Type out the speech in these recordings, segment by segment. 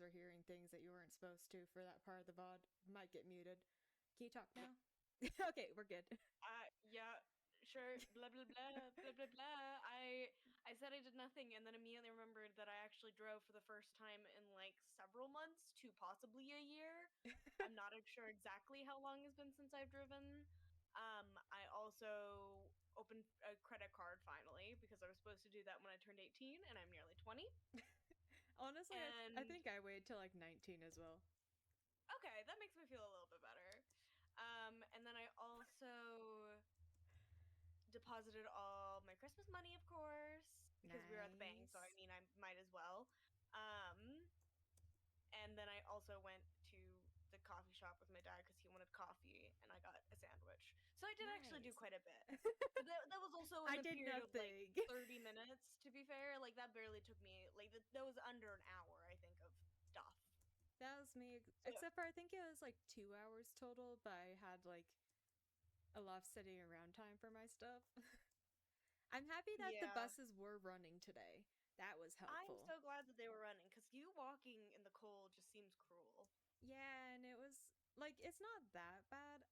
were hearing things that you weren't supposed to for that part of the VOD. Might get muted. Can you talk now? Okay, we're good. Yeah, sure. Blah blah blah blah blah blah. I said I did nothing, and then immediately remembered that I actually drove for the first time in like several months to possibly a year. I'm not sure exactly how long it's been since I've driven. I also opened a credit card finally because I was supposed to do that when I turned 18, and I'm nearly 20. Honestly, I And think I waited till like 19 as well. okay, that makes me feel a little bit better. And then I also deposited all my Christmas money, of course, because we were at the bank, so I Nice. mean, I might as well. Um, and then I also went to the coffee shop with my dad because he wanted coffee, and I got a sandwich. So I did actually do Nice. quite a bit. But that was also in I the did period of like nothing. 30 minutes, to be fair. Like, that barely took me, like, that was under an hour, I think, of stuff. That was me, So, except for I think it was like 2 hours total, but I had like a lot of sitting around time for my stuff. I'm happy that the yeah. buses were running today. That was I'm helpful. so glad that they were running, because you walking in the cold just seems cruel. Yeah, and it was like it's not that bad.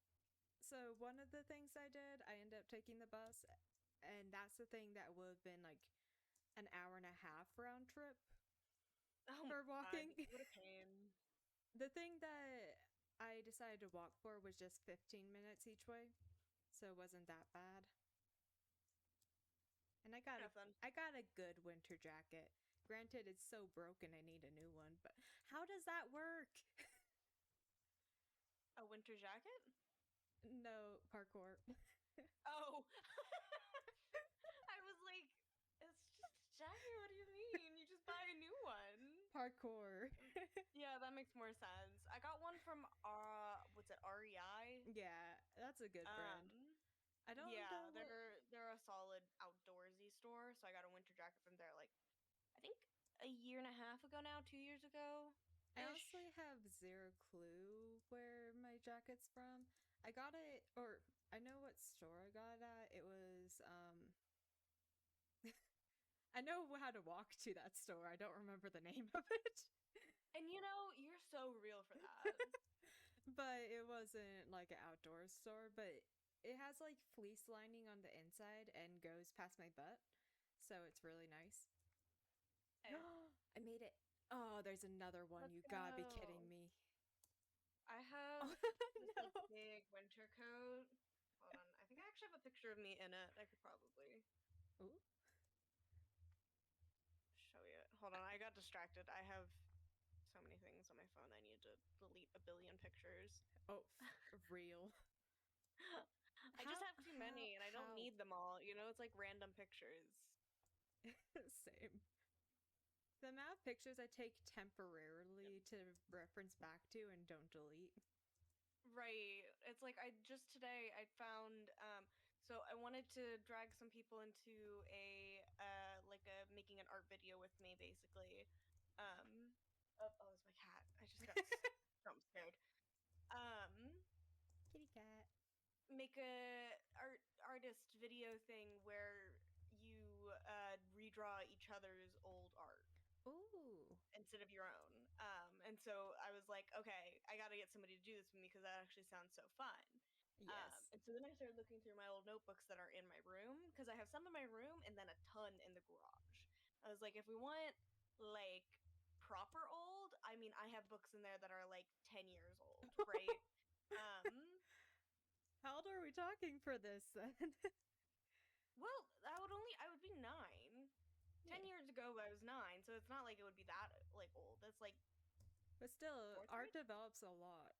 So one of the things I did, I ended up taking the bus, and that's the thing that would have been like an hour and a half round trip Oh my for god, walking. what a pain. The thing that I decided to walk for was just 15 minutes each way, so it wasn't that bad. And Enough then. I got a good winter jacket. Granted, it's so broken I need a new one, but how does that work? A winter jacket? No, parkour. Oh. I was like, it's just a jacket, what do you mean? You just buy a new one. Parkour. Yeah, that makes more sense. I got one from what's it, REI? Yeah, that's a good brand. Um I don't know yeah, what. they're a solid outdoorsy store, so I got a winter jacket from there like I think a year and a half ago now, 2 years ago I honestly ish. have zero clue where my jacket's from. I got it, or I know what store I got it at. It was, I know how to walk to that store. I don't remember the name of it. And you know, you're so real for that. But it wasn't like an outdoor store, but it has like fleece lining on the inside and goes past my butt. So it's really nice. Hey, I made it. Oh, there's another one. let's You gotta be kidding go. me. I have Oh, this like no. big winter coat. Hold on. I think I actually have a picture of me in it. I could probably Ooh. show you. Hold on. I got distracted. I have so many things on my phone. I need to delete a billion pictures. Oh, real. I just How, have too many and I don't how? need them all. You know, it's like random pictures. Same. The amount of pictures I take Yep. temporarily to reference back to and don't delete. Right. It's like I just today I found so I wanted to drag some people into a like a making an art video with me basically. Oh, it's my cat. I just got jump scared. Um Kitty cat. make a artist video thing where you redraw each other's old art Ooh. instead of your own. And so I was like, okay, I got to get somebody to do this with me because that actually sounds so fun. Yes. And so then I started looking through my old notebooks that are in my room because I have some in my room and then a ton in the garage. I was like, if we want like proper old, I mean, I have books in there that are like 10 years old, right? Um, How old are we talking for this then? well, I would be 9. Yeah. 10 years ago, I was 9, so it's not like it would be that like old. That's like But still, fourth art grade. develops a lot.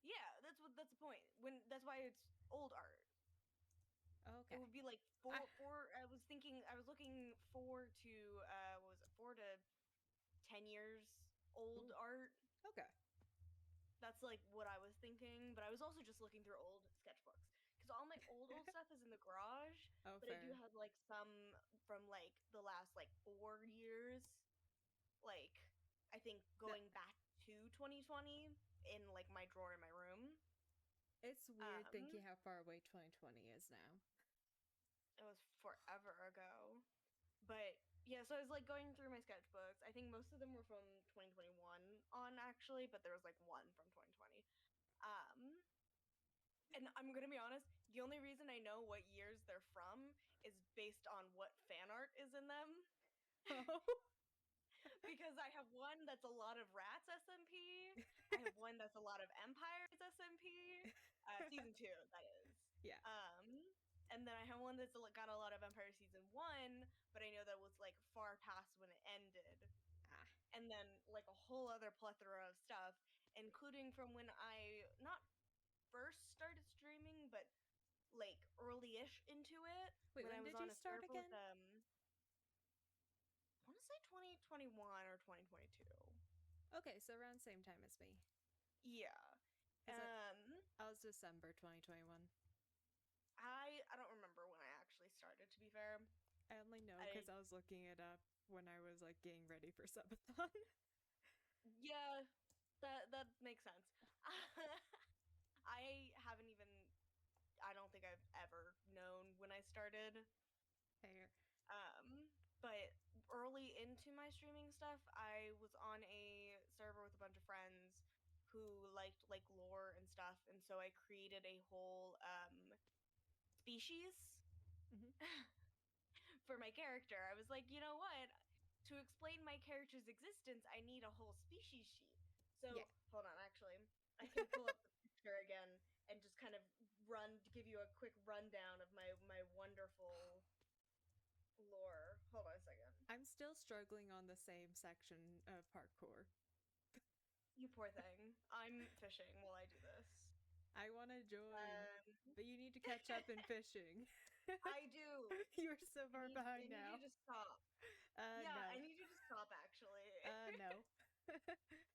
Yeah, that's the point. When that's why it's old art. It Okay. would be like I, four. I was looking 4 to what was it, 4 to 10 years old ooh. art. Okay. That's like what I was thinking, but I was also just looking through old sketchbooks because all my old stuff is in the garage. Oh, But I do fair. have like some from like the last like 4 years, like I think That going back to 2020 in like my drawer in my room. it's weird thinking Um, how far away 2020 is now. it was forever ago. But yeah, so I was like going through my sketchbooks. I think most of them were from 2021. actually, but there was like one from 2020. And I'm gonna be honest, the only reason I know what years they're from is based on what fan art is in them. Oh. Because I have one that's a lot of Rats SMP. I have one that's a lot of Empires SMP. Season 2, that is. Yeah. And then I have one that's got a lot of Empire Season 1, but I know that was like far past when it ended. Ah. And then like a whole other plethora of stuff, including from when I not first started streaming, but like early-ish into it. Wait, When I when was did on you a start server with again? I want to say 2021 or 2022. Okay, so around same time as me. Yeah. Because I was December 2021. I don't remember when I actually started, to be fair. I only know because I was looking it up when I was like getting ready for subathon. Yeah, that makes sense. I haven't even. I don't think I've ever known when I started. Fair. But early into my streaming stuff, I was on a server with a bunch of friends who liked like lore and stuff, and so I created a whole species Mm-hmm. for my character. I was like, you know what? To explain my character's existence, I need a whole species sheet. So Yeah. hold on, actually, I can pull up the picture again and just kind of give you a quick rundown of my wonderful lore. Hold on a second. I'm still struggling on the same section of parkour. You poor thing. I'm fishing while I do this. I want to join, but you need to catch up in fishing. I do. You're so far I behind need now. you to stop. Yeah, No. I need you to stop, actually. No.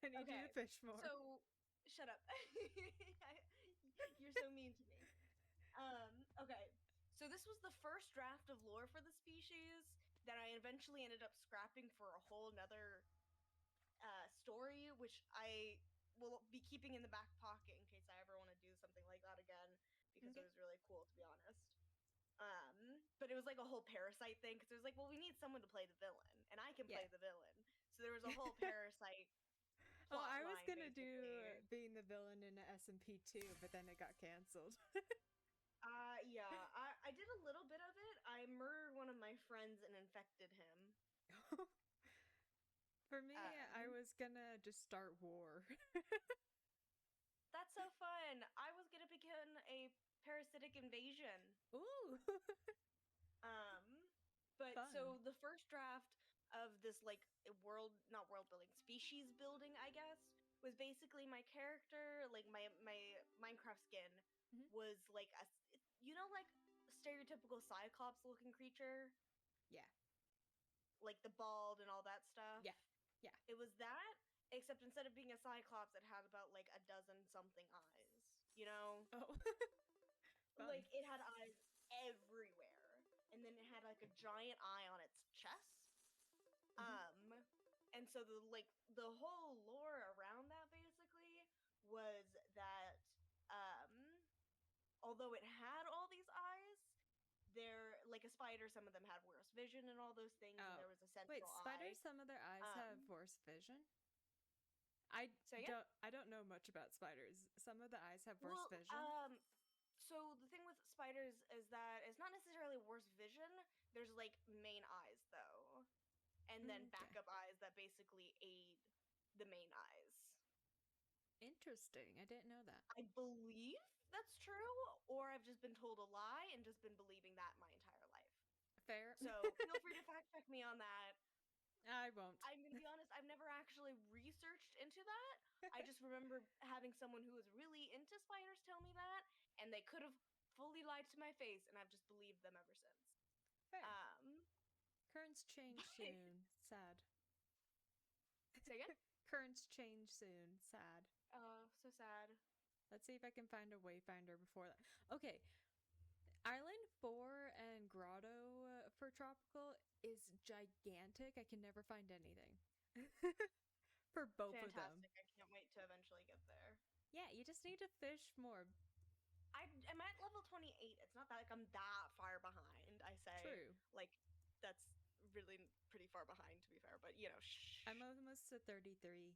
I need you Okay, to fish more. so shut up. You're so mean to me. Okay, so this was the first draft of lore for the species that I eventually ended up scrapping for a whole nother story, which I will be keeping in the back pocket in case I ever want to do something like that again, because Okay. it was really cool, to be honest. But it was like a whole parasite thing, because it was like, well, we need someone to play the villain, and I can play the villain. So there was a whole parasite plot I was line, gonna basically. do being the villain in SMP too, but then it got canceled. Yeah, I did a little bit of it. I murdered one of my friends and infected him. For me, I was gonna just start war. That's so fun. I was gonna begin a parasitic invasion. Ooh. But Fun. so the first draft of this like not world building, species building, I guess, was basically my character, like my Minecraft skin Mm-hmm. was like a like stereotypical Cyclops looking creature, Yeah. like the bald and all that stuff. Yeah. Yeah. It was that, except instead of being a Cyclops, it had about like a dozen something eyes. You know? Oh. Like it had eyes everywhere, and then it had like a giant eye on its chest. Mm-hmm. And so the whole lore around that basically was that although it had all these eyes, they're like a spider, some of them had worse vision and all those things, and there was a central Wait, eye. spiders, some of their eyes have worse vision? I don't know much about spiders. Some of the eyes have worse vision. So the thing with spiders is that it's not necessarily worse vision. There's like main eyes though, and then backup eyes that basically aid the main eyes. Interesting. I didn't know that. I believe that's true, or I've just been told a lie and just been believing that my entire life. Fair. So feel free to fact check me on that. I won't. I'm gonna be honest, I've never actually researched into that. I just remember having someone who was really into spiders tell me that, and they could have fully lied to my face, and I've just believed them ever since. Fair. Currents change soon. Sad. Say again? Currents change soon. Sad. Oh, so sad. Let's see if I can find a wayfinder before that. Okay. Island 4 and Grotto for Tropical is gigantic. I can never find anything. For both of them. Fantastic. I can't wait to eventually get there. Yeah, you just need to fish more. I'm at level 28. It's not that like I'm that far behind, I say. True. Like, that's really pretty far behind, to be fair, but you know, shh. I'm almost to 33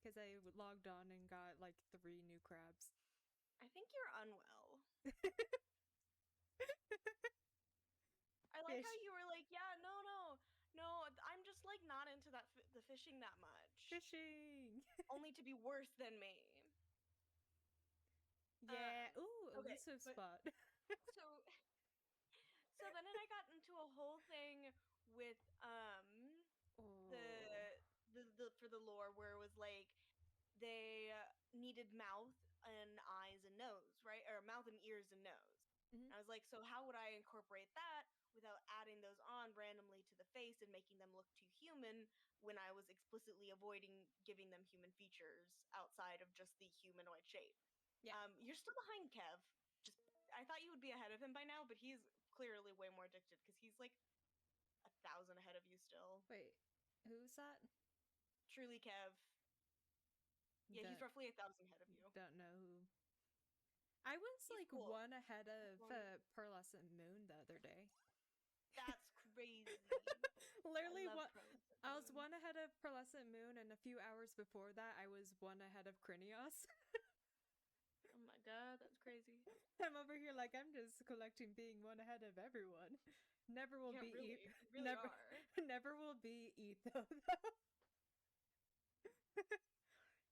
because I logged on and got like 3 new crabs. I think you're unwell. I like how Fish. you were like, yeah, no, I'm just like not into the fishing that much. Fishing. Only to be worse than me. Yeah. Ooh, Okay, elusive but spot. so so then I got into a whole thing with the Oh. the for the lore where it was like they needed mouth and eyes and nose, right? Or mouth and ears and nose. Mhm. And I was like, so how would I incorporate that without adding those on randomly to the face and making them look too human when I was explicitly avoiding giving them human features outside of just the humanoid shape? Yeah. You're still behind Kev. Just I thought you would be ahead of him by now, but he's clearly way more addicted because he's like 1,000 ahead of you still. Wait. Who's that? Truly, Kev. Yeah, he's Don't roughly 1,000 ahead of you. don't know who. I was He's like cool. one ahead As of long as Pearlescent Moon the other day. that's crazy. I Literally, love what Pearlescent I was Moon. one ahead of Pearlescent Moon, and a few hours before that, I was one ahead of Crinios. Oh my god, that's crazy. I'm over here like I'm just collecting being one ahead of everyone. Never will Yeah, be really, you really never are. never will be Etho though.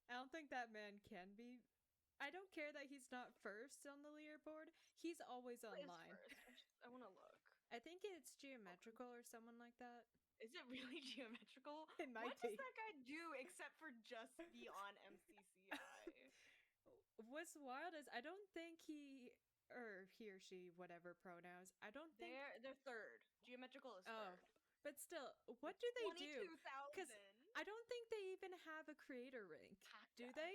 I don't think that man can be. I don't care that he's not first on the leaderboard. He's always Who is online. first? I want to look. I think it's Hold on. geometrical or someone like that. Is it really geometrical? It What might does be. that guy do except for just be on MCCI? What's wild is I don't think he or she, whatever pronouns, I don't think. They're third. Geometrical is Oh, third but still, with what do they do? Because 22,000. I don't think they even have a creator rank. Do Cacti they?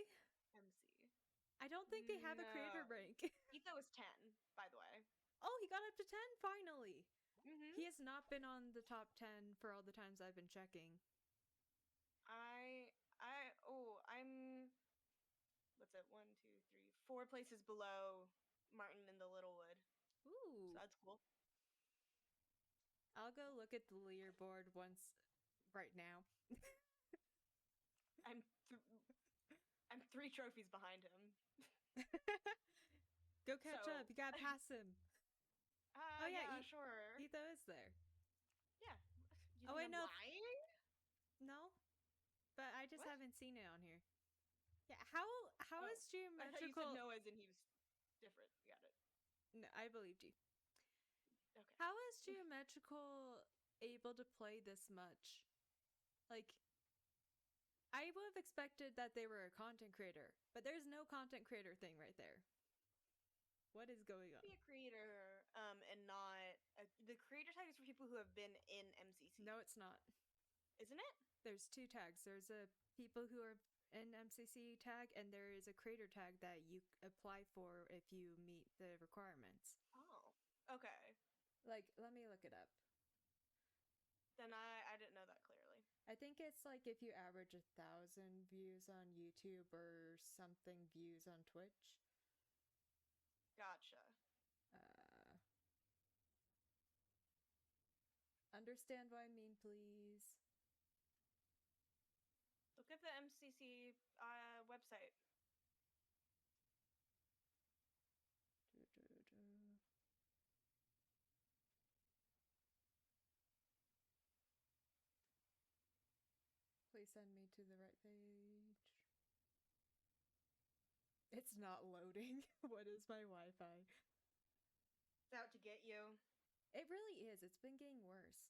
MC. I don't think they have a creator No. rank. Etho is 10, by the way. Oh, he got up to 10 finally. Mm-hmm. He has not been on the top 10 for all the times I've been checking. I'm what's it? 1, 2, 3, 4 places below Martin in the Littlewood. So Ooh. that's cool. I'll go look at the leaderboard once right now. I'm th- I'm 3 trophies behind him. Go catch So, up. You gotta pass him. Oh yeah, yeah, sure. Etho is there. Yeah. You Oh think wait, I'm no, lying? no, but I just What? haven't seen it on here. Yeah, how Oh, is I thought you said geometrical? no, as in he was different. Got it. No, I believed you. Okay. How is geometrical able to play this much? Like, I would have expected that they were a content creator, but there's no content creator thing right there. What is going on? Be a creator, and not the creator tag is for people who have been in MCC, No, it's not. isn't it? There's two tags. There's a people who are in MCC tag, and there is a creator tag that you apply for if you meet the requirements. Oh, okay. Like, let me look it up. Then I didn't know that clearly. I think it's like if you average 1,000 views on YouTube or something views on Twitch. Gotcha. Uh, understand what I mean, please. Look at the MCC website. Please send me to the right page. It's not loading. What is my Wi-Fi? It's out to get you. It really is. It's been getting worse.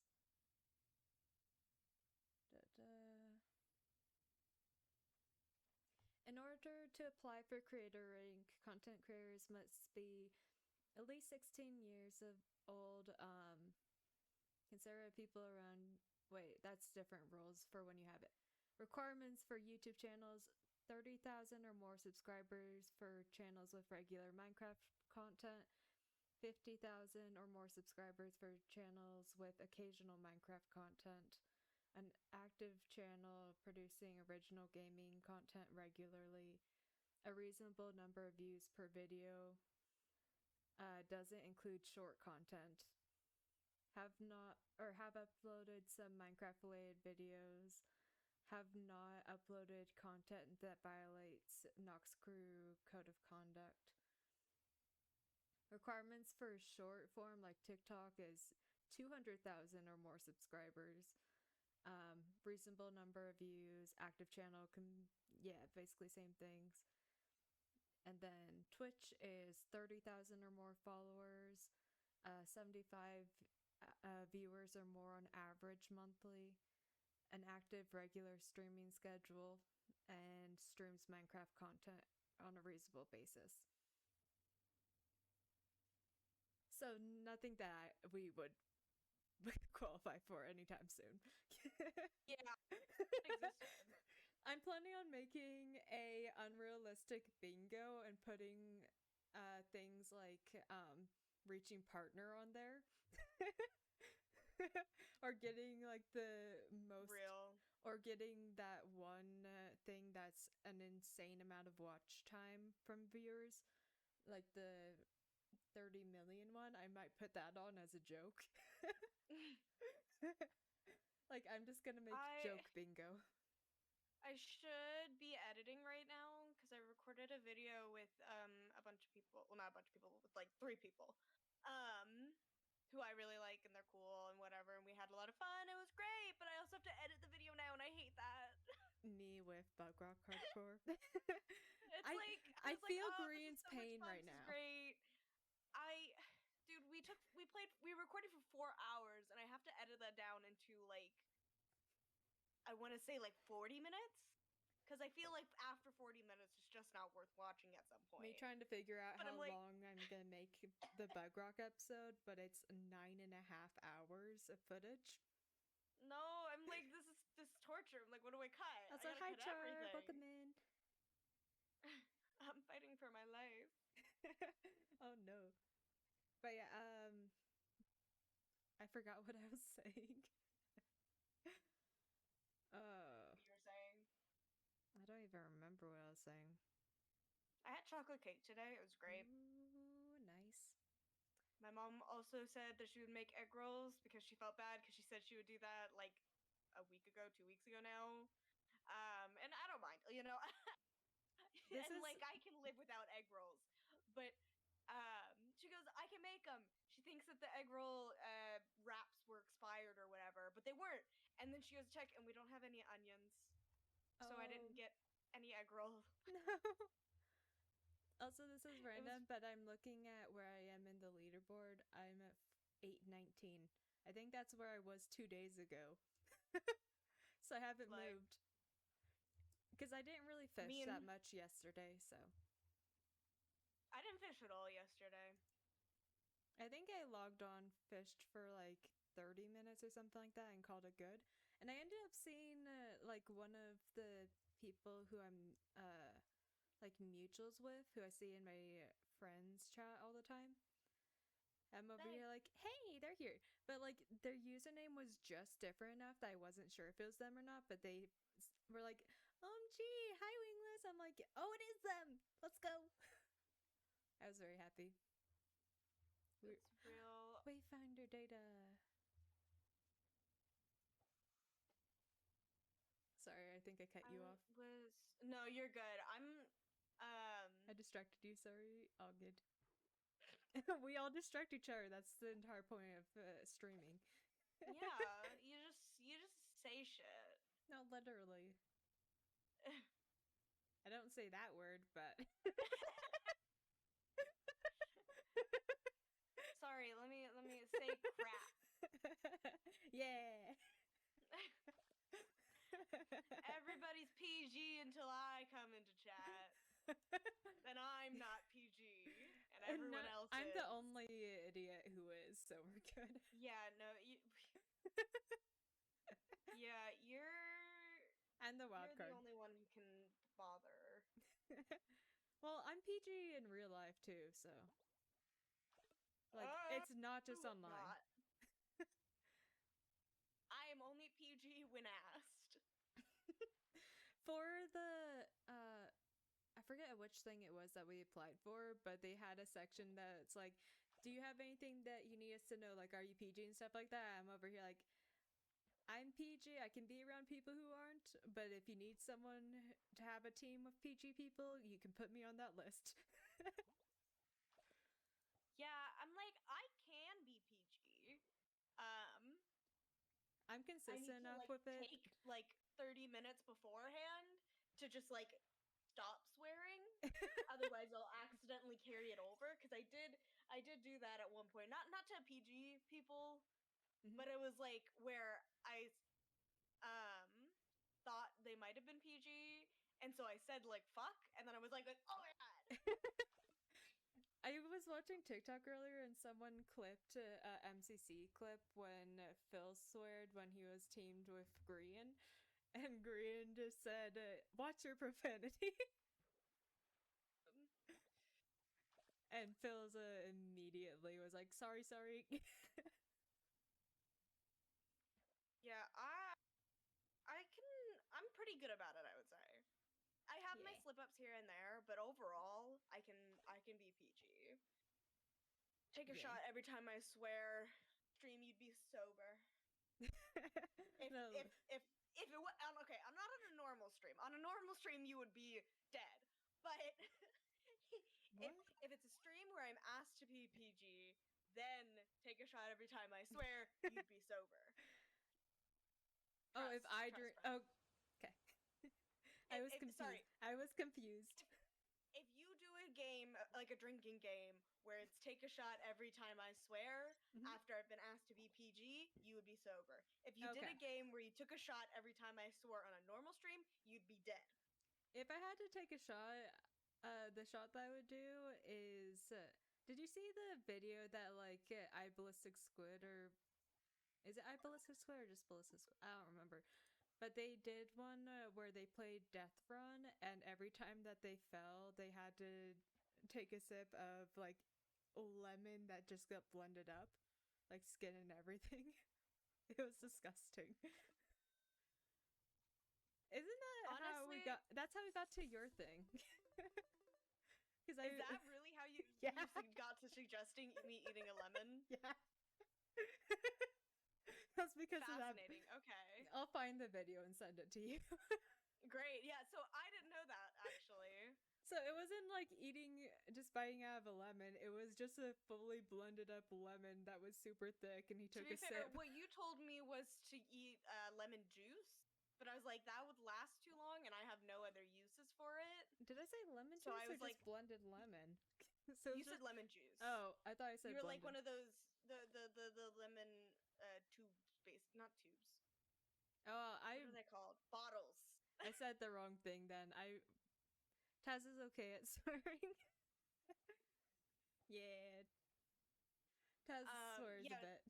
In order to apply for creator rank, content creators must be at least 16 years of old. Consider people around. Wait, that's different rules for when you have it. Requirements for YouTube channels: 30,000 or more subscribers for channels with regular Minecraft content. 50,000 or more subscribers for channels with occasional Minecraft content. An active channel producing original gaming content regularly. A reasonable number of views per video. Doesn't include short content. Have uploaded some Minecraft related videos. have not uploaded content that violates Nox Crew Code of Conduct. Requirements for short form like TikTok is 200,000 or more subscribers, reasonable number of views, active channel, basically same things. And then Twitch is 30,000 or more followers, 75 viewers or more on average monthly, an active regular streaming schedule, and streams Minecraft content on a reasonable basis. So nothing that we would qualify for anytime soon. Yeah, existed. I'm planning on making a unrealistic bingo and putting things like reaching partner on there. Or getting like the most Real. or getting that one thing that's an insane amount of watch time from viewers, like the 30 million one. I might put that on as a joke. Like, I'm just gonna make joke bingo. I should be editing right now because I recorded a video with a bunch of people. Well, not a bunch of people, with like 3 people, who I really like and they're cool and whatever. And we had a lot of fun. It was great, but I also have to edit the video now, and I hate that. Me with Bug Rock Hardcore. It's I feel oh, Green's this is so pain much fun. right This is now. great. Dude, we recorded for 4 hours, and I have to edit that down into like, I want to say like 40 minutes, because I feel like after 40 minutes it's just not worth watching at some point. Me trying to figure out But how long I'm gonna make the Bug Rock episode, but it's 9.5 hours of footage. No, I'm like, this is torture. I'm like, what do I cut? I was like, hi cut Char, everything. welcome in. I'm fighting for my life. Oh no. But yeah, I forgot what I was saying. What you were saying? I don't even remember what I was saying. I had chocolate cake today. It was great. Ooh, nice. My mom also said that she would make egg rolls because she felt bad because she said she would do that like a week ago, 2 weeks ago now. And I don't mind, you know. Like, I can live without egg rolls, but she goes, I can make them. She thinks that the egg roll wraps were expired or whatever, but they weren't. And then she goes to check, and we don't have any onions, so I didn't get any egg roll. No. Also, this is random, but I'm looking at where I am in the leaderboard. I'm at 819. I think that's where I was 2 days ago. So I haven't moved. Because I didn't really fish that much yesterday, so. I didn't fish at all yesterday. I think I logged on, fished for like 30 minutes or something like that, and called it good. And I ended up seeing like one of the people who I'm like mutuals with, who I see in my friends chat all the time. I'm over here like, hey, they're here. But like their username was just different enough that I wasn't sure if it was them or not, but they were like, gee, hi Winglyss. I'm like, oh, it is them. Let's go. I was very happy. It's real. Wayfinder data. Sorry, I think I cut you off. No, you're good. I distracted you, sorry. All good. We all distract each other. That's the entire point of streaming. Yeah, you just say shit. No, literally. I don't say that word, but sorry, let me say crap. Yeah. Everybody's PG until I come into chat. Then I'm not PG, and everyone else I'm is. the only idiot who is, so we're good. Yeah, no, yeah, you're. I'm the wild card. You're the only one who can bother. Well, I'm PG in real life too, so. Like, it's not just online. Not. I am only PG when asked. For the, I forget which thing it was that we applied for, but they had a section that's like, do you have anything that you need us to know? Like, are you PG and stuff like that? I'm over here like, I I'm PG. I can be around people who aren't. But if you need someone to have a team of PG people, you can put me on that list. Yeah, I'm like, I can be PG. Um, I'm I consistent need to enough like with it. take like 30 minutes beforehand to just like stop swearing. Otherwise I'll accidentally carry it over, because I did do that at one point. Not to PG people, Mhm. but it was like where I thought they might have been PG, and so I said like fuck, and then I was like oh my god. I was watching TikTok earlier and someone clipped a MCC clip when Phil sweared when he was teamed with Green, and Green just said, "Watch your profanity," and Phil's immediately was like, "Sorry, sorry." Yeah, I'm pretty good about it, I would say. I have my Yeah, slip ups here and there, but overall I can be PG. Take a yeah. shot every time I swear. Stream, you'd be sober. If No, if if if it was okay, I'm not on a normal stream. On a normal stream, you would be dead. But if what? if it's a stream where I'm asked to be PG, then take a shot every time I swear. You'd be sober. Oh, if I Trust, drink. friend. Oh, okay. I was confused. Sorry, I was confused. if you do a game like a drinking game where it's take a shot every time I swear Mhm. after I've been asked to be PG, you would be sober. If you did Okay. a game where you took a shot every time I swore on a normal stream, you'd be dead. If I had to take a shot, the shot that I would do is. Did you see the video that like I ballistic squid, or is it I ballistic squid or just ballistic squid? I don't remember. But they did one where they played Death Run, and every time that they fell, they had to take a sip of like lemon that just got blended up, like skin and everything. It was disgusting. Isn't that how we Honestly, got? That's how we got to your thing. Because is I, that really how you yeah, got to suggesting me eating a lemon? yeah. That's because of that. Fascinating. Okay. I'll find the video and send it to you. Great. Yeah, so I didn't know that actually. So it wasn't like eating, just biting out of a lemon. It was just a fully blended up lemon that was super thick, and he To took be a fair, sip. what you told me was to eat lemon juice, but I was like, that would last too long, and I have no other uses for it. Did I say lemon So I juice or was just like, blended lemon? So you it's said just. lemon juice. Oh, I thought I said You're like blended. one of those the lemon tube space, not tubes. Oh, What are they called? Bottles. I said the wrong thing then. Taz is okay at swearing. Yeah, Taz swears a Yeah, bit.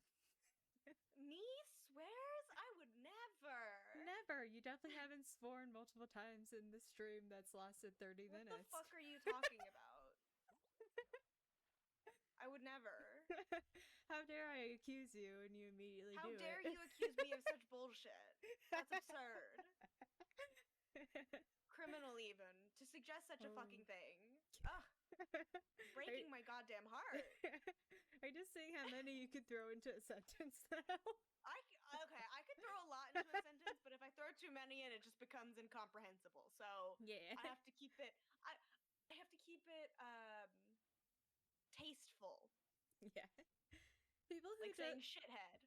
me swears I would never. Never. You definitely haven't sworn multiple times in the stream that's lasted 30 What the minutes. fuck are you talking about? I would never. How dare I accuse you and you immediately How do dare it? you accuse me of such bullshit? That's absurd. Criminal, even to suggest such a Oh. fucking thing. Ugh, are, breaking my goddamn heart. are you just seeing how many you could throw into a sentence now? Okay, I could throw a lot into a sentence, but if I throw too many in, it just becomes incomprehensible. So Yeah. I have to keep it. I have to keep it tasteful, Yeah. People who like saying just shithead.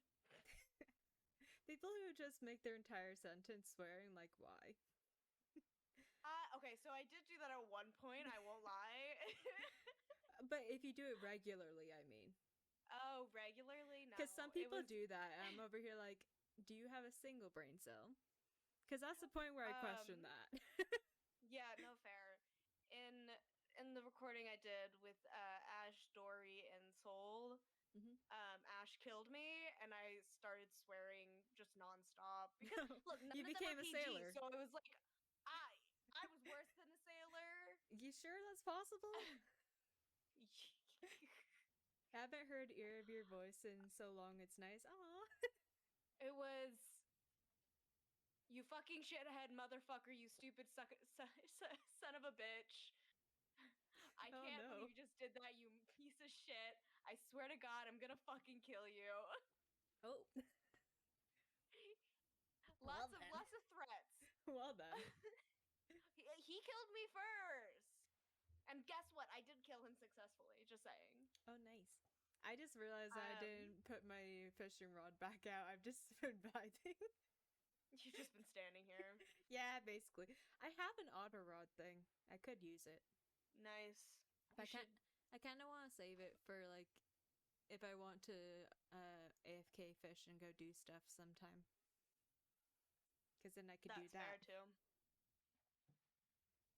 people who just make their entire sentence swearing, like, why? Okay, so I did do that at one point. I won't lie. But if you do it regularly, I mean. Oh, regularly? Because some No, it people was do that. And I'm over here like, do you have a single brain cell? Because that's the point where I question um that. yeah, no fair. In in the recording I did with Ash, Dory, and Soul, Hmm. Ash killed me, and I started swearing just nonstop because look, You none of them are became a PG, sailor. so it was like I I was worse than a sailor. You sure that's possible? Haven't heard ear of your voice in so long. It's nice. Aw. It was you fucking shithead motherfucker, you stupid son of a bitch. I Oh can't believe no. you just did that, you piece of shit. I swear to God, I'm gonna fucking kill you. Oh. Well Lots of threats. Well then. He killed me first. And guess what? I did kill him successfully. Just saying. Oh, nice. I just realized I didn't put my fishing rod back out. I've just been biting. You've just been standing here. Yeah, basically. I have an auto rod thing. I could use it. Nice. I kind of want to save it for like if I want to AFK fish and go do stuff sometime. Because then I could do that. That's fair too.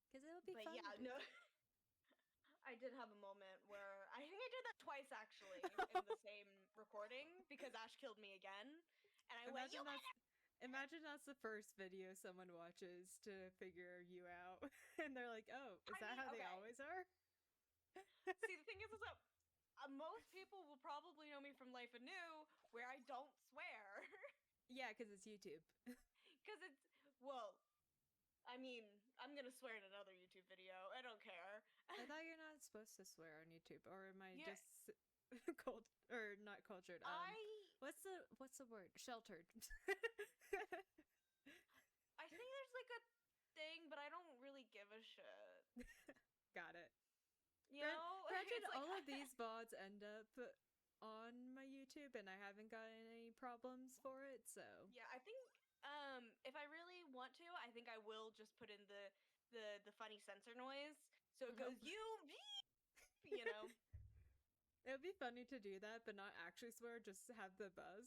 Because it would be fun. Yeah, no. I did have a moment where I think I did that twice actually in the same recording because Ash killed me again, and I went. Imagine that's the first video someone watches to figure you out, and they're like, "Oh, is that how they always are?" See, the thing is that most people will probably know me from Life Anew, where I don't swear. Yeah, because it's YouTube. Because it's I mean, I'm gonna swear in another YouTube video. I don't care. I thought you're not supposed to swear on YouTube, or am I just not cultured? What's the word? Sheltered. I think there's like a thing, but I don't really give a shit. Got it. You know, granted, all of these VODs end up on my YouTube, and I haven't gotten any problems for it. So yeah, I think if I really want to, I think I will just put in the funny sensor noise, so it goes you know. It would be funny to do that, but not actually swear, just have the buzz.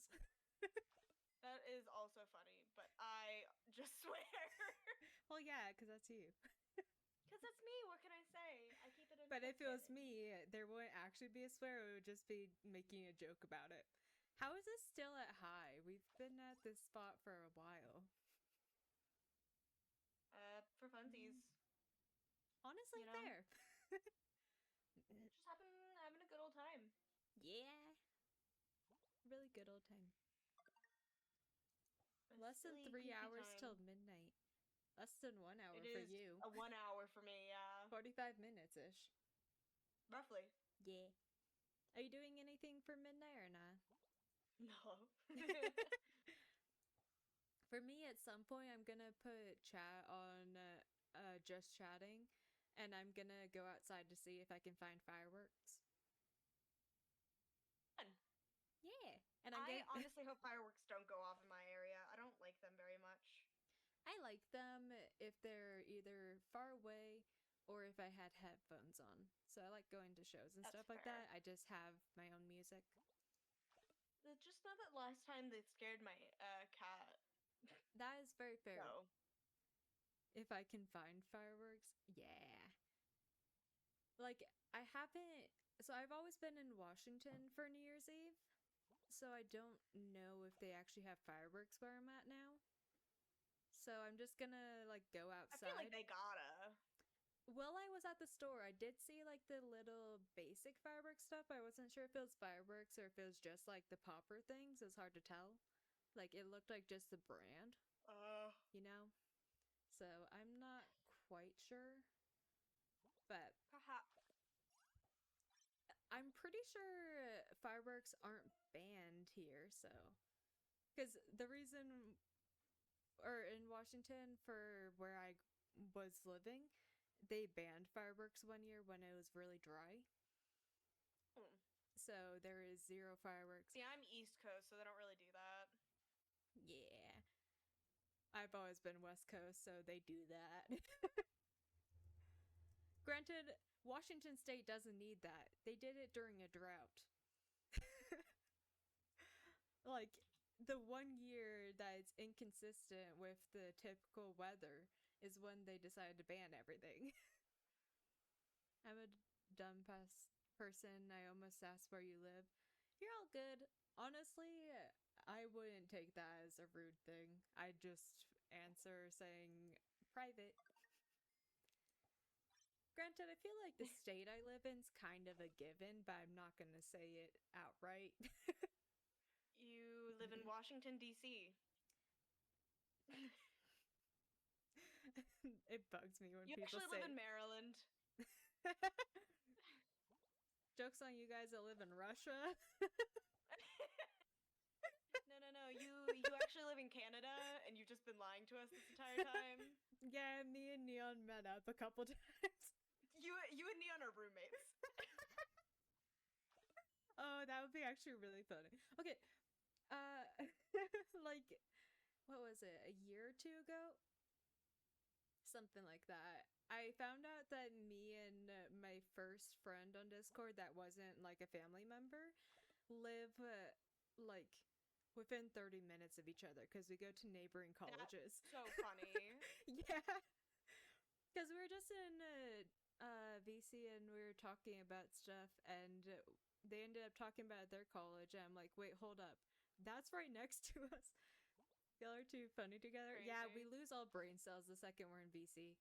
That is also funny, but I just swear. Well, yeah, because that's you. Because that's me, what can I say? I keep it in. But if it was me, there wouldn't actually be a swear, it would just be making a joke about it. How is this still at high? We've been at this spot for a while. For funsies. Honestly, fair. Just having a good old time. Yeah. Really good old time. Less than 3 hours till midnight. Less than 1 hour for you. 1 hour for me, yeah. 45 minutes-ish. Roughly. Yeah. Are you doing anything for midnight or not? No. For me, at some point, I'm gonna put chat on just chatting, and I'm gonna go outside to see if I can find fireworks. Fun. Yeah. And I honestly hope fireworks don't go off in my area. I don't like them very much. I like them if they're either far away or if I had headphones on. So I like going to shows and stuff like that. I just have my own music. Just know that last time they scared my cat. That is very fair. So. If I can find fireworks, yeah. Like, I haven't... So I've always been in Washington for New Year's Eve. So I don't know if they actually have fireworks where I'm at now. So I'm just gonna, like, go outside. I feel like they gotta. While I was at the store, I did see, like, the little basic fireworks stuff. I wasn't sure if it was fireworks or if it was just, like, the popper things. It was hard to tell. Like, it looked like just the brand. You know? So I'm not quite sure. But perhaps. I'm pretty sure fireworks aren't banned here, so... Because the reason... Or in Washington, for where I was living, they banned fireworks one year when it was really dry. So there is 0 fireworks. See, I'm East Coast, so they don't really do that. Yeah. I've always been West Coast, so they do that. Granted, Washington State doesn't need that. They did it during a drought. Like, the 1 year that it's inconsistent with the typical weather is when they decided to ban everything. I'm a dumb person. I almost asked where you live. You're all good. Honestly, I wouldn't take that as a rude thing. I'd just answer saying private. Granted, I feel like the state I live in's kind of a given, but I'm not gonna say it outright. You live in Washington, D.C. It bugs me when people say... You actually live in Maryland. Joke's on you guys that live in Russia. No. you actually live in Canada and you've just been lying to us this entire time. Yeah, me and Neon met up a couple times. You and Neon are roommates. Oh, that would be actually really funny. Okay, uh, like, what was it, a year or two ago? Something like that. I found out that me and my first friend on Discord that wasn't like a family member live like within 30 minutes of each other because we go to neighboring That's colleges. so funny. Yeah, because we were just in VC and we were talking about stuff, and they ended up talking about their college. And I'm like, wait, hold up, that's right next to us. Y'all are too funny together. Crazy. Yeah, we lose all brain cells the second we're in VC.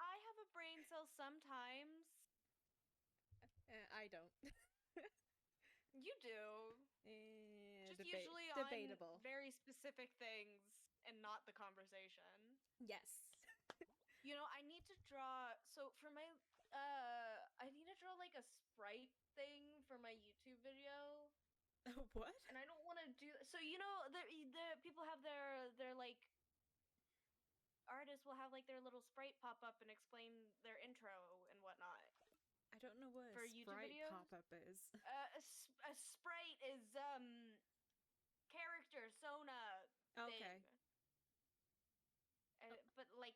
I have a brain cell sometimes. I don't. You do. Just usually Debatable. on very specific things and not the conversation. Yes. You know, I need to draw. So for my, I need to draw like a sprite thing for my YouTube video. What? And I don't want to do. So you know, the people have their like artists will have like their little sprite pop up and explain their intro and whatnot. I don't know what For a YouTube sprite videos? pop-up is. A sprite is character Sona Okay. thing. But like,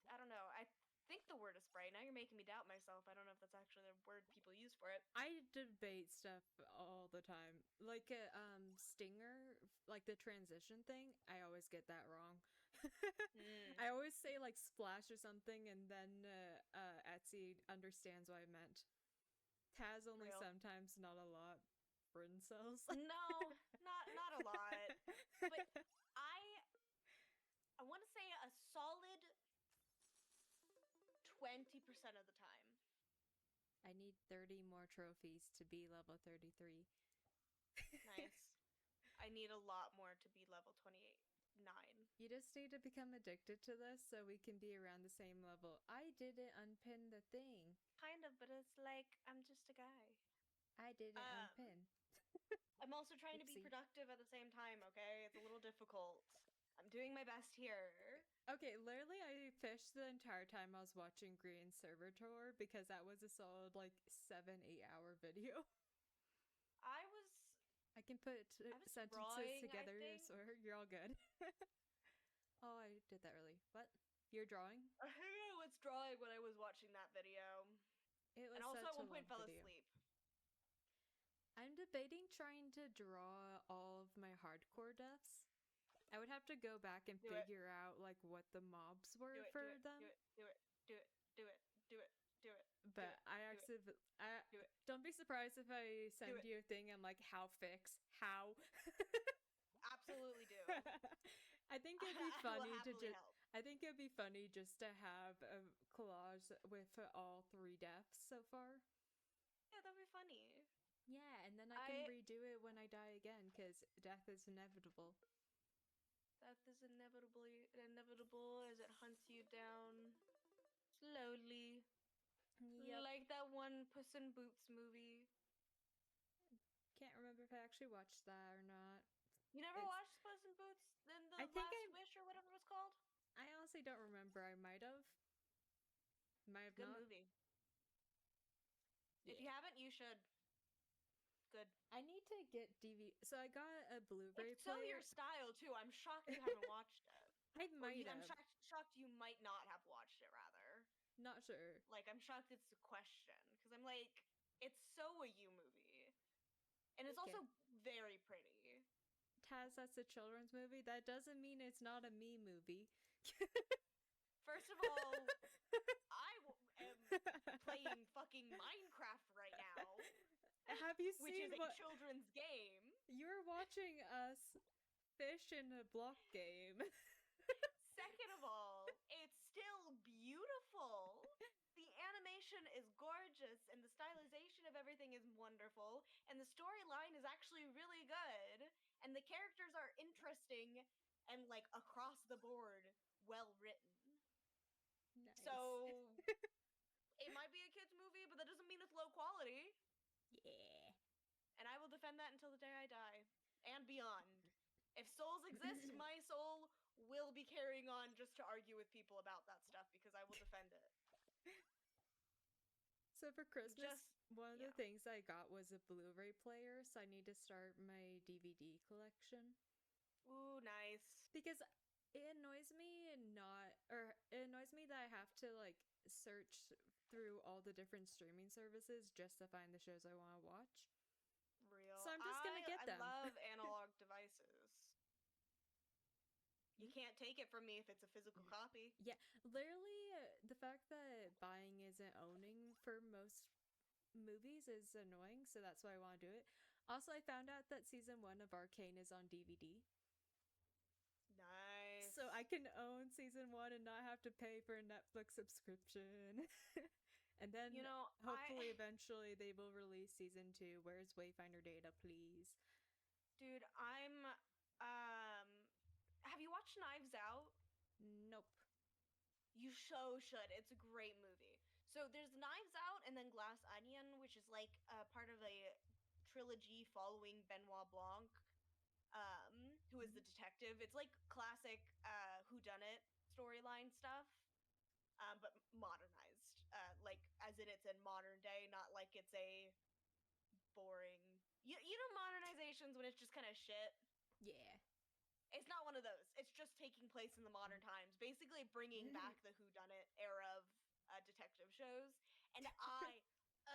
I don't know. I think the word is sprite. Now you're making me doubt myself. I don't know if that's actually the word people use for it. I debate stuff all the time. Like a stinger, like the transition thing, I always get that wrong. I always say like splash or something, and then Etsy understands what I meant. Taz only Real. sometimes, not a lot. Brain cells. No, not a lot. But I want to say a solid 20% of the time. I need 30 more trophies to be level 33. Nice. I need a lot more to be level 28.9. You just need to become addicted to this so we can be around the same level. I didn't unpin the thing. Kind of, but it's like I'm just a guy. I didn't unpin. I'm also trying to be productive at the same time, okay? It's a little difficult. I'm doing my best here. Okay, literally I fished the entire time I was watching Green Server Tour because that was a solid like 7-8 hour video. I can put sentences drawing, together, so you're all good. Oh, I did that early. What? You're drawing? I was drawing when I was watching that video. It was and also such at one a point long fell video. asleep. I'm debating trying to draw all of my hardcore deaths. I would have to go back and figure out like what the mobs were for them. Do it. But I actually, don't be surprised if I send you a thing. I'm like, how fix? How? Absolutely do. I think it'd be funny to just. I think it'd be funny just to have a collage with all 3 deaths so far. Yeah, that'd be funny. Yeah, and then I can redo it when I die again, because death is inevitable. Death is inevitable as it hunts you down slowly. Yep. Like that one Puss in Boots movie. Can't remember if I actually watched that or not. You never watched Puss in Boots? Then the Last Wish or whatever it was called? I honestly don't remember. I might have. Might have not. Good movie. Yeah. If you haven't, you should. Good. I need to get DVD. So I got a Blu-ray It's so your style too. I'm shocked you haven't watched it. I might have. I'm shocked you might not have watched it. Rather. Not sure. Like I'm shocked it's a question because I'm like it's so a you movie, and it's also very pretty. Taz, that's a children's movie. That doesn't mean it's not a me movie. First of all, I am playing fucking Minecraft right now. Have you seen which is a children's game? You're watching us fish in a block game. Second of all, it's still beautiful. The animation is gorgeous, and the stylization of everything is wonderful, and the storyline is actually really good, and the characters are interesting and, like, across the board, well written. Nice. So, it might be a kid's movie, but that doesn't mean it's low quality. Yeah. And I will defend that until the day I die and beyond. If souls exist, my soul will be carrying on just to argue with people about that stuff because I will defend it. So for Christmas, Just one of the yeah. things I got was a Blu-ray player, so I need to start my DVD collection. Ooh, nice. Because it annoys me it annoys me that I have to like search through all the different streaming services just to find the shows I want to watch. Real. So I'm just gonna get I them. love analog devices. You Hmm? can't take it from me if it's a physical copy. Yeah, literally, the fact that buying isn't owning for most movies is annoying, so that's why I want to do it. Also, I found out that season 1 of Arcane is on DVD. So I Nice. can own season 1 and not have to pay for a Netflix subscription. And You then know, hopefully eventually they will release season 2. Where's Wayfinder data, please? dude, I'm have you watched Knives Out? Nope. You so should. It's a great movie. So there's Knives Out and then Glass Onion, which is like part of a trilogy following Benoit Blanc, who is the detective. It's like classic whodunit storyline stuff, but modernized. Like as in it's in modern day, not like it's a boring. You know modernizations when it's just kind of shit. Yeah. It's not one of those. It's just taking place in the modern times, basically bringing back the whodunit era of detective shows, and I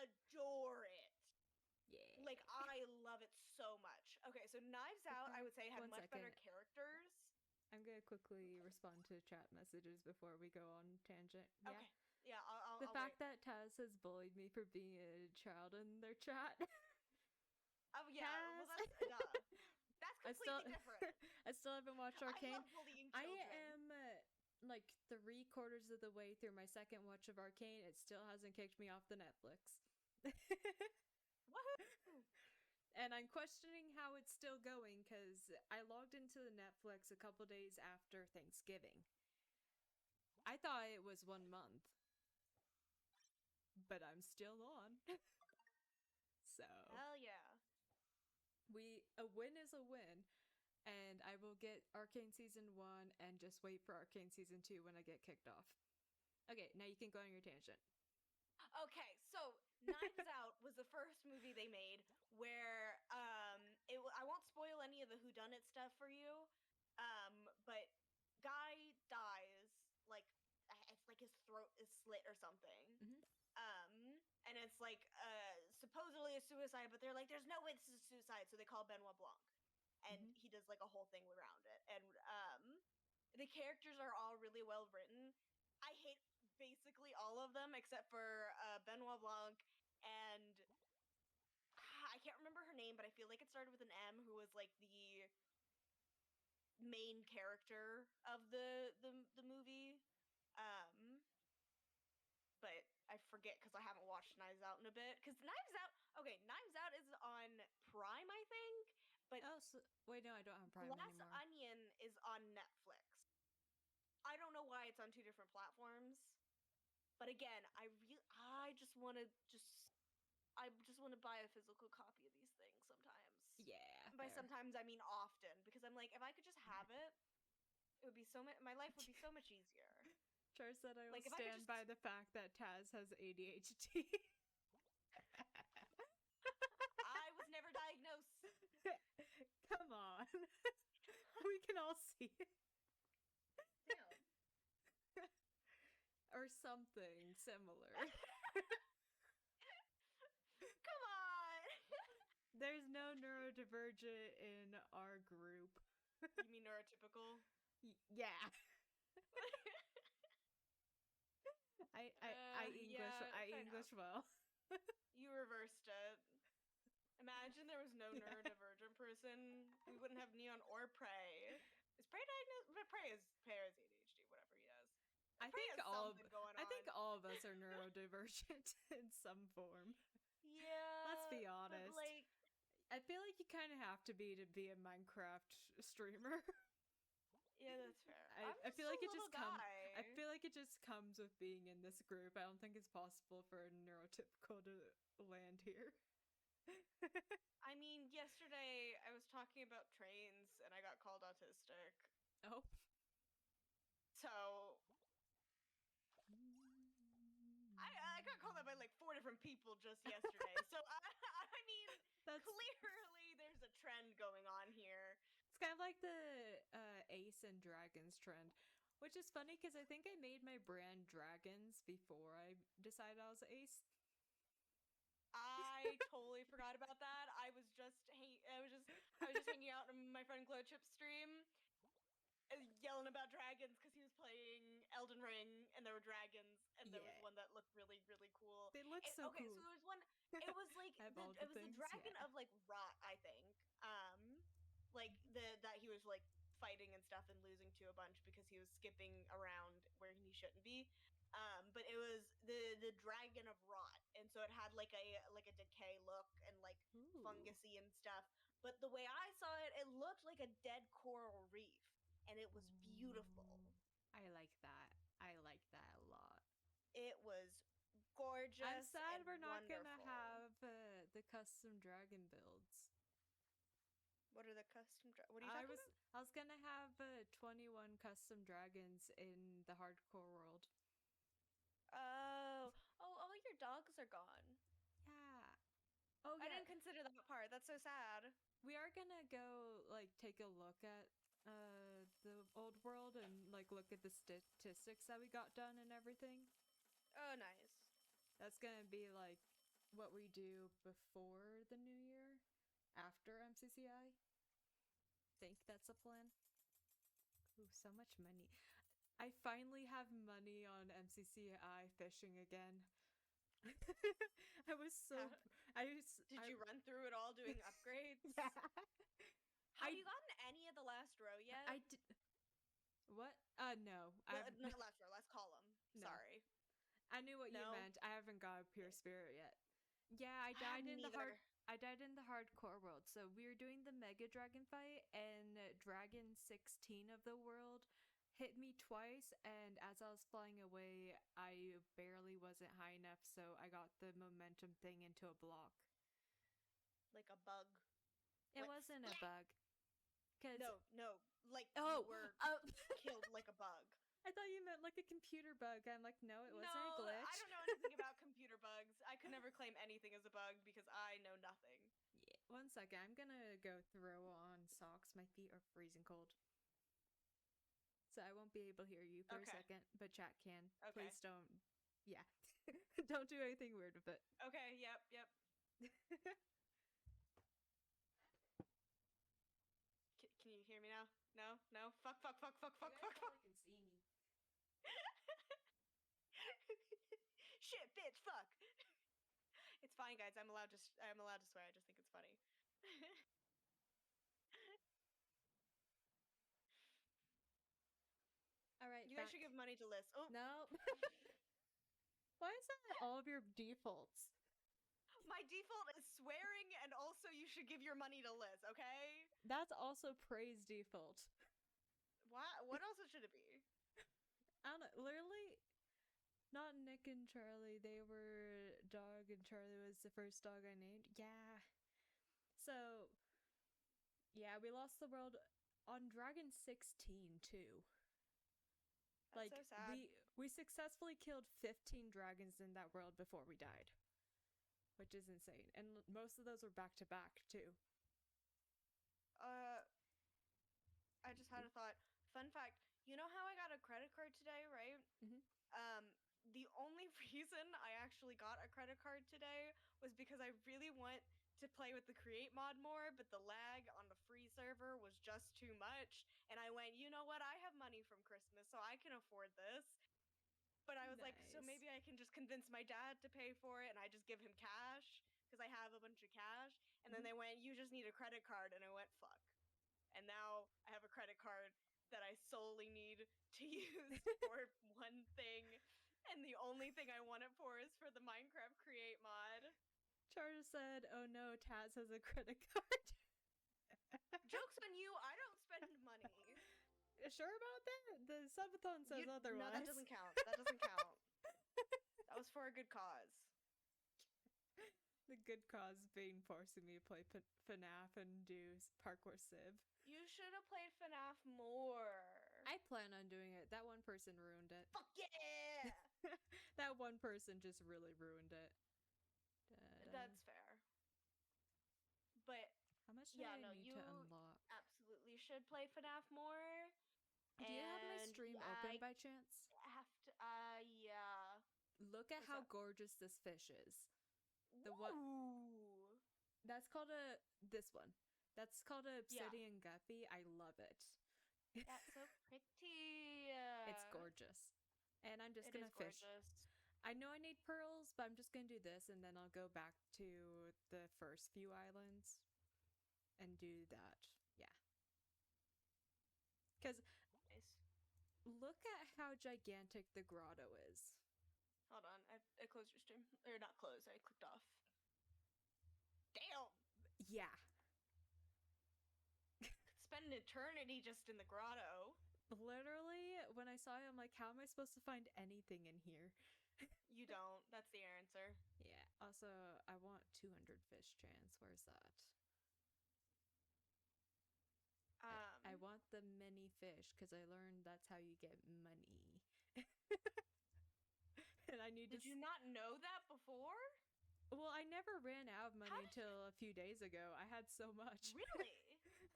adore it. Yeah. Like I love it so much. Okay, so Knives Out, I would say, had One much better second. characters. I'm gonna quickly respond to chat messages before we go on tangent. Yeah. Okay, yeah, The I'll wait. fact that Taz has bullied me for being a child in their chat. Oh yeah, well Taz. that's duh. That's I still, completely different. I still haven't watched I Arcane. love bullying I children. am like 3/4 of the way through my second watch of Arcane. It still hasn't kicked me off the Netflix. Woohoo! And I'm questioning how it's still going because I logged into the Netflix a couple days after Thanksgiving. I thought it was 1 month, but I'm still on. So Hell yeah. a win is a win, and I will get Arcane season 1 and just wait for Arcane season 2 when I get kicked off. Okay, now you can go on your tangent. Okay, so Knives Out was the first movie they made where I won't spoil any of the whodunit stuff for you, but guy dies like it's like his throat is slit or something. Mm-hmm. And it's like supposedly a suicide, but they're like there's no way this is a suicide, so they call Benoit Blanc, and Mm-hmm. he does like a whole thing around it, and the characters are all really well written. I hate basically all of them except for Benoit Blanc and I can't remember her name, but I feel like it started with an M, who was like the main character of the movie. But I forget because I haven't watched Knives Out in a bit. Because Knives Out, okay, Knives Out is on Prime, I think, but Oh, so, wait, no, I don't have Prime Glass anymore. Onion is on Netflix. I don't know why it's on two different platforms. But again, I just want to buy a physical copy of these things sometimes. Yeah, And by fair. sometimes I mean often, because I'm like, if I could just have it, it would be so much. My life would be so much easier. Char said I will Like if I could stand just, by the fact that Taz has ADHD. I was never diagnosed. Come on. We can all see it. Damn. Or something similar. Come on. There's no neurodivergent in our group. You mean neurotypical? Yeah. I English Yeah, I fair English enough. well. You reversed it. Imagine there was no Yeah. neurodivergent person. We wouldn't have Neon or Prey. Is Prey diagnosed? But Prey has ADHD, whatever he has. Prey has something going I think on. all of us are neurodivergent in some form. Let's Yeah, be but honest. like, I feel like you kind of have to be a Minecraft streamer. yeah, that's fair. I'm I just feel like a it little just come I guy. feel like it just comes with being in this group. I don't think it's possible for a neurotypical to land here. I mean, yesterday I was talking about trains and I got called autistic. Oh. So I got called out by like 4 different people just yesterday. So I mean, That's clearly there's a trend going on here. it's kind of like the Ace and Dragons trend, which is funny because I think I made my brand Dragons before I decided I was Ace. I totally forgot about that. I was just hanging out in my friend Glowchip's stream, yelling about dragons because he was playing Elden Ring and there were dragons and there was Yeah, one that looked really really cool. they look so Okay, so cool. there was one. It was like I have all the it was the things. dragon Yeah. of like rot, I think. Like the that he was like fighting and stuff and losing to a bunch because he was skipping around where he shouldn't be. But it was the dragon of rot, and so it had like a decay look and like Ooh. fungusy and stuff. But the way I saw it, it looked like a dead coral reef and it was beautiful. Ooh. I like that. I like that a lot. It was I'm gorgeous sad and we're not gonna wonderful. have the custom dragon builds. What are the what are you talking I was gonna have 21 custom dragons in the hardcore world. about? Oh, all your dogs are gone. Yeah. Oh I yeah. didn't consider that part. That's so sad. We are gonna go like take a look at the old world and like look at the statistics that we got done and everything. Oh, nice. That's gonna be like what we do before the new year, after MCCI. Think that's a plan. Ooh, so much money. I finally have money on MCCI fishing again. I was so How, I was did you run through it all doing upgrades? yeah. Have you gotten any of the last row yet? I did what? No. I've Not last row, last column. no. Sorry. I knew what you No? meant. I haven't got a pure spirit yet. Yeah, I haven't either. I died in the hardcore world. So we were doing the Mega Dragon fight, and Dragon 16 of the world hit me twice. And as I was flying away, I barely wasn't high enough, so I got the momentum thing into a block. Like a bug. It wasn't a bug. Cause No. Like oh, you were killed like a bug. I thought you meant like a computer bug. I'm like, no, it wasn't No, a glitch. I don't know anything about computer bugs. I could never claim anything as a bug because I know nothing. Yeah, 1 second. I'm gonna go throw on socks. My feet are freezing cold. So I won't be able to hear you for a second, but chat can. Okay. Please don't. Yeah. Don't do anything weird with it. Okay, yep. Can you hear me now? No? Fuck. Can see me. Shit, bitch, fuck. It's fine, guys. I'm allowed to swear. I just think it's funny. All right, you guys should give money to Liz. Oh no. Why is that all of your defaults? My default is swearing, and also you should give your money to Liz. Okay? That's also praise default. What else should it be? I don't know. Literally, not Nick and Charlie. They were dog, and Charlie was the first dog I named. Yeah. So, yeah, we lost the world on Dragon 16 too. That's like so sad. we successfully killed 15 dragons in that world before we died, which is insane. And most of those were back to back too. I just had a thought. Fun fact, you know how I got a credit card today, right? Mm-hmm. The only reason I actually got a credit card today was because I really want to play with the create mod more, but the lag on the free server was just too much. And I went, you know what? I have money from Christmas, so I can afford this. But I was like, so maybe I can just convince my dad to pay for it and I just give him cash because I have a bunch of cash. And then they went, you just need a credit card. And I went, fuck. And now I have a credit card that I solely need to use for one thing. And the only thing I want it for is for the Minecraft Create mod. Charter said, oh no, Taz has a credit card. Joke's on you, I don't spend money. Sure about that? The subathon says otherwise. No, that doesn't count. That was for a good cause. The good cause being forcing me to play FNAF and do parkour civ. You should have played FNAF more. I plan on doing it. That one person ruined it. Fuck yeah! That one person just really ruined it. That's fair. But how much do yeah, I no, need you to unlock? absolutely should play FNAF more. Do you have my stream open by chance? Have to, yeah. Look at What's how up? gorgeous this fish is. The Ooh. one that's called this one. That's called a obsidian guppy. I love it. That's so pretty. It's gorgeous. And I'm just It gonna is fish. gorgeous. I know I need pearls, but I'm just gonna do this and then I'll go back to the first few islands and do that. Yeah. Because Nice. look at how gigantic the grotto is. Hold on, I closed your stream. Or not closed, I clicked off. Damn! Yeah. Spend an eternity just in the grotto. Literally, when I saw it, I'm like, how am I supposed to find anything in here? You don't. That's the answer. Yeah. Also, I want 200 fish chance. Where's that? I want the mini fish because I learned that's how you get money. And I need Did you not know that before? Well, I never ran out of money until a few days ago. I had so much. Really?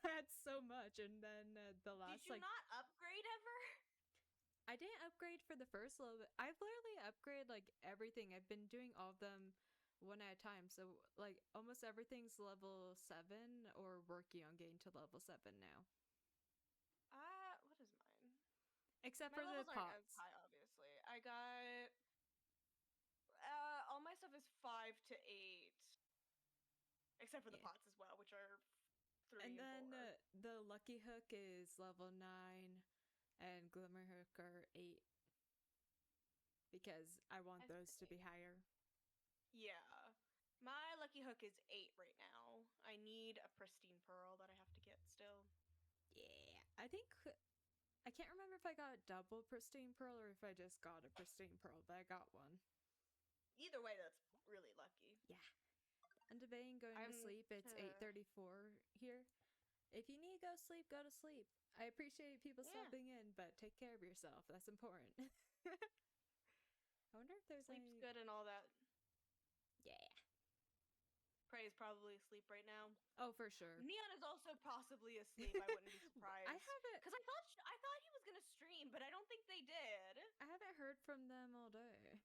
I had so much, and then the last Did you not upgrade ever? I didn't upgrade for the first little bit. I've literally upgraded like everything. I've been doing all of them one at a time. So like almost everything's level 7 or working on getting to level 7 now. What is mine? Except my for levels the aren't as pots. high, obviously. I got all my stuff is 5 to 8. Except for the pots as well, which are 3 and then 4. The lucky hook is level 9 and glimmer hook are 8. Because I want those to be higher. Yeah. My lucky hook is 8 right now. I need a pristine pearl that I have to get still. Yeah. I think I can't remember if I got double pristine pearl or if I just got a pristine pearl, but I got one. Either way, that's really lucky. Yeah. I'm debating going to sleep. It's 8:34 here. If you need to go sleep, go to sleep. I appreciate people stopping in, but take care of yourself. That's important. I wonder if there's Sleep's good and all that. Yeah. Prey is probably asleep right now. Oh, for sure. Neon is also possibly asleep. I wouldn't be surprised. I haven't, because I thought he was gonna stream, but I don't think they did. I haven't heard from them all day.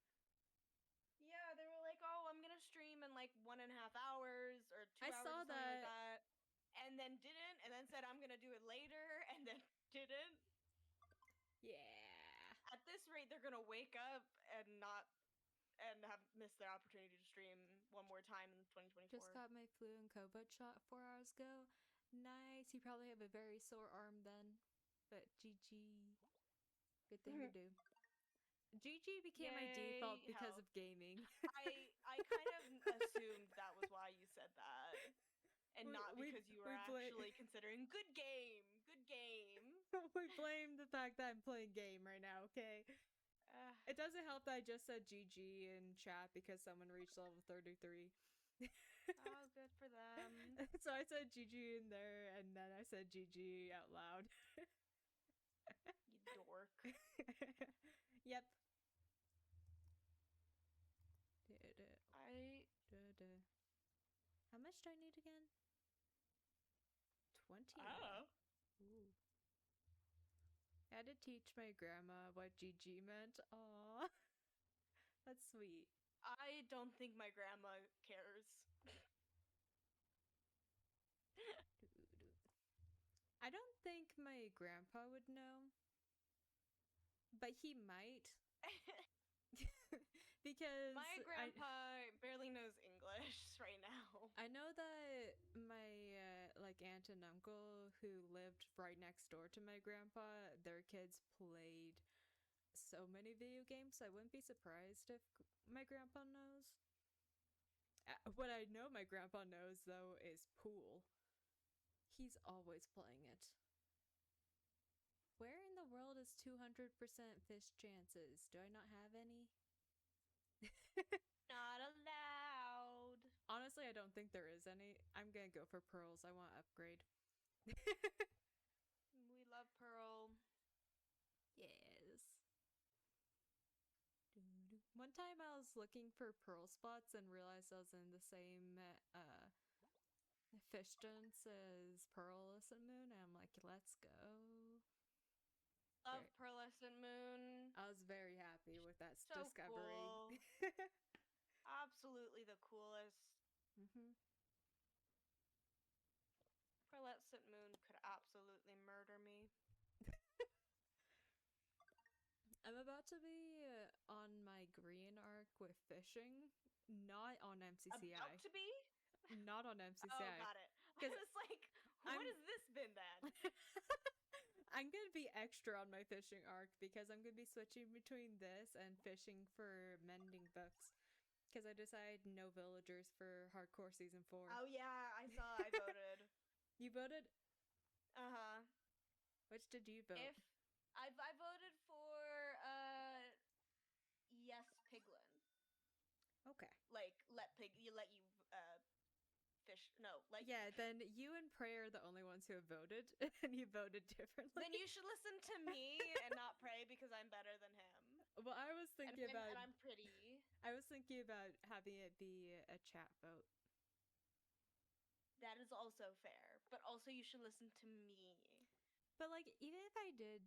Yeah, they were like, "Oh, I'm gonna stream in like 1.5 hours or 2 hours." I saw or something like that, and then didn't, and then said, "I'm gonna do it later," and then didn't. Yeah. At this rate, they're gonna wake up and have missed their opportunity to stream one more time in 2024. Just got my flu and COVID shot 4 hours ago. Nice. You probably have a very sore arm then. But GG. Good thing to do. GG became my default because of gaming. I kind of assumed that was why you said that. And not because you were actually considering good game. Good game. We blame the fact that I'm playing game right now, okay? It doesn't help that I just said GG in chat because someone reached level 33. Oh, good for them. So I said GG in there, and then I said GG out loud. You dork. Yep. How much do I need again? 20. Oh. Ooh. I had to teach my grandma what GG meant. Aww. That's sweet. I don't think my grandma cares. I don't think my grandpa would know. But he might. Because my grandpa barely knows English right now. I know that my like aunt and uncle who lived right next door to my grandpa, their kids played so many video games. I wouldn't be surprised if my grandpa knows. What I know my grandpa knows though is pool. He's always playing it. Where in the world is 200% fish chances? Do I not have any? Not allowed. Honestly, Honestly, I don't think there is any. I'm gonna go for pearls. I want to upgrade. We love Pearl. Yes. One time I was looking for pearl spots and realized I was in the same fish dance as Pearlescent Moon, and I'm like, let's go. Love Very, Pearlescent Moon. I was very happy with that So discovery. cool. Absolutely the coolest. hmm Pearlescent Moon could absolutely murder me. I'm about to be on my green arc with fishing, not on MCCI. About to be? Not on Oh, MCCI. got it. I Because was like, what I'm has this been then? I'm gonna be extra on my fishing arc because I'm gonna be switching between this and fishing for mending books. Because I decided no villagers for hardcore season 4. Oh yeah, I saw. I voted. You voted? Uh huh. Which did you vote? If I voted for yes, Piglin. Okay. Like let you fish. No, like Yeah, then you and Prey are the only ones who have voted, and you voted differently. then you should listen to me and not Prey because I'm better than him. Well, I was thinking about And I'm pretty. having it be a chat vote. That is also fair, but also you should listen to me. But like, even if I did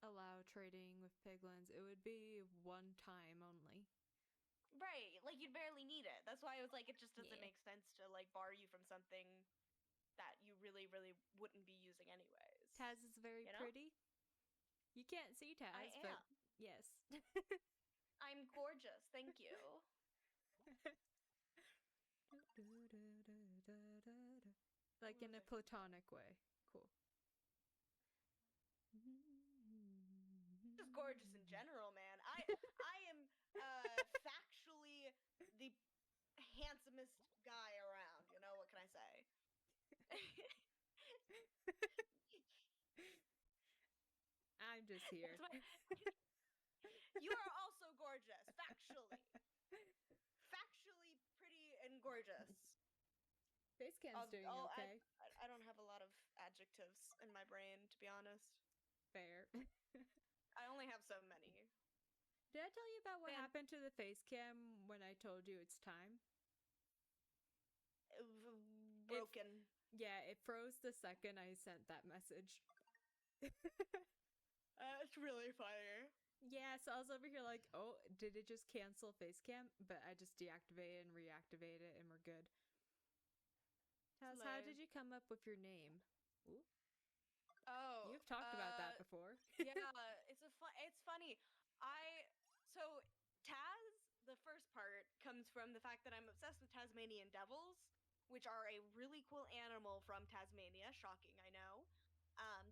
allow trading with piglins, it would be one time only. Right, like you'd barely need it. That's why I was like, it just doesn't Yeah. make sense to like bar you from something that you really, really wouldn't be using anyways. Taz is very You know? pretty. You can't see I Taz, but am. yes. I'm gorgeous. Thank you. Like in a platonic way. Cool. Just gorgeous in general, man. I am factually the handsomest guy around. You know what can I say? I'm just here. You are also gorgeous, factually. Factually pretty and gorgeous. Facecam's doing okay. I don't have a lot of adjectives in my brain, to be honest. Fair. I only have so many. Did I tell you about what Man. happened to the face cam when I told you it's time? Broken. Yeah, it froze the second I sent that message. It's really funny. Yeah, so I was over here like, oh, did it just cancel Facecam? But I just deactivated and reactivated it and we're good. How did you come up with your name? Ooh. Oh, You've talked about that before. Yeah, it's funny. So Taz, the first part comes from the fact that I'm obsessed with Tasmanian devils, which are a really cool animal from Tasmania. Shocking, I know.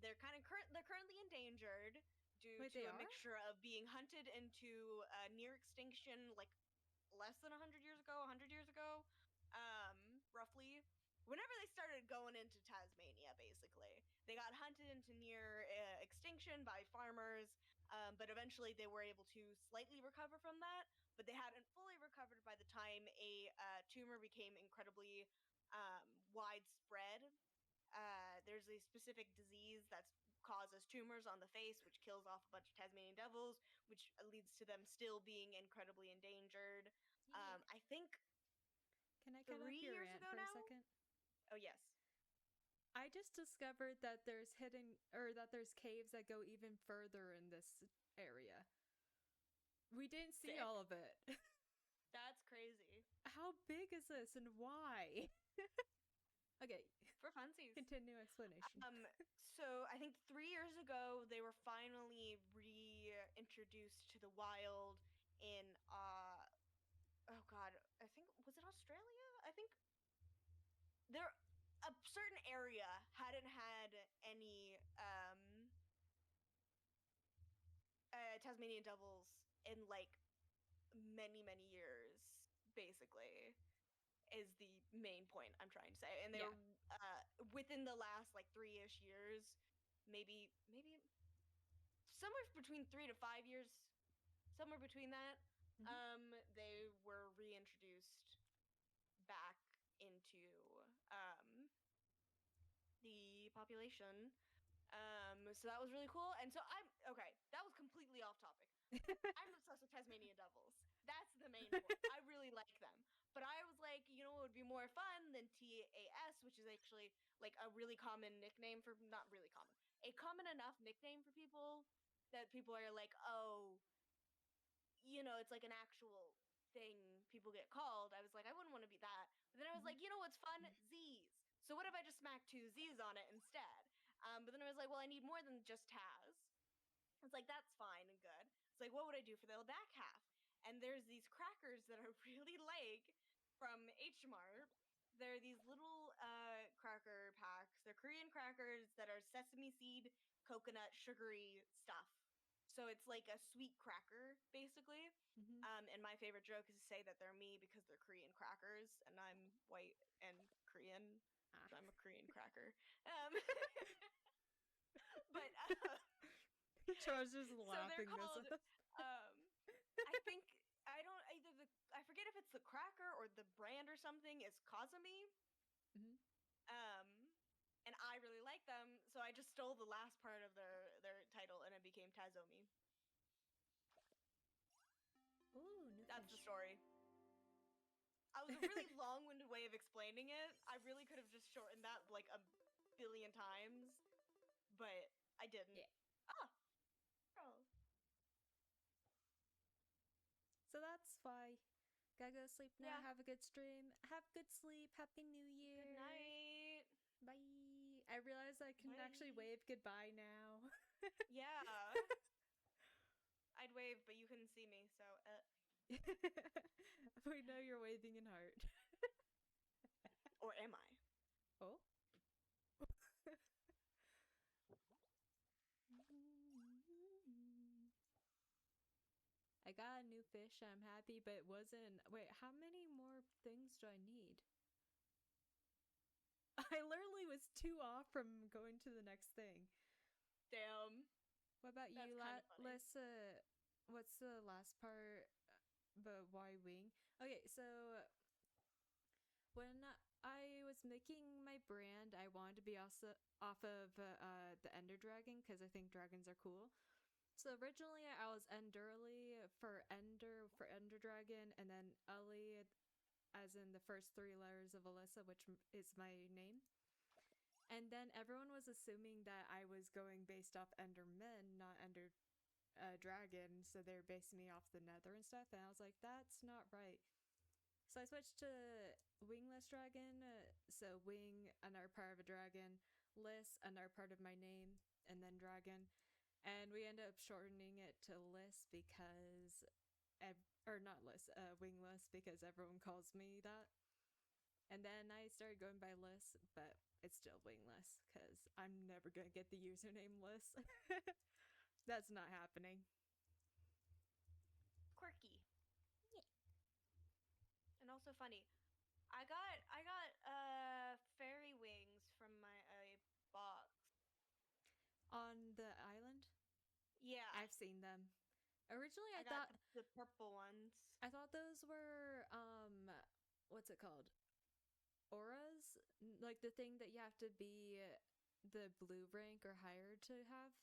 They're they're currently endangered due Wait, to they a are? mixture of being hunted into near extinction, like less than 100 years ago, 100 years ago, roughly. Whenever they started going into Tasmania, basically, they got hunted into near extinction by farmers, but eventually they were able to slightly recover from that, but they hadn't fully recovered by the time a tumor became incredibly widespread. There's a specific disease that causes tumors on the face, which kills off a bunch of Tasmanian devils, which leads to them still being incredibly endangered. I think Can I cut 3 up your years rant ago for a now. second? Oh yes. I just discovered that there's there's caves that go even further in this area. We didn't see Sick. all of it. That's crazy. How big is this and why? Okay, For funsies. continue explanation. So I think 3 years ago they were finally reintroduced to the wild in oh god, I think was it Australia? I think there a certain area hadn't had any Tasmanian devils in like many years, basically, is the main point I'm trying to say. And they were within the last like 3-ish years, maybe somewhere between 3 to 5 years, somewhere between that, Mm-hmm. they were reintroduced back the population. So that was really cool. And so that was completely off topic. I'm obsessed with Tasmanian devils. That's the main point. I really like them. But I was like, you know what would be more fun than TAS, which is actually like a really common nickname for, not really common, a common enough nickname for people that people are like, oh, it's like an actual thing people get called. I was like, I wouldn't want to be that. But then I was like, you know what's fun? Z's. So what if I just smack two Z's on it instead? But then I was like, well, I need more than just Taz. It's like, that's fine and good. It's like, what would I do for the back half? And there's these crackers that I really like from H Mart. They're these little cracker packs. They're Korean crackers that are sesame seed, coconut, sugary stuff. So it's like a sweet cracker, basically. And my favorite joke is to say that they're me because they're Korean crackers, and I'm white and Korean. So I'm a Korean cracker. But Charles is so they're laughing this called up. I think I forget if it's the cracker or the brand or something is Kazumi. And I really like them, so I just stole the last part of their title and it became Tazomi. Ooh, new That's the fish. story. I was a really long-winded way of explaining it. I really could have just shortened that like a billion times, but I didn't. Yeah. Oh. So that's why. Gotta go to sleep now. Yeah. Have a good stream. Have good sleep. Happy New Year. Good night. Bye. I realize I can actually wave goodbye now. Yeah. I'd wave, but you couldn't see me, so We know you're waving in heart. Or am I? Oh. I got a new fish. I'm happy, but it wasn't. Wait, how many more things do I need? I literally was 2 off from going to the next thing. Damn. What about you, Lissa? What's the last part? But why wing? Okay, so when I was making my brand, I wanted to be also off of the Ender Dragon because I think dragons are cool. So originally I was Enderly for Ender Dragon, and then Ellie as in the first 3 letters of Alyssa, which is my name. And then everyone was assuming that I was going based off Endermen, not Ender Dragon, so they're basing me off the Nether and stuff, and I was like, that's not right. So I switched to Winglyss Dragon, so Wing, another part of a dragon, Liss, another part of my name, and then Dragon. And we ended up shortening it to Liss because, or not Liss, Wingless, because everyone calls me that. And then I started going by Liss, but it's still Wingless because I'm never gonna get the username Liss. That's not happening. Quirky. Yeah. And also funny. I got fairy wings from my box. On the island? Yeah. I've seen them. Originally I got thought the purple ones. I thought those were what's it called? Auras? Like the thing that you have to be the blue rank or higher to have.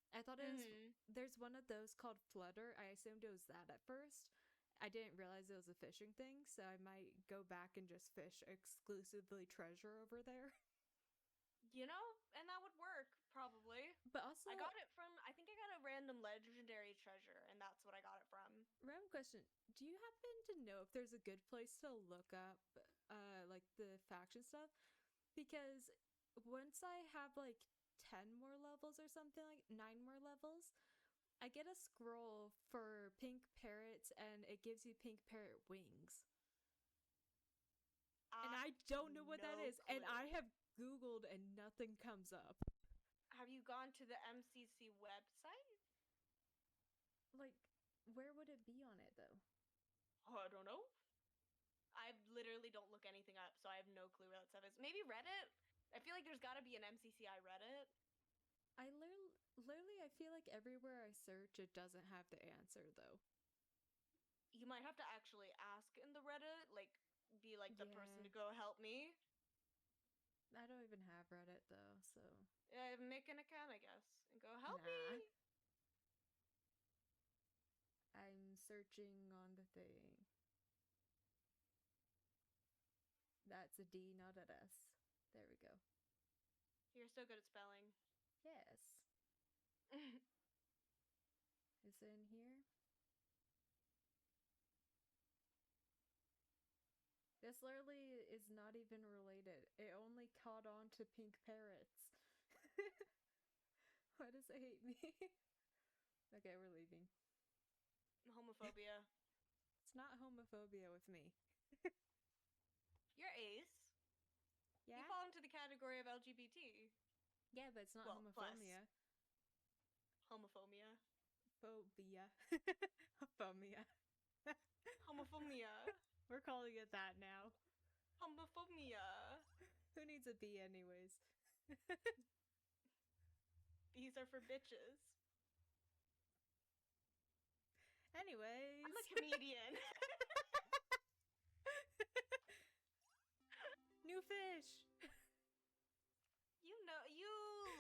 I thought it was there's one of those called Flutter. I assumed it was that at first. I didn't realize it was a fishing thing, so I might go back and just fish exclusively treasure over there. And that would work probably. But also I got it from, I think I got a random legendary treasure, and that's what I got it from. Random question. Do you happen to know if there's a good place to look up like the faction stuff? Because once I have like 10 more levels or something, like 9 more levels, I get a scroll for pink parrots and it gives you pink parrot wings. And I don't know what that is. Clue. And I have Googled and nothing comes up. Have you gone to the MCC website? Like, where would it be on it though? I don't know. I literally don't look anything up, so I have no clue where that stuff is. Maybe Reddit? I feel like there's gotta be an MCCI Reddit. I literally, I feel like everywhere I search, it doesn't have the answer though. You might have to actually ask in the Reddit, like, be like the person to go help me. I don't even have Reddit though, so Make an account, I guess, and go help nah. me. I'm searching on the thing. That's a D, not an S. There we go. You're so good at spelling. Yes. Is it in here? This literally is not even related. It only caught on to pink parrots. Why does it hate me? Okay, we're leaving. Homophobia. It's not homophobia with me. You're ace. Yeah? You fall into the category of LGBT. Yeah, but it's not Well, plus homophobia. homophobia. Phobia. Phobia. Homophobia. We're calling it that now. Homophobia. Who needs a B anyways? These are for bitches. Anyways. I'm a comedian. New fish. You know, you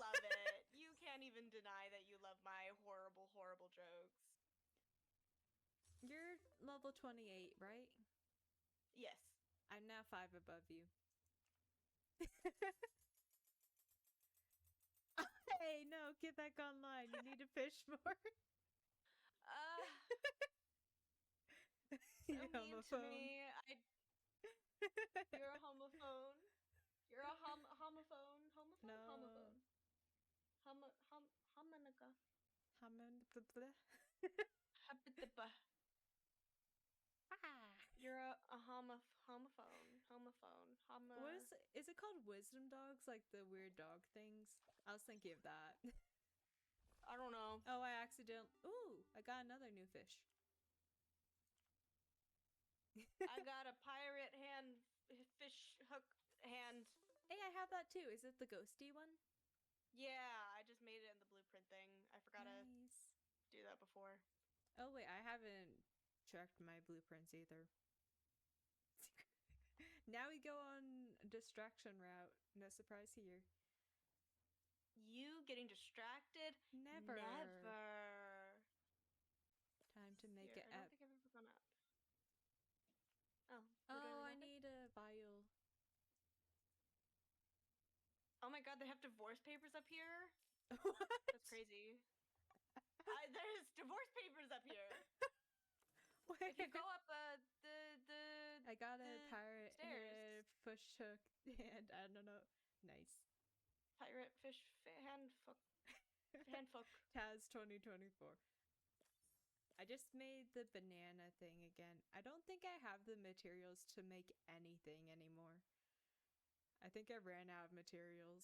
love it. You can't even deny that you love my horrible, horrible jokes. You're level 28, right? Yes. I'm now 5 above you. Hey, no, get back online. You need to fish more. So You mean to homophone. me. You're a homophone. You're a homophone. Homophone? No. Homophone. Homonica. Habitaba. Ah. You're a homophone. What is it called? Wisdom dogs, like the weird dog things? I was thinking of that. I don't know. Oh, I accidentally. Ooh, I got another new fish. I got a pirate hand fish hook hand. Hey, I have that too. Is it the ghosty one? Yeah, I just made it in the blueprint thing. I forgot Nice. to do that before. Oh wait, I haven't checked my blueprints either. Now we go on distraction route. No surprise here. You getting distracted? Never. Never. Time to make Here, it I don't up. think I've ever gone out. Oh, Oh, literally I nothing? need a vial. Oh my god, they have divorce papers up here? What? That's crazy. There's divorce papers up here. Where? If you go up the I got a pirate stairs. head push hook and I don't know. Nice. Pirate fish hand fuck. Hand fuck. Taz 2024. I just made the banana thing again. I don't think I have the materials to make anything anymore. I think I ran out of materials.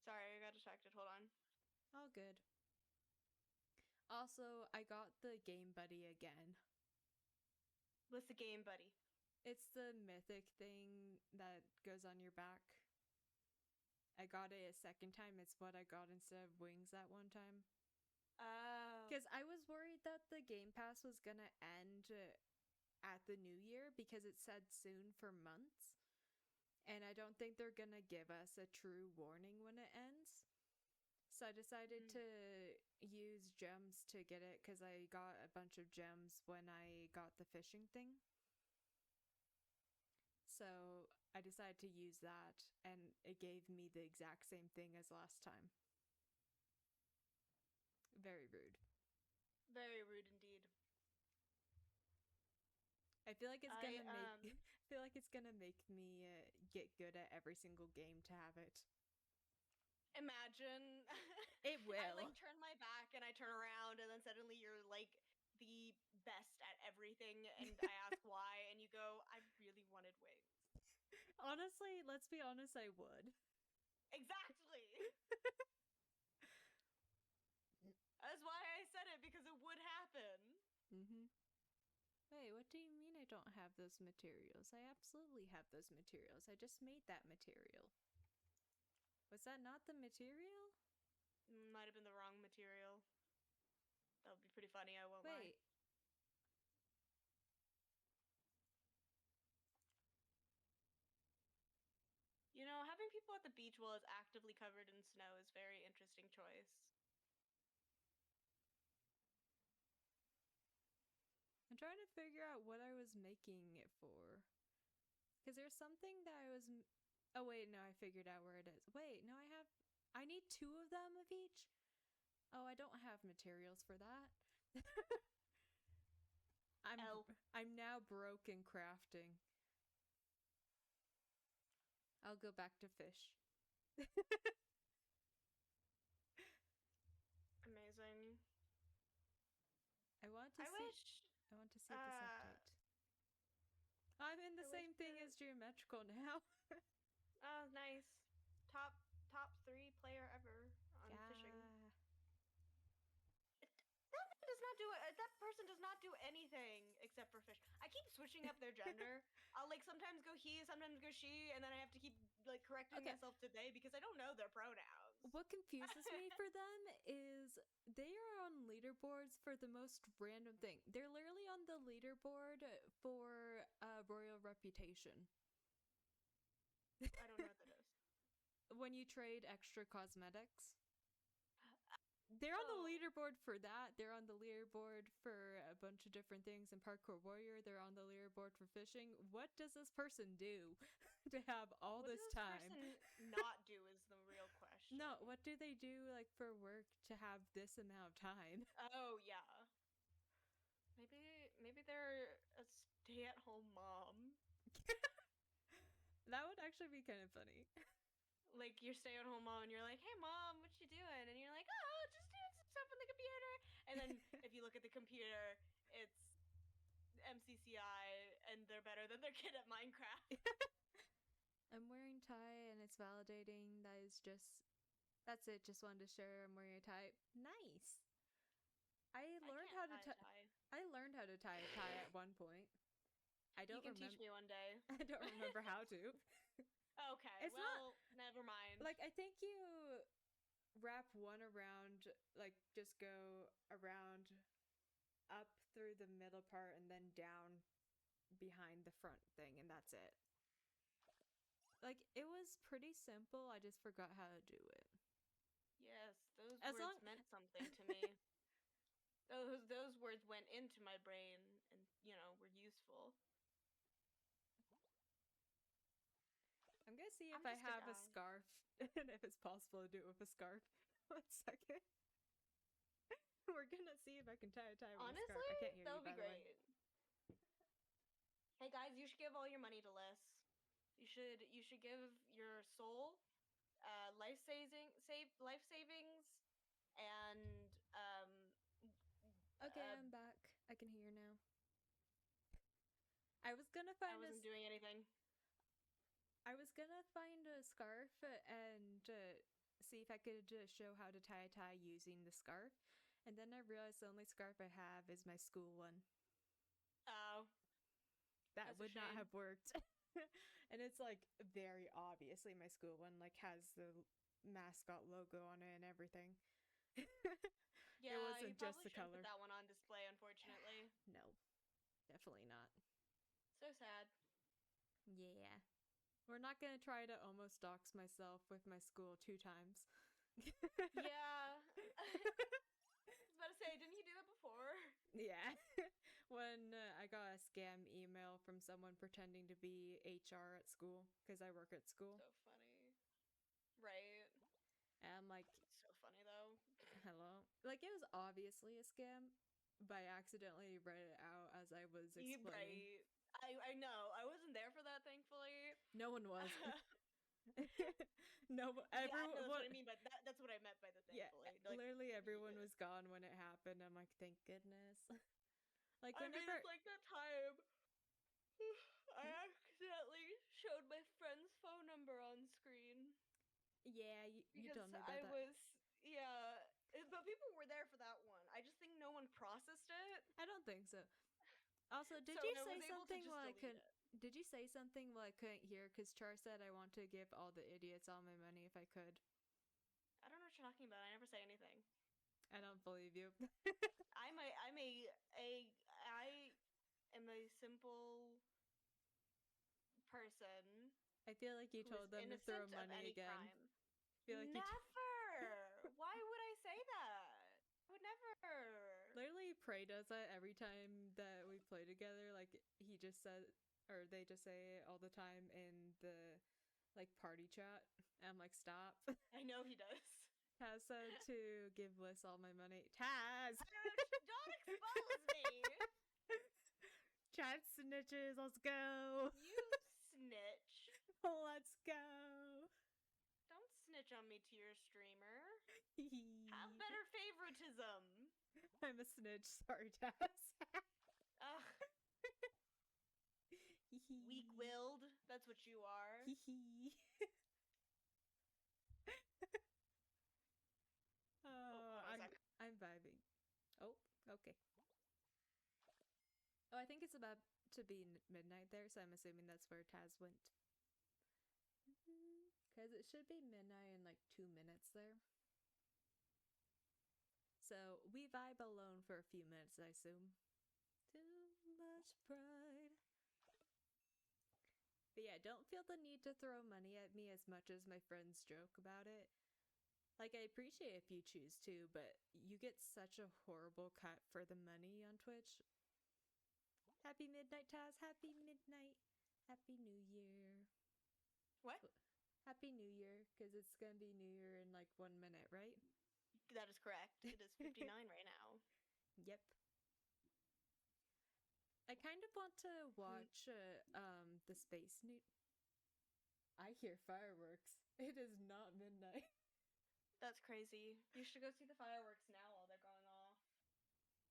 Sorry, I got distracted. Hold on. All good. Also, I got the Game Buddy again. What's the game, buddy? It's the mythic thing that goes on your back. I got it a second time. It's what I got instead of wings that one time. Oh. Because I was worried that the Game Pass was gonna end at the new year because it said soon for months. And I don't think they're gonna give us a true warning when it ends. So I decided to use gems to get it because I got a bunch of gems when I got the fishing thing. So I decided to use that and it gave me the exact same thing as last time. Very rude. Very rude indeed. I feel like it's gonna make I feel like it's gonna make me get good at every single game to have it. Imagine. It will. I like turn my back and I turn around and then suddenly you're like the best at everything and I ask why and you go, I really wanted wings. Honestly, let's be honest, I would. Exactly. That's why I said it, because it would happen. Mm-hmm. Wait, what do you mean I don't have those materials? I absolutely have those materials. I just made that material. Was that not the material? Might have been the wrong material. That would be pretty funny, I won't lie. Wait. having people at the beach while it's actively covered in snow is a very interesting choice. I'm trying to figure out what I was making it for. Because there's something that I was. Oh, wait, no, I figured out where it is. Wait, no, I need 2 of them of each? Oh, I don't have materials for that. L. I'm now broke in crafting. I'll go back to fish. Amazing. I want to I see. wish. I want to see this update. I'm in the I wish same thing that. as geometrical now. Oh, nice. Top 3 player ever on fishing. Yeah. That does not do it. That person does not do anything except for fish. I keep switching up their gender. I'll like sometimes go he, sometimes go she, and then I have to keep like correcting Okay. myself to they because I don't know their pronouns. What confuses me for them is they are on leaderboards for the most random thing. They're literally on the leaderboard for royal reputation. I don't know what that is. When you trade extra cosmetics. They're on the leaderboard for that. They're on the leaderboard for a bunch of different things. In Parkour Warrior, they're on the leaderboard for fishing. What does this person do to have all this time? What does this person not do is the real question. No, what do they do like for work to have this amount of time? Oh yeah. Maybe they're a stay-at-home mom. That would actually be kind of funny. Like you're stay-at-home mom and you're like, hey mom, what you doing? And you're like, oh, just doing some stuff on the computer. And then if you look at the computer, it's MCCI and they're better than their kid at Minecraft. I'm wearing tie and it's validating. That's it. Just wanted to share I'm wearing a tie. Nice. I learned how to tie. I learned how to tie a tie at one point. I don't remember. You can teach me one day. I don't remember how to. Okay, it's well, never mind. Like, I think you wrap one around, like, just go around up through the middle part and then down behind the front thing, and that's it. Like, it was pretty simple. I just forgot how to do it. Yes, those words meant something to me. Those words went into my brain and, were useful. I'm gonna see if I have a scarf and if it's possible to do it with a scarf. 1 second. We're gonna see if I can tie a tie with a scarf. I can't hear that you, would be by the way. Hey guys, you should give all your money to Liz. You should give your soul, life savings, and Okay, I'm back. I can hear now. I was gonna find. I wasn't doing anything. I was gonna find a scarf and see if I could show how to tie a tie using the scarf, and then I realized the only scarf I have is my school one. Oh. That would not have worked. And it's like very obviously my school one like has the mascot logo on it and everything. Yeah, it wasn't just the color. Put that one on display, unfortunately. No, definitely not. So sad. Yeah. We're not gonna try to almost dox myself with my school 2 times. Yeah. I was about to say, didn't you do that before? Yeah. When I got a scam email from someone pretending to be HR at school, because I work at school. So funny. Right. And I'm like... So funny, though. Hello? Like, it was obviously a scam, but I accidentally read it out as I was explaining. Right. I know. I wasn't there for that, thankfully. No one was. No, everyone. Yeah, that's what I mean, but that's what I meant by the thankfully. Yeah, like, literally everyone was gone when it happened. I'm like, thank goodness. Like, whenever... I mean, it's like that time I accidentally showed my friend's phone number on screen. Yeah, you told me about that. Yeah, but people were there for that one. I just think no one processed it. I don't think so. Also, did you say something while I couldn't? Did you say something while I couldn't hear? Because Char said I want to give all the idiots all my money if I could. I don't know what you're talking about. I never say anything. I don't believe you. I am a simple person. I feel like you who is told them to throw innocent of money any again. crime. I feel like Never! Why would I say that? I would never. literally Prey does that every time that we play together. Like he just said, or they just say it all the time in the like party chat. I'm like, stop. I know he does. Taz said to give Bliss all my money. Taz! Don't expose me! Chat snitches, let's go! You snitch. Let's go! Don't snitch on me to your streamer. Have I'm better favoritism. a snitch, sorry, Taz. Ugh, weak-willed. That's what you are. I'm vibing. Oh, okay. Oh, I think it's about to be midnight there, so I'm assuming that's where Taz went. Because it should be midnight in like 2 minutes there. So we vibe alone for a few minutes, I assume. Too much pride. But yeah, don't feel the need to throw money at me as much as my friends joke about it. Like, I appreciate if you choose to, but you get such a horrible cut for the money on Twitch. Happy midnight, Taz. Happy midnight. Happy New Year. What? Happy New Year, because it's going to be New Year in like 1 minute, right? That is correct. It is 59 right now. Yep. I kind of want to watch the Space News. I hear fireworks. It is not midnight. That's crazy. You should go see the fireworks now while they're going off.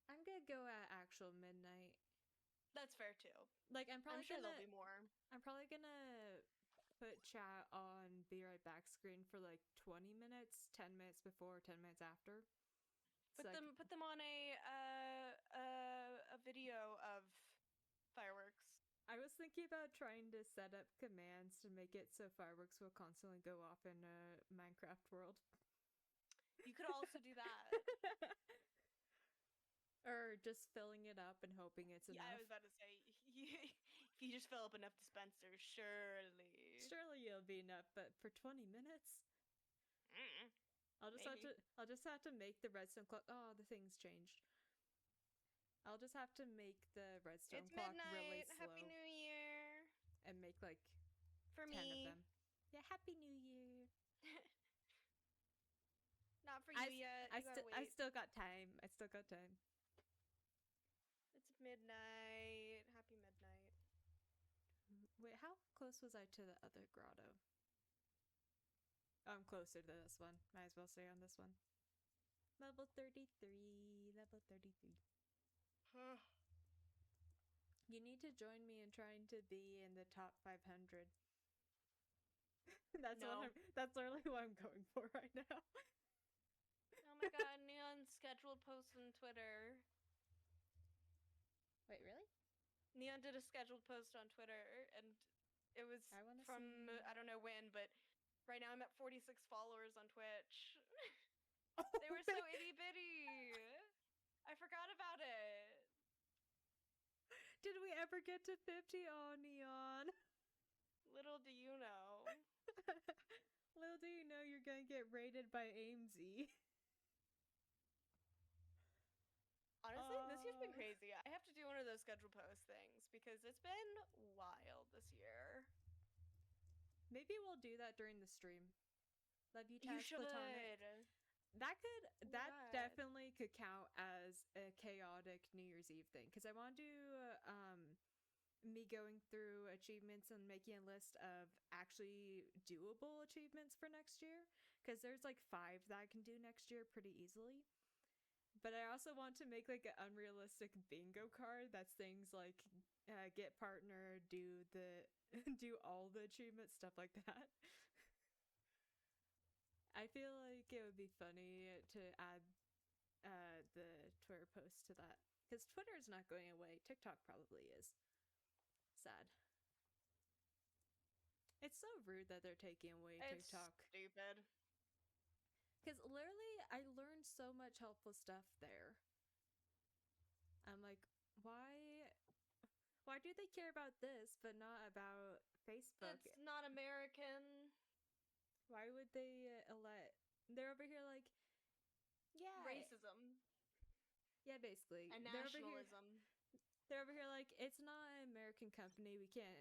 I'm gonna go at actual midnight. That's fair too. Like I'm sure there'll be more. I'm probably gonna put chat on Be Right Back screen for like 20 minutes, 10 minutes before, 10 minutes after. Put them on a video of fireworks. I was thinking about trying to set up commands to make it so fireworks will constantly go off in a Minecraft world. You could also do that. Or just filling it up and hoping it's enough. Yeah, I was about to say, if you just fill up enough dispensers, surely. Surely it'll be enough, but for 20 minutes? I'll just have to make the redstone clock. Oh, the thing's changed. I'll just have to make the redstone clock really slow. Happy New Year. And make like for 10 me. of them. Yeah, Happy New Year. Not for you yet. I still got time. It's midnight. Happy midnight. Wait, how close was I to the other grotto? Oh, I'm closer to this one. Might as well stay on this one. Level 33. Level 33. You need to join me in trying to be in the top 500. That's literally what I'm going for right now. Oh my god, Neon scheduled post on Twitter. Wait, really? Neon did a scheduled post on Twitter, and it was from I don't know when, but right now I'm at 46 followers on Twitch. They were so itty bitty. I forgot about it. Did we ever get to 50? Oh, Neon. Little do you know. Little do you know you're gonna get raided by Amesy. Honestly, this year's been crazy. I have to do one of those scheduled post things because it's been wild this year. Maybe we'll do that during the stream. Love you, Taz. You should. Platonic. That definitely could count as a chaotic New Year's Eve thing, because I want to do me going through achievements and making a list of actually doable achievements for next year, because there's like 5 that I can do next year pretty easily. But I also want to make like an unrealistic bingo card that's things like get partner, do all the achievements, stuff like that. I feel like it would be funny to add the Twitter post to that, because Twitter is not going away. TikTok probably is. Sad. It's so rude that they're taking away TikTok. It's stupid. Because literally, I learned so much helpful stuff there. I'm like, why Why do they care about this but not about Facebook? It's not American. Why would they let? They're over here like, yeah, Racism yeah, basically. and They're over here. nationalism. They're over here like it's not an American company. We can't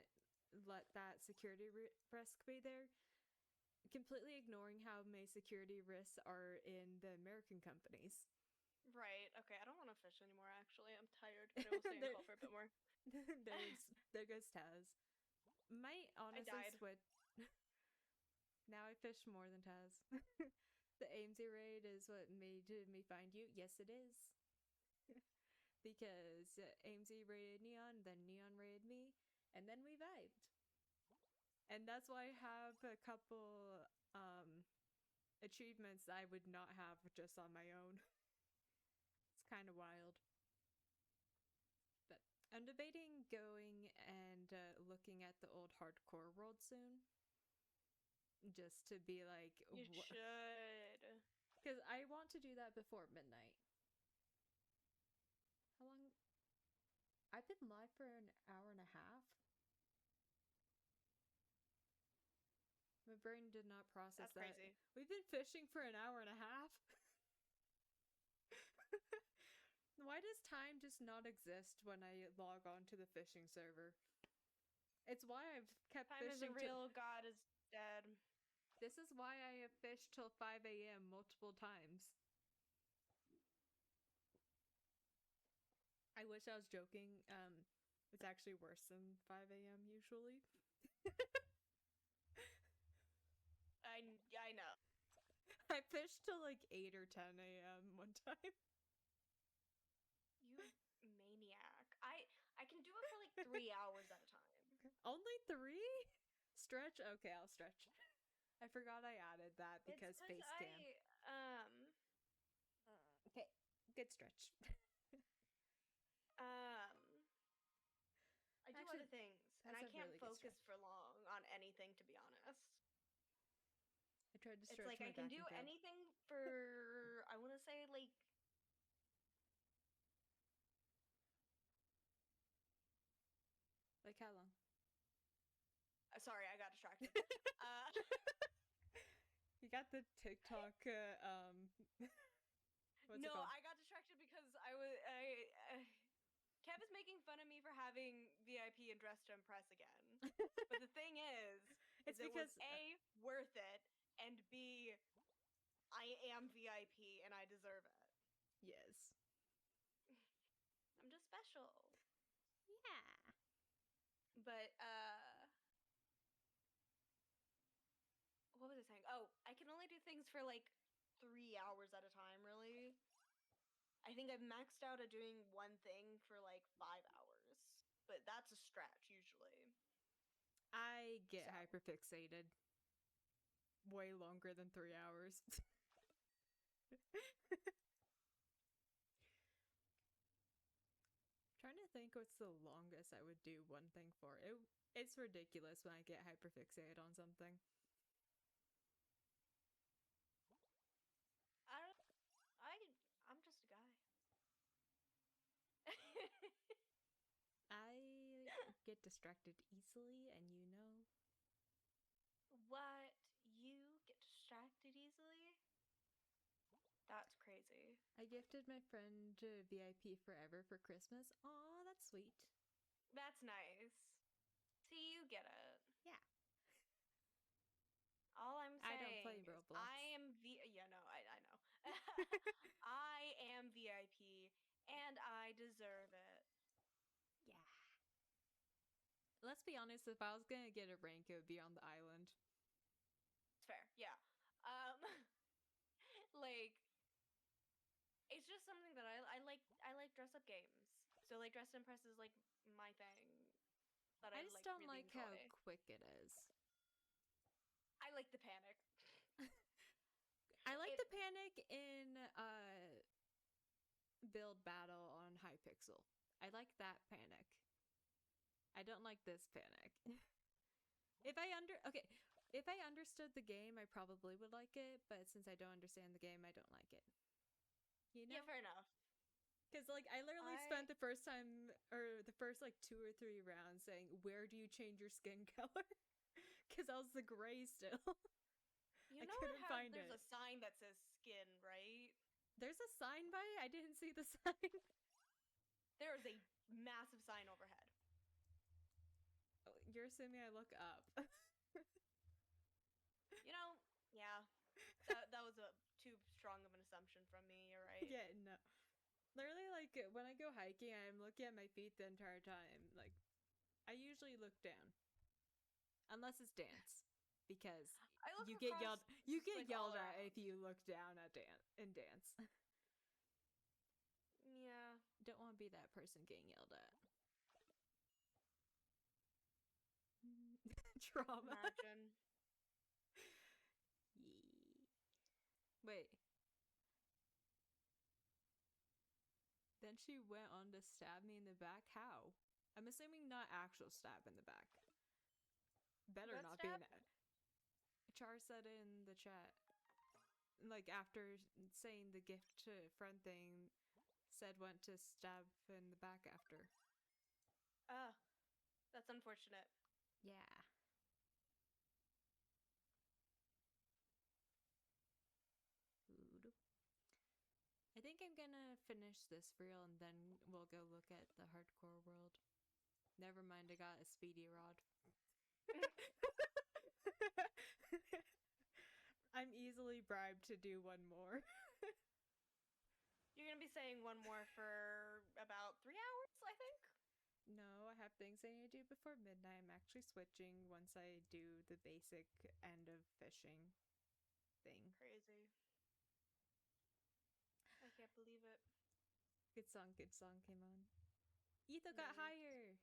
let that security risk be there. Completely ignoring how many security risks are in the American companies. Right. Okay, I don't want to fish anymore, actually. I'm tired, but I will stay in the call for a bit more. there goes Taz. Might I honestly died. switch. Now I fish more than Taz. The AMZ raid is what made me find you. Yes, it is. Because AMZ raided Neon, then Neon raided me, and then we vibed. And that's why I have a couple achievements I would not have just on my own. It's kind of wild. But I'm debating going and looking at the old hardcore world soon. Just to be like, You should. because I want to do that before midnight. How long? I've been live for an hour and a half. My brain did not process That's that. crazy. We've been fishing for an hour and a half. Why does time just not exist when I log on to the fishing server? It's why I've kept Time fishing. isn't real. God is dead. This is why I have fished till 5 a.m. multiple times. I wish I was joking. It's actually worse than 5 a.m. usually. I know. I fished till like 8 or 10 a.m. one time. You maniac. I can do it for like 3 hours at a time. Only 3? Stretch? Okay, I'll stretch. I forgot I added that because It's face cam. Okay, good stretch. I do Actually, other things, and that's I a can't really good focus stretch. for long on anything, to be honest. I tried to It's stretch like my I can back do and failed. anything for, I want to say, like, Like how long? sorry, I got distracted. You got the TikTok, what's it No, called? I got distracted because Kev is making fun of me for having VIP and Dress to Impress again. But the thing is It's it was because A, worth it, and B, I am VIP and I deserve it. yes. I'm just special. Yeah. But what was I saying? Oh, I can only do things for like 3 hours at a time, really. I think I've maxed out at doing one thing for like 5 hours. But that's a stretch usually. I get So, hyperfixated way longer than 3 hours. Trying to think what's the longest I would do one thing for. It's ridiculous when I get hyperfixated on something. I don't I'm just a guy. I get distracted easily, and you know. What? You get distracted easily? That's crazy. I gifted my friend VIP Forever for Christmas. Aw, that's sweet. That's nice. See, you get it. Yeah. All I'm I don't play saying is Roblox. I am yeah, no, I know. I am VIP and I deserve it. Yeah. Let's be honest, if I was gonna get a rank, it would be on the island. It's fair. Yeah. Um like it's just something that I like dress up games. So like Dress to Impress is like my thing that I I just like don't really like how enjoy. quick it is. I like the panic. I like It the panic in build battle on Hypixel. I like that panic. I don't like this panic. If I understood the game, I probably would like it, but since I don't understand the game, I don't like it. You know? Yeah, fair enough. Because, like, I literally spent the first time, or the first, like, 2 or 3 rounds saying, where do you change your skin color? Because I was the gray still. You I know couldn't find there's it. a sign that says skin, right? There's a sign by it? I didn't see the sign. There is a massive sign overhead. You're assuming I look up. You know, yeah. That was a too strong of an assumption from me, you're right. Yeah, no. Literally, like, when I go hiking, I'm looking at my feet the entire time. Like, I usually look down. Unless it's dance. Because I look you get across yelled you just get like all yelled at around. if you look down at dance. Yeah. Don't want to be that person getting yelled at. Trauma. Imagine. Yeah. Wait. Then she went on to stab me in the back. How? I'm assuming not actual stab in the back. Better That not be stab? an. Char said in the chat, like after saying the gift to friend thing, said went to stab in the back after. That's unfortunate. Yeah. Food. I think I'm gonna finish this reel and then we'll go look at the hardcore world. Never mind, I got a speedy rod. I'm easily bribed to do one more. You're gonna be saying one more for about 3 hours, I think? No, I have things I need to do before midnight. I'm actually switching once I do the basic end of fishing thing. Crazy. I can't believe it. Good song came on. Etho got Nice. higher.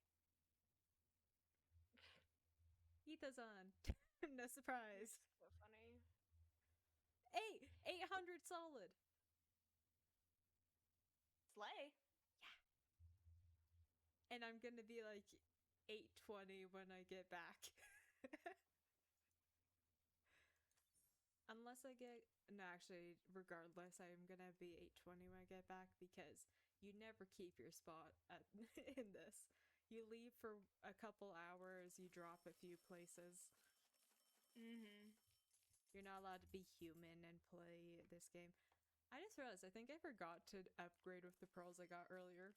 Etho's on. No surprise. So funny. 800 solid. Slay. And I'm gonna be like 820 when I get back. Unless I get. No, actually, regardless, I'm gonna be 820 when I get back because you never keep your spot in this. You leave for a couple hours, you drop a few places. Mm-hmm. You're not allowed to be human and play this game. I just realized I think I forgot to upgrade with the pearls I got earlier.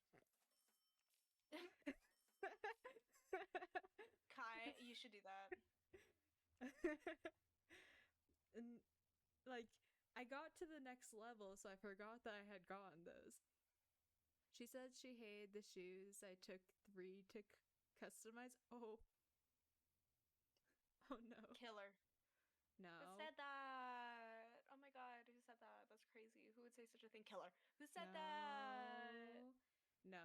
Kai, you should do that. And like I got to the next level, so I forgot that I had gotten those. She said she hated the shoes. I took 3 to customize. Oh no. Killer. No. Who said that? Oh my god, who said that? That's crazy. Who would say such a thing? Killer. Who said that? No.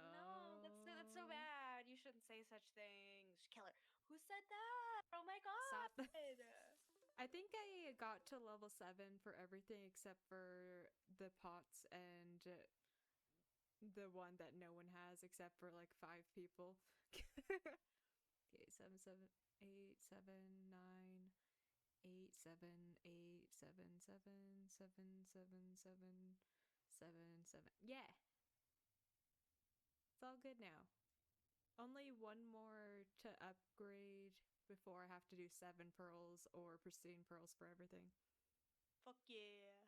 No, that's so bad. You shouldn't say such things. Killer. Who said that? Oh my god. Stop. I think I got to level 7 for everything except for the pots and the one that no one has except for like 5 people. Okay, 7, 7, 8, 7, 9, 8, 7, 8, 7, 7, 7, 7, 7, 7, 7. Yeah. It's all good now. Only one more to upgrade before I have to do 7 pearls or pristine pearls for everything. Fuck yeah.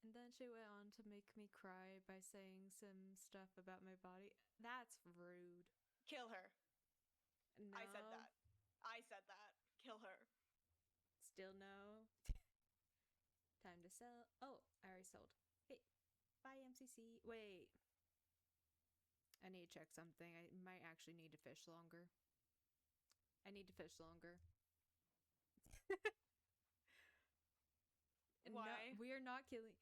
And then she went on to make me cry by saying some stuff about my body. That's rude. Kill her. No. I said that. I said that. Kill her. Still no. Time to sell. Oh, I already sold. Okay. Bye, MCC. Wait. I need to check something. I might actually need to fish longer. I need to fish longer. Why? No, we are not killing.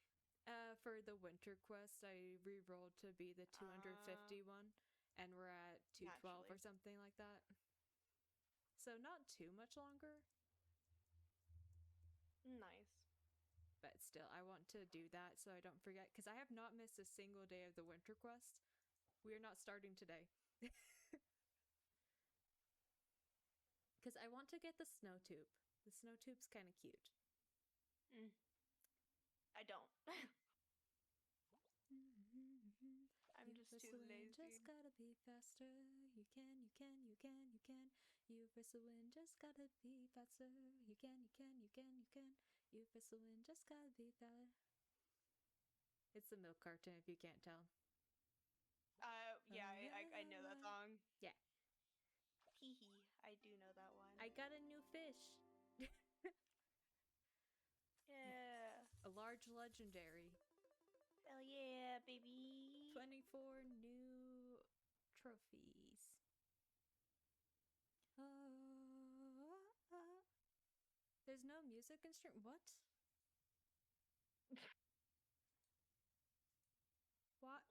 For the winter quest, I re-rolled to be the 250 one, and we're at 212 Naturally. or something like that. So not too much longer. Nice. But still, I want to do that so I don't forget, because I have not missed a single day of the winter quest. We are not starting today. Because I want to get the snow tube. The snow tube's kind of cute. I don't. I'm just too wind, lazy. just gotta be faster. You can, you can, you can, you can. You versus the wind, just gotta be faster. You can, you can, you can, you can. You versus the wind, just gotta be faster. It's the milk carton if you can't tell. Yeah, I know that song. Yeah. Hee hee, I do know that one. I got a new fish. Yeah. A large legendary. Hell yeah, baby. 24 new trophies. There's no music instrument. What? What?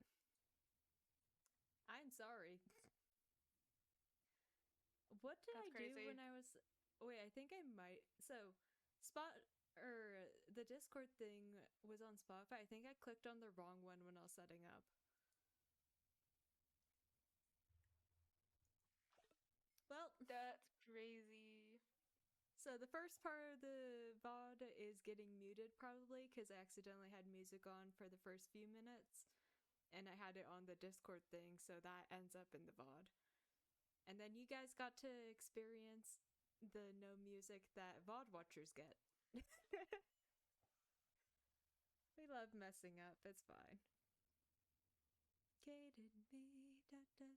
I'm sorry. What did That's I do crazy. when I was. Wait, I think I might. So, Spot. Or the Discord thing was on Spotify. I think I clicked on the wrong one when I was setting up. Well, That's crazy. So the first part of the VOD is getting muted probably because I accidentally had music on for the first few minutes and I had it on the Discord thing, so that ends up in the VOD. And then you guys got to experience the no music that VOD watchers get. We love messing up, it's fine. Kated me, da da.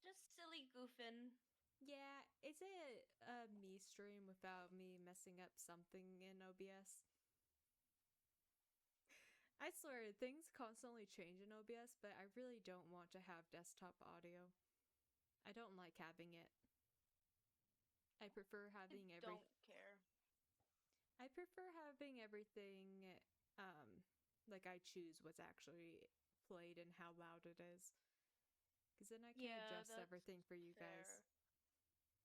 Just silly goofing. Yeah, it's a me stream without me messing up something in OBS. I swear, things constantly change in OBS, but I really don't want to have desktop audio. I don't like having it. I prefer having Don't care. I prefer having everything like I choose what's actually played and how loud it is. Cuz then I can adjust everything for you fair. guys.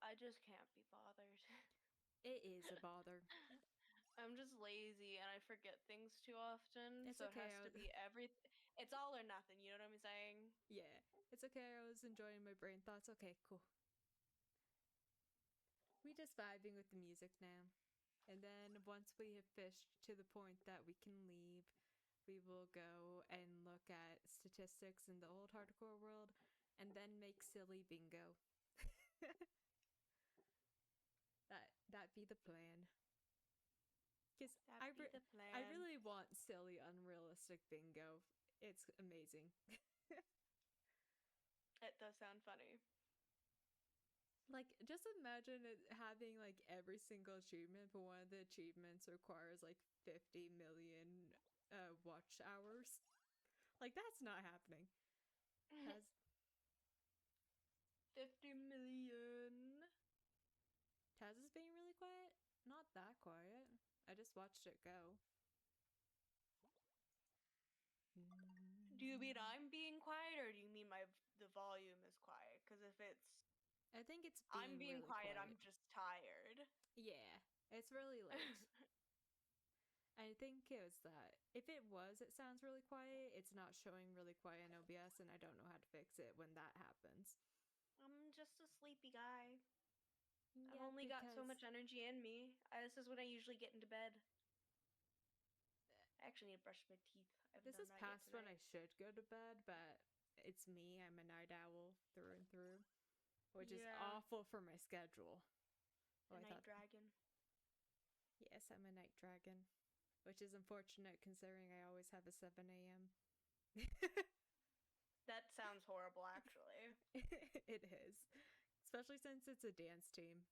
I just can't be bothered. It is a bother. I'm just lazy and I forget things too often, It's so okay. it has to be it's all or nothing, you know what I'm saying? Yeah, it's okay. I was enjoying my brain thoughts. Okay, cool. We just vibing with the music now. And then once we have fished to the point that we can leave, we will go and look at statistics in the old hardcore world and then make silly bingo. that be the plan. Because I really want silly unrealistic bingo. It's amazing. It does sound funny. Like, just imagine it having like every single achievement, but one of the achievements requires like 50 million watch hours. Like, that's not happening. Has 50 million. Taz is being really quiet? Not that quiet. I just watched it go. Do you mean I'm being quiet, or do you mean the volume is quiet? Because if it's I think it's I'm being really quiet, I'm just tired. Yeah, it's really late. I think it was that. If it was, it sounds really quiet. It's not showing really quiet in OBS, and I don't know how to fix it when that happens. I'm just a sleepy guy. Yeah, I've only got so much energy in me. This is when I usually get into bed. I actually need to brush my teeth. This is past when I should go to bed, but it's me. I'm a night owl through and through, which is awful for my schedule. Oh, night dragon. Yes, I'm a night dragon, which is unfortunate considering I always have a 7 a.m. That sounds horrible, actually. It is, especially since it's a dance team.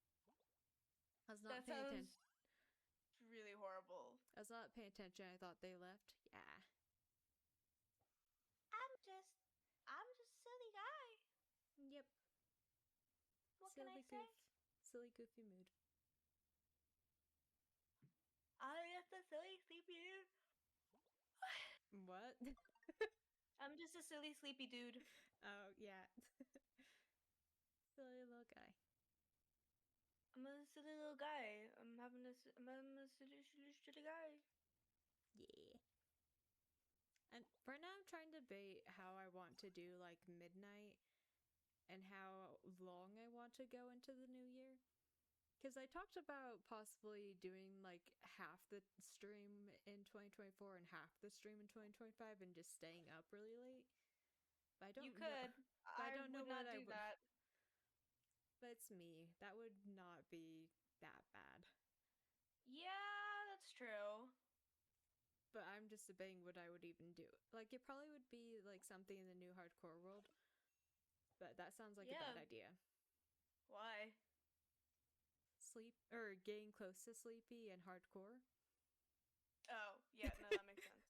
I was not that paying attention. Really horrible. I was not paying attention. I thought they left. Yeah. I'm just a silly guy. Yep. What can I say? Silly goofy mood. I'm just a silly sleepy dude. What? I'm just a silly sleepy dude. Oh yeah. Silly little guy. I'm a silly little guy. I'm a silly guy. Yeah. And for now, I'm trying to debate how I want to do like midnight and how long I want to go into the new year. Because I talked about possibly doing like half the stream in 2024 and half the stream in 2025 and just staying up really late. But I You don't know. could. But I I don't know would what not I do would. that. But it's me. That would not be that bad. Yeah, that's true. But I'm just debating what I would even do. Like, it probably would be like something in the new hardcore world. But that sounds like a bad Yeah. idea. Why? Sleep or getting close to sleepy and hardcore. Oh, yeah, no, that makes sense.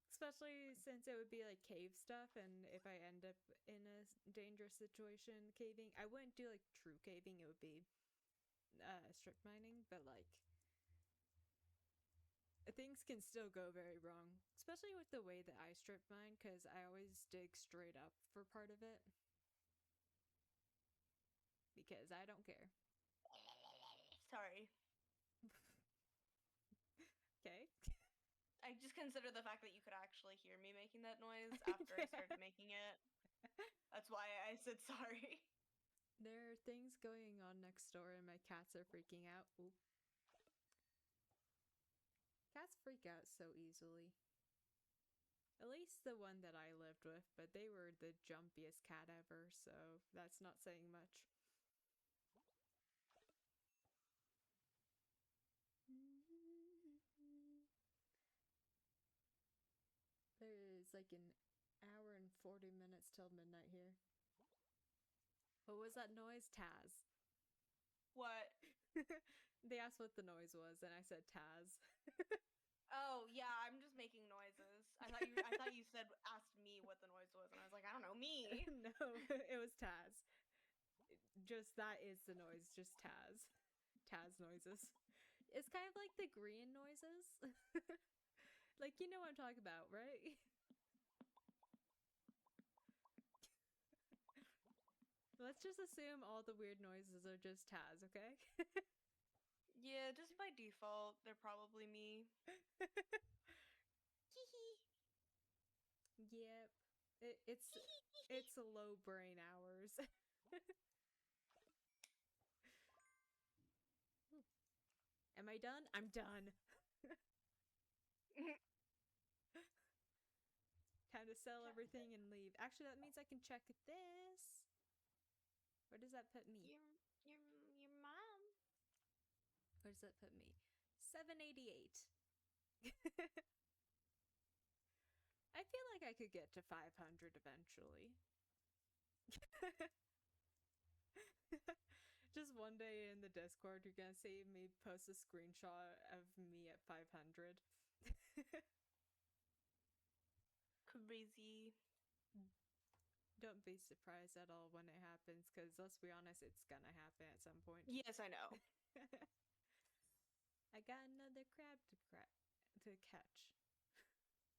Especially since it would be like cave stuff, and if I end up in a dangerous situation caving, I wouldn't do like true caving, it would be strip mining, but like things can still go very wrong, especially with the way that I strip mine, because I always dig straight up for part of it because I don't care. Sorry. Okay. I just consider the fact that you could actually hear me making that noise after I started making it. That's why I said sorry. There are things going on next door and my cats are freaking out. Ooh. Cats freak out so easily. At least the one that I lived with, but they were the jumpiest cat ever, so that's not saying much. There's like an hour and 40 minutes till midnight here. What was that noise? Taz. What? They asked what the noise was, and I said Taz. Oh yeah, I'm just making noises. I thought you said asked me what the noise was, and I was like, I don't know, me. No, it was Taz. Just that is the noise, just Taz. Taz noises. It's kind of like the green noises. Like, you know what I'm talking about, right? Let's just assume all the weird noises are just Taz, okay? Yeah, just by default, they're probably me. Yep. It's low brain hours. Am I done? I'm done. Time to sell everything and leave. Actually, that means I can check this. Where does that put me? your your your mom. Where does that put me? 788. I feel like I could get to 500 eventually. Just one day in the Discord, you're gonna see me post a screenshot of me at 500. Crazy. Don't be surprised at all when it happens, because let's be honest, it's gonna happen at some point. Yes, I know. I got another crab to catch.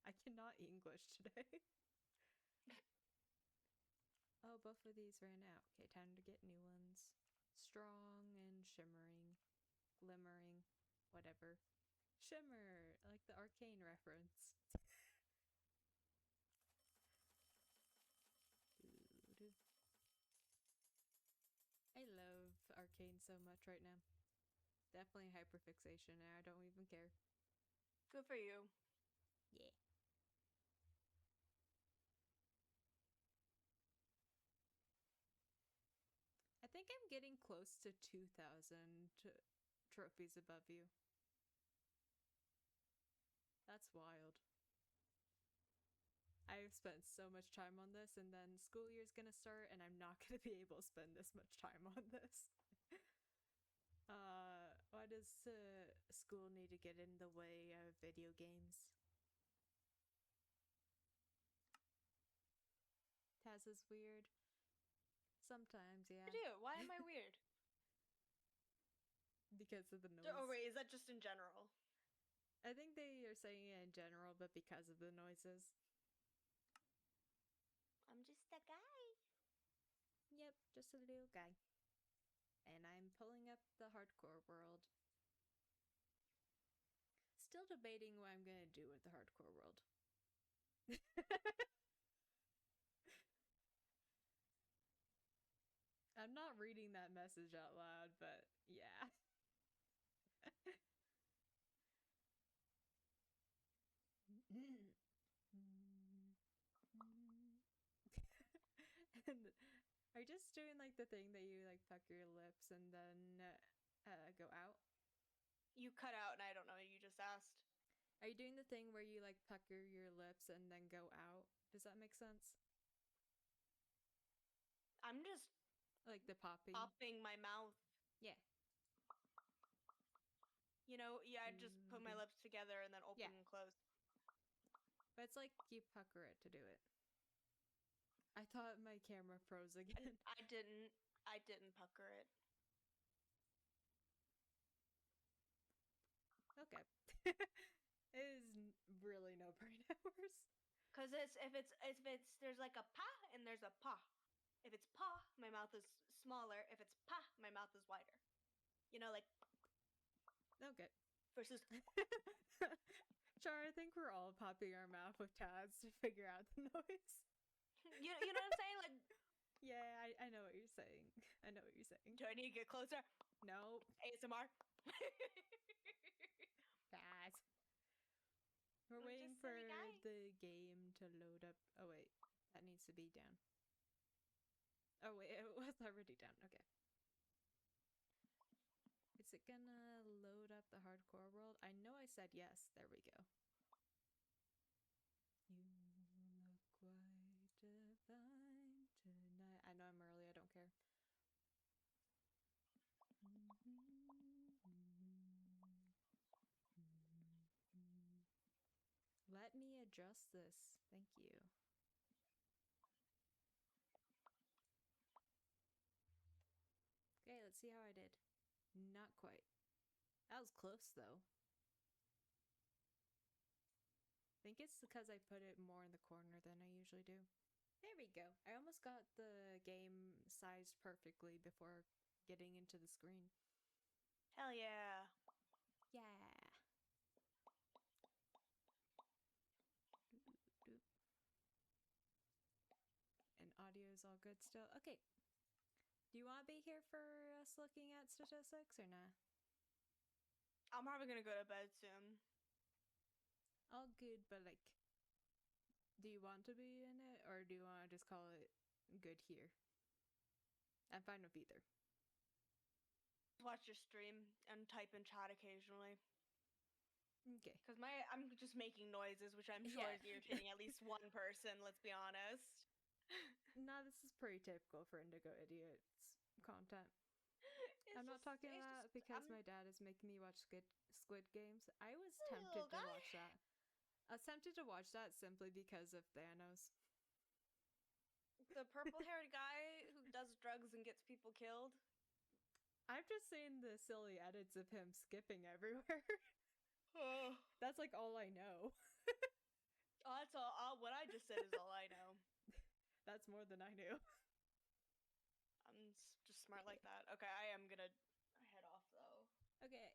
I cannot English today. Oh, both of these ran out. Okay, time to get new ones. Strong and shimmering, glimmering, whatever. Shimmer, like the arcane reference. I love arcane so much right now. Definitely hyperfixation, and I don't even care. Good for you. Yeah. I think I'm getting close to 2,000 trophies above you. That's wild. I've spent so much time on this, and then school year's gonna start, and I'm not gonna be able to spend this much time on this. Why does school need to get in the way of video games? Taz is weird. Sometimes, yeah. I do. Why am I weird? Because of the Oh noise. wait, is that just in general? I think they are saying it in general, but because of the noises. I'm just a guy. Yep, just a little guy. And I'm pulling up the hardcore world. Still debating what I'm gonna do with the hardcore world. I'm not reading that message out loud, but yeah. Are you just doing like the thing that you like pucker your lips and then go out? You cut out, and I don't know. You just asked. Are you doing the thing where you like pucker your lips and then go out? Does that make sense? I'm just Like the popping? popping my mouth. Yeah. You know, yeah, I just put my lips together and then open Yeah. and close. But it's like you pucker it to do it. I thought my camera froze again. I didn't pucker it. Okay. It is really no brain hours. Cause if it's there's like a pa and there's a pa. If it's pa, my mouth is smaller. If it's pa, my mouth is wider. You know, like Okay. versus. Char, I think we're all popping our mouth with tabs to figure out the noise. You know what I'm saying? Like, Yeah, I know what you're saying. I know what you're saying. do I need to get closer? Nope. ASMR. Pass. We're I'm waiting just for silly guy. the game to load up. Oh wait, that needs to be down. Oh wait, it was already down. Okay. Is it gonna load up the hardcore world? I know I said yes. There we go. You look quite divine tonight. I know I'm early. I don't care. Let me adjust this. Thank you. Okay, let's see how I did. Not quite. That was close though. I think it's because I put it more in the corner than I usually do. There we go. I almost got the game sized perfectly before getting into the screen. Hell yeah. Yeah. And audio is all good still. Okay. Do you want to be here for us looking at statistics or not? I'm probably gonna go to bed soon. All good, but like, do you want to be in it or do you want to just call it good here? I'm fine with either. Watch your stream and type in chat occasionally. Okay. Because I'm just making noises, which I'm sure Yeah. is irritating at least one person, let's be honest. No, this is pretty typical for Indigo Idiots content. I'm not talking about that because my dad is making me watch Squid Games. I was tempted to watch that. I was tempted to watch that simply because of Thanos. The purple-haired guy who does drugs and gets people killed. I've just seen the silly edits of him skipping everywhere. Oh, That's like all I know. that's all. What I just said is all I know. That's more than I knew. I'm just smart like that. Okay, I am gonna head off though. Okay.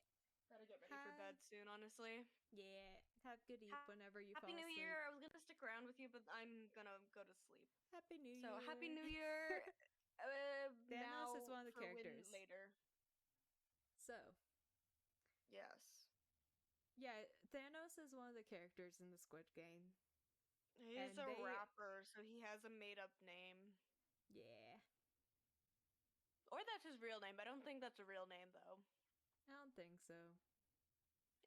Gotta get ready for bed soon, honestly. Yeah. Have good eve whenever you Happy fall New asleep. Year. I was gonna stick around with you, but I'm gonna go to sleep. Happy New Year. So Happy New Year. Thanos now is one of the for characters. Win later. So. Yes. Yeah, Thanos is one of the characters in the Squid Game. He's a rapper, so he has a made-up name. Yeah. Or that's his real name. I don't think that's a real name, though. I don't think so.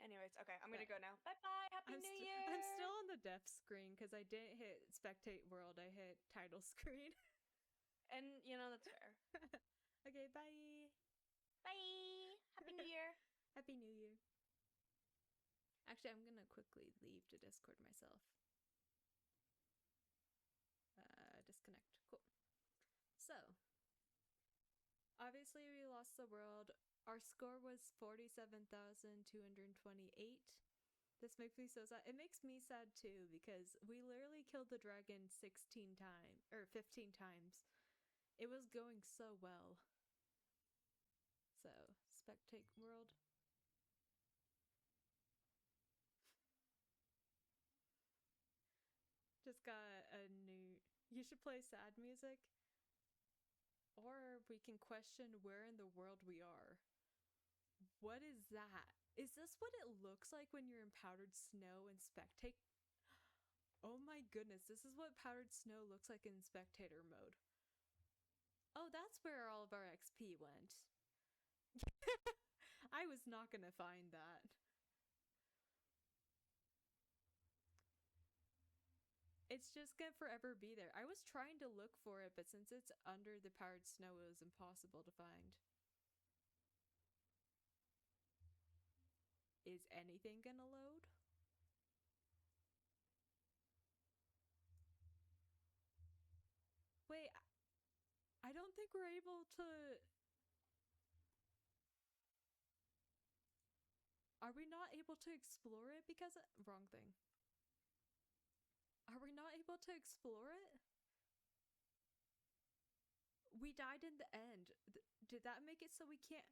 Anyways, okay, I'm gonna go now. Bye-bye! Happy New Year! I'm still on the deaf screen because I didn't hit Spectate World. I hit title screen. And, you know, that's fair. Okay, bye! Bye! Happy New Year! Happy New Year. Actually, I'm gonna quickly leave to Discord myself. Disconnect. Cool. So, obviously we lost the world. Our score was 47,228. This makes me so sad. It makes me sad too because we literally killed the dragon 16 times, or 15 times. It was going so well. So, spectate world. Just got a new... You should play sad music. Or we can question where in the world we are. What is that? Is this what it looks like when you're in powdered snow and spectate? Oh my goodness, this is what powdered snow looks like in spectator mode. Oh, that's where all of our XP went. I was not gonna find that. It's just gonna forever be there. I was trying to look for it, but since it's under the powdered snow, it was impossible to find. Is anything gonna load? Wait, I don't think we're able to. Are we not able to explore it because wrong thing? Are we not able to explore it? We died in the end. Did that make it so we can't?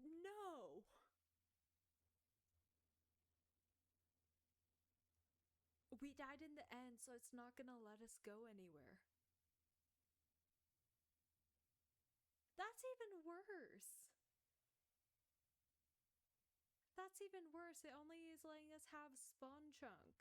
No. We died in the end, so it's not gonna let us go anywhere. That's even worse. That's even worse. It only is letting us have spawn chunk.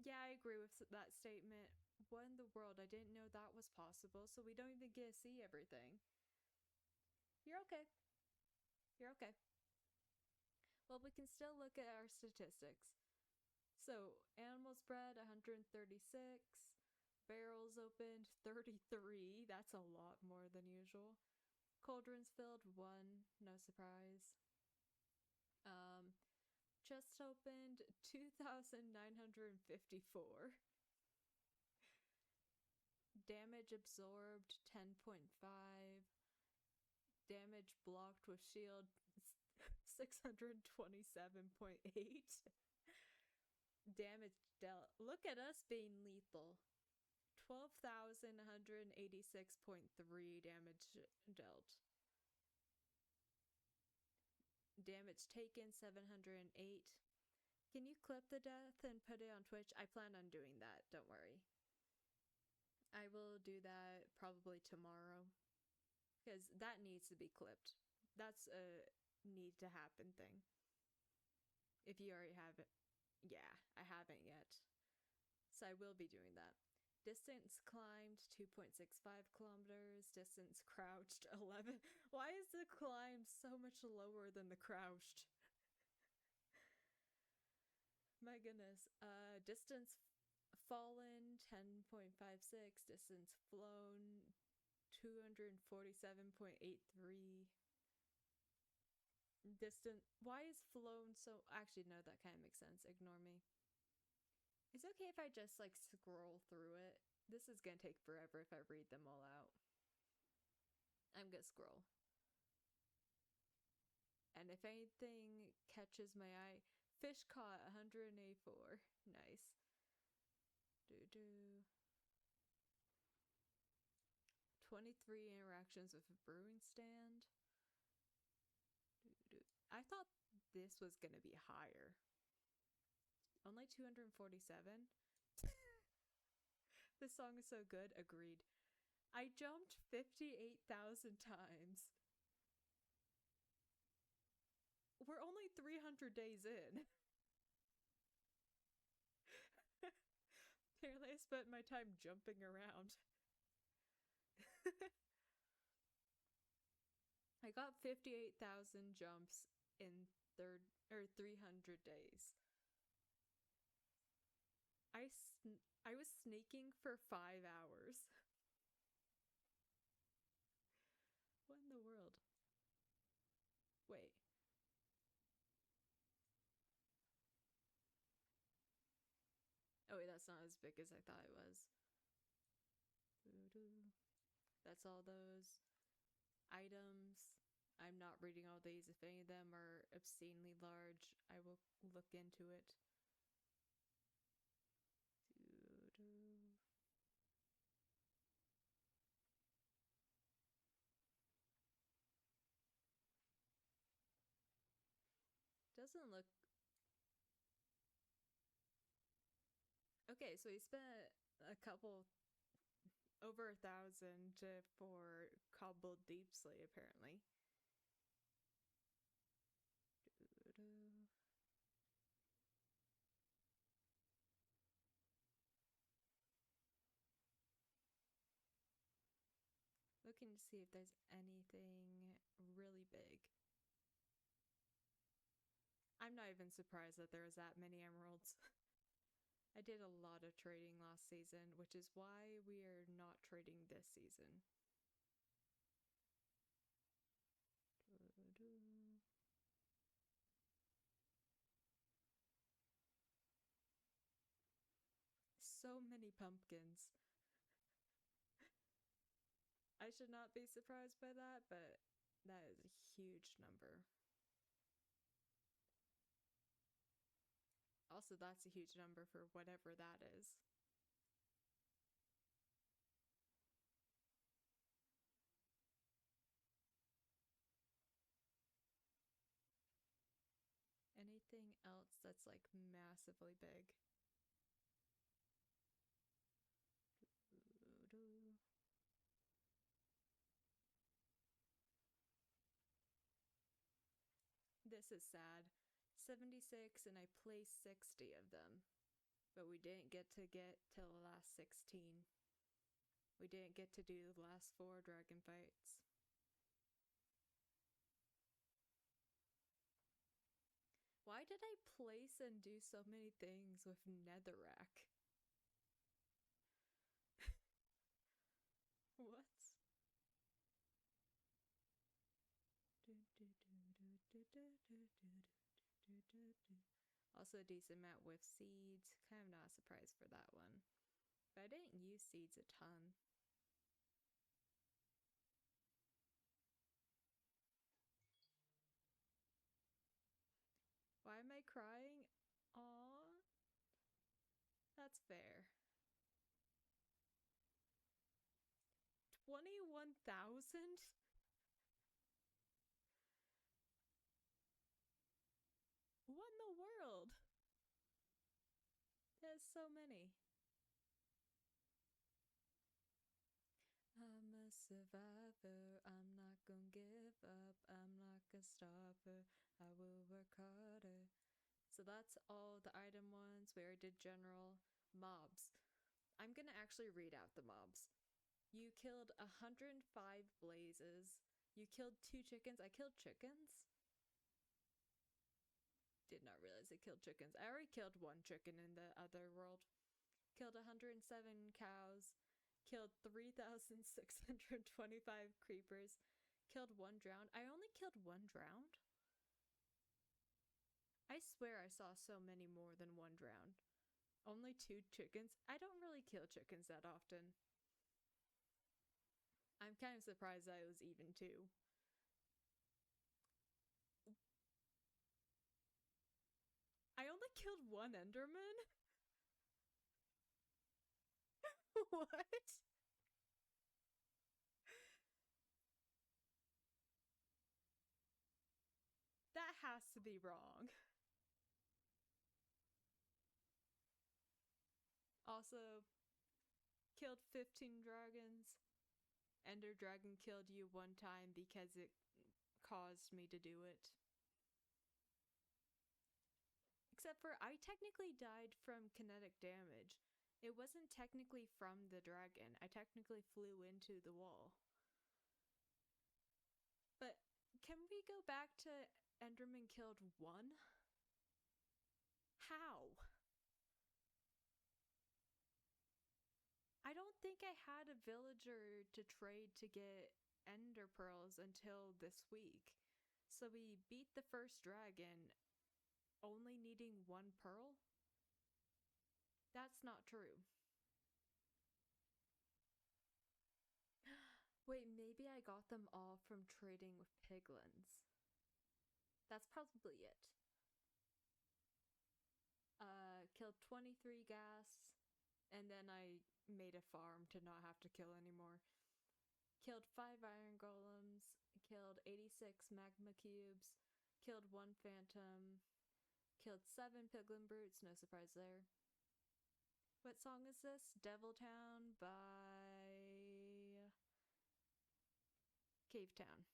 Yeah, I agree with that statement. What in the world? I didn't know that was possible, so we don't even get to see everything. You're okay. You're okay. Well, we can still look at our statistics. So, animals bred 136, barrels opened 33. That's a lot more than usual. Cauldrons filled 1, no surprise. Um, chests opened 2,954. Damage absorbed 10.5. Damage blocked with shield 627.8. Damage dealt. Look at us being lethal. 12,186.3 damage dealt. Damage taken 708. Can you clip the death and put it on Twitch? I plan on doing that, don't worry. I will do that probably tomorrow. Because that needs to be clipped. That's a need to happen thing. If you already have it. Yeah, I haven't yet. So I will be doing that. Distance climbed 2.65 kilometers. Distance crouched 11. Why is the climb so much lower than the crouched? My goodness. Distance fallen 10.56. Distance flown 247.83. Distance. Why is flown so. Actually, no, that kind of makes sense. Ignore me. It's okay if I just like scroll through it. This is gonna take forever if I read them all out. I'm gonna scroll. And if anything catches my eye, fish caught 184. Nice. Do do. 23 interactions with a brewing stand. Do do. I thought this was gonna be higher. Only 247. This song is so good. Agreed. I jumped 58,000 times. We're only 300 days in. Apparently I spent my time jumping around. I got 58,000 jumps in 300 days. I was sneaking for 5 hours. What in the world? Wait. Oh wait, that's not as big as I thought it was. That's all those items. I'm not reading all these. If any of them are obscenely large, I will look into it. Doesn't look. Okay, so he spent a couple over 1,000 for cobbled deep slate apparently. looking to see if there's anything really big. I'm not even surprised that there was that many emeralds. I did a lot of trading last season, which is why we are not trading this season. So many pumpkins. I should not be surprised by that, but that is a huge number. Also, that's a huge number for whatever that is. Anything else that's like massively big? This is sad. 76 and I placed 60 of them. But we didn't get till the last 16. We didn't get to do the last 4 dragon fights. Why did I place and do so many things with netherrack? What? Also a decent amount with seeds. Kind of not surprised for that one. But I didn't use seeds a ton. Why am I crying? Aww. That's fair. 21,000? What in the world? There's so many. I'm a survivor, I'm not gonna give up, I'm not gonna stop her, I will work harder. So that's all the item ones. We already did general. Mobs. I'm gonna actually read out the mobs. You killed 105 blazes. You killed 2 chickens. I killed chickens. Did not realize I killed chickens. I already killed 1 chicken in the other world. Killed 107 cows. Killed 3,625 creepers. Killed 1 drowned. I only killed 1 drowned? I swear I saw so many more than 1 drowned. Only 2 chickens? I don't really kill chickens that often. I'm kind of surprised I was even 2. I only killed 1 Enderman? What? That has to be wrong. Also, killed 15 dragons. Ender Dragon killed you 1 time because it caused me to do it. Except for I technically died from kinetic damage. It wasn't technically from the dragon. I technically flew into the wall. But can we go back to Enderman killed 1? How? I don't think I had a villager to trade to get ender pearls until this week. So we beat the first dragon only needing 1 pearl? That's not true. Wait, maybe I got them all from trading with piglins. That's probably it. Killed 23 gas, and then I made a farm to not have to kill anymore. Killed 5 iron golems, killed 86 magma cubes, killed 1 phantom, killed 7 piglin brutes, no surprise there. What song is this? Devil Town by Cave Town.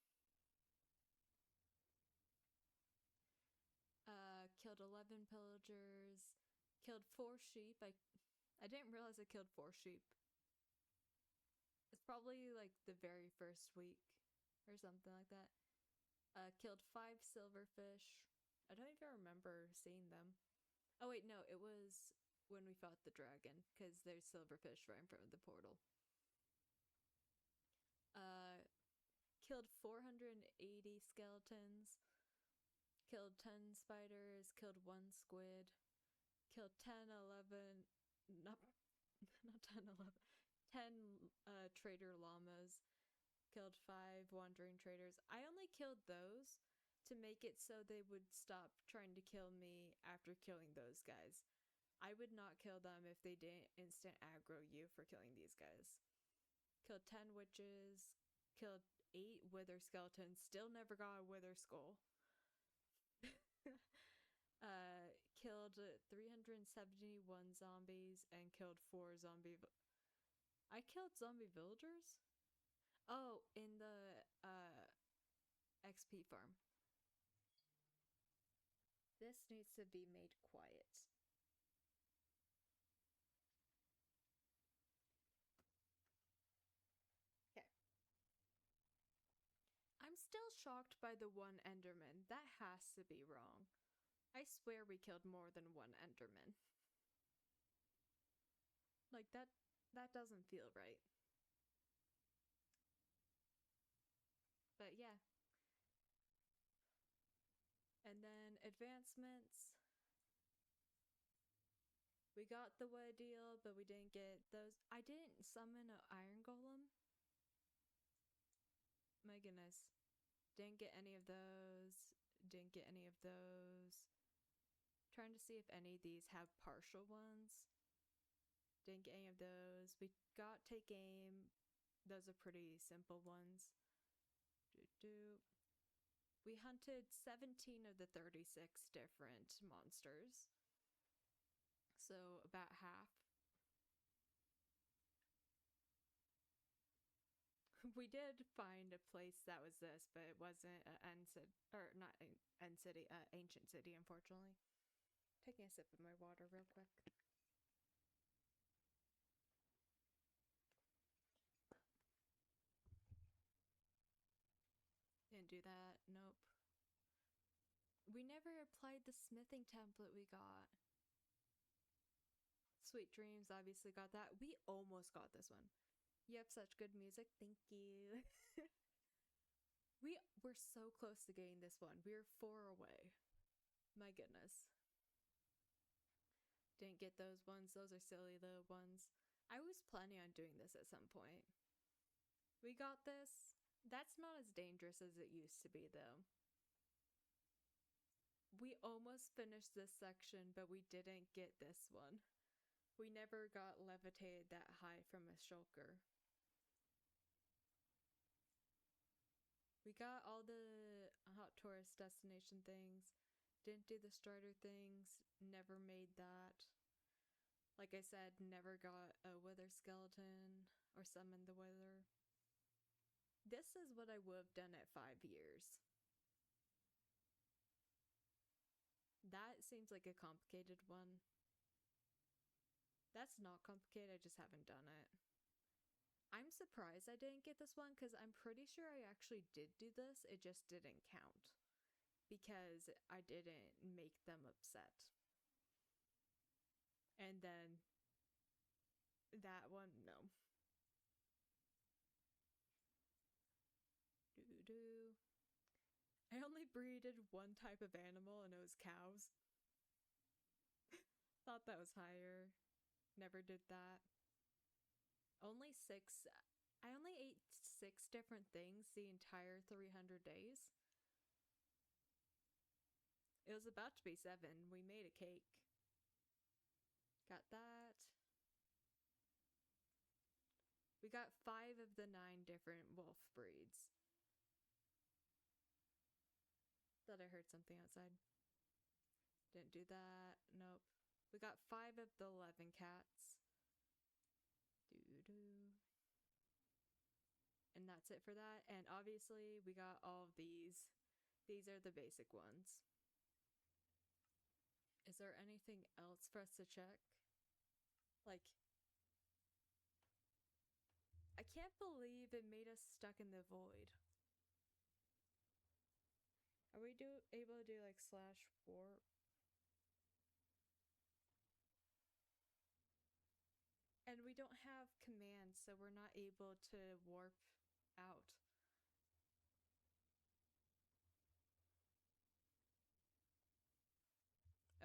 Killed 11 pillagers, killed 4 sheep. I didn't realize I killed 4 sheep. Probably like the very first week or something like that. Killed 5 silverfish. I don't even remember seeing them. Oh wait, no, it was when we fought the dragon, because there's silverfish right in front of the portal. Killed 480 skeletons. Killed 10 spiders. Killed 1 squid. Killed 10, 11. Not 10, 11. 10 trader llamas. Killed 5 wandering traders. I only killed those to make it so they would stop trying to kill me after killing those guys. I would not kill them if they didn't instant aggro you for killing these guys. Killed 10 witches. Killed 8 wither skeletons. Still never got a wither skull. Killed 371 zombies and killed 4 zombie. I killed zombie villagers? Oh, in the XP farm. This needs to be made quiet. Okay. I'm still shocked by the 1 Enderman. That has to be wrong. I swear we killed more than 1 Enderman. Like, that doesn't feel right. But yeah. And then advancements. We got the wood deal, but we didn't get those. I didn't summon an iron golem. My goodness. Didn't get any of those. Didn't get any of those. Trying to see if any of these have partial ones. Didn't get any of those. We got take aim. Those are pretty simple ones. We hunted 17 of the 36 different monsters. So about half. We did find a place that was this, but it wasn't an end city, or not an end city, ancient city, unfortunately. Taking a sip of my water real quick. Didn't do that. Nope. We never applied the smithing template we got. Sweet Dreams obviously got that. We almost got this one. You have such good music. Thank you. We were so close to getting this one. We were 4 away. My goodness. Didn't get those ones. Those are silly little ones. I was planning on doing this at some point. We got this. That's not as dangerous as it used to be, though. We almost finished this section, but we didn't get this one. We never got levitated that high from a shulker. We got all the hot tourist destination things. Didn't do the starter things. Never made that. Like I said, never got a wither skeleton or summoned the wither. This is what I would have done at 5 years. That seems like a complicated one. That's not complicated, I just haven't done it. I'm surprised I didn't get this one because I'm pretty sure I actually did do this, it just didn't count. Because I didn't make them upset. And then that one, no. Doo-doo. I only breeded 1 type of animal and it was cows. Thought that was higher. Never did that. Only 6. I only ate 6 different things the entire 300 days. It was about to be 7. We made a cake. Got that. We got 5 of the 9 different wolf breeds. Thought I heard something outside. Didn't do that. Nope. We got 5 of the 11 cats. Doo-doo. And that's it for that. And obviously, we got all of these. These are the basic ones. Is there anything else for us to check? Like, can't believe it made us stuck in the void. Are we able to do like slash warp? And we don't have commands, so we're not able to warp out.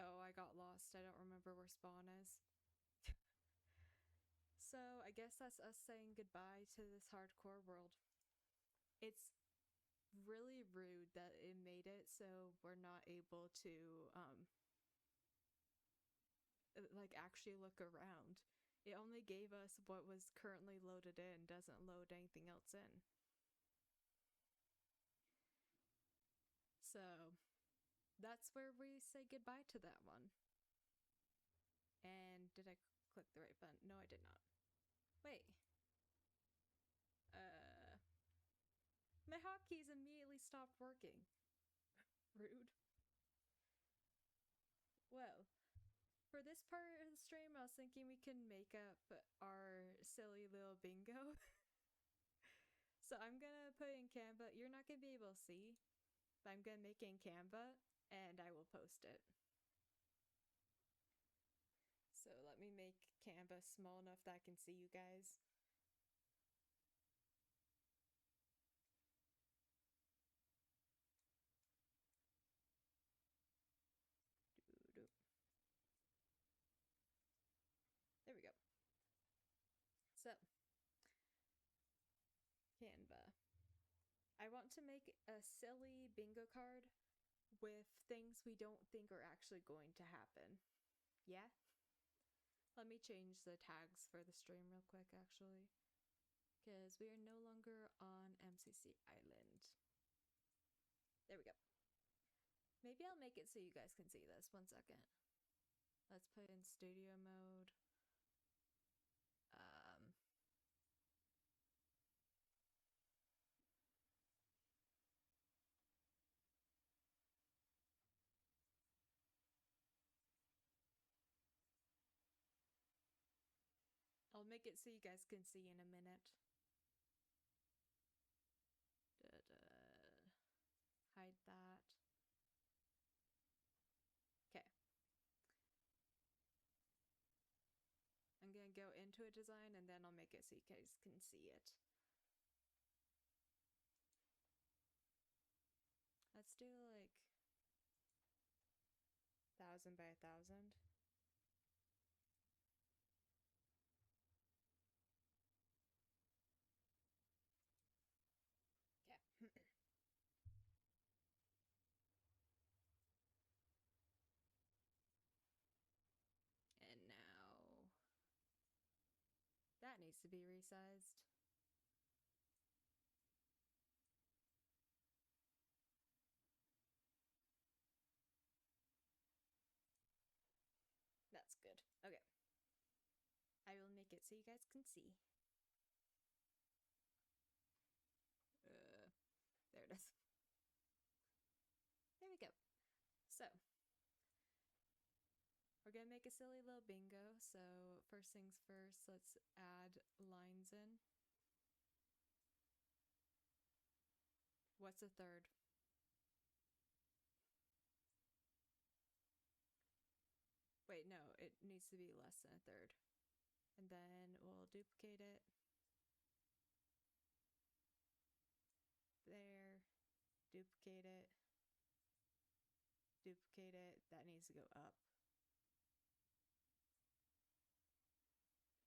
Oh, I got lost. I don't remember where spawn is. So I guess that's us saying goodbye to this hardcore world. It's really rude that it made it so we're not able to like actually look around. It only gave us what was currently loaded in, doesn't load anything else in. So that's where we say goodbye to that one. And did I click the right button? No, I did not. Wait. My hotkeys immediately stopped working. Rude. Well, for this part of the stream, I was thinking we can make up our silly little bingo. So I'm gonna put in Canva. You're not gonna be able to see, but I'm gonna make it in Canva and I will post it. So let me make Canva small enough that I can see you guys. There we go. So, Canva. I want to make a silly bingo card with things we don't think are actually going to happen. Yeah? Let me change the tags for the stream real quick, actually. Because we are no longer on MCC Island. There we go. Maybe I'll make it so you guys can see this. 1 second. Let's put in studio mode. I'll make it so you guys can see in a minute. Hide that. Okay. I'm gonna go into a design and then I'll make it so you guys can see it. Let's do like 1,000 by 1,000. Okay. And now that needs to be resized. That's good. Okay. I will make it so you guys can see. There it is. There we go. So, we're gonna make a silly little bingo. So, first things first, let's add lines in. What's a third? Wait, no, it needs to be less than a third. And then we'll duplicate it. There. Duplicate it. Duplicate it. That needs to go up.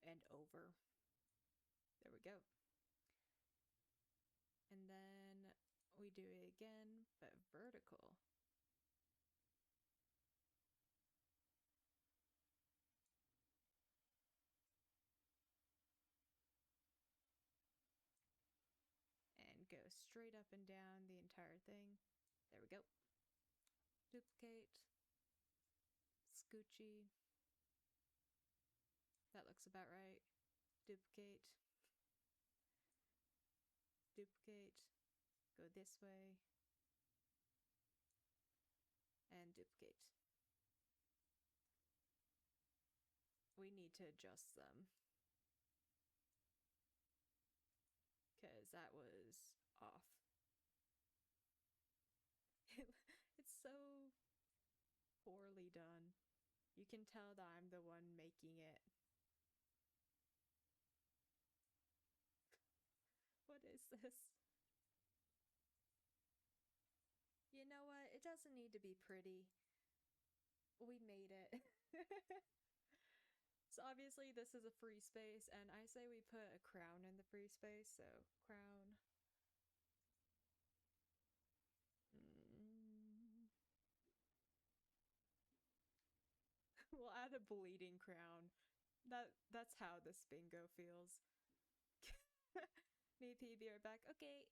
And over. There we go. And then we do it again, but vertical. And go straight up and down the entire thing. There we go. Duplicate. Scoochy. That looks about right. Duplicate. Duplicate. Go this way. And duplicate. We need to adjust them. You can tell that I'm the one making it. What is this? You know what? It doesn't need to be pretty. We made it. So obviously this is a free space, and I say we put a crown in the free space, so crown. Mm. We'll add a bleeding crown. That's how this bingo feels. Me, PB are back. Okay.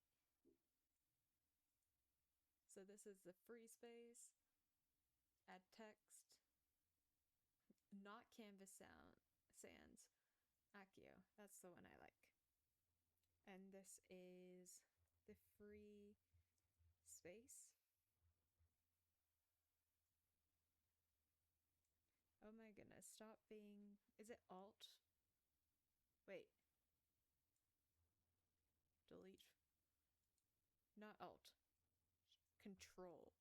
So this is the free space. Add text. Not canvas sound sands. Accio. That's the one I like. And this is the free space. Oh my goodness. Stop being. Is it Alt? Wait. Delete. Not Alt. Control.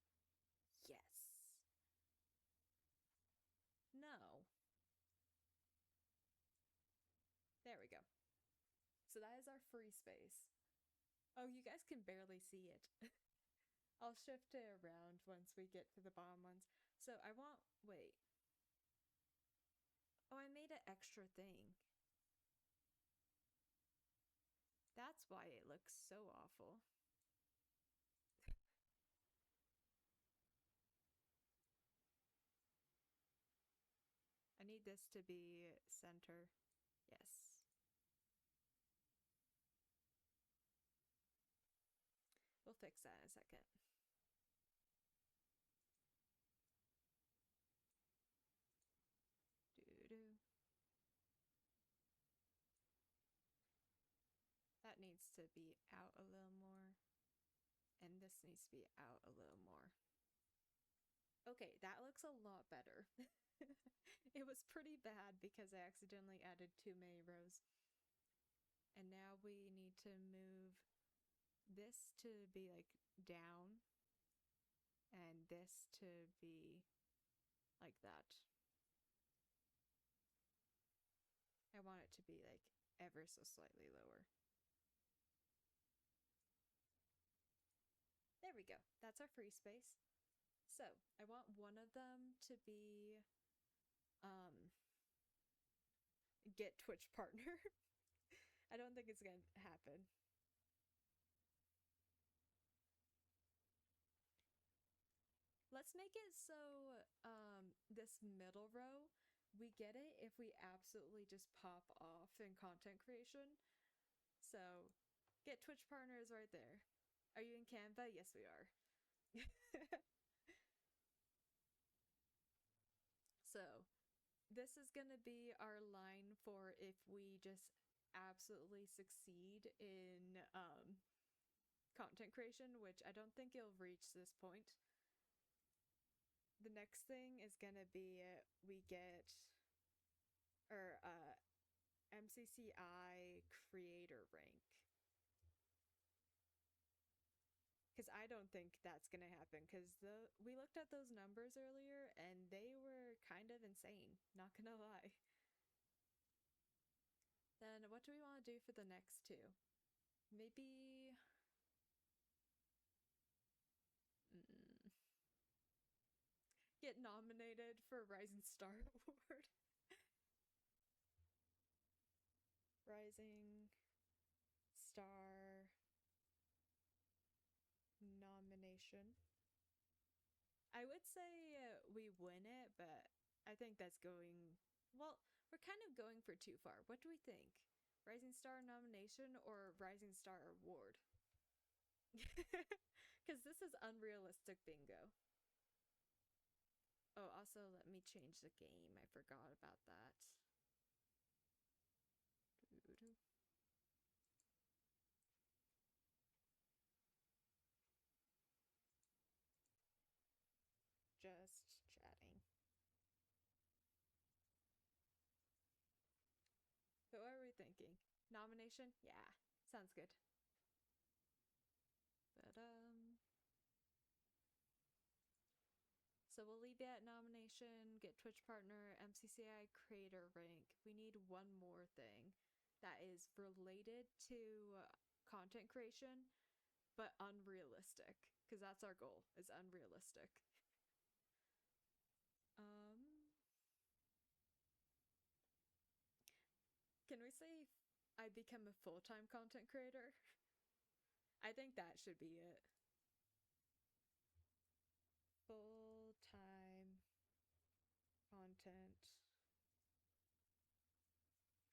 Yes. No. There we go. So that is our free space. Oh, you guys can barely see it. I'll shift it around once we get to the bottom ones. So I want. Wait. Oh, I made an extra thing. That's why it looks so awful. I need this to be center. Yes. We'll fix that in a second. Doo-doo. That needs to be out a little more. And this needs to be out a little more. Okay, that looks a lot better. It was pretty bad because I accidentally added too many rows. And now we need to move this to be like down and this to be like that. I want it to be like ever so slightly lower. There we go. That's our free space. So I want one of them to be get Twitch partner. I don't think it's gonna happen. Let's make it so this middle row, we get it if we absolutely just pop off in content creation. So get Twitch partners right there. Are you in Canva? Yes, we are. So this is gonna be our line for if we just absolutely succeed in content creation, which I don't think it'll reach this point. The next thing is gonna be we get or mcci creator rank, because I don't think that's gonna happen, because we looked at those numbers earlier and they were kind of insane, not gonna lie. Then what do we want to do for the next two? Maybe get nominated for Rising Star Award. Rising Star nomination. I would say we win it, but I think that's going. Well, we're kind of going for too far. What do we think? Rising Star nomination or Rising Star award? Because this is unrealistic bingo. Oh, also, let me change the game. I forgot about that. Just chatting. But what are we thinking? Nomination? Yeah, sounds good. But So we'll leave it at nomination, get Twitch partner, MCCI creator rank. We need one more thing that is related to content creation, but unrealistic, because that's our goal, is unrealistic. Can we say I become a full-time content creator? I think that should be it. Full-time content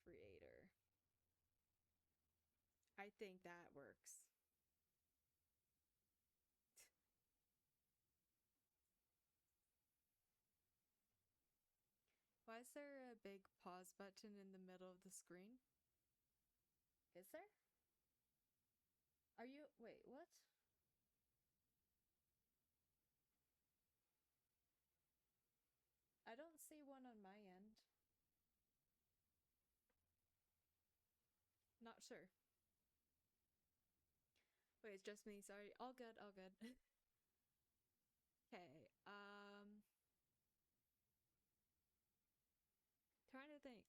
creator. I think that works. Why is there a big pause button in the middle of the screen? Is there? Are you. Wait, what? I don't see one on my end. Not sure. Wait, it's just me. Sorry. All good, all good. Okay, trying to think.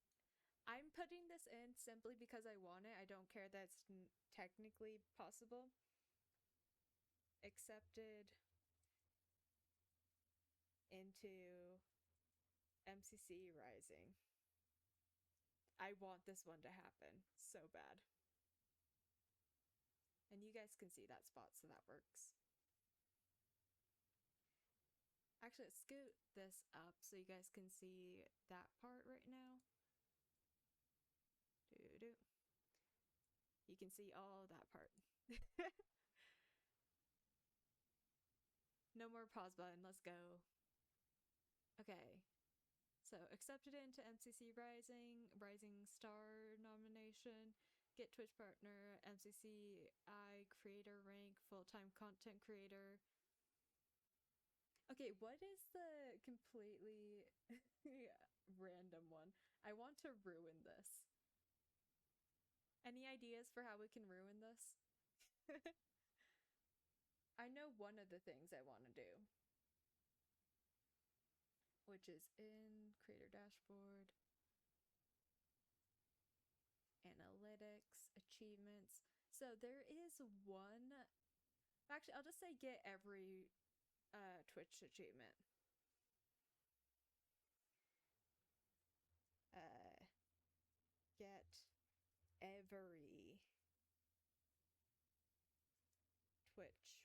I'm putting this in simply because I want it. I don't care that it's technically possible. Accepted into MCC Rising. I want this one to happen so bad. And you guys can see that spot, so that works. Actually, let's scoot this up so you guys can see that part right now. Doo-doo. You can see all that part. No more pause button. Let's go. Okay. So, accepted into MCC Rising Star nomination, get Twitch partner, MCCI creator rank, full-time content creator. Okay, what is the completely random one? I want to ruin this. Any ideas for how we can ruin this? I know one of the things I want to do, which is in creator dashboard, analytics, achievements. So there is one. Actually, I'll just say get every Twitch achievement. Get every Twitch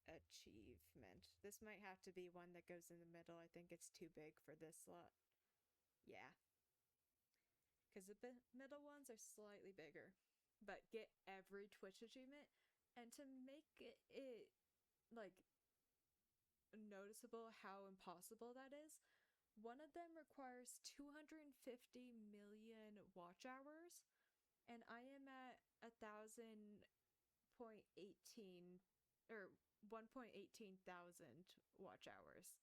achievement. This might have to be one that goes in the middle. I think it's too big for this slot. Yeah. Because the middle ones are slightly bigger. But get every Twitch achievement. And to make it like noticeable how impossible that is, one of them requires 250 million watch hours, and I am at 1,000.18 or 1.18 thousand watch hours.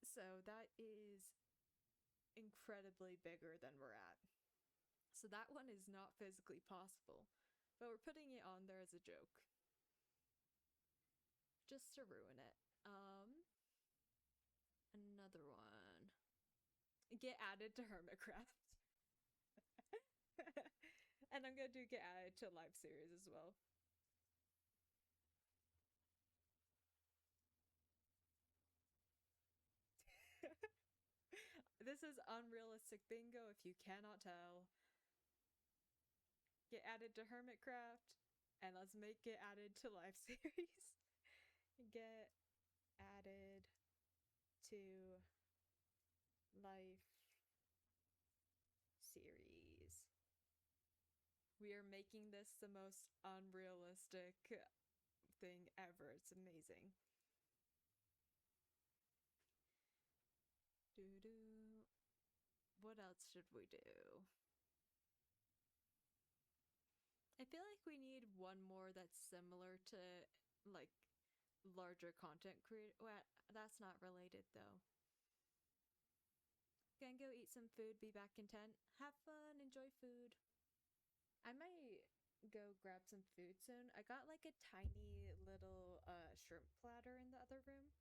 So that is incredibly bigger than we're at. So that one is not physically possible, but we're putting it on there as a joke. Just to ruin it. Another one. Get added to Hermitcraft. And I'm gonna do get added to live series as well. This is unrealistic bingo if you cannot tell. Get added to Hermitcraft, and let's make it added to live series. Get added to life series. We are making this the most unrealistic thing ever. It's amazing. Doo-doo. What else should we do? I feel like we need one more that's similar to like larger content creator. Well, that's not related though. Gonna go eat some food, be back in 10. Have fun, enjoy food. I might go grab some food soon. I got like a tiny little shrimp platter in the other room,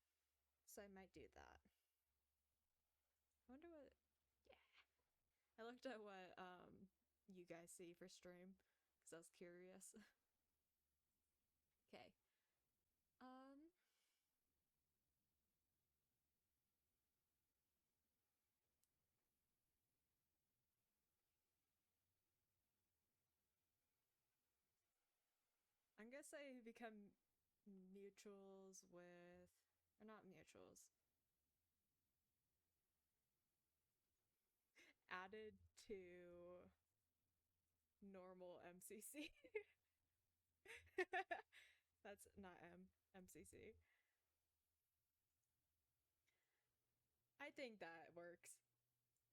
so I might do that. I wonder what. Yeah, I looked at what you guys see for stream because I was curious. Okay. Um. I'm gonna say become mutuals with, or not mutuals, added to normal MCC. That's not MCC. I think that works.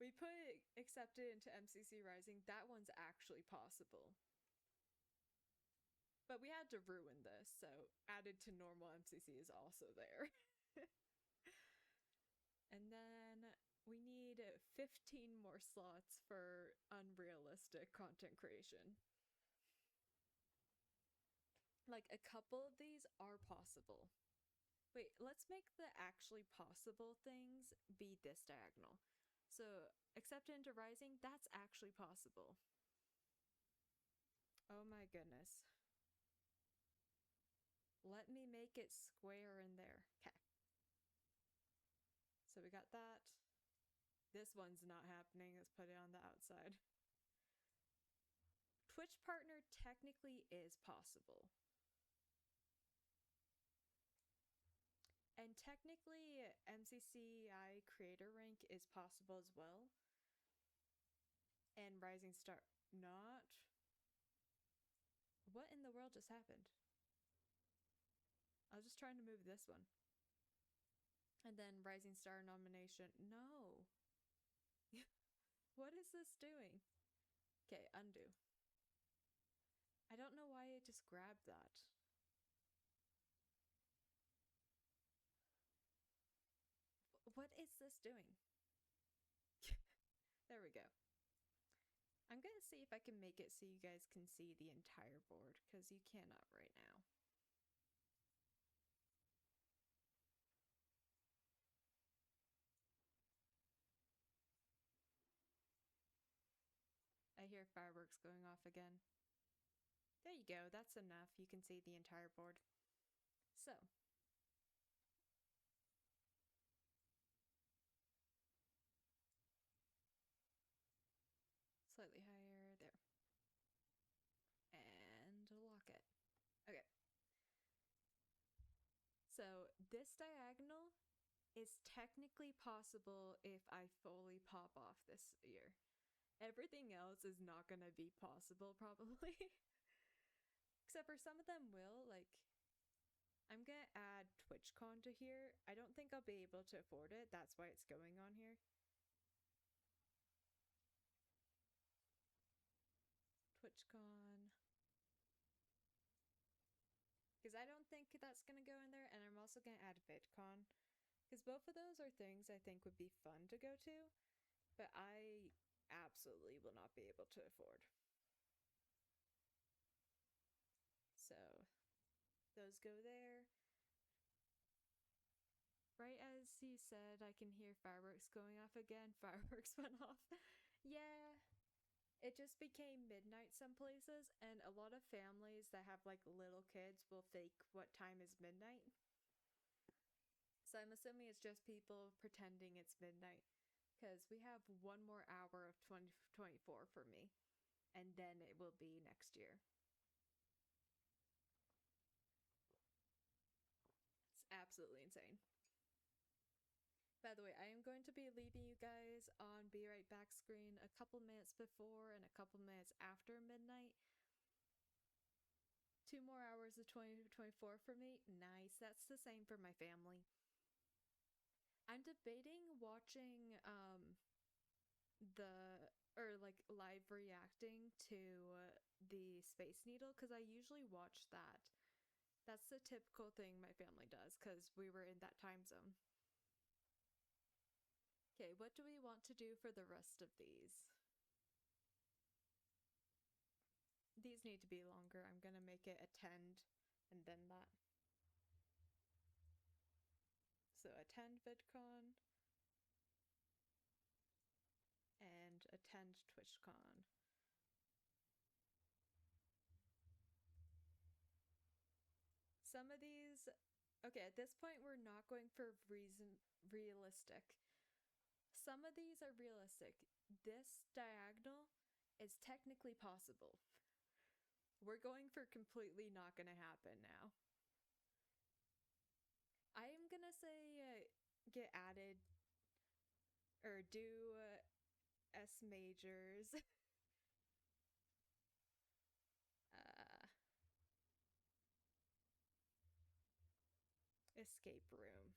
We put accepted into MCC Rising. That one's actually possible. But we had to ruin this, so added to normal MCC is also there. And then we need 15 more slots for unrealistic content creation. Like a couple of these are possible. Wait, let's make the actually possible things be this diagonal. So, accept into Rising, that's actually possible. Oh my goodness. Let me make it square in there. Okay. So we got that. This one's not happening. Let's put it on the outside. Twitch partner technically is possible. And technically, MCCI creator rank is possible as well. And Rising Star, not. What in the world just happened? I was just trying to move this one. And then Rising Star nomination. No. What is this doing? Okay, undo. I don't know why it just grabbed that. What is this doing? There we go. I'm gonna see if I can make it so you guys can see the entire board, because you cannot right now. I hear fireworks going off again. There you go, that's enough. You can see the entire board. So, slightly higher, there. And lock it. Okay. So, this diagonal is technically possible if I fully pop off this year. Everything else is not gonna be possible, probably. Except for some of them will, like, I'm gonna add TwitchCon to here. I don't think I'll be able to afford it. That's why it's going on here. TwitchCon. Because I don't think that's gonna go in there, and I'm also gonna add VidCon. Because both of those are things I think would be fun to go to, but I absolutely will not be able to afford. So, those go there. Right as he said, I can hear fireworks going off again. Fireworks went off. Yeah, it just became midnight some places, and a lot of families that have like little kids will fake what time is midnight. So I'm assuming it's just people pretending it's midnight, because we have one more hour of 2024 for me, and then it will be next year. It's absolutely insane. By the way, I am going to be leaving you guys on Be Right Back screen a couple minutes before and a couple minutes after midnight. 2 more hours of 2024 for me. Nice. That's the same for my family. I'm debating watching like live reacting to the Space Needle, because I usually watch that. That's the typical thing my family does, because we were in that time zone. Okay, what do we want to do for the rest of these? These need to be longer. I'm gonna make it attend and then that. So attend VidCon and attend TwitchCon. Some of these, okay, at this point we're not going for realistic. Some of these are realistic. This diagonal is technically possible. We're going for completely not gonna happen now. I am gonna say get added or do S majors. uh, escape room.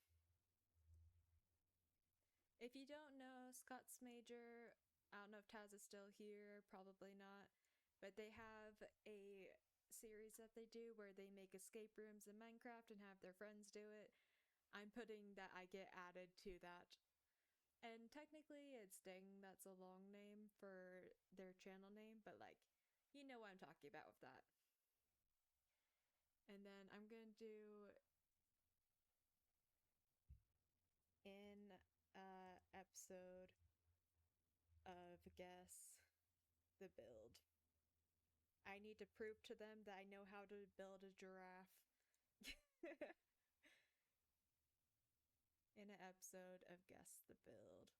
If you don't know, Scott's Major, I don't know if Taz is still here, probably not, but they have a series that they do where they make escape rooms in Minecraft and have their friends do it. I'm putting that I get added to that. And technically it's Ding, that's a long name for their channel name, but like, you know what I'm talking about with that. And then I'm gonna do in episode of Guess the Build. I need to prove to them that I know how to build a giraffe. In an episode of Guess the Build.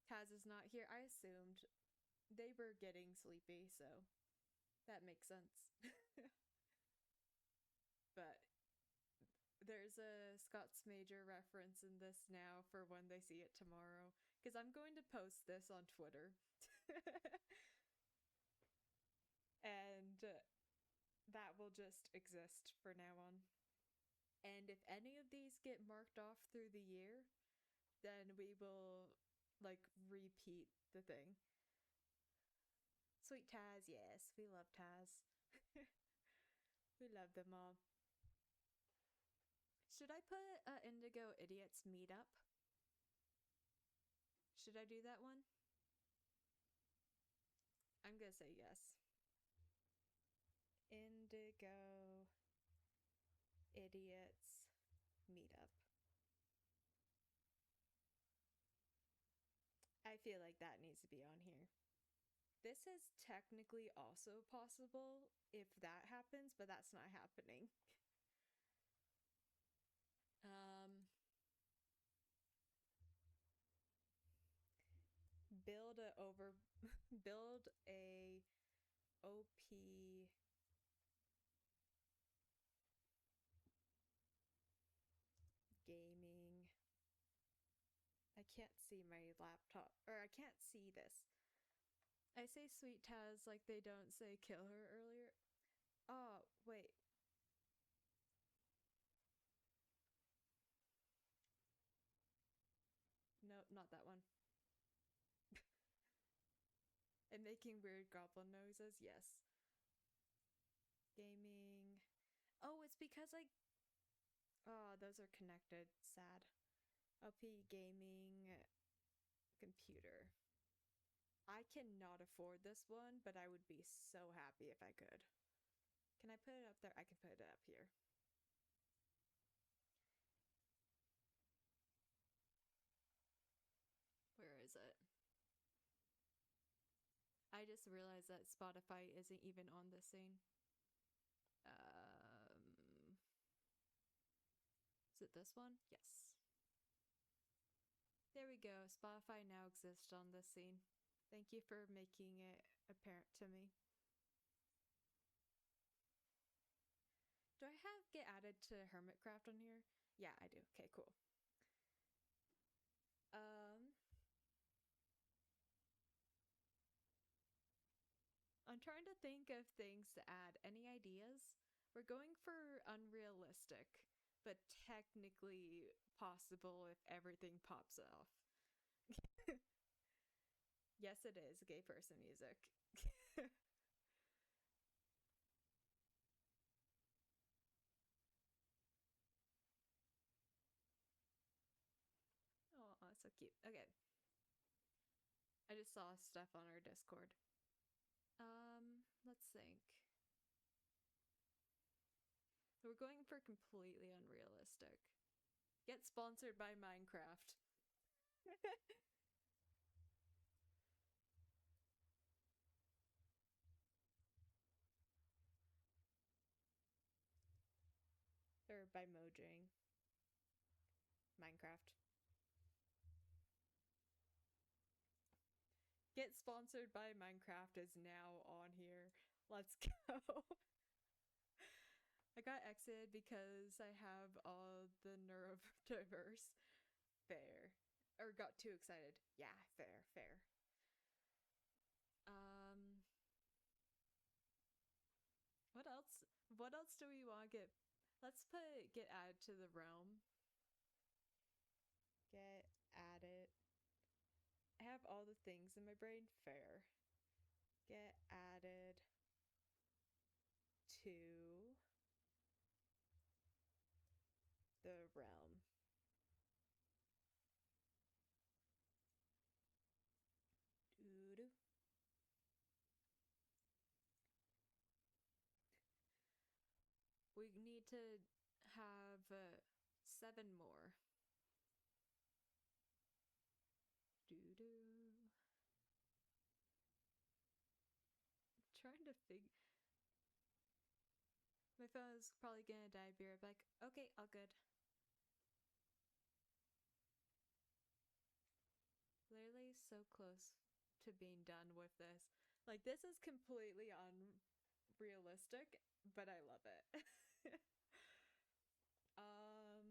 Taz is not here. I assumed they were getting sleepy, so that makes sense. But there's a Scott's Major reference in this now for when they see it tomorrow, because I'm going to post this on Twitter. And that will just exist for now on. And if any of these get marked off through the year, then we will like repeat the thing. Sweet Taz, yes, we love Taz. We love them all. Should I put Indigo Idiots Meetup? Should I do that one? I'm gonna say yes. Indigo Idiots Meetup. I feel like that needs to be on here. This is technically also possible if that happens, but that's not happening. Build a OP gaming. I can't see my laptop, or I can't see this. I say Sweet Taz like they don't say kill her earlier. Oh, wait. No, not that one. And making weird goblin noises, yes. Gaming. Oh, it's because I. Oh, those are connected. Sad. LP gaming computer. I cannot afford this one, but I would be so happy if I could. Can I put it up there? I can put it up here. Where is it? I just realized that Spotify isn't even on this scene. Is it this one? Yes. There we go. Spotify now exists on this scene. Thank you for making it apparent to me. Do I have get added to Hermitcraft on here? Yeah, I do. Okay, cool. I'm trying to think of things to add. Any ideas? We're going for unrealistic, but technically possible if everything pops off. Yes, it is gay person music. Oh, so cute. Okay. I just saw stuff on our Discord. Let's think. We're going for completely unrealistic. Get sponsored by Minecraft. Or by Mojang. Minecraft. Get sponsored by Minecraft is now on here. Let's go. I got exited because I have all the neurodiverse. Fair. Or got too excited. Yeah, fair, fair. Um, what else? What else do we want to get? Let's put get added to the realm. Get added. I have all the things in my brain. Fair. Get added to the realm. Doo-doo. We need to have 7 more. Doo-doo. Trying to figure. My phone is probably gonna die. Be right back. Okay, all good. Literally so close to being done with this. Like, this is completely unrealistic, but I love it. um,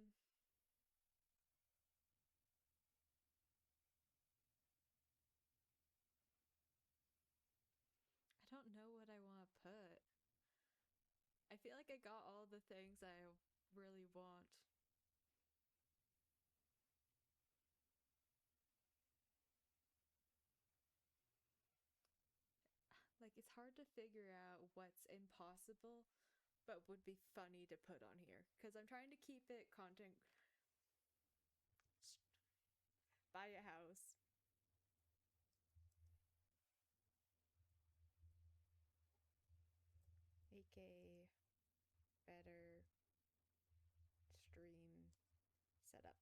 I don't know what I want to put. I feel like I got all the things I really want. Like, it's hard to figure out what's impossible, but would be funny to put on here. Because I'm trying to keep it content. Buy a house. Make a better stream setup.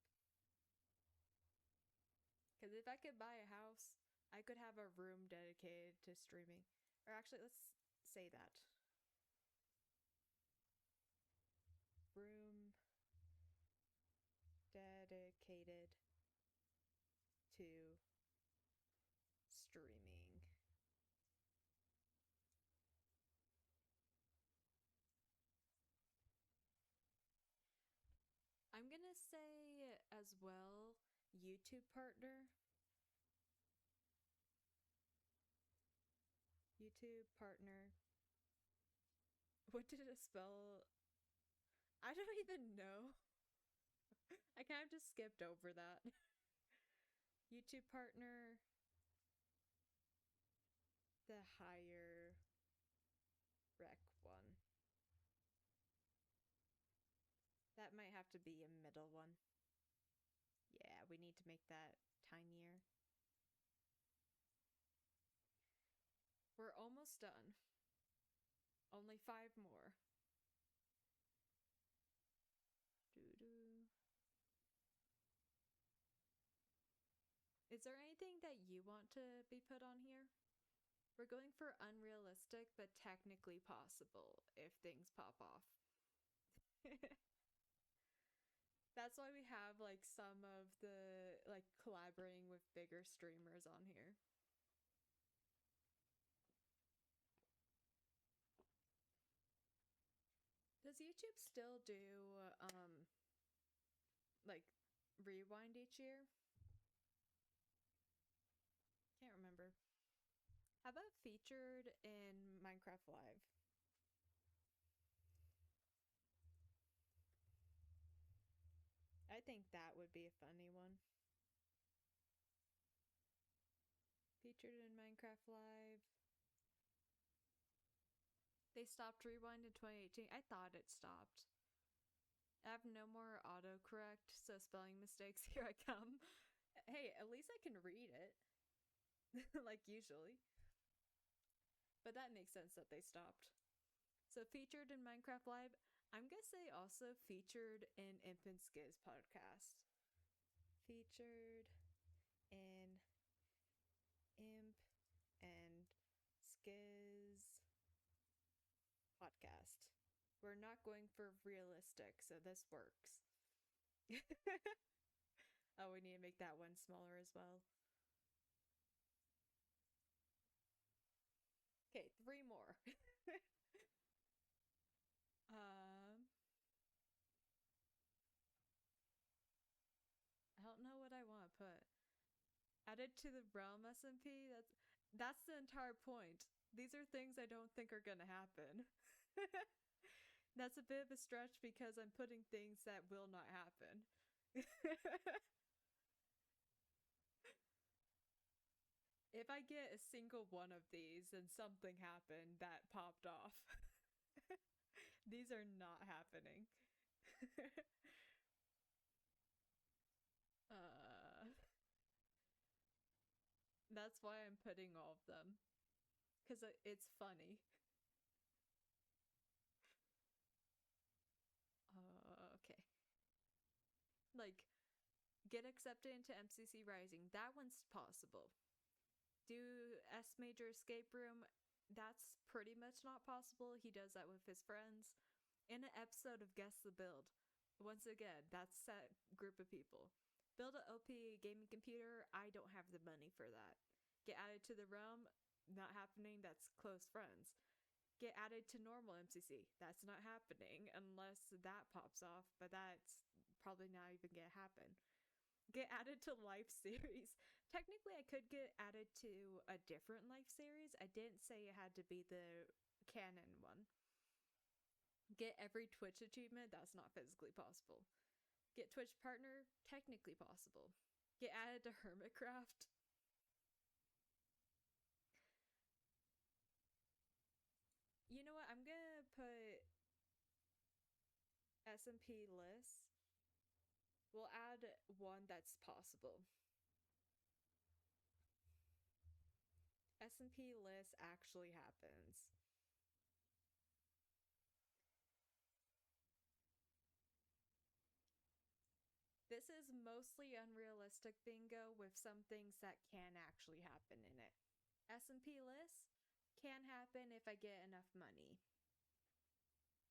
Because if I could buy a house, I could have a room dedicated to streaming. Or actually, let's say that. Room dedicated to streaming. I'm gonna say as well, YouTube partner. YouTube partner. What did it spell? I don't even know. I kind of just skipped over that. YouTube partner. The higher rec one. That might have to be a middle one. Yeah, we need to make that tinier. We're almost done. Only 5 more. Doo-doo. Is there anything that you want to be put on here? We're going for unrealistic, but technically possible if things pop off. That's why we have like some of the like collaborating with bigger streamers on here. Does YouTube still do like rewind each year? Can't remember. How about featured in Minecraft Live? I think that would be a funny one. Featured in Minecraft Live. They stopped rewind in 2018. I thought it stopped. I have no more autocorrect, so spelling mistakes, here I come. Hey, at least I can read it. like usually. But that makes sense that they stopped. So featured in Minecraft Live, I'm gonna say also featured in Imp and Skiz podcast. Featured in Imp and Skiz podcast. We're not going for realistic, so this works. Oh, we need to make that one smaller as well. Okay, three more. um, I don't know what I want to put. Added to the realm SMP. That's the entire point. These are things I don't think are gonna happen. That's a bit of a stretch because I'm putting things that will not happen. If I get a single one of these and something happened that popped off, these are not happening. uh, that's why I'm putting all of them because it's funny. Okay. Like, get accepted into MCC Rising. That one's possible. Do S Major Escape Room. That's pretty much not possible. He does that with his friends. In an episode of Guess the Build, once again, that's that group of people. Build a OP gaming computer. I don't have the money for that. Get added to the realm. Not happening. That's close friends. Get added to normal MCC. That's not happening unless that pops off, but that's probably not even gonna happen. Get added to life series. Technically, I could get added to a different life series. I didn't say it had to be the canon one. Get every Twitch achievement. That's not physically possible. Get Twitch partner. Technically possible. Get added to Hermitcraft. You know what? I'm gonna put SMP list. We'll add one that's possible. SMP list actually happens. This is mostly unrealistic bingo with some things that can actually happen in it. SMP list can happen if I get enough money.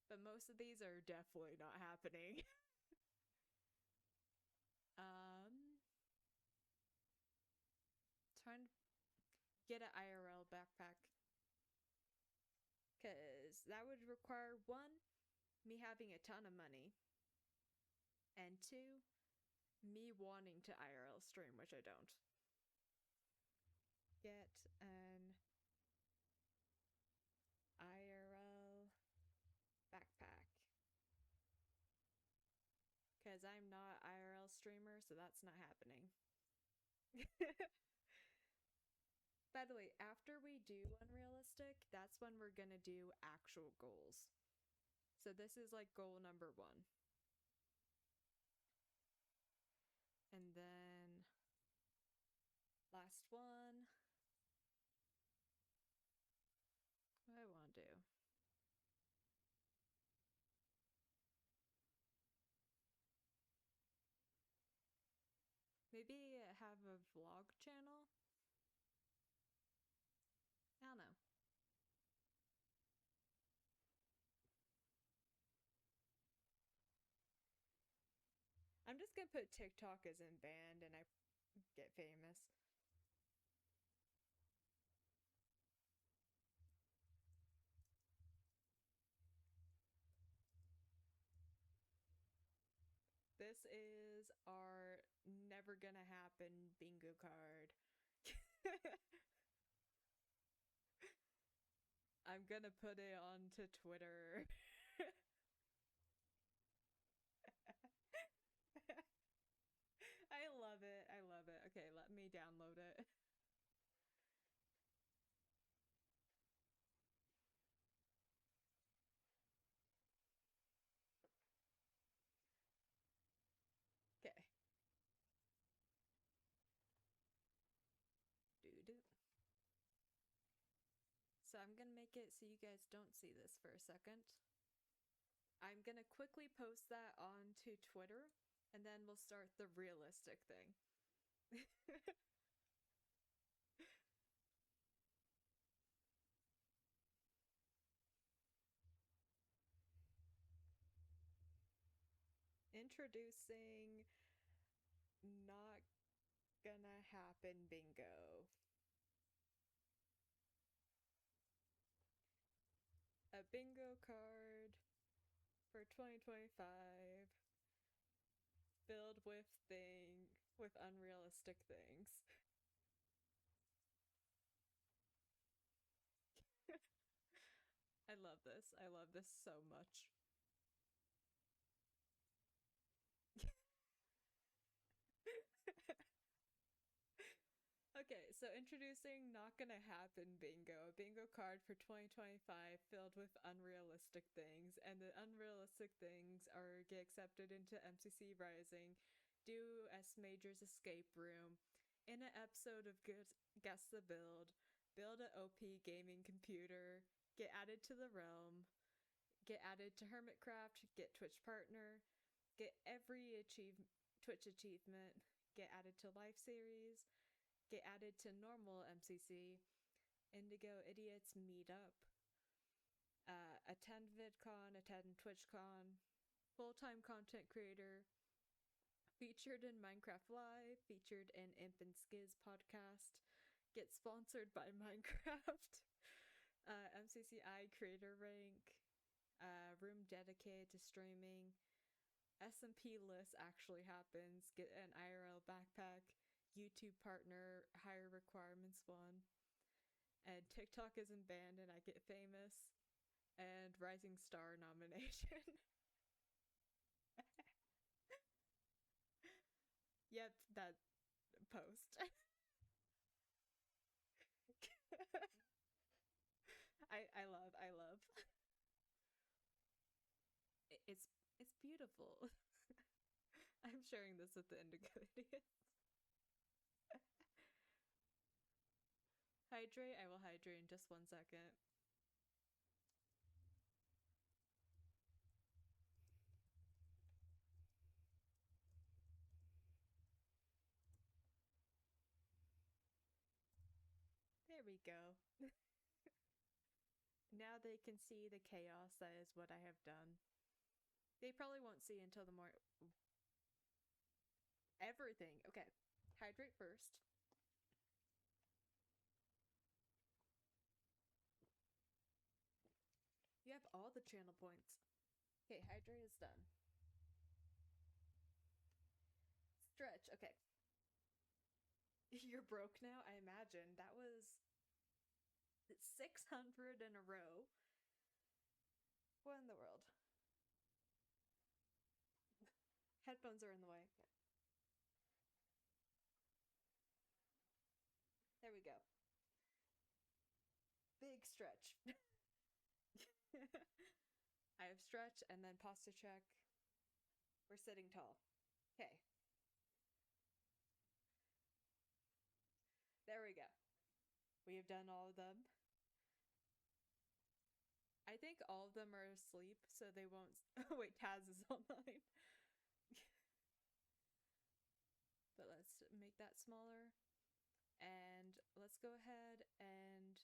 But most of these are definitely not happening. um Trying to get an IRL backpack. Cause that would require one, me having a ton of money. And two, me wanting to IRL stream, which I don't. Get an IRL backpack. Because I'm not IRL streamer, so that's not happening. By the way, after we do unrealistic, that's when we're gonna do actual goals. So this is like goal number one. And then last one. What do I want to do? Maybe have a vlog channel? I don't know. I'm just gonna put TikTok as in band and I get famous. This is our never gonna happen bingo card. I'm gonna put it onto Twitter. I love it. I love it. Okay, let me download it. Okay. Dude. make it so you guys don't see this for a second. I'm gonna quickly post that onto Twitter, and then we'll start the realistic thing. Introducing Not Gonna Happen Bingo. A bingo card for 2025 filled with unrealistic things. I love this. I love this so much. Okay, so introducing Not Gonna Happen Bingo, a bingo card for 2025 filled with unrealistic things. And the unrealistic things are get accepted into MCC Rising, do S Major's Escape Room, in an episode of Guess the build a OP gaming computer, get added to the realm, get added to Hermitcraft, get Twitch partner, get every Twitch achievement, get added to Life Series, get added to normal MCC, Indigo Idiots Meetup, attend VidCon, attend TwitchCon, full-time content creator, featured in Minecraft Live, featured in Imp and Skiz podcast, get sponsored by Minecraft, MCCI creator rank, room dedicated to streaming, S&P list actually happens, get an IRL backpack, YouTube partner, higher requirements one, and TikTok isn't banned and I get famous, and Rising Star nomination. Yep, that post. I love. It's beautiful. I'm sharing this with the Indigo Idiots. Hydrate, I will hydrate in just 1 second. There we go. Now they can see the chaos that is what I have done. They probably won't see until the more everything. Okay, hydrate first. You have all the channel points. Okay, hydrate is done. Stretch. Okay. You're broke now, I imagine. That was 600 in a row. What in the world? Headphones are in the way. Yeah. There we go. Big stretch. I have stretch and then posture check. We're sitting tall. Okay. There we go. We have done all of them. I think all of them are asleep, so they won't. Oh, wait, Taz is online. But let's make that smaller. And let's go ahead and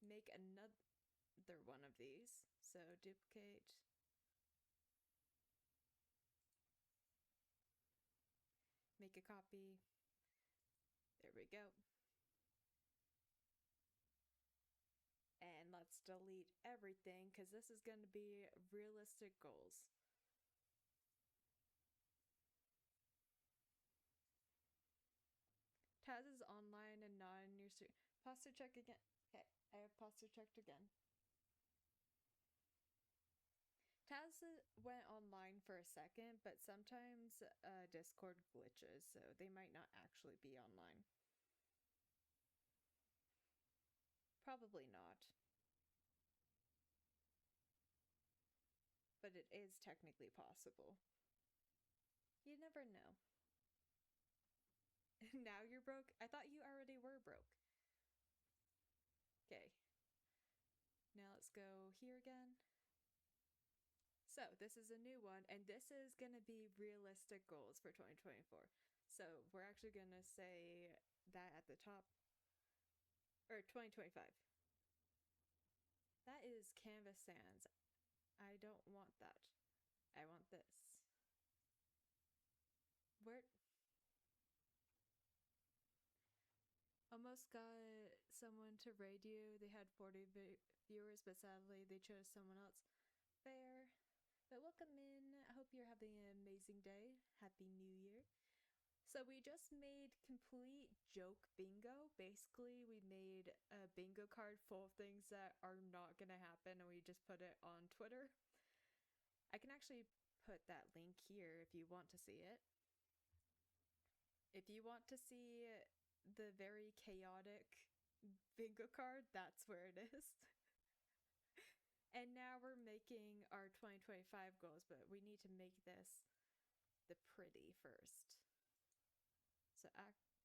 make another one of these. So duplicate. Make a copy. There we go. And let's delete everything because this is going to be realistic goals. Taz is online and not in your stream. Posture check again. Okay, I have posture checked again. Taz went online for a second, but sometimes Discord glitches, so they might not actually be online. Probably not. But it is technically possible. You never know. Now you're broke? I thought you already were broke. Okay. Now let's go here again. So this is a new one, and this is going to be realistic goals for 2024. So we're actually going to say that at the top, or 2025. That is canvas sands. I don't want that. I want this. Where almost got someone to raid you. They had 40 viewers, but sadly they chose someone else. Fair. But welcome in. I hope you're having an amazing day. Happy New Year. So we just made complete joke bingo. Basically, we made a bingo card full of things that are not going to happen, and we just put it on Twitter. I can actually put that link here if you want to see it. If you want to see the very chaotic bingo card, that's where it is. And now we're making our 2025 goals, but we need to make this the pretty first. So,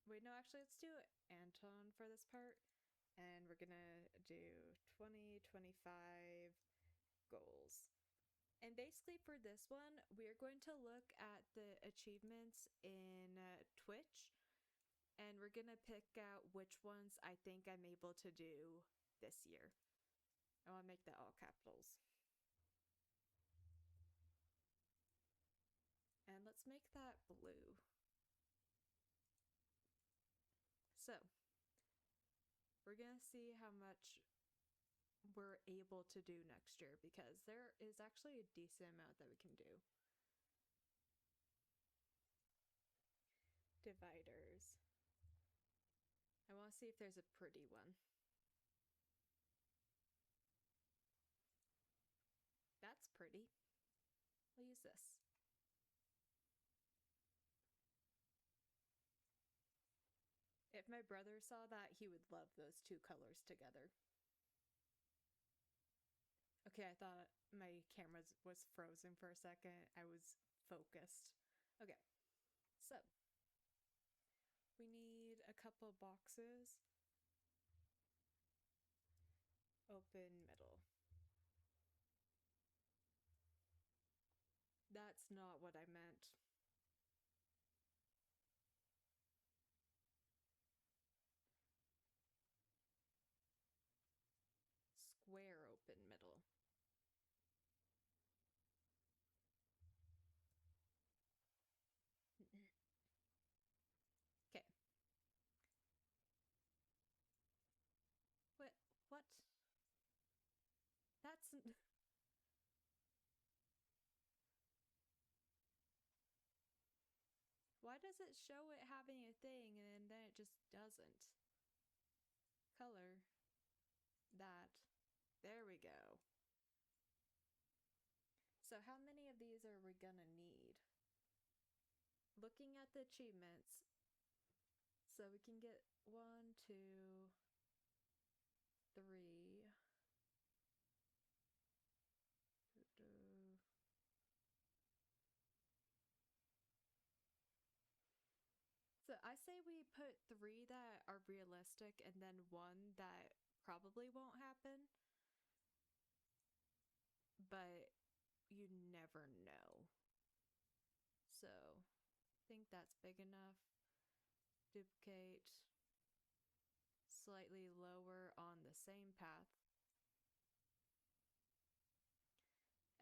wait, no, actually, let's do Anton for this part. And we're gonna do 2025 goals. And basically, for this one, we're going to look at the achievements in Twitch, and we're gonna pick out which ones I think I'm able to do this year. I want to make that all capitals. And let's make that blue. So, we're gonna see how much we're able to do next year, because there is actually a decent amount that we can do. Dividers. I want to see if there's a pretty one. That's pretty. We'll use this. If my brother saw that, he would love those two colors together. Okay, I thought my camera was frozen for a second. I was focused. Okay, so we need a couple boxes. Open middle. That's not what I meant. Square open middle. Okay. What? That's... Why does it show it having a thing and then it just doesn't? Color. That. There we go. So how many of these are we gonna need? Looking at the achievements, so we can get 1, 2, 3. So I say we put 3 that are realistic and then 1 that probably won't happen. But you never know. So I think that's big enough. Duplicate. Slightly lower on the same path.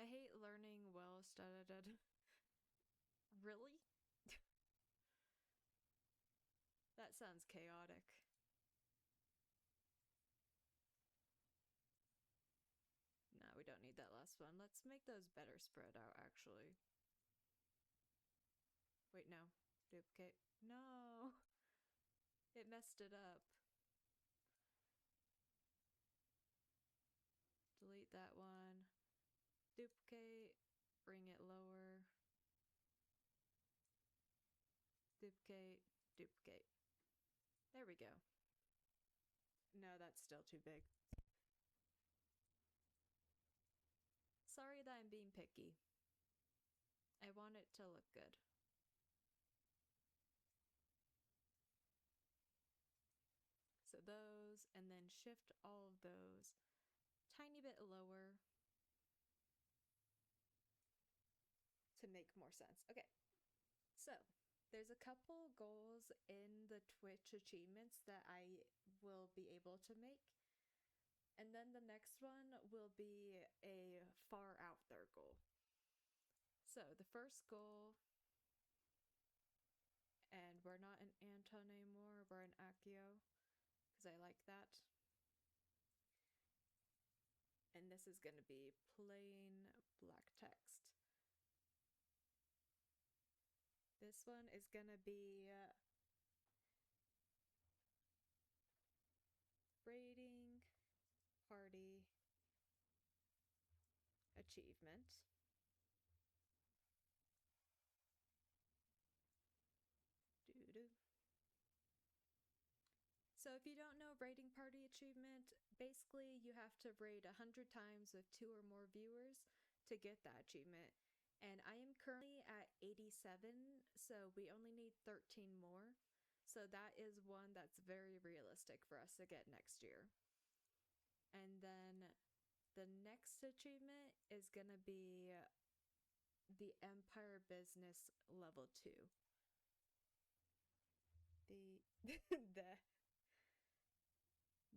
I hate learning well studied. Really? That sounds chaotic. No, we don't need that last one. Let's make those better spread out, actually. Wait, no. Duplicate. No! It messed it up. Delete that one. Duplicate. Bring it lower. Duplicate. Duplicate. There we go. No, that's still too big. Sorry that I'm being picky. I want it to look good. So those, and then shift all of those tiny bit lower to make more sense. Okay, so there's a couple goals in the Twitch achievements that I will be able to make. And then the next one will be a far out there goal. So the first goal, and we're not an Anton anymore, we're an Accio, because I like that. And this is going to be plain black text. This one is going to be raiding party achievement. Doo-doo. So if you don't know raiding party achievement, basically you have to raid 100 times with 2 or more viewers to get that achievement. And I am currently at 87, so we only need 13 more. So that is one that's very realistic for us to get next year. And then the next achievement is gonna be the Empire Business level 2. The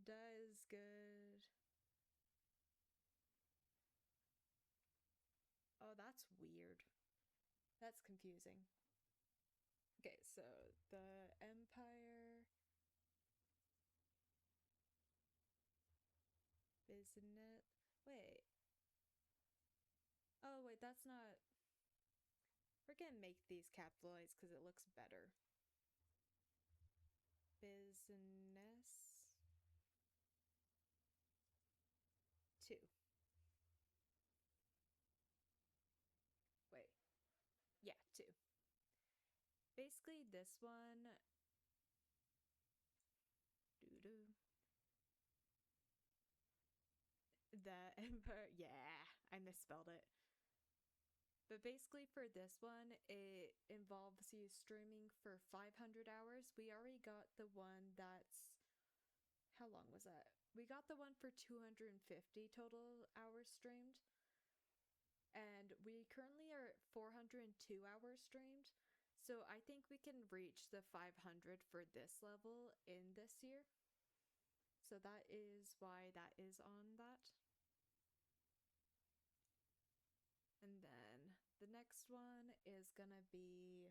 that is good. Oh, that's weird. That's confusing. Okay, so the Empire Business. Wait. Oh, wait, that's not. We're gonna make these capitalized because it looks better. Business 2. Wait. Yeah, 2. Basically, this one. Doo-doo. The Empire. Yeah, I misspelled it. But basically, for this one, it involves you streaming for 500 hours. We already got the one that's. How long was that? We got the one for 250 total hours streamed. And we currently are at 402 hours streamed. So I think we can reach the 500 for this level in this year. So that is why that is on that. And then the next one is gonna be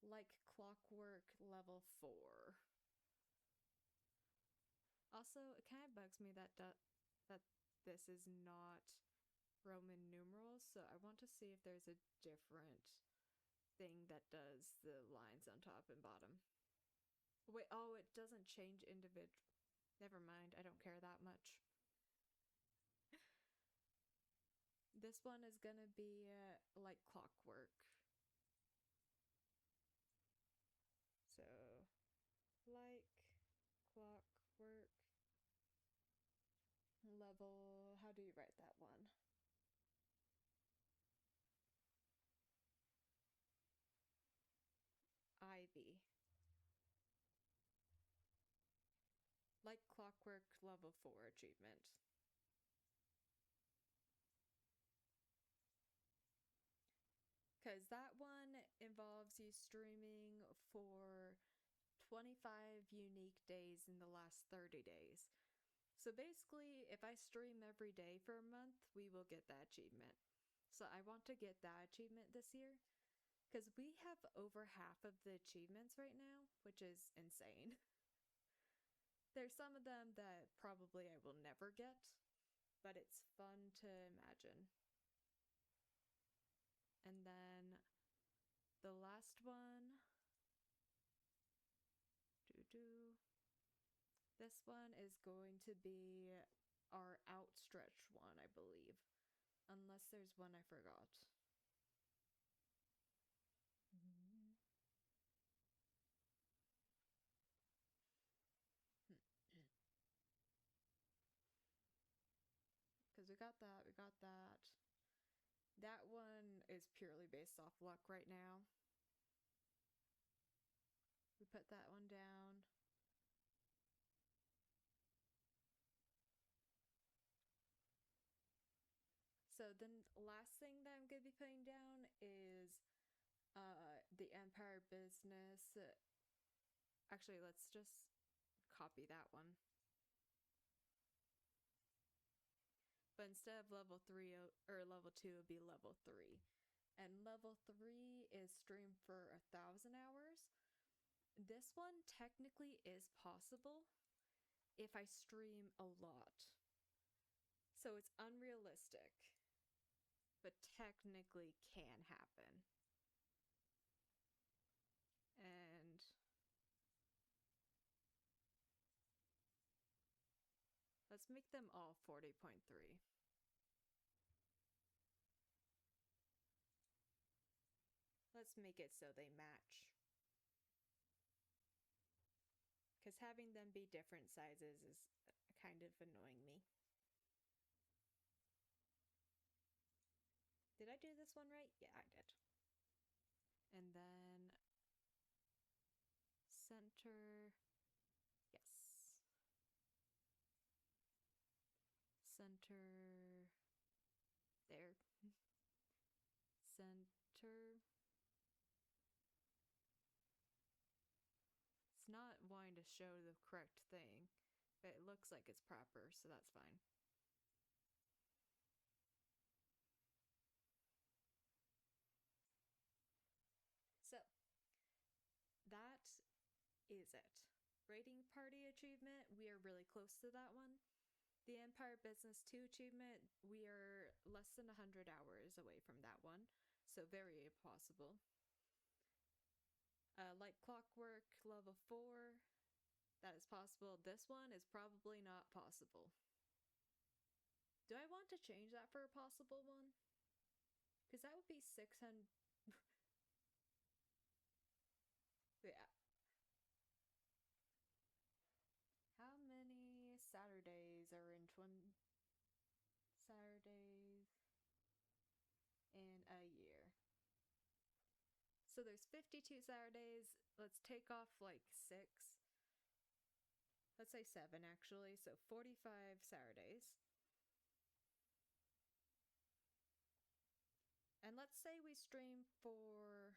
like clockwork level 4. Also, it kind of bugs me that that this is not Roman numerals, so I want to see if there's a different thing that does the lines on top and bottom. Wait, oh, it doesn't change individual. Never mind, I don't care that much. This one is gonna be like clockwork. So, like clockwork level. How do you write that one? Ivy. Like clockwork level 4 achievement. Because that one involves you streaming for 25 unique days in the last 30 days. So basically, if I stream every day for a month, we will get that achievement. So I want to get that achievement this year. Because we have over half of the achievements right now, which is insane. There's some of them that probably I will never get, but it's fun to imagine. And then the last one. This one is going to be our outstretched one, I believe. Unless there's one I forgot. Because we got that, we got that. That one is purely based off luck right now. We put that one down. the last thing that I'm going to be putting down is the Empire Business. Actually, let's just copy that one. But instead of level 3 or level 2, it would be level 3. And level 3 is streamed for 1,000 hours. This one technically is possible if I stream a lot. So it's unrealistic, but technically can happen. And let's make them all 40.3. Let's make it so they match. Because having them be different sizes is kind of annoying me. Did I do this one right? Yeah, I did. And then center, yes. Center, there. Center. It's not wanting to show the correct thing, but it looks like it's proper, so that's fine. So, that is it. Rating Party achievement, we are really close to that one. The Empire Business 2 achievement, we are less than 100 hours away from that one, so very possible. Like Clockwork, level 4, that is possible. This one is probably not possible. Do I want to change that for a possible one? Because that would be 600... yeah. How many Saturdays are in Saturdays in a year? So there's 52 Saturdays. Let's take off like 6. Let's say 7 actually. So 45 Saturdays. And let's say we stream for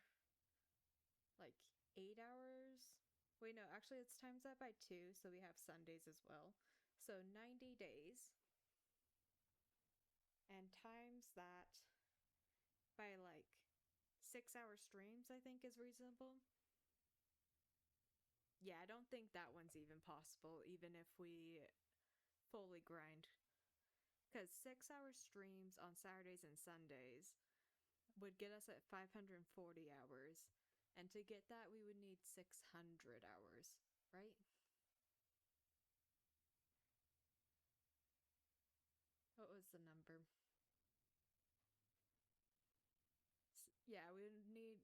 like 8 hours. Wait, no, actually let's times that by 2, so we have Sundays as well. So 90 days. And times that by like 6-hour streams, I think is reasonable. Yeah, I don't think that one's even possible, even if we fully grind. Because 6-hour streams on Saturdays and Sundays would get us at 540 hours. And to get that, we would need 600 hours, right? What was the number? Yeah, we would need...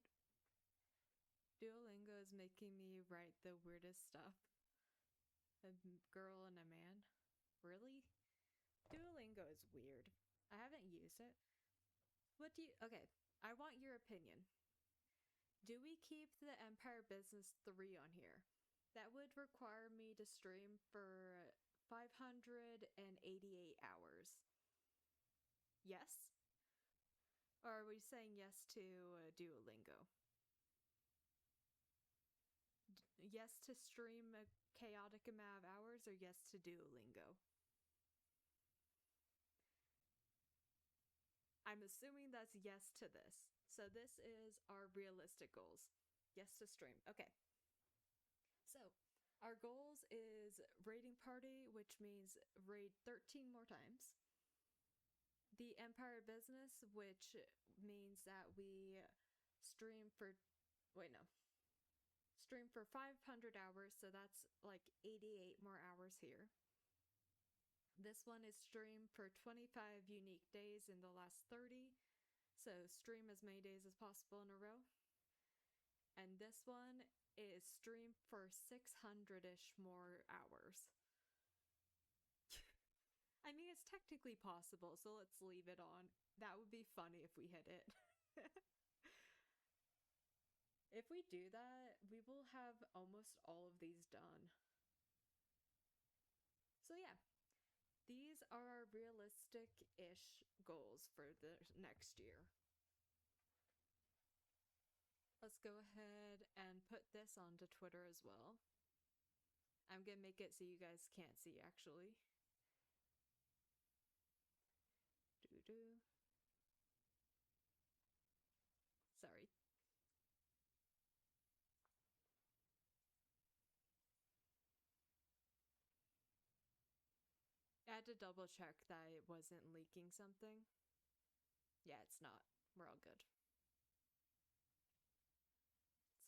Duolingo is making me write the weirdest stuff. A girl and a man. Really? Duolingo is weird. I haven't used it. What do you... Okay, I want your opinion. Do we keep the Empire Business 3 on here? That would require me to stream for 588 hours. Yes? Or are we saying yes to Duolingo? Yes to stream a chaotic amount of hours, or yes to Duolingo? I'm assuming that's yes to this. So this is our realistic goals. Yes to stream. Okay. So our goals is raiding party, which means raid 13 more times. The Empire Business, which means that we stream for... Wait, no. Stream for 500 hours, so that's like 88 more hours here. This one is stream for 25 unique days in the last 30. So stream as many days as possible in a row. And this one is stream for 600-ish more hours. I mean, it's technically possible, so let's leave it on. That would be funny if we hit it. If we do that, we will have almost all of these done. So yeah, these are realistic ish goals for the next year. Let's go ahead and put this onto Twitter as well. I'm gonna make it so you guys can't see actually. Doo doo. Sorry. I had to double check that it wasn't leaking something. Yeah, it's not. We're all good.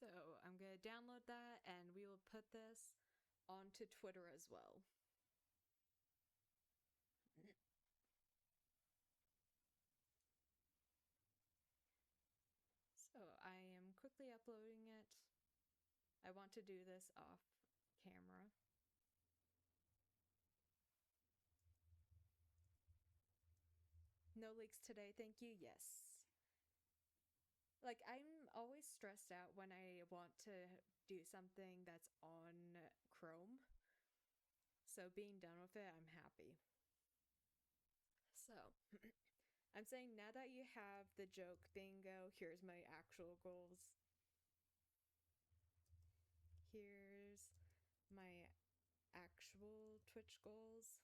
So I'm gonna download that and we will put this onto Twitter as well. So I am quickly uploading it. I want to do this off camera. No leaks today, thank you. Yes. Like, I'm always stressed out when I want to do something that's on Chrome. So being done with it, I'm happy. So, I'm saying now that you have the joke bingo, here's my actual goals. Here's my actual Twitch goals.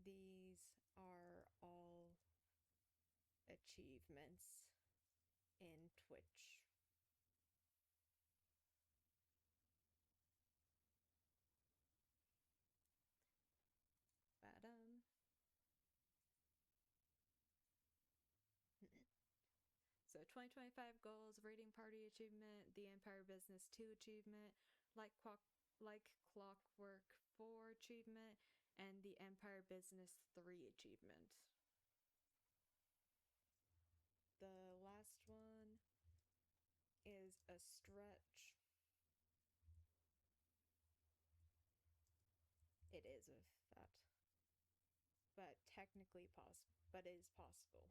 These are all achievements in Twitch. Ba-dum. So 2025 goals, Rating Party achievement, the Empire Business 2 achievement, like Clockwork 4 achievement, and the Empire Business 3 achievement. The last one is a stretch. It is with that. But technically possible, but it is possible.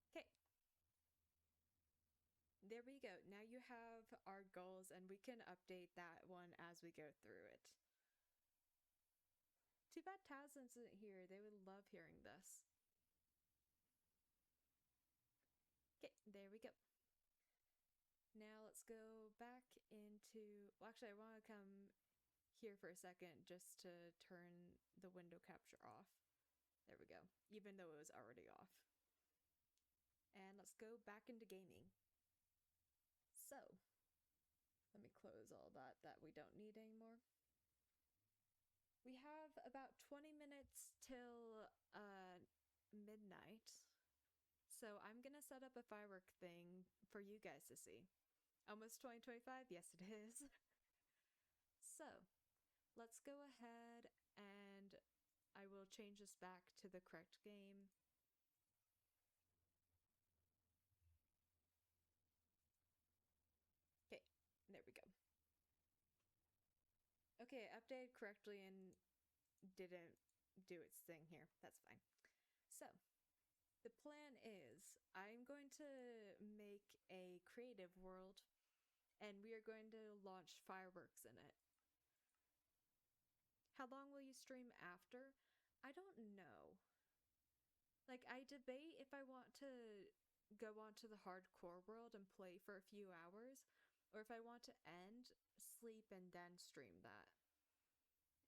Okay. There we go. Now you have our goals and we can update that one as we go through it. Too bad Taz isn't here. They would love hearing this. Okay, there we go. Now let's go back into... Well, actually, I want to come here for a second just to turn the window capture off. There we go. Even though it was already off. And let's go back into gaming. So, let me close all that we don't need anymore. We have about 20 minutes till midnight. So I'm gonna set up a firework thing for you guys to see. Almost 2025? Yes, it is. So, let's go ahead and I will change this back to the correct game. Okay, there we go. Okay, updated correctly and didn't do its thing here. That's fine. So, the plan is I'm going to make a creative world and we are going to launch fireworks in it. How long will you stream after? I don't know. Like, I debate if I want to go on to the hardcore world and play for a few hours, or if I want to end, sleep, and then stream that.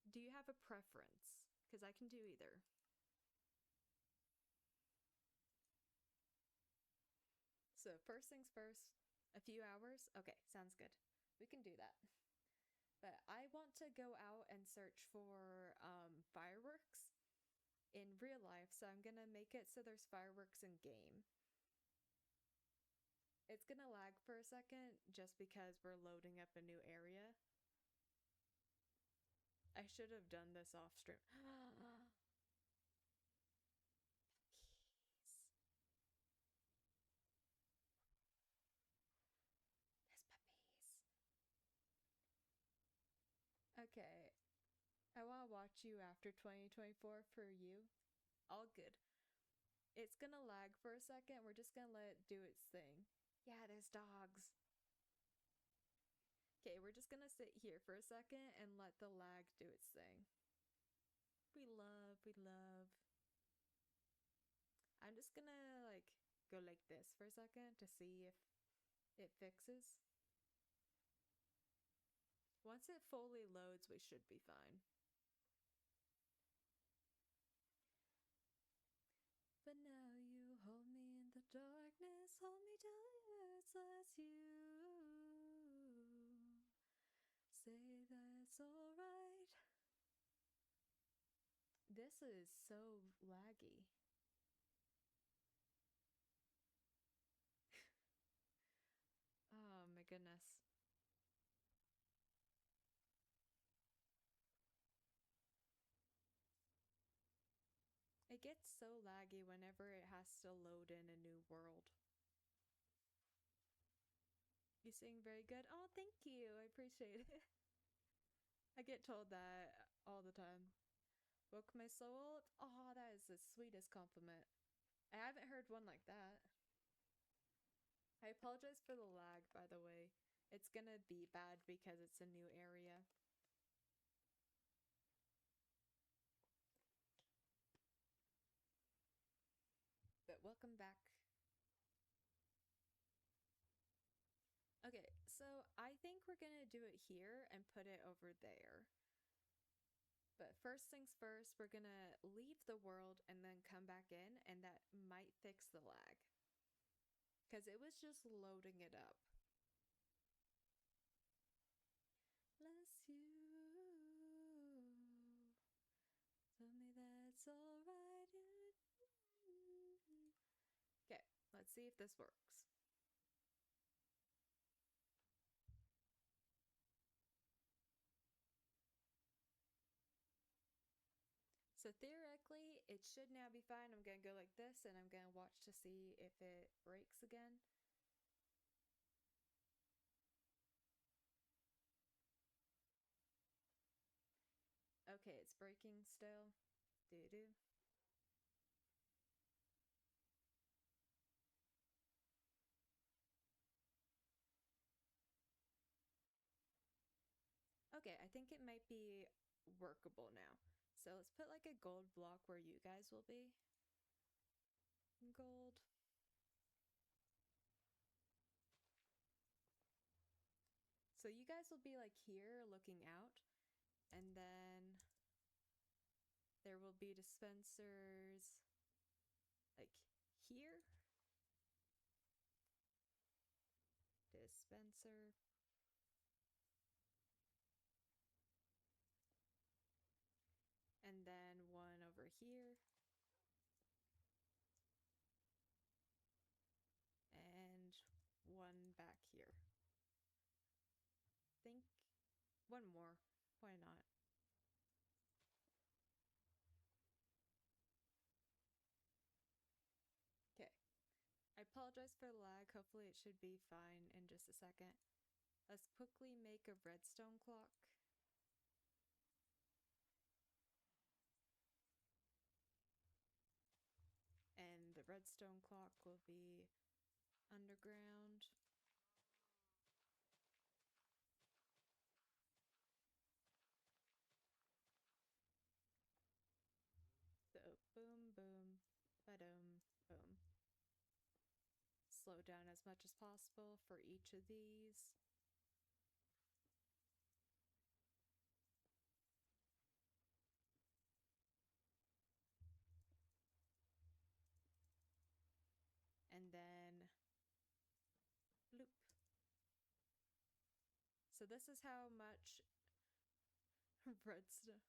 Do you have a preference? Because I can do either. So, first things first, a few hours? Okay, sounds good. We can do that. But I want to go out and search for fireworks in real life, so I'm gonna make it so there's fireworks in game. It's gonna lag for a second just because we're loading up a new area. I should have done this off stream. Puppies. There's puppies. Okay. I want to watch you after 2024 for you. All good. It's gonna lag for a second. We're just gonna let it do its thing. Yeah, there's dogs. Okay, we're just gonna sit here for a second and let the lag do its thing. We love. I'm just gonna like go like this for a second to see if it fixes. Once it fully loads, we should be fine. But now you hold me in the darkness, hold me tight, as you say that's alright. This is so laggy. Oh my goodness. It gets so laggy whenever it has to load in a new world. You sing very good. Oh, thank you. I appreciate it. I get told that all the time. Woke my soul. Oh, that is the sweetest compliment. I haven't heard one like that. I apologize for the lag, by the way. It's gonna be bad because it's a new area. But welcome back. Okay, so I think we're gonna do it here and put it over there. But first things first, we're gonna leave the world and then come back in, and that might fix the lag. Because it was just loading it up. Bless you. Tell me that's alright. Okay, let's see if this works. So theoretically, it should now be fine. I'm gonna go like this and I'm gonna watch to see if it breaks again. Okay, it's breaking still. Doo-doo. Okay, I think it might be workable now. So let's put like a gold block where you guys will be. Gold. So you guys will be like here looking out, and then there will be dispensers like here. Dispenser. And then one over here. And one back here. Think one more. Why not? Okay. I apologize for the lag. Hopefully it should be fine in just a second. Let's quickly make a redstone clock. And the redstone clock will be underground. So boom, boom, ba-dum, boom. Slow down as much as possible for each of these. And then bloop. So this is how much redstone.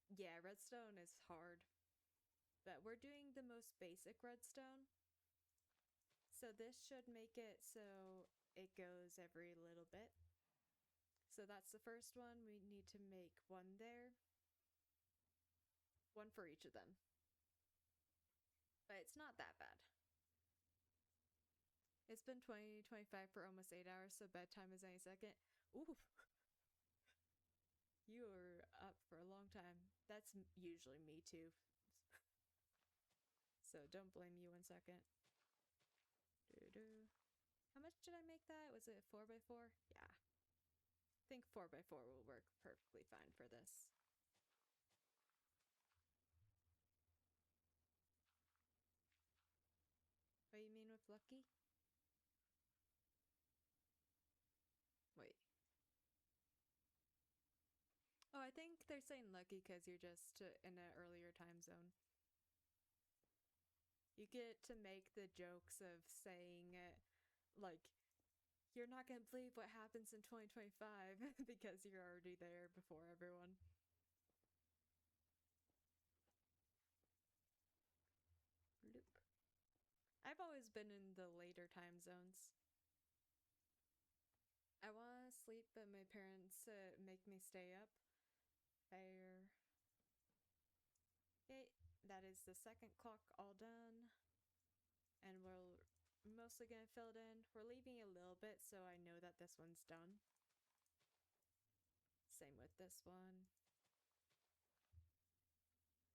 Yeah, redstone is hard. But we're doing the most basic redstone. So this should make it so it goes every little bit. So that's the first one. We need to make one there. One for each of them. But it's not that bad. It's been 20-25 for almost 8 hours, so bedtime is any second. Ooh. You were up for a long time. That's usually me too. So don't blame you 1 second. Doo-doo. How much did I make that? Was it 4x4? Yeah. think 4x4 will work perfectly fine for this. What do you mean with lucky? Wait. Oh, I think they're saying lucky because you're just in an earlier time zone. You get to make the jokes of saying, like, you're not gonna believe what happens in 2025 because you're already there before everyone. Bloop. I've always been in the later time zones. I want to sleep, but my parents make me stay up. Fair. Okay, that is the second clock all done. And we're mostly gonna fill it in. We're leaving a little bit so I know that this one's done. Same with this one.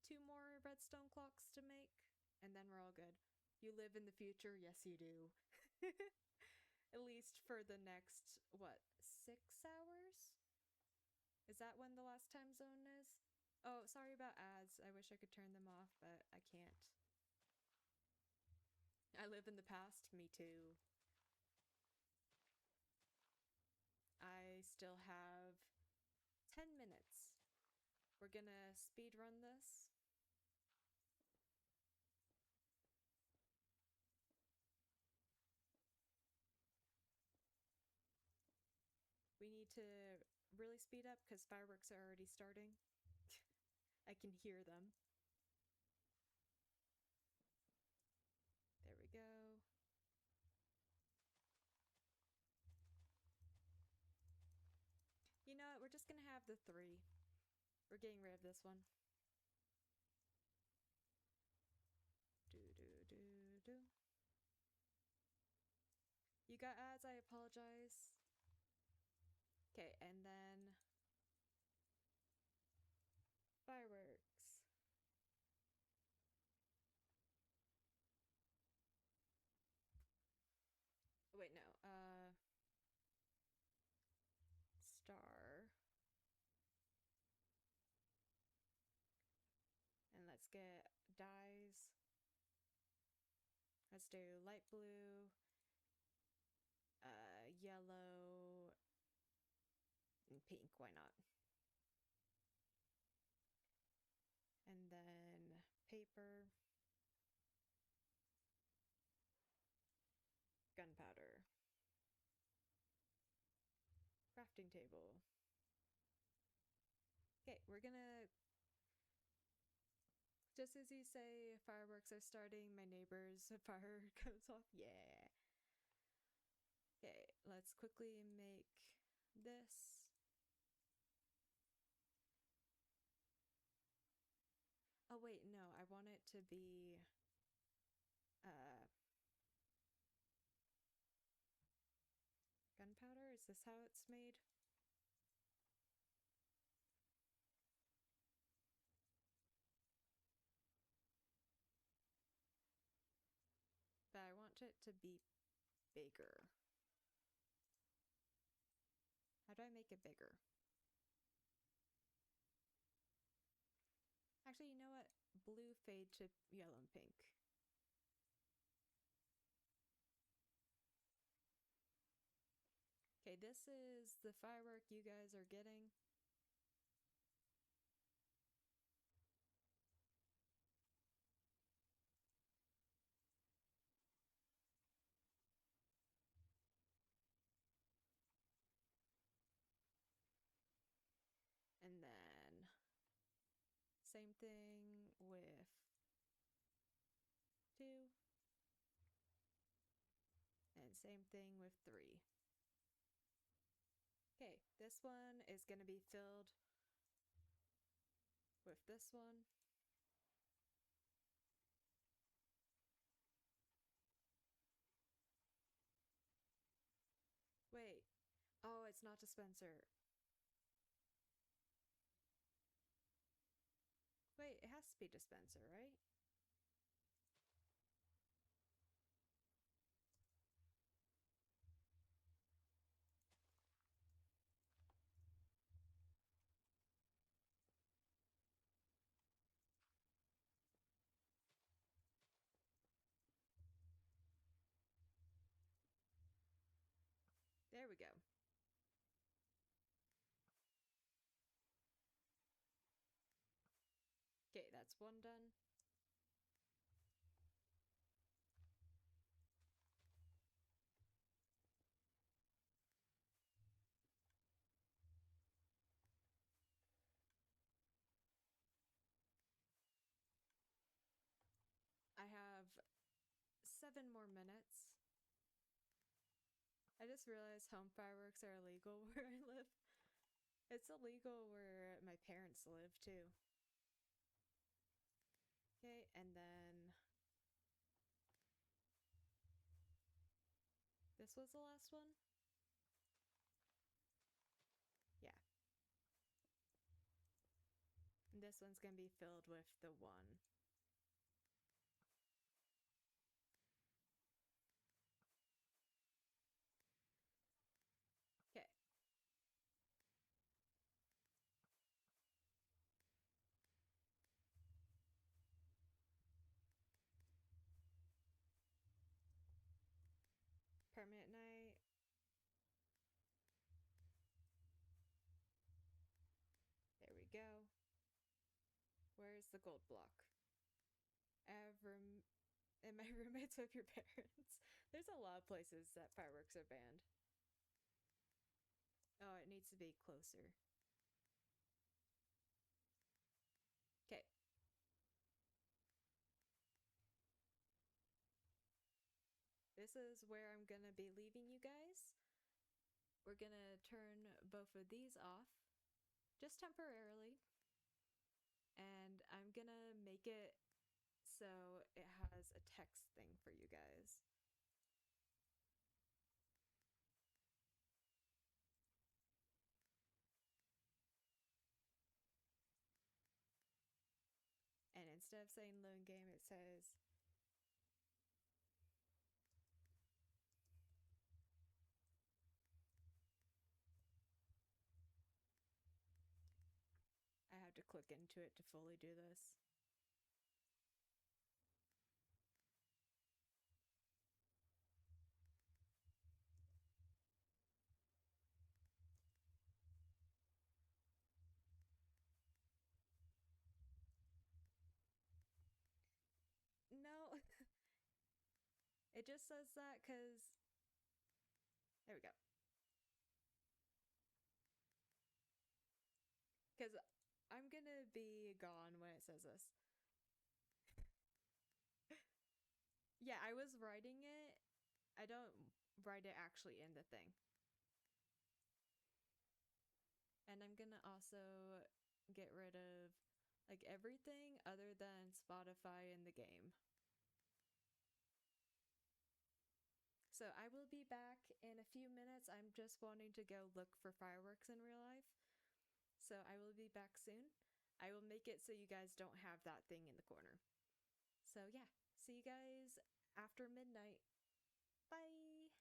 2 more redstone clocks to make, and then we're all good. You live in the future? Yes, you do. At least for the next, what, 6 hours? Is that when the last time zone is? Oh, sorry about ads. I wish I could turn them off, but I can't. I live in the past. Me too. I still have 10 minutes. We're gonna speed run this. We need to really speed up because fireworks are already starting. I can hear them. There we go. You know what? We're just gonna have the 3. We're getting rid of this one. Do do do do. You got ads, I apologize. Okay, and then fireworks. Wait, no. Star. And let's get dyes. Let's do light blue, yellow, and pink. Why not? And then paper, gunpowder, crafting table. Okay, we're gonna, just as you say fireworks are starting, my neighbor's fire goes off. Yeah. Okay, let's quickly make this. Oh wait, no, I want it to be gunpowder. Is this how it's made? But I want it to be bigger. How do I make it bigger? Actually, you know what? Blue fade to yellow and pink. Okay, this is the firework you guys are getting. And then same thing with 2. And same thing with 3. Okay, this one is going to be filled with this one. Wait. Oh, it's not dispenser. Wait, it has to be dispenser, right? That's one done. I have 7 more minutes. I just realized home fireworks are illegal where I live. It's illegal where my parents live too. Okay, and then this was the last one? Yeah. And this one's gonna be filled with the one. Okay. Permanent night. There we go. Where's the gold block? In my roommates with your parents. There's a lot of places that fireworks are banned. Oh, it needs to be closer. Okay. This is where I'm gonna be leaving you guys. We're gonna turn both of these off, just temporarily. And I'm gonna make it so it has a text thing for you guys. And instead of saying loan game, it says I have to click into it to fully do this. No, it just says that because. There we go. Because I'm gonna be gone when it says this. Yeah, I was writing it. I don't write it actually in the thing. And I'm gonna also get rid of like everything other than Spotify in the game. So I will be back in a few minutes. I'm just wanting to go look for fireworks in real life. So I will be back soon. I will make it so you guys don't have that thing in the corner. So yeah, see you guys after midnight. Bye!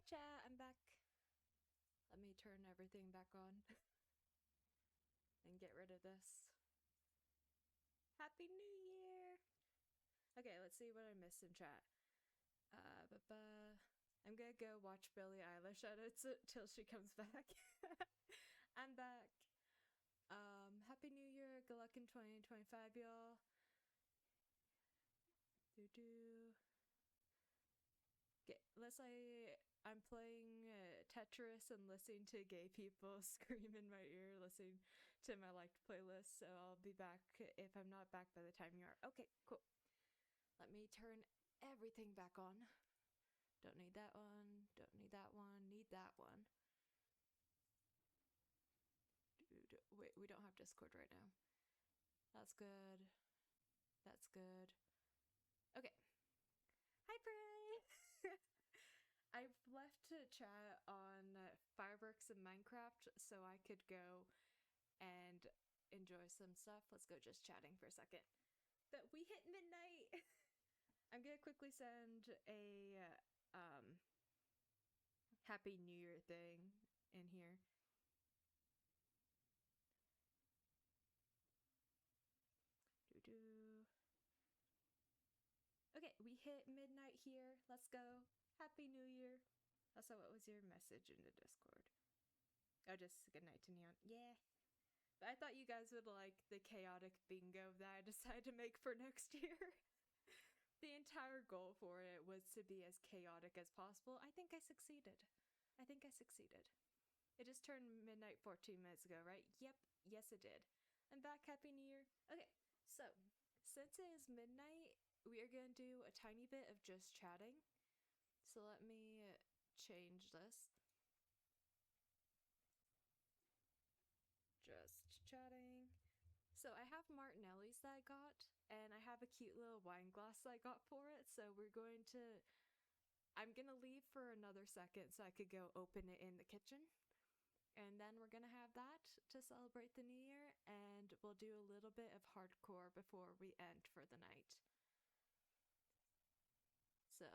chat, I'm back. Let me turn everything back on and get rid of this. Happy New Year! Okay, let's see what I missed in chat. I'm gonna go watch Billie Eilish edits it till she comes back. I'm back. Happy New Year, good luck in 2025, y'all. Let's say I'm playing Tetris and listening to gay people scream in my ear, listening to my liked playlist, so I'll be back if I'm not back by the time you are. Okay, cool. Let me turn everything back on. Don't need that one, don't need that one, need that one. Wait, we don't have Discord right now. That's good. That's good. Okay. Hi, Prey! I've left to chat on fireworks and Minecraft so I could go and enjoy some stuff. Let's go just chatting for a second. But we hit midnight! I'm gonna quickly send a Happy New Year thing in here. Okay, we hit midnight here. Let's go. Happy New Year. Also, what was your message in the Discord? Oh, just good night to Neon. Yeah. But I thought you guys would like the chaotic bingo that I decided to make for next year. The entire goal for it was to be as chaotic as possible. I think I succeeded. It just turned midnight 14 minutes ago, right? Yep. Yes, it did. I'm back. Happy New Year. Okay, so since it is midnight, we are going to do a tiny bit of just chatting. So let me change this. Just chatting. So I have Martinelli's that I got, and I have a cute little wine glass that I got for it. So I'm gonna leave for another second so I could go open it in the kitchen. And then we're gonna have that to celebrate the new year, and we'll do a little bit of hardcore before we end for the night. So,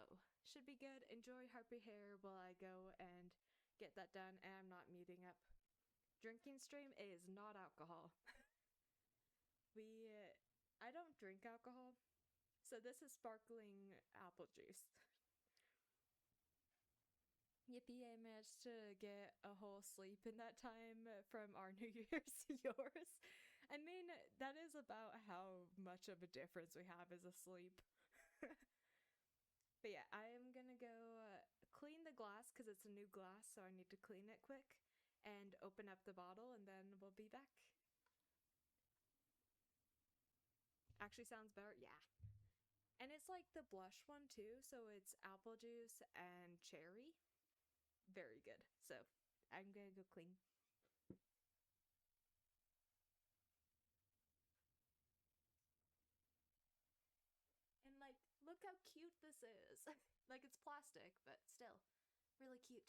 should be good. Enjoy Harpy Hair while I go and get that done, and I'm not meeting up. Drinking stream is not alcohol. I don't drink alcohol, so this is sparkling apple juice. Yippee, I managed to get a whole sleep in that time from our New Year's to yours. I mean, that is about how much of a difference we have as a sleep. But yeah, I am gonna go clean the glass because it's a new glass, so I need to clean it quick and open up the bottle, and then we'll be back. Actually sounds better, yeah. And it's like the blush one too, so it's apple juice and cherry. Very good. So I'm gonna go clean. And like, look how cute this is. Like, it's plastic, but still, really cute.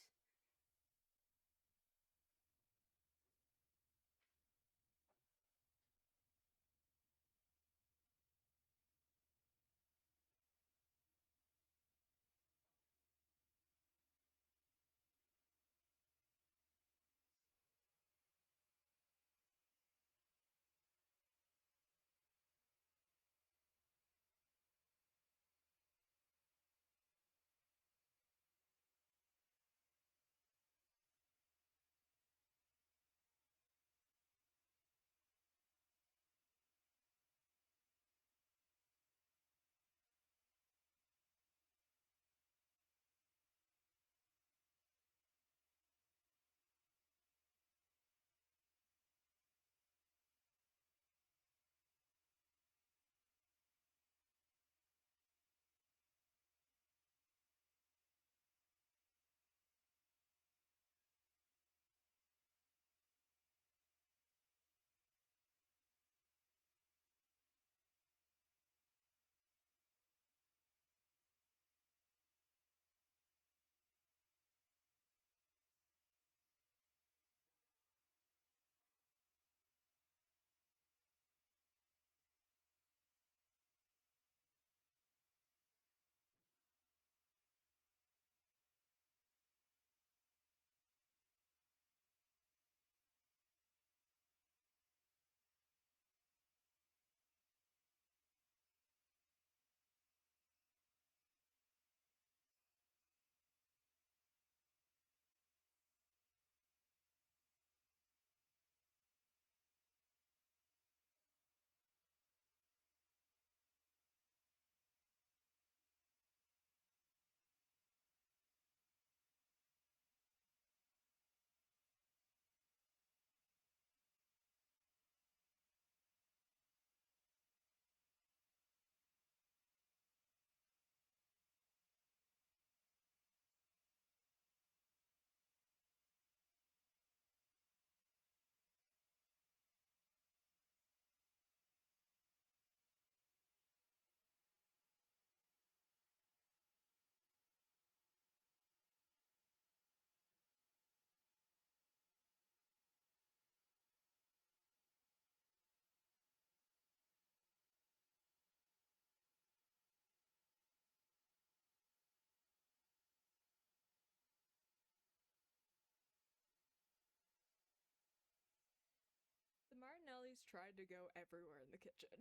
always tried to go everywhere in the kitchen.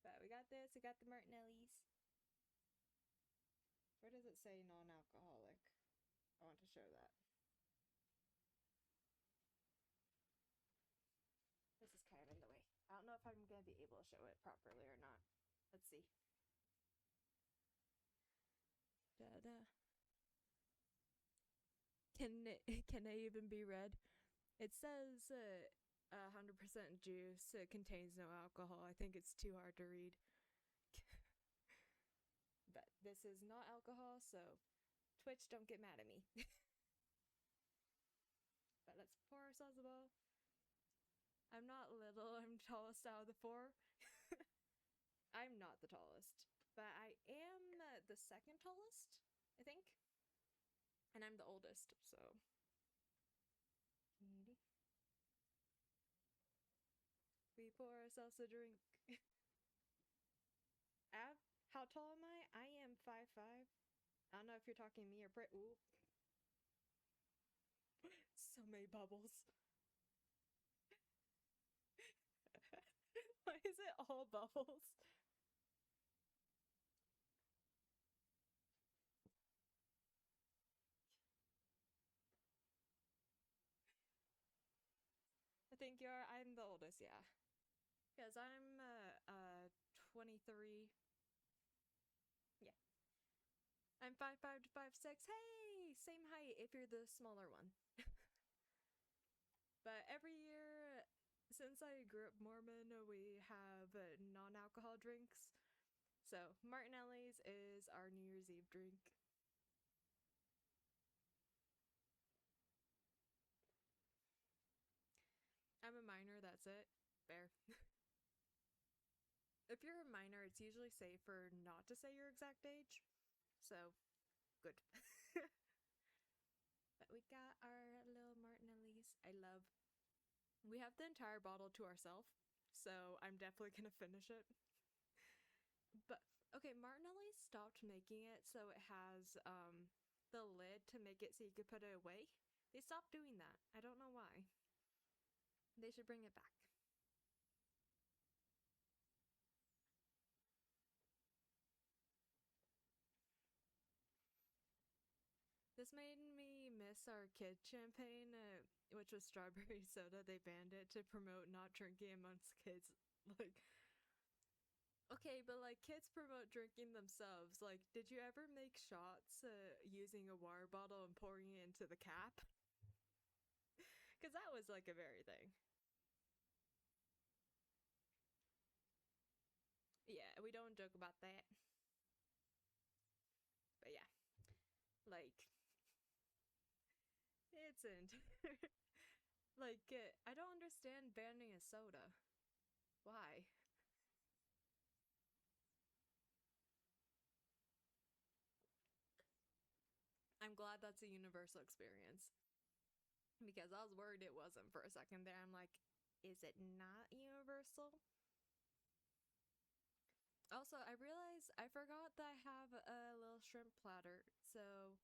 But we got this. We got the Martinellis. Where does it say non-alcoholic? I want to show that. This is kind of in the way. I don't know if I'm going to be able to show it properly or not. Let's see. Da-da. Can it even be read? It says 100% juice. It contains no alcohol. I think it's too hard to read. But this is not alcohol, so Twitch, don't get mad at me. But let's pour ourselves a bowl. I'm not little, I'm tallest out of the four. I'm not the tallest, but I am the second tallest, I think. And I'm the oldest, so. We pour ourselves a drink. Av, how tall am I? I am 5'5". I don't know if you're talking me or Brit. Ooh. So many bubbles. Why is it all bubbles? I think I'm the oldest, yeah. Because I'm 23. Yeah. I'm 5'5" to 5'6". Hey! Same height if you're the smaller one. But every year, since I grew up Mormon, we have non-alcohol drinks. So, Martinelli's is our New Year's Eve drink. I'm a minor, that's it. Fair. If you're a minor, it's usually safer not to say your exact age. So, good. But we got our little Martinellis. We have the entire bottle to ourselves, so I'm definitely gonna finish it. But, okay, Martinelli stopped making it so it has, the lid to make it so you could put it away. They stopped doing that. I don't know why. They should bring it back. This made me miss our kid champagne, which was strawberry soda. They banned it to promote not drinking amongst kids. Like, okay, but like kids promote drinking themselves. Like, did you ever make shots using a water bottle and pouring it into the cap? Because that was like a very thing. Yeah, we don't joke about that. But yeah, like, it's in. Like, I don't understand banning a soda. Why? I'm glad that's a universal experience. Because I was worried it wasn't for a second there. I'm like, is it not universal? Also, I realized I forgot that I have a little shrimp platter, so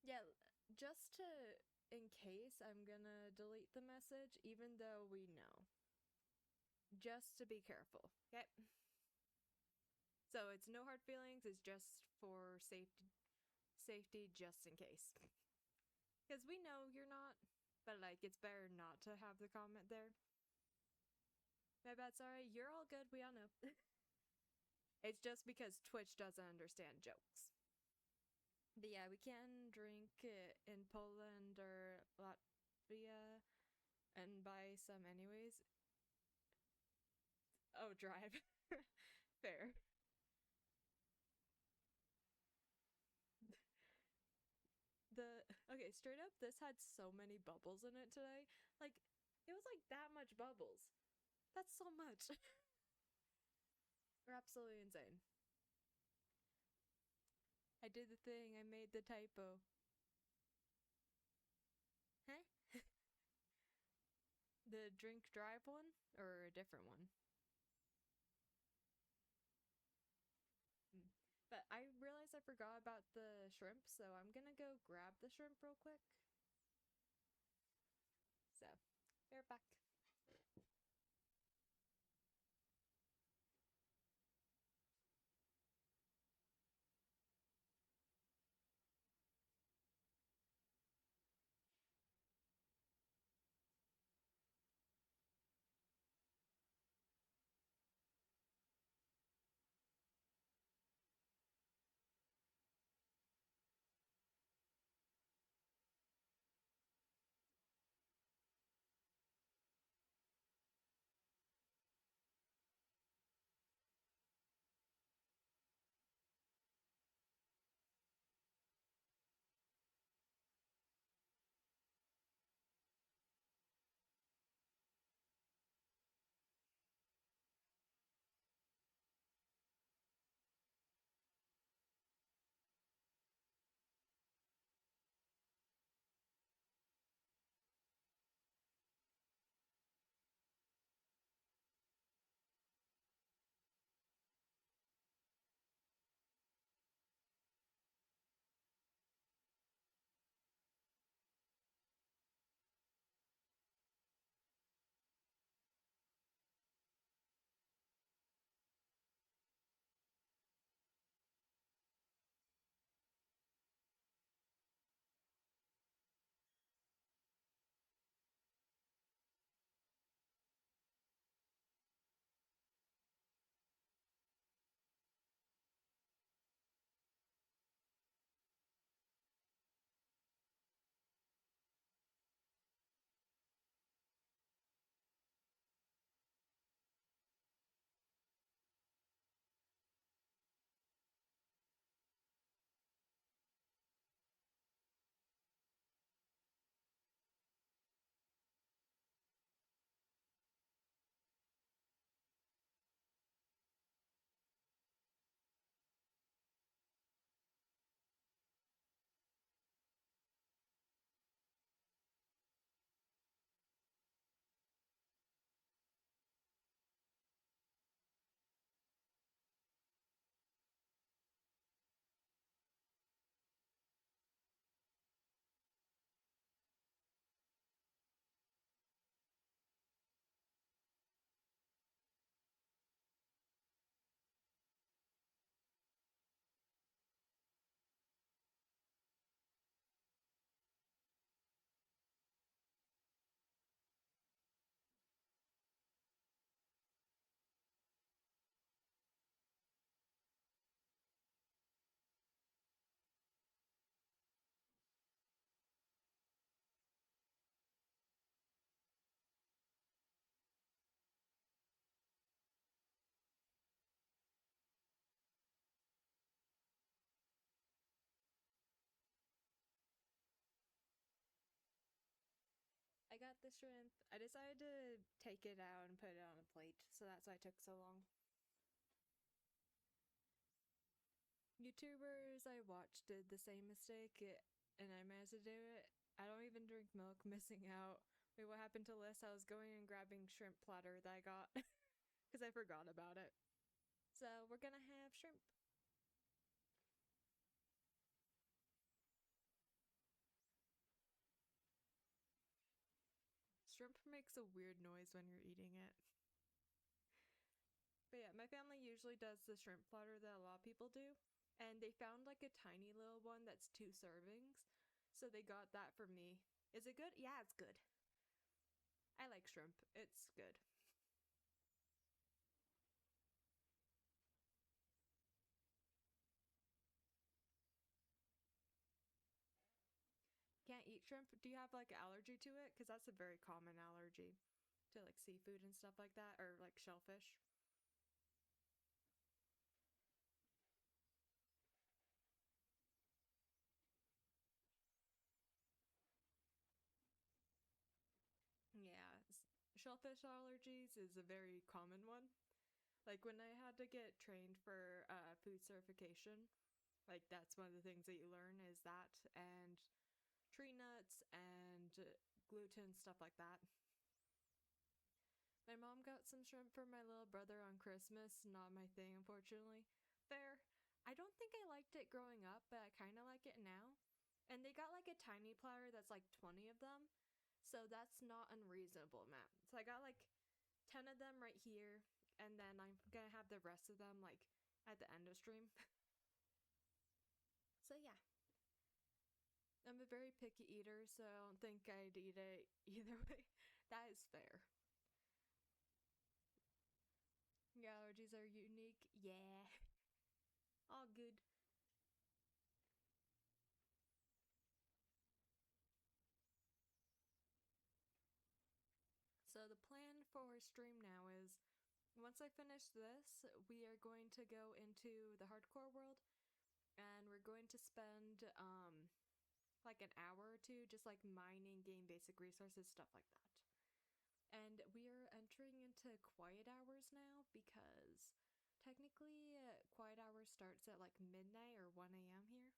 yeah, just to in case I'm gonna delete the message, even though we know. Just to be careful. Okay. So it's no hard feelings, it's just for safety just in case. Because we know you're not, but like it's better not to have the comment there. My bad, sorry, you're all good, we all know. It's just because Twitch doesn't understand jokes. But yeah, we can drink in Poland or Latvia and buy some anyways. Oh, drive. Fair. Okay, straight up, this had so many bubbles in it today. Like, it was like that much bubbles. That's so much. We're absolutely insane. I did the thing, I made the typo. Huh? The drink drive one? Or a different one? But I realized I forgot about the shrimp, so I'm gonna go grab the shrimp real quick. So, be right back. I got the shrimp. I decided to take it out and put it on a plate, so that's why it took so long. YouTubers I watched did the same mistake, and I managed to do it. I don't even drink milk, missing out. Wait, what happened to Liz? I was going and grabbing shrimp platter that I got because I forgot about it. So we're gonna have shrimp. Shrimp makes a weird noise when you're eating it. But yeah, my family usually does the shrimp platter that a lot of people do. And they found like a tiny little one that's 2 servings. So they got that for me. Is it good? Yeah, it's good. I like shrimp. It's good. Can't eat shrimp? Do you have like allergy to it? Because that's a very common allergy to like seafood and stuff like that, or like shellfish. Yeah, shellfish allergies is a very common one. Like when I had to get trained for food certification, like that's one of the things that you learn is that and tree nuts and gluten, stuff like that. My mom got some shrimp for my little brother on Christmas. Not my thing, unfortunately. Fair. I don't think I liked it growing up, but I kind of like it now. And they got like a tiny platter that's like 20 of them. So that's not unreasonable amount. So I got like 10 of them right here, and then I'm gonna have the rest of them like at the end of stream. So yeah, I'm a very picky eater, so I don't think I'd eat it either way. That is fair. Your allergies are unique. Yeah, all good. So the plan for stream now is once I finish this, we are going to go into the hardcore world, and we're going to spend like an hour or two just like mining, game basic resources, stuff like that. And we are entering into quiet hours now because technically quiet hours starts at like midnight or 1 a.m. here.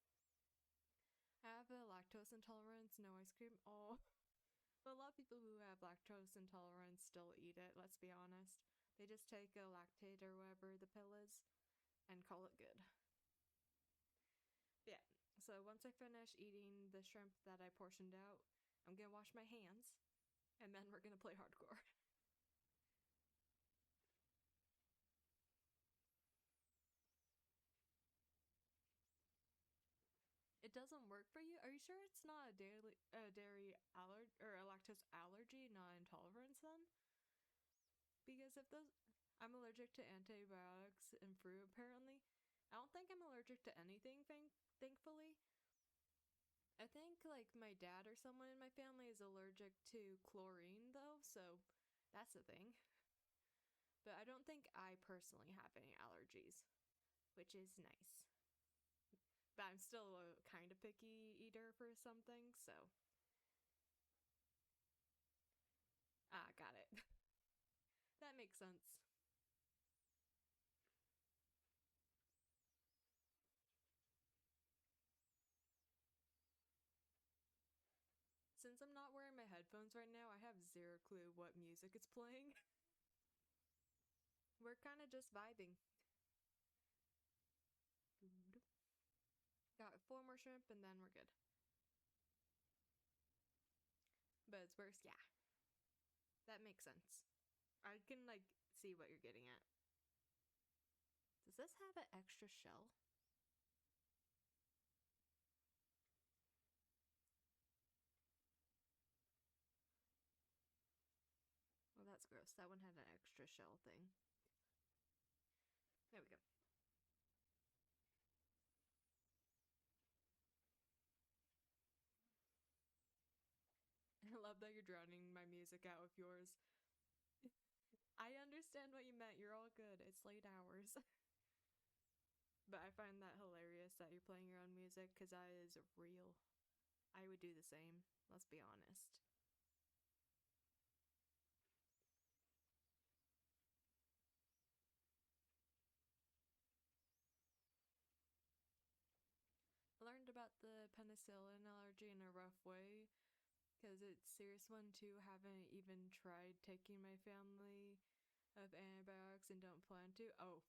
I have a lactose intolerance, no ice cream. Oh, but a lot of people who have lactose intolerance still eat it, let's be honest. They just take a lactate or whatever the pill is and call it good. Yeah, so once I finish eating the shrimp that I portioned out, I'm gonna wash my hands and then we're gonna play hardcore. It doesn't work for you? Are you sure it's not a dairy allergy or a lactose allergy, not intolerance then? Because if those, I'm allergic to antibiotics and fruit apparently. I don't think I'm allergic to anything, thankfully. I think like my dad or someone in my family is allergic to chlorine though, so that's the thing. But I don't think I personally have any allergies, which is nice. But I'm still a kind of picky eater for some things, so. Ah, got it. That makes sense. Since I'm not wearing my headphones right now, I have zero clue what music it's playing. We're kind of just vibing. Got four more shrimp and then we're good. But it's worse, yeah. That makes sense. I can like see what you're getting at. Does this have an extra shell? Well, that's gross. That one had an extra shell thing. There we go. I love that you're drowning my music out with yours. I understand what you meant. You're all good. It's late hours. But I find that hilarious that you're playing your own music because that is real. I would do the same. Let's be honest. I learned about the penicillin allergy in a rough way because it's a serious one too. Haven't even tried taking my family of antibiotics and don't plan to. Oh,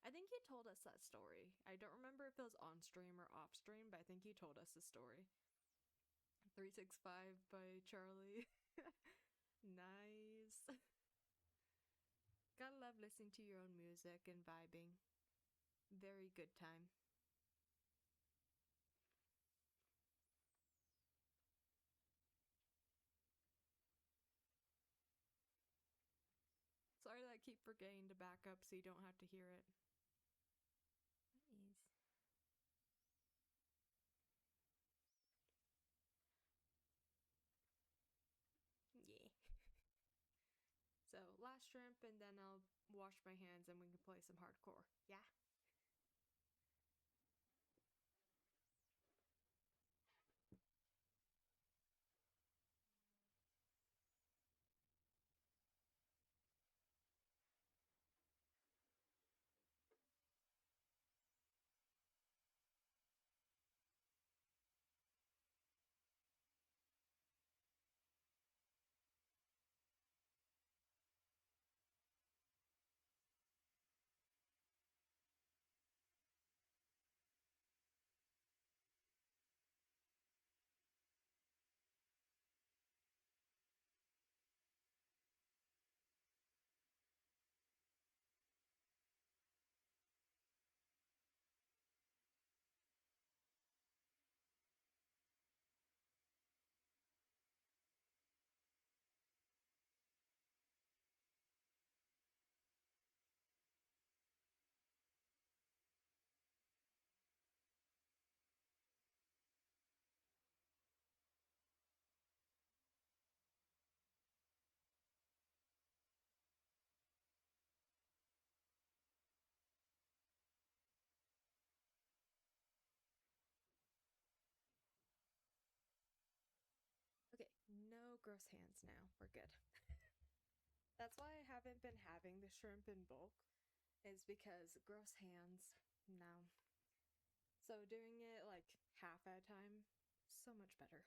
I think you told us that story. I don't remember if it was on stream or off stream, but I think you told us the story. 365 by Charlie. Nice. Gotta love listening to your own music and vibing. Very good time. Sorry that I keep forgetting to back up so you don't have to hear it. Nice. Yeah. So last shrimp and then I'll wash my hands and we can play some hardcore. Yeah. gross hands now. We're good. That's why I haven't been having the shrimp in bulk, is because gross hands. No. So doing it like half at a time, so much better.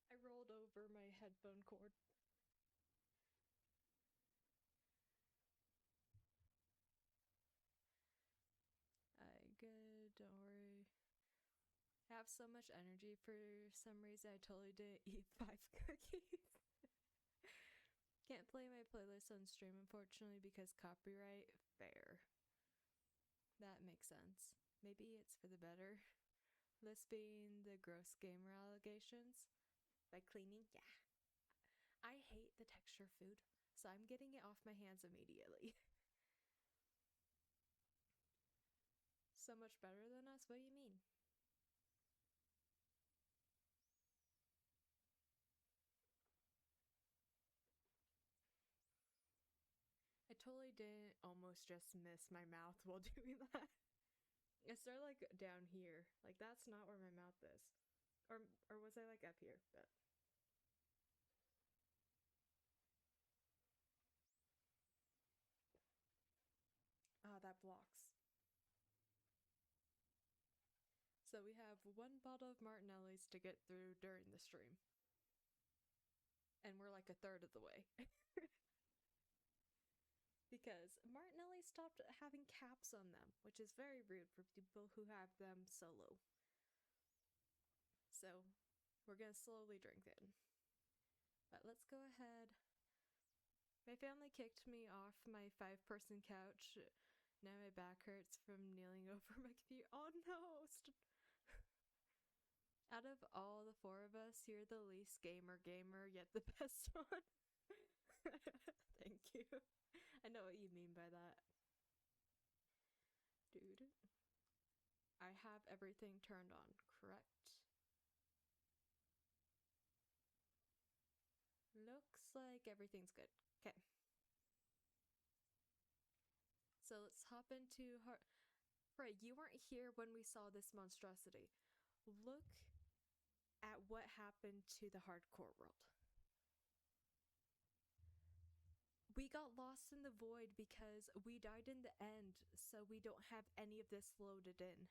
I rolled over my headphone cord. I good, don't worry. I have so much energy for some reason I totally didn't eat 5 cookies. Can't play my playlist on stream unfortunately because copyright. Fair. That makes sense. Maybe it's for the better. This being the gross gamer allegations. By cleaning, yeah. I hate the texture of food, so I'm getting it off my hands immediately. So much better than us? What do you mean? I totally didn't almost just miss my mouth while doing that. It started like down here. Like that's not where my mouth is. Or was I like up here? But that blocks. So we have one bottle of Martinelli's to get through during the stream. And we're like a third of the way. Because Martinelli stopped having caps on them, which is very rude for people who have them solo. So we're gonna slowly drink it. But let's go ahead. My family kicked me off my 5-person couch. Now my back hurts from kneeling over my computer. Oh no! Out of all the 4 of us, you're the least gamer, yet the best one. Thank you. I know what you mean by that. Dude. I have everything turned on, correct? Looks like everything's good. Okay. So let's hop into Right, you weren't here when we saw this monstrosity. Look at what happened to the hardcore world. We got lost in the void because we died in the end, so we don't have any of this loaded in.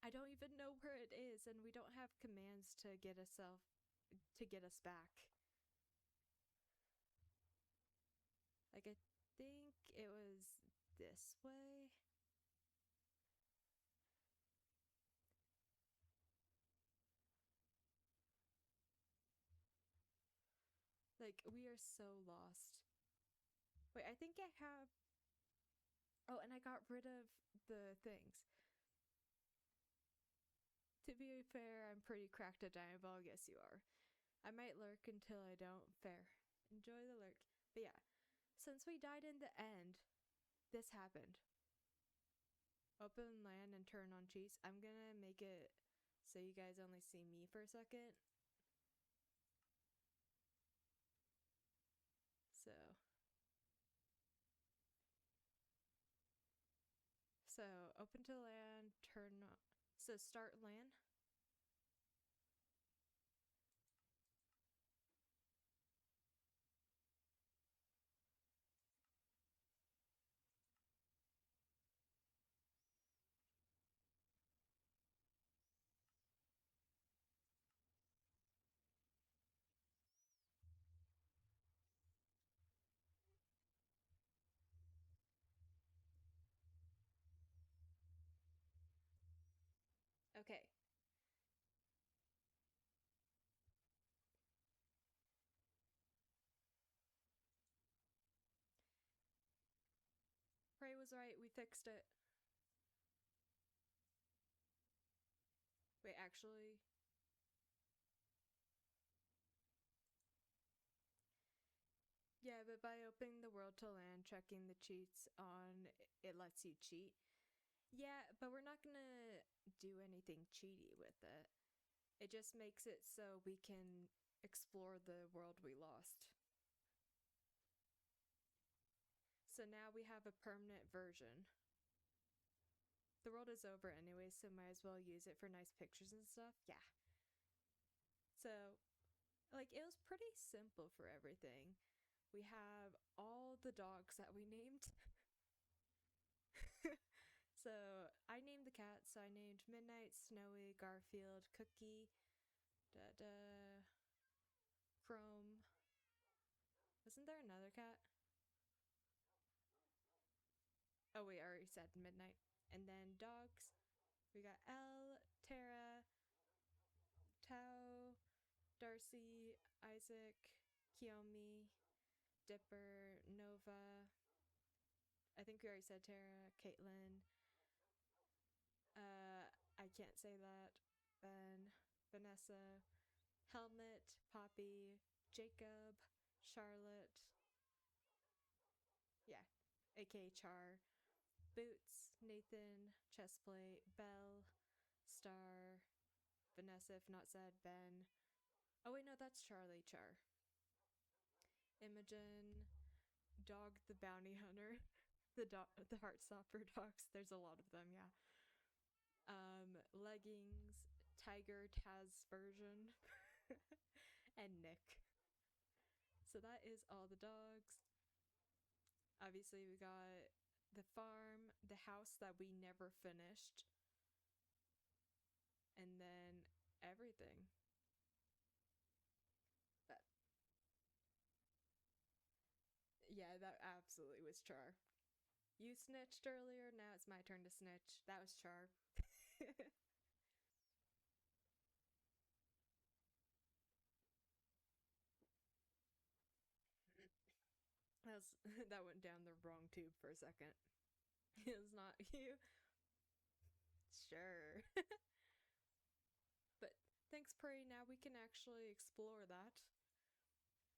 I don't even know where it is, and we don't have commands to get us back. Like, I think it was this way. Like, we are so lost. Wait, I think I have... Oh, and I got rid of the things. To be fair, I'm pretty cracked at Diaball. Yes, you are. I might lurk until I don't. Fair. Enjoy the lurk. But yeah, since we died in the end, this happened. Open land and turn on cheese. I'm gonna make it so you guys only see me for a second. So open to land, turn on. So start land. Okay. Prey was right, we fixed it. Wait, actually... Yeah, but by opening the world to land, checking the cheats on, it lets you cheat. Yeah, but we're not gonna do anything cheaty with it. It just makes it so we can explore the world we lost. So now we have a permanent version. The world is over anyway, so might as well use it for nice pictures and stuff. Yeah. So, like, it was pretty simple for everything. We have all the dogs that we named. So, I named the cats. So, I named Midnight, Snowy, Garfield, Cookie, Chrome. Wasn't there another cat? Oh, wait, I already said Midnight. And then dogs. We got Elle, Tara, Tao, Darcy, Isaac, Kiyomi, Dipper, Nova. I think we already said Tara, Caitlin. I can't say that. Ben, Vanessa, Helmet, Poppy, Jacob, Charlotte. Yeah, aka Char. Boots, Nathan, Chestplate, Belle, Star, Vanessa, if not said, Ben. Oh, wait, no, that's Charlie Char. Imogen, Dog the Bounty Hunter, the Heartstopper dogs. There's a lot of them, yeah. Leggings, Tiger Taz version, and Nick. So that is all the dogs. Obviously, we got the farm, the house that we never finished, and then everything. But yeah, that absolutely was Char. You snitched earlier, now it's my turn to snitch. That was Char. That went down the wrong tube for a second. It's not you. Sure. But thanks, Prairie. Now we can actually explore that.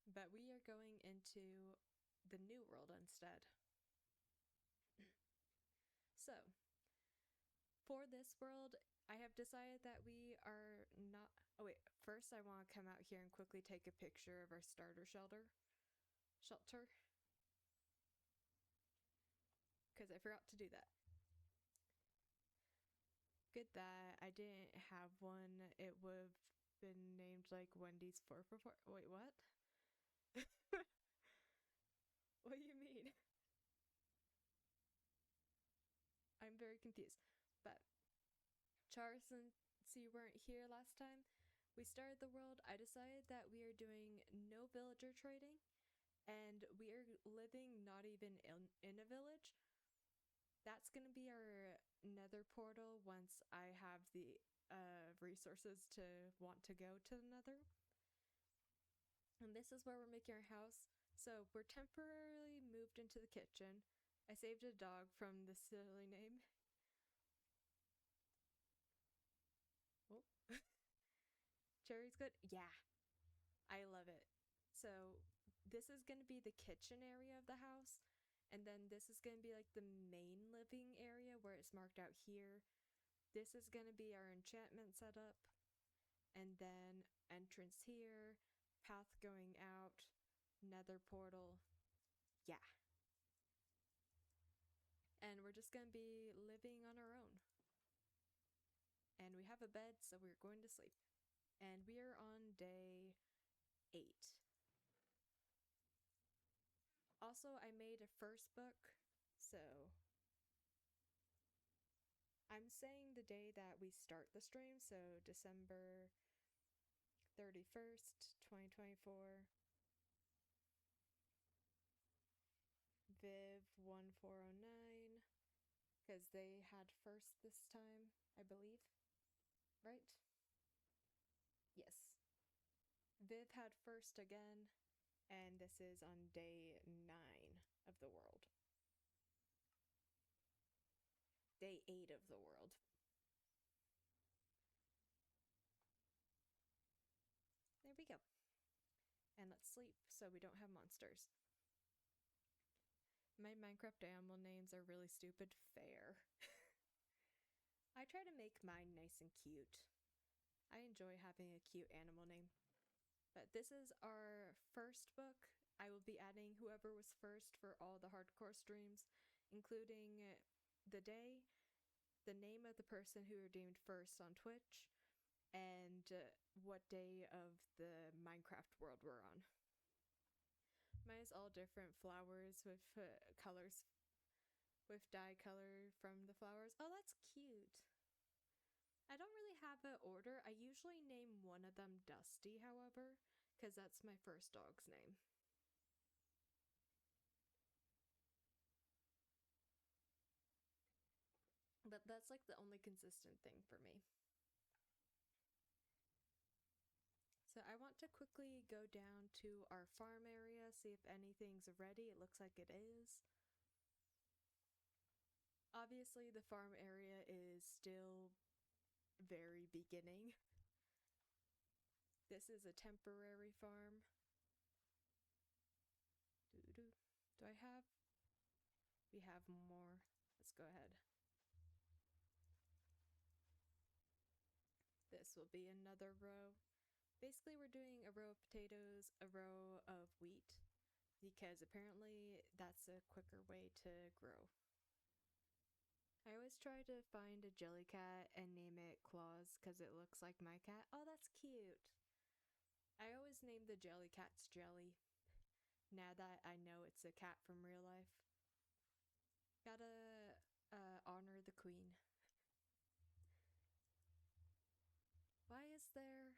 But we are going into the new world instead. So, for this world, I have decided that we are not. Oh, wait. First, I want to come out here and quickly take a picture of our starter shelter. Because I forgot to do that. Good that I didn't have one. It would have been named like Wendy's 444. Wait, what? What do you mean? I'm very confused. But Char, since you weren't here last time, we started the world. I decided that we are doing no villager trading, and we are living not even in a village. That's gonna be our nether portal once I have the resources to want to go to the nether. And this is where we're making our house. So we're temporarily moved into the kitchen. I saved a dog from the silly name. Oh, Cherry's good? Yeah, I love it. So this is going to be the kitchen area of the house. And then this is going to be like the main living area where it's marked out here. This is going to be our enchantment setup. And then entrance here, path going out, nether portal. Yeah. And we're just going to be living on our own. And we have a bed, so we're going to sleep. And we are on day 8. Also, I made a first book, so I'm saying the day that we start the stream, so December 31st, 2024. Viv 1409, because they had first this time, I believe. Right? Yes. Viv had first again, and this is on day 9 of the world. Day 8 of the world. There we go. And let's sleep so we don't have monsters. My Minecraft animal names are really stupid. Fair. I try to make mine nice and cute. I enjoy having a cute animal name. But this is our first book. I will be adding whoever was first for all the hardcore streams, including the day. the name of the person who redeemed first on Twitch, and what day of the Minecraft world we're on. Mine is all different flowers with colors, with dye color from the flowers. Oh, that's cute. I don't really have an order. I usually name one of them Dusty, however, because that's my first dog's name. But that's like the only consistent thing for me. So I want to quickly go down to our farm area, see if anything's ready. It looks like it is. Obviously, the farm area is still very beginning. This is a temporary farm. Do I have? We have more. Let's go ahead. This will be another row. Basically, we're doing a row of potatoes, a row of wheat, because apparently that's a quicker way to grow. I always try to find a jelly cat and name it Claus because it looks like my cat. Oh, that's cute. I always name the jelly cats Jelly, now that I know it's a cat from real life. Gotta honor the queen. Why is there...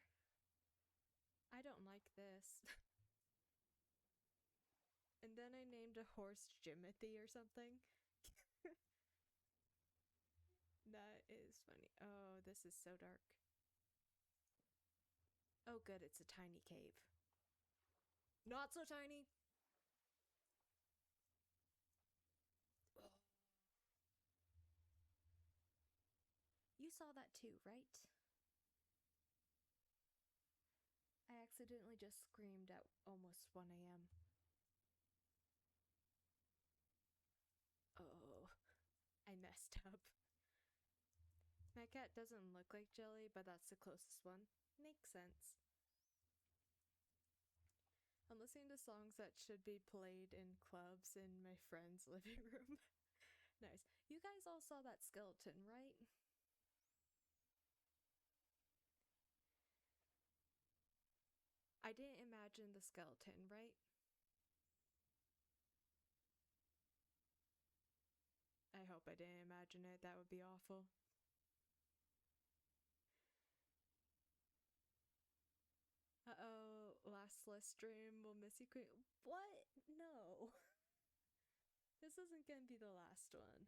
I don't like this. And then I named a horse Jimothy or something. That is funny. Oh, this is so dark. Oh good, it's a tiny cave. Not so tiny! Oh. You saw that too, right? I accidentally just screamed at almost 1 a.m. Oh, I messed up. My cat doesn't look like Jelly, but that's the closest one. Makes sense. I'm listening to songs that should be played in clubs in my friend's living room. Nice. You guys all saw that skeleton, right? I didn't imagine the skeleton, right? I hope I didn't imagine it. That would be awful. Uh-oh, last list stream will miss you queen. What? No. This isn't gonna be the last one.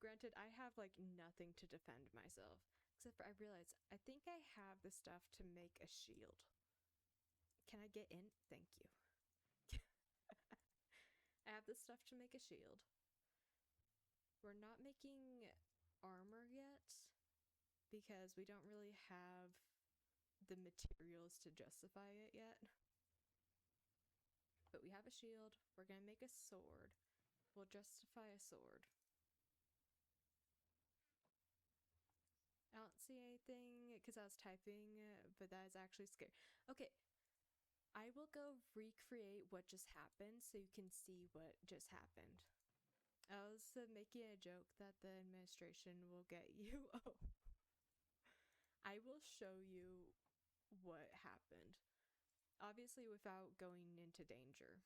Granted, I have like nothing to defend myself. Except for I realized I think I have the stuff to make a shield. Can I get in? Thank you. I have the stuff to make a shield. We're not making armor yet because we don't really have the materials to justify it yet. But we have a shield. We're gonna make a sword. We'll justify a sword. I don't see anything because I was typing, but that is actually scary. Okay, I will go recreate what just happened so you can see what just happened. I was making a joke that the administration will get you. Oh. I will show you what happened. Obviously without going into danger.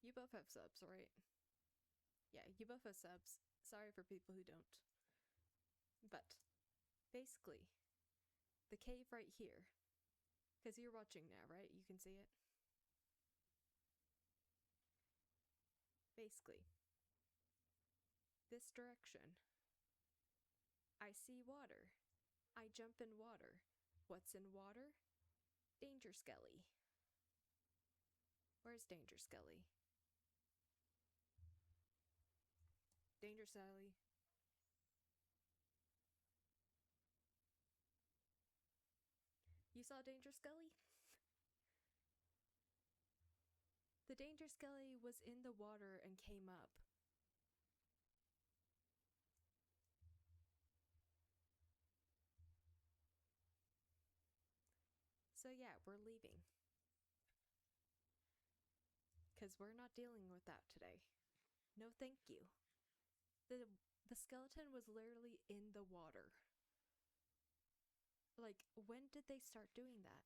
You both have subs, right? Yeah, you both have subs. Sorry for people who don't. But, basically, the cave right here. Because you're watching now, right? You can see it. Basically, this direction. I see water. I jump in water. What's in water? Danger Skelly. Where's Danger Skelly? Danger Skelly. You saw Danger Skelly? The Danger Skelly was in the water and came up. So yeah, we're leaving. Because we're not dealing with that today. No, thank you. The the skeleton was literally in the water. Like, when did they start doing that?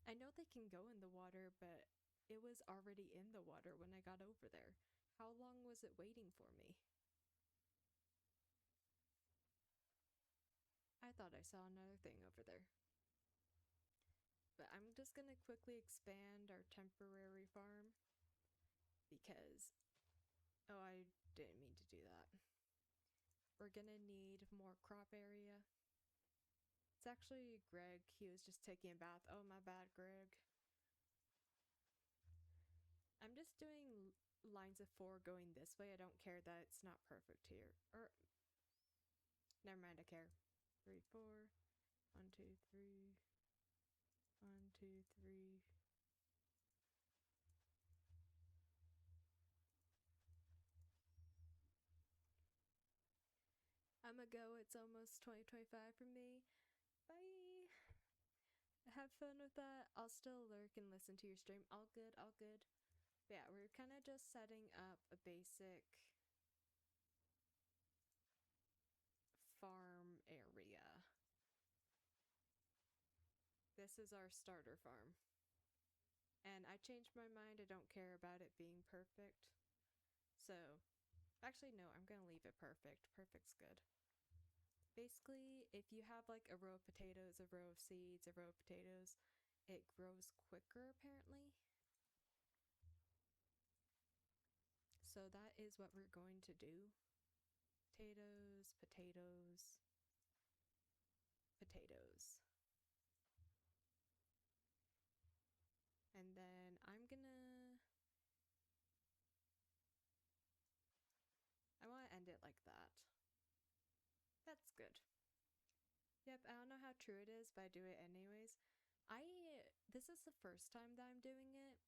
I know they can go in the water, but it was already in the water when I got over there. How long was it waiting for me? I thought I saw another thing over there. But I'm just gonna quickly expand our temporary farm because, oh, I didn't mean to do that. We're gonna need more crop area. It's actually Greg. He was just taking a bath. Oh, my bad, Greg. I'm just doing lines of 4 going this way. I don't care that it's not perfect here. Or, never mind, I care. 3, 4. 1, 2, 3. 1, 2, 3. I'ma go. It's almost 2025 for me. Bye. Have fun with that. I'll still lurk and listen to your stream. All good, all good. But yeah, we're kind of just setting up a basic farm area. This is our starter farm. And I changed my mind. I don't care about it being perfect. So, actually, no, I'm gonna leave it perfect. Perfect's good. Basically, if you have like a row of potatoes, a row of seeds, a row of potatoes, it grows quicker apparently. So that is what we're going to do. Potatoes, potatoes, potatoes. And then I want to end it like that. That's good. Yep, I don't know how true it is, but I do it anyways. This is the first time that I'm doing it.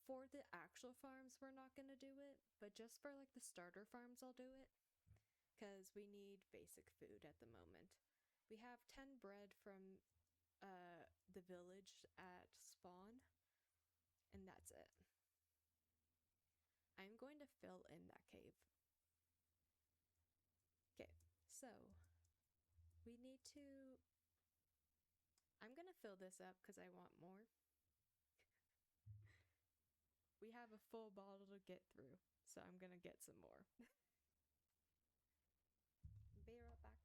For the actual farms, we're not gonna do it, but just for like the starter farms, I'll do it. Because we need basic food at the moment. We have 10 bread from the village at spawn, and that's it. I'm going to fill in that cave. Okay, so we need to. I'm gonna fill this up because I want more. We have a full bottle to get through, so I'm gonna get some more. Be right back.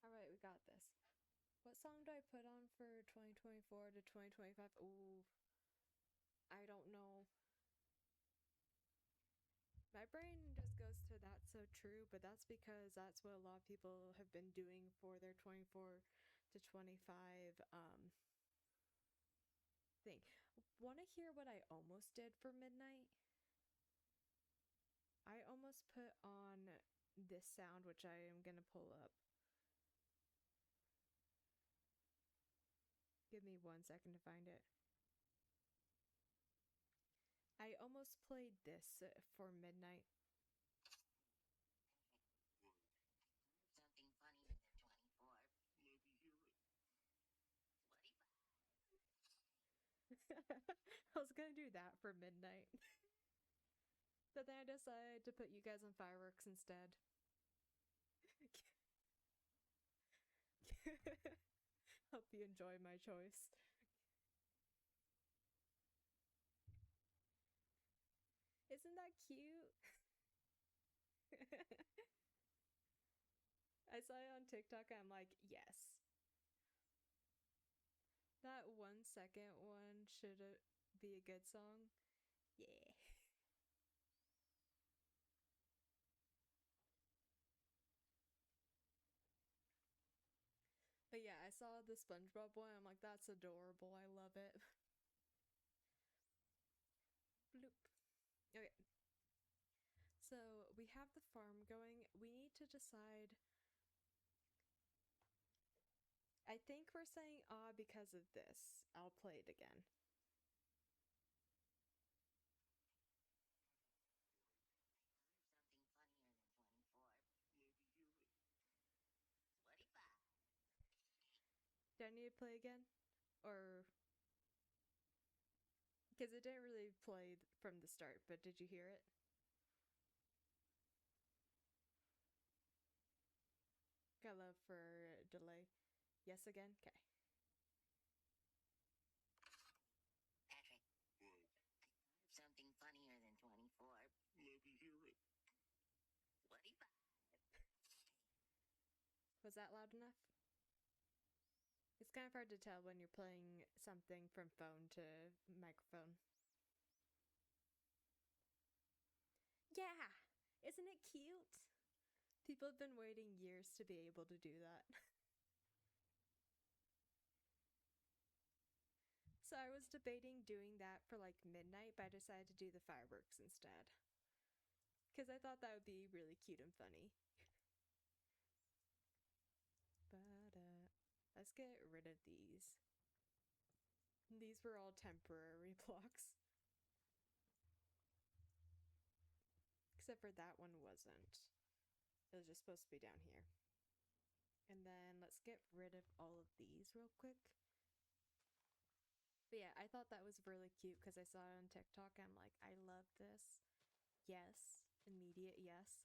All right, we got this. What song do I put on for 2024 to 2025? Ooh, I don't know. My brain just goes to "That's So True," but that's because that's what a lot of people have been doing for their 24 to 25 thing. Want to hear what I almost did for midnight? I almost put on this sound, which I am gonna pull up. Give me 1 second to find it. I almost played this for midnight. Something funny in the 24. I was gonna do that for midnight. But then I decided to put you guys on fireworks instead. Hope you enjoy my choice. Isn't that cute? I saw it on TikTok and I'm like, yes. That 1 second one should be a good song. Yeah. But yeah, I saw the SpongeBob one. I'm like, that's adorable. I love it. Bloop. Okay. So we have the farm going. We need to decide. I think we're saying because of this. I'll play it again. Something funnier than 24. Let me hear it. 25. Do I need to play again? Or. Because it didn't really play from the start, but did you hear it? Got love for delay. Yes again? Okay. Patrick. What? I thought of something funnier than 24. Let me hear it. 25. Was that loud enough? It's kind of hard to tell when you're playing something from phone to microphone. Yeah! Isn't it cute? People have been waiting years to be able to do that. So I was debating doing that for like midnight, but I decided to do the fireworks instead. Because I thought that would be really cute and funny. But let's get rid of these. These were all temporary blocks. Except for that one wasn't. It was just supposed to be down here. And then let's get rid of all of these real quick. But yeah, I thought that was really cute because I saw it on TikTok. I'm like, I love this. Yes. Immediate yes.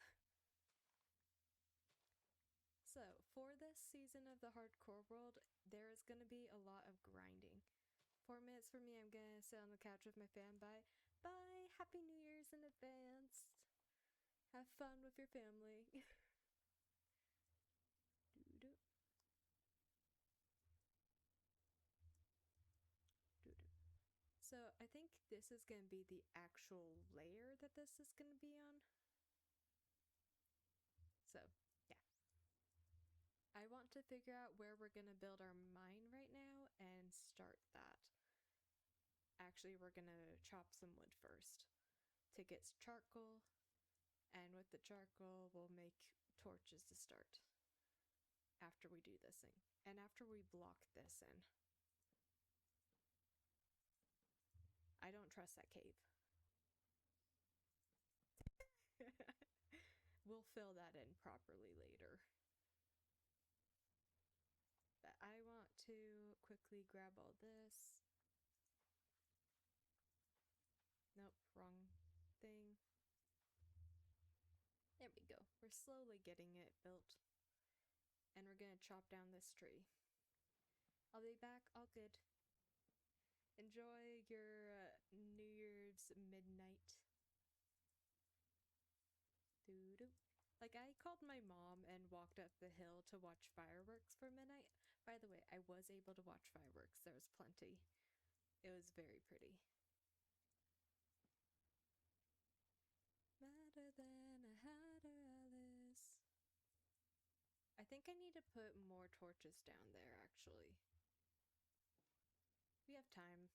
So, for this season of the hardcore world, there is going to be a lot of grinding. 4 minutes for me, I'm going to sit on the couch with my fan. Bye. Bye. Happy New Year's in advance. Have fun with your family. Doo-doo. Doo-doo. So I think this is going to be the actual layer that this is going to be on. So, yeah. I want to figure out where we're going to build our mine right now and start that. Actually, we're going to chop some wood first to get charcoal. And with the charcoal, we'll make torches to start after we do this thing. And after we block this in. I don't trust that cave. We'll fill that in properly later. But I want to quickly grab all this. Nope, wrong thing. There we go. We're slowly getting it built. And we're gonna chop down this tree. I'll be back, all good. Enjoy your New Year's midnight. Doo-doo. Like, I called my mom and walked up the hill to watch fireworks for midnight. By the way, I was able to watch fireworks. There was plenty. It was very pretty. Madder than a hatter, Alice. I think I need to put more torches down there, actually. We have time.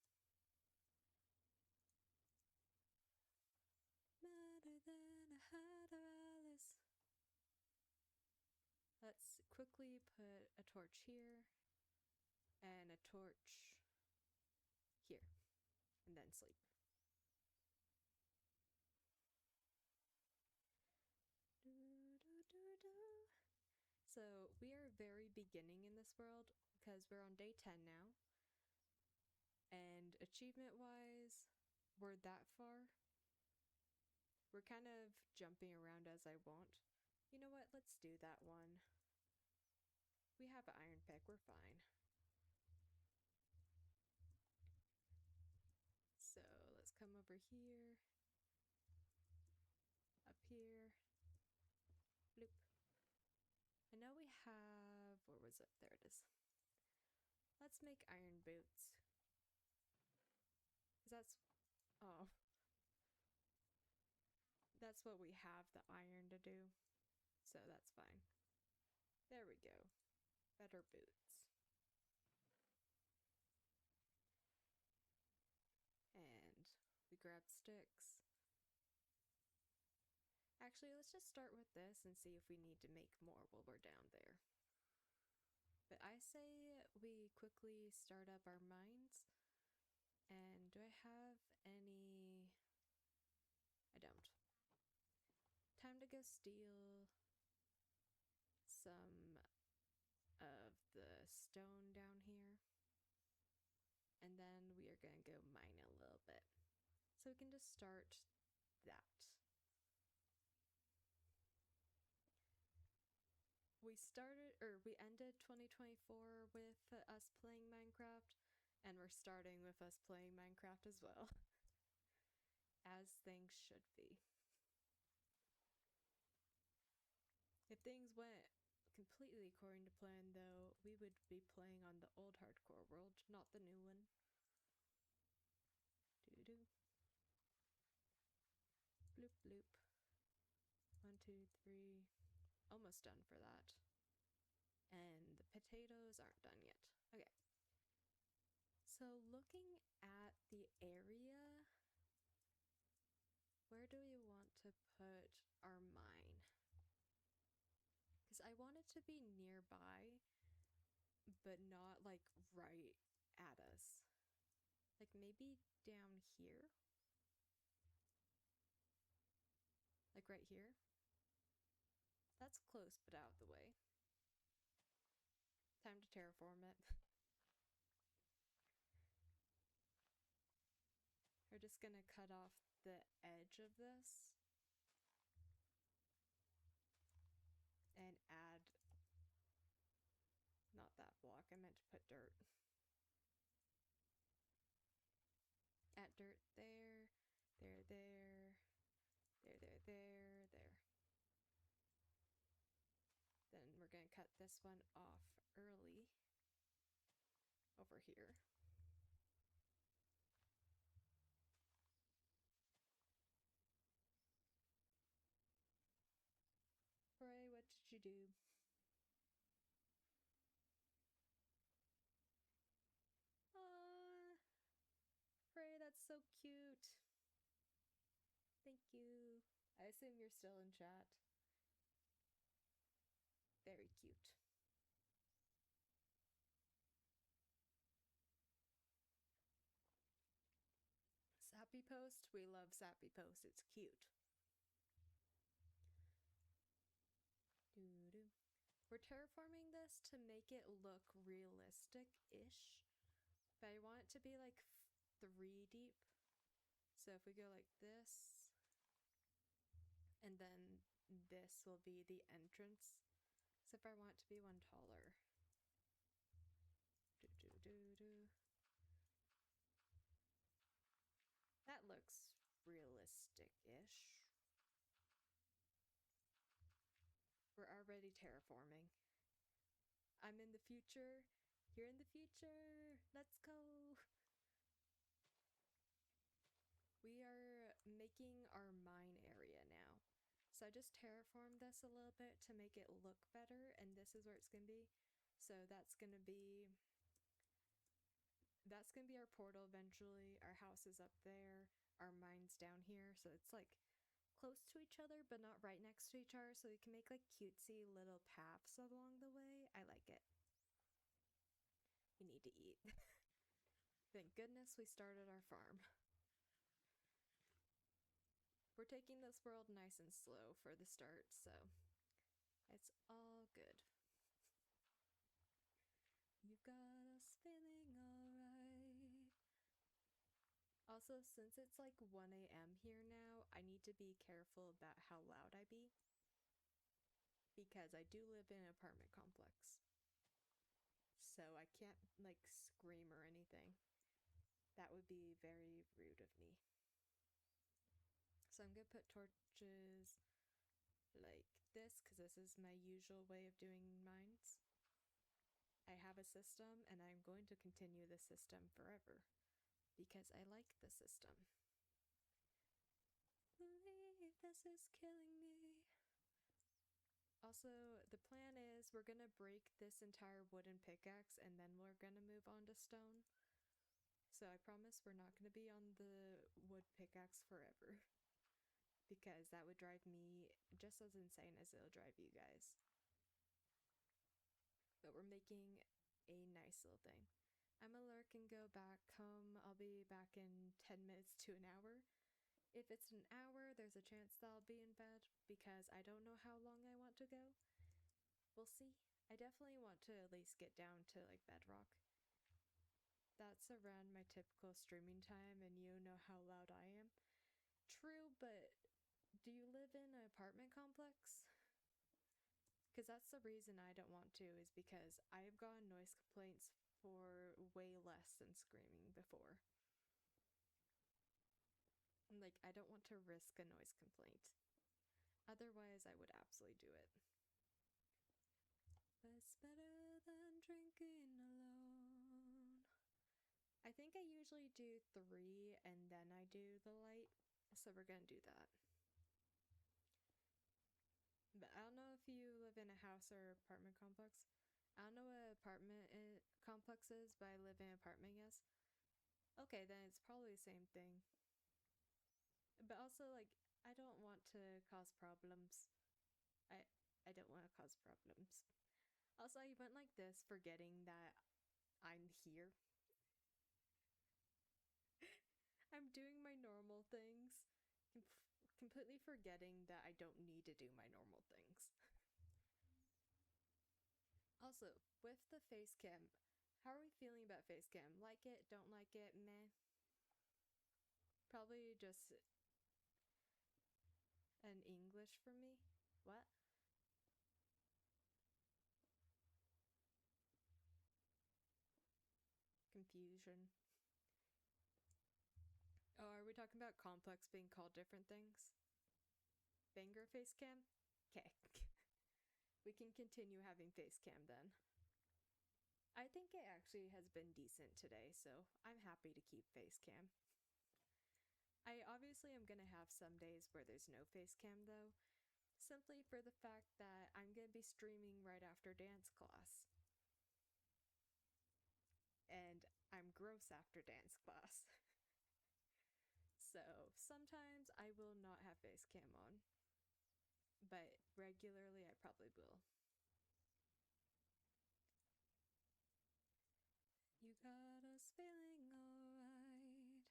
Madder than a hatter, Alice. Let's quickly put a torch here and a torch here, and then sleep. So we are very beginning in this world because we're on day 10 now. And achievement wise, we're that far. We're kind of jumping around as I want. You know what? Let's do that one. We have an iron pick. We're fine. So let's come over here. Up here. Bloop. I know we have... Where was it? There it is. Let's make iron boots. Because that's... Oh. That's what we have the iron to do. So that's fine. There we go. Better boots. Actually, let's just start with this and see if we need to make more while we're down there. But I say we quickly start up our mines. And do I have any... I don't. Time to go steal some of the stone down here. And then we are going to go mine a little bit. So we can just start that. We ended 2024 with us playing Minecraft, and we're starting with us playing Minecraft as well. As things should be. If things went completely according to plan, though, we would be playing on the old hardcore world, not the new one. Doo-doo. Bloop bloop. 1, 2, 3. Almost done for that. And the potatoes aren't done yet. Okay. So looking at the area, where do we want to put our mine? Because I want it to be nearby, but not like right at us. Like maybe down here? Like right here? That's close, but out of the way. Time to terraform it. We're just gonna cut off the edge of this and add, not that block, I meant to put dirt. Add dirt there, there, there, there, there, there, there. Then we're gonna cut this one off early over here. Frey, what did you do? Frey, that's so cute. Thank you. I assume you're still in chat. Very cute. Sappy Post? We love Sappy Post. It's cute. Doo-doo. We're terraforming this to make it look realistic-ish. But I want it to be like 3 deep. So if we go like this, and then this will be the entrance. So if I want it to be one taller. Do-do-do-do. That looks realistic-ish. We're already terraforming. I'm in the future. You're in the future. Let's go. We are making our mine area now. So I just terraformed this a little bit to make it look better, and this is where it's gonna be. So that's gonna be our portal eventually. Our house is up there. Our mine's down here. So it's like close to each other, but not right next to each other. So we can make like cutesy little paths along the way. I like it. We need to eat. Thank goodness we started our farm. We're taking this world nice and slow for the start, so it's all good. You've got us feeling alright. Also, since it's like 1 a.m. here now, I need to be careful about how loud I be. Because I do live in an apartment complex. So I can't like scream or anything. That would be very rude of me. So I'm gonna put torches like this, because this is my usual way of doing mines. I have a system, and I'm going to continue the system forever, because I like the system. Believe this is killing me. Also, the plan is we're gonna break this entire wooden pickaxe, and then we're gonna move on to stone. So I promise we're not gonna be on the wood pickaxe forever. because that would drive me just as insane as it'll drive you guys. But we're making a nice little thing. I'm gonna lurk and go back home. I'll be back in 10 minutes to an hour. If it's an hour, there's a chance that I'll be in bed because I don't know how long I want to go. We'll see. I definitely want to at least get down to like bedrock. That's around my typical streaming time, and you know how loud I am. True, but do you live in an apartment complex? Because that's the reason I don't want to, is because I have gotten noise complaints for way less than screaming before. Like, I don't want to risk a noise complaint. Otherwise, I would absolutely do it. But it's better than drinking alone. I think I usually do 3 and then I do the light, so we're gonna do that. But I don't know if you live in a house or apartment complex. I don't know what apartment complex is, but I live in an apartment, yes. Okay, then it's probably the same thing. But also, like, I don't want to cause problems. I don't want to cause problems. Also, I went like this, forgetting that I'm here. I'm doing my normal things, completely forgetting that I don't need to do my normal things. Also, with the face cam, how are we feeling about face cam? Like it, don't like it, meh? Probably just an English for me. What? Confusion. Oh, are we talking about complex being called different things? Banger face cam? Okay. We can continue having face cam then. I think it actually has been decent today, so I'm happy to keep face cam. I obviously am gonna have some days where there's no face cam though, simply for the fact that I'm gonna be streaming right after dance class. And I'm gross after dance class. So sometimes I will not have face cam on, but regularly I probably will. You got us feeling alright.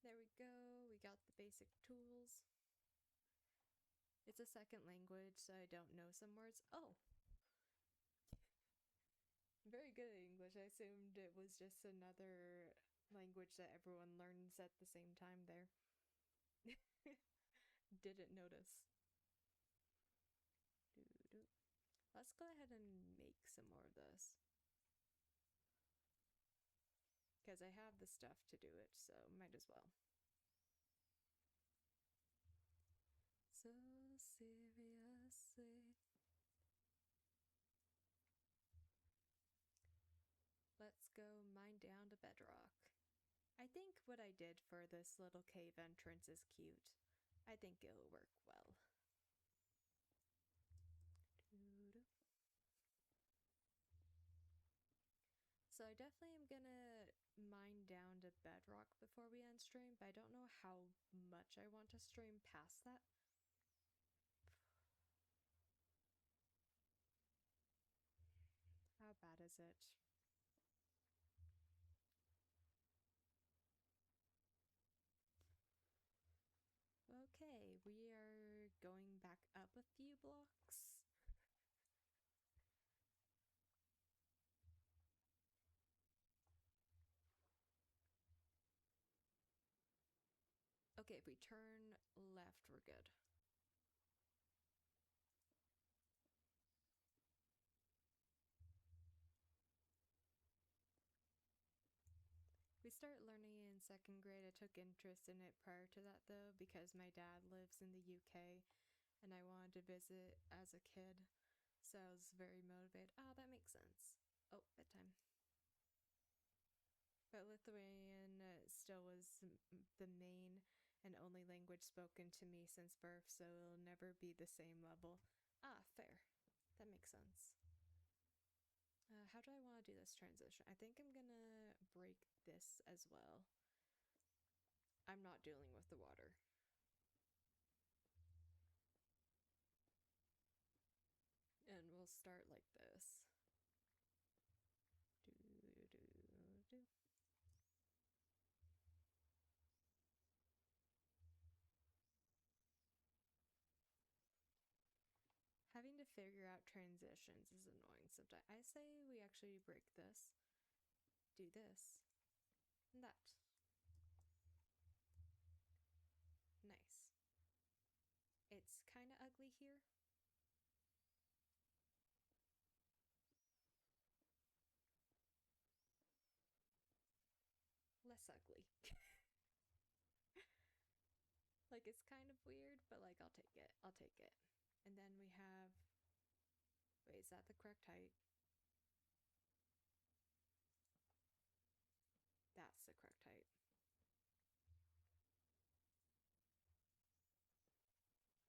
There we go, we got the basic tools. It's a second language, so I don't know some words. Oh! Very good at English. I assumed it was just another language that everyone learns at the same time there. Didn't notice. Let's go ahead and make some more of this. Because I have the stuff to do it, so might as well. So seriously. Let's go mine down to bedrock. I think what I did for this little cave entrance is cute. I think it'll work well. So I definitely am gonna mine down to bedrock before we end stream, but I don't know how much I want to stream past that. How bad is it? Okay, we are going back up a few blocks. Okay, if we turn left, we're good. We started learning in 2nd grade. I took interest in it prior to that though, because my dad lives in the UK and I wanted to visit as a kid. So I was very motivated. Ah, that makes sense. Oh, bedtime. But Lithuanian still was the main and only language spoken to me since birth, so it'll never be the same level. Ah, fair. That makes sense. How do I want to do this transition? I think I'm gonna break this as well. I'm not dealing with the water. And we'll start like this. Do, do, do. Having to figure out transitions is annoying sometimes. I say we actually break this, do this, and that. Nice. It's kind of ugly here. Less ugly. Like, it's kind of weird, but like, I'll take it. I'll take it. And then we have, wait, is that the correct height? That's the correct height.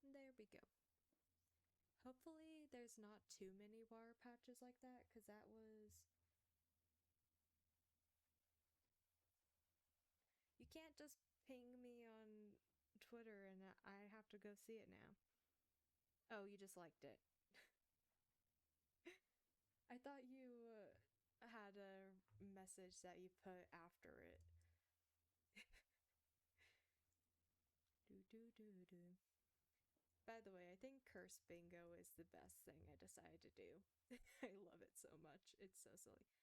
And there we go. Hopefully there's not too many wire patches like that, because that was... You can't just ping me on Twitter and I have to go see it now. Oh, you just liked it. I thought you had a message that you put after it. Do do do do. By the way, I think curse bingo is the best thing I decided to do. I love it so much. It's so silly.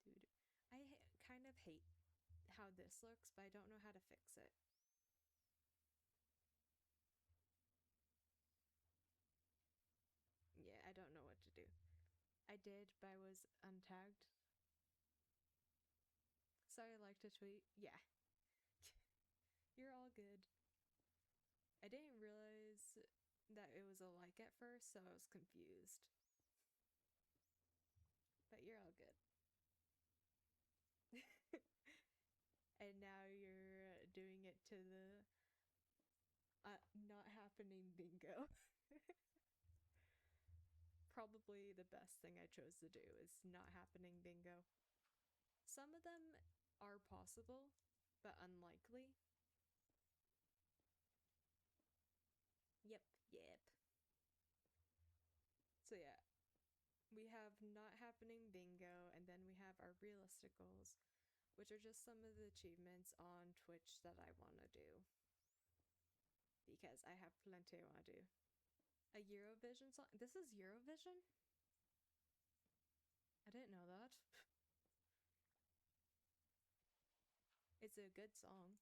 Dude, I kind of hate how this looks, but I don't know how to fix it. Yeah, I don't know what to do. I did, but I was untagged. Sorry, I liked a tweet. Yeah. You're all good. I didn't realize that it was a like at first, so I was confused. But you're all good. And now you're doing it to the not happening bingo. Probably the best thing I chose to do is not happening bingo. Some of them are possible, but unlikely. Yep. So yeah, we have not happening bingo, and then we have our realistic goals, which are just some of the achievements on Twitch that I want to do. Because I have plenty I want to do. A Eurovision song? This is Eurovision? I didn't know that. It's a good song.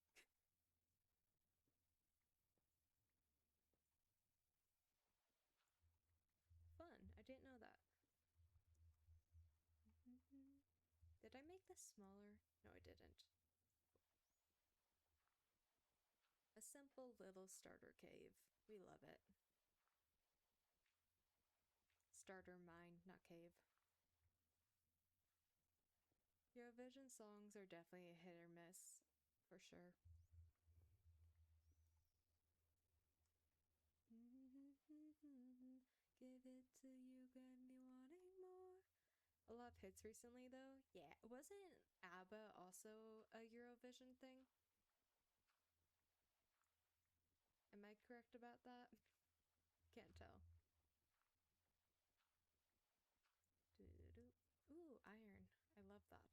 Fun. I didn't know that. Did I make this smaller? No, I didn't. A simple little starter cave. We love it. Starter mine, not cave. Eurovision songs are definitely a hit or miss, for sure. Give it to you, got me wanting more. A lot of hits recently, though. Yeah, wasn't ABBA also a Eurovision thing? Am I correct about that? Can't tell. Ooh, iron. I love that.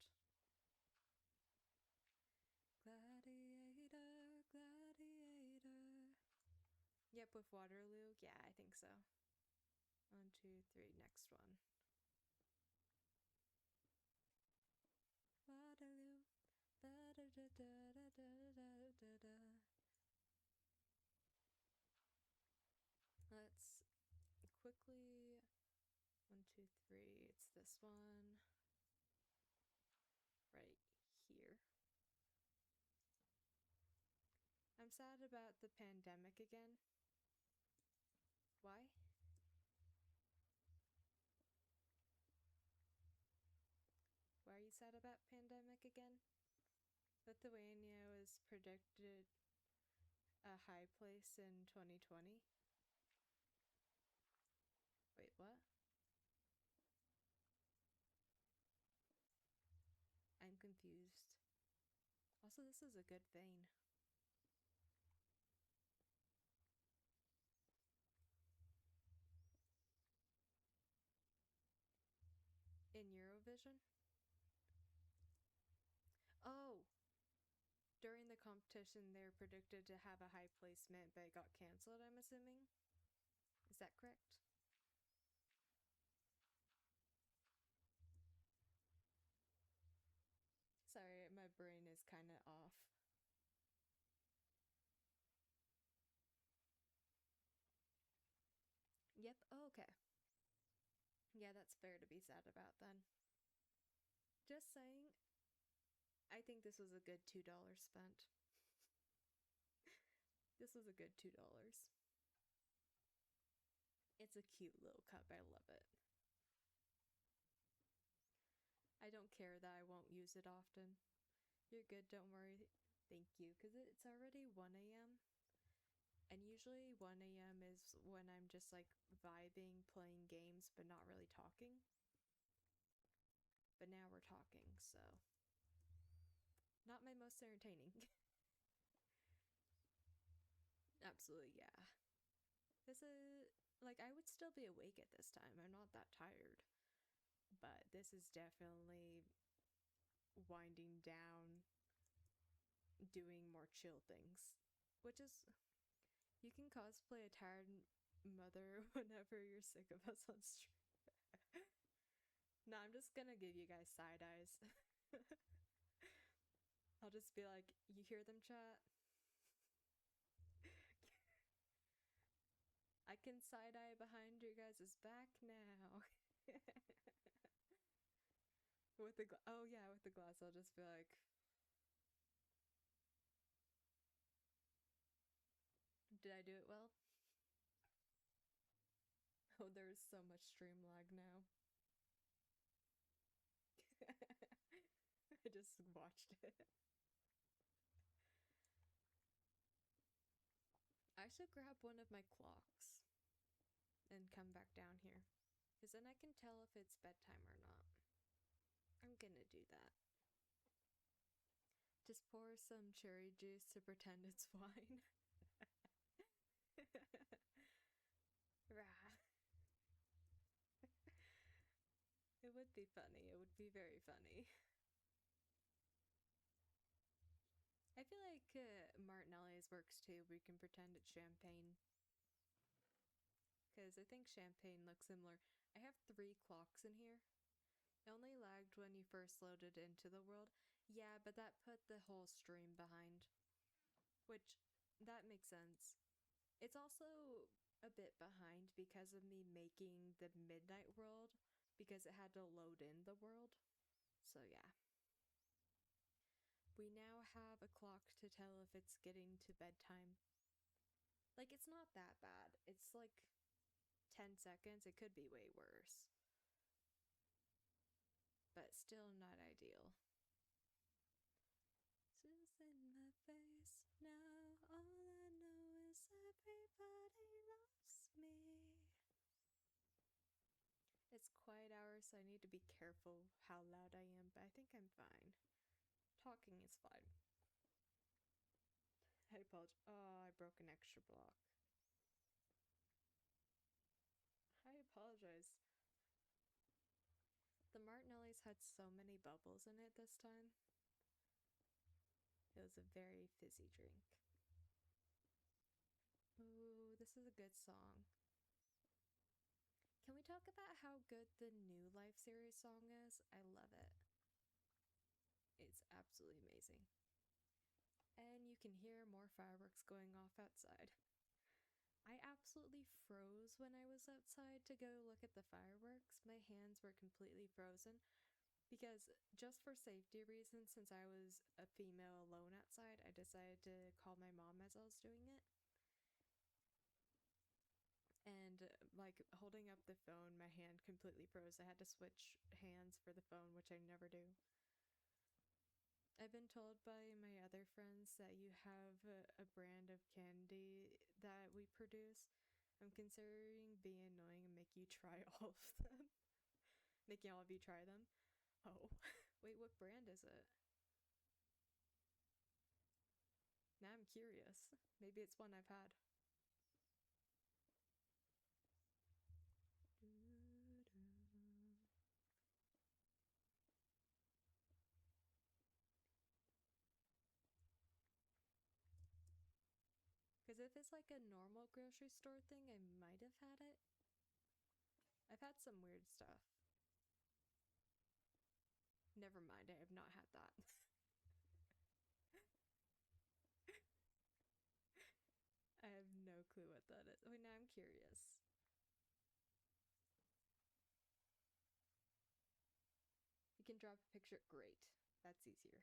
Gladiator, gladiator. Yep, with Waterloo. Yeah, I think so. 1, 2, 3, next one. Waterloo. Let's quickly 1, 2, 3. It's this one right here. I'm sad about the pandemic again. Why? Why are you sad about pandemic again? Lithuania was predicted a high place in 2020. Wait, what? I'm confused. Also, this is a good vein. In Eurovision? Oh! During the competition, they're predicted to have a high placement, but it got cancelled, I'm assuming? Is that correct? Sorry, my brain is kind of off. Yep, oh, okay. Yeah, that's fair to be sad about then. Just saying, I think this was a good $2 spent. This was a good $2. It's a cute little cup, I love it. I don't care that I won't use it often. You're good, don't worry. Thank you, because it's already 1 a.m. And usually 1 a.m. is when I'm just like vibing, playing games, but not really talking. But now we're talking, so not my most entertaining. Absolutely, yeah. This is like I would still be awake at this time. I'm not that tired. But this is definitely winding down, doing more chill things. Which is you can cosplay a tired mother whenever you're sick of us on stream. No, I'm just gonna give you guys side eyes. I'll just be like, you hear them chat? I can side eye behind your guys' back now. With the oh yeah, with the glass, I'll just be like, did I do it well? Oh, there's so much stream lag now. I just watched it. I should grab one of my clocks and come back down here. Because then I can tell if it's bedtime or not. I'm gonna do that. Just pour some cherry juice to pretend it's wine. Rah. It would be funny. It would be very funny. I feel like Martinelli's works too. We can pretend it's champagne. Because I think champagne looks similar. I have 3 clocks in here. It only lagged when you first loaded into the world. Yeah, but that put the whole stream behind. Which, that makes sense. It's also a bit behind because of me making the midnight world. Because it had to load in the world. So yeah. We now have a clock to tell if it's getting to bedtime. Like, it's not that bad. It's like 10 seconds. It could be way worse. But still not ideal. Just in my face. Now all I know is everybody loves me. It's quiet hours, so I need to be careful how loud I am, but I think I'm fine. Talking is fine. I apologize. Oh, I broke an extra block. I apologize. The Martinelli's had so many bubbles in it this time. It was a very fizzy drink. Ooh, this is a good song. Can we talk about how good the new Life series song is? I love it. It's absolutely amazing. And you can hear more fireworks going off outside. I absolutely froze when I was outside to go look at the fireworks. My hands were completely frozen because just for safety reasons, since I was a female alone outside, I decided to call my mom as I was doing it. And like holding up the phone, my hand completely froze. I had to switch hands for the phone, which I never do. I've been told by my other friends that you have a brand of candy that we produce. I'm considering being annoying and make you try all of them. Making all of you try them. Oh, wait, what brand is it? Now I'm curious. Maybe it's one I've had. Because if it's like a normal grocery store thing, I might have had it. I've had some weird stuff. Never mind, I have not had that. I have no clue what that is. Wait, now I'm curious. If you can drop a picture, great. That's easier.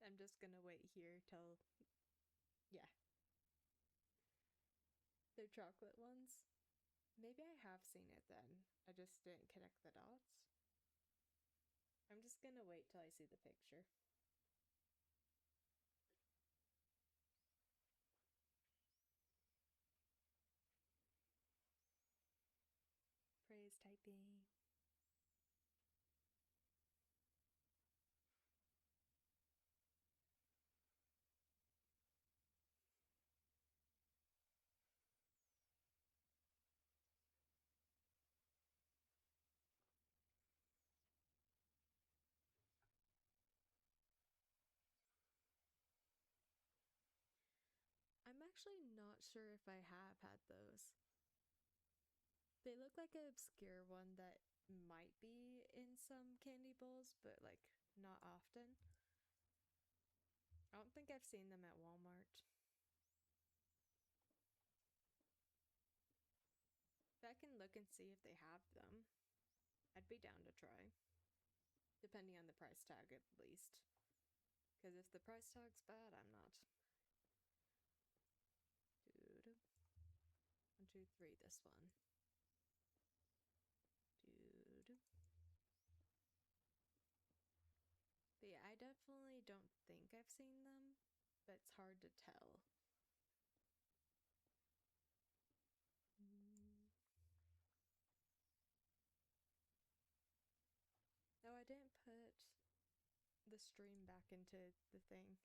I'm just gonna wait here till... Yeah. They're chocolate ones. Maybe I have seen it then. I just didn't connect the dots. I'm just gonna wait till I see the picture. Praise typing. I'm actually not sure if I have had those. They look like an obscure one that might be in some candy bowls, but like not often. I don't think I've seen them at Walmart. But I can look and see if they have them. I'd be down to try. Depending on the price tag at least. Because if the price tag's bad, I'm not. Dude. 1, 2, 3, this one. Dude. But yeah, I definitely don't think I've seen them, but it's hard to tell. No, I didn't put the stream back into the thing.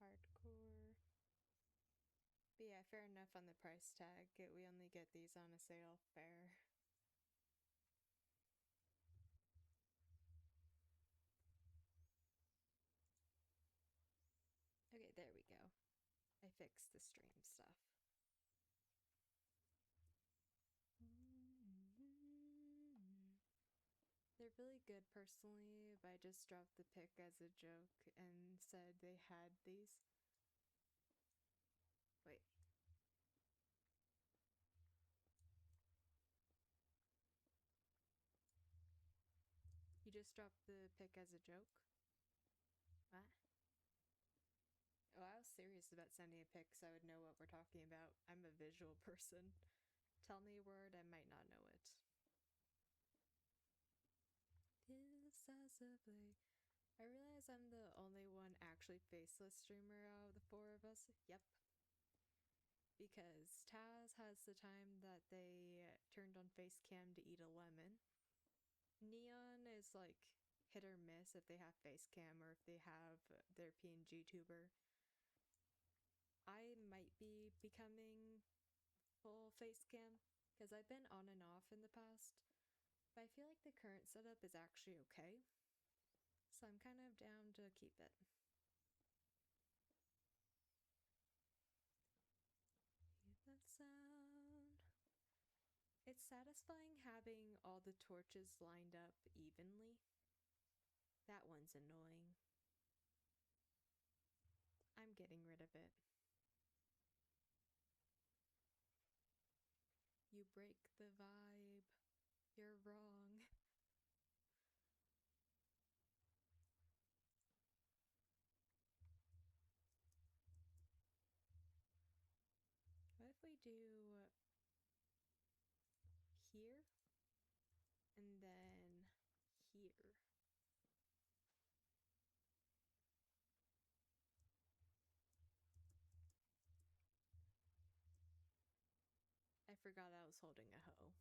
Hardcore. But yeah, fair enough on the price tag. We only get these on a sale. Fair. Okay, there we go. I fixed the stream stuff. They're really good personally, but I just dropped the pic as a joke and said they had these. Wait. You just dropped the pic as a joke? What? Oh, I was serious about sending a pic so I would know what we're talking about. I'm a visual person. Tell me a word, I might not know it. Decisively. I realize I'm the only one actually faceless streamer out of the 4 of us. Yep. Because Taz has the time that they turned on face cam to eat a lemon. Neon is like hit or miss if they have face cam or if they have their PNG tuber. I might be becoming full face cam because I've been on and off in the past, but I feel like the current setup is actually okay. So I'm kind of down to keep it. Hear that sound? It's satisfying having all the torches lined up evenly. That one's annoying. I'm I'm getting rid of it. You break the vibe. You're wrong. What if we do here and then here? I forgot I was holding a hoe.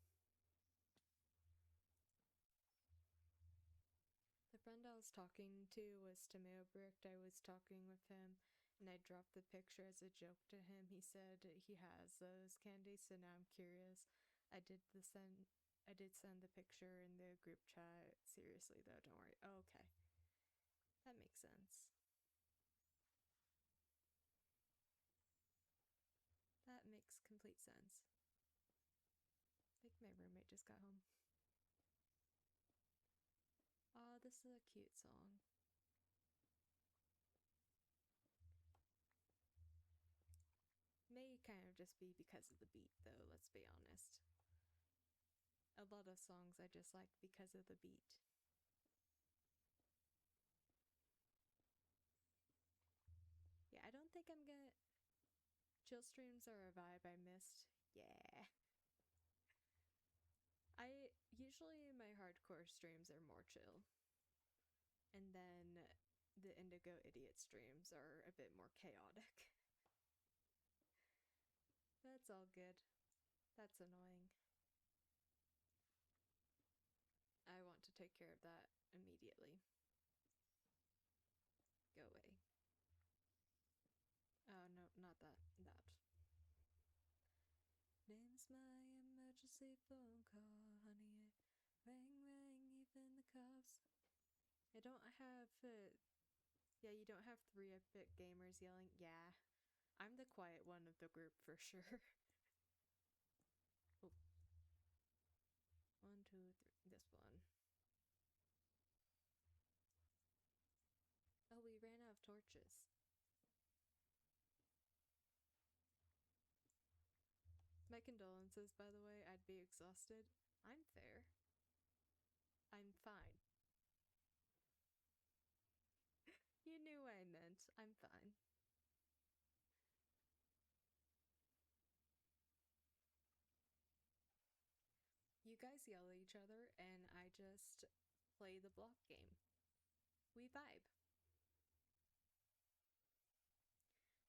The friend I was talking to was Tomato Bricked. I was talking with him and I dropped the picture as a joke to him. He said he has those candies, so now I'm curious. I did send the picture in the group chat. Seriously though, don't worry. Oh, okay. That makes sense. That makes complete sense. I think my roommate just got home. Oh, this is a cute song. May kind of just be because of the beat, though, let's be honest. A lot of songs I just like because of the beat. Yeah, I don't think I'm gonna... Chill streams are a vibe I missed. Yeah. Usually my hardcore streams are more chill. And then the Indigo Idiot streams are a bit more chaotic. That's all good. That's annoying. I want to take care of that immediately. Go away. Oh, no, not that. That. Name's my emergency phone call, honey. Ring, ring, even the cops. I don't have, yeah, you don't have 3-bit gamers yelling. Yeah, I'm the quiet one of the group for sure. Oh. 1, 2, 3, this one. Oh, we ran out of torches. My condolences, by the way. I'd be exhausted. I'm fair. I'm fine. You knew what I meant. I'm fine. You guys yell at each other, and I just play the block game. We vibe.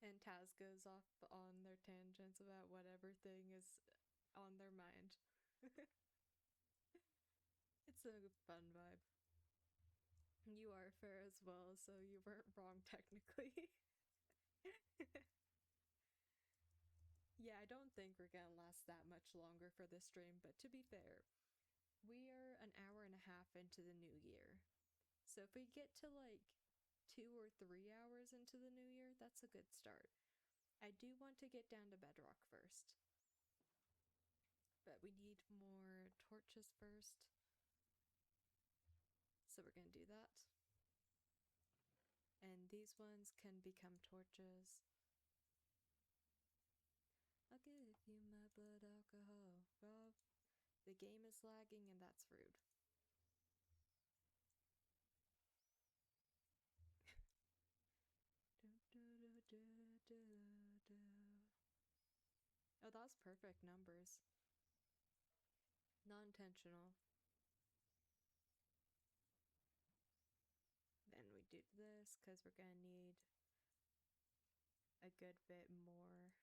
And Taz goes off on their tangents about whatever thing is on their mind. It's a fun vibe. You are fair as well, so you weren't wrong technically. Yeah, I don't think we're gonna last that much longer for this stream, but to be fair, we are an hour and a half into the new year. So if we get to like 2 or 3 hours into the new year, that's a good start. I do want to get down to bedrock first. But we need more torches first. So we're gonna do that. And these ones can become torches. I'll give you my blood alcohol. Rob. The game is lagging and that's rude. Oh, that's perfect numbers. Non-intentional. Then we do this because we're gonna need a good bit more.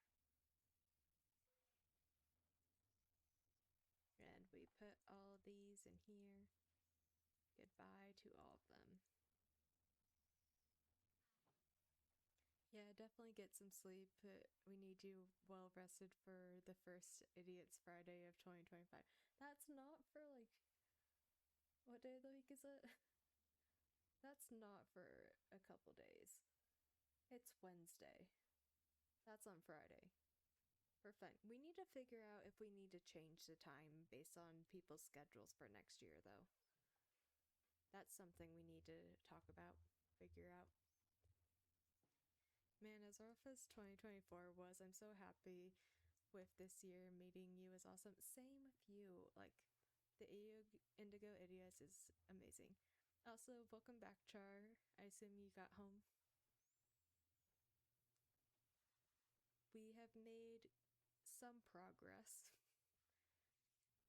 And we put all of these in here. Goodbye to all of them. Yeah, definitely get some sleep. We need you well rested for the first Idiots Friday of 2025. That's not for like... What day of the week is it? That's not for a couple days. It's Wednesday. That's on Friday. We're fine. We need to figure out if we need to change the time based on people's schedules for next year, though. That's something we need to talk about, figure out. Man, as rough as 2024 was, I'm so happy with this year. Meeting you is awesome. Same with you. Like, the Indigo Idiots is amazing. Also, welcome back, Char. I assume you got home. We have made some progress.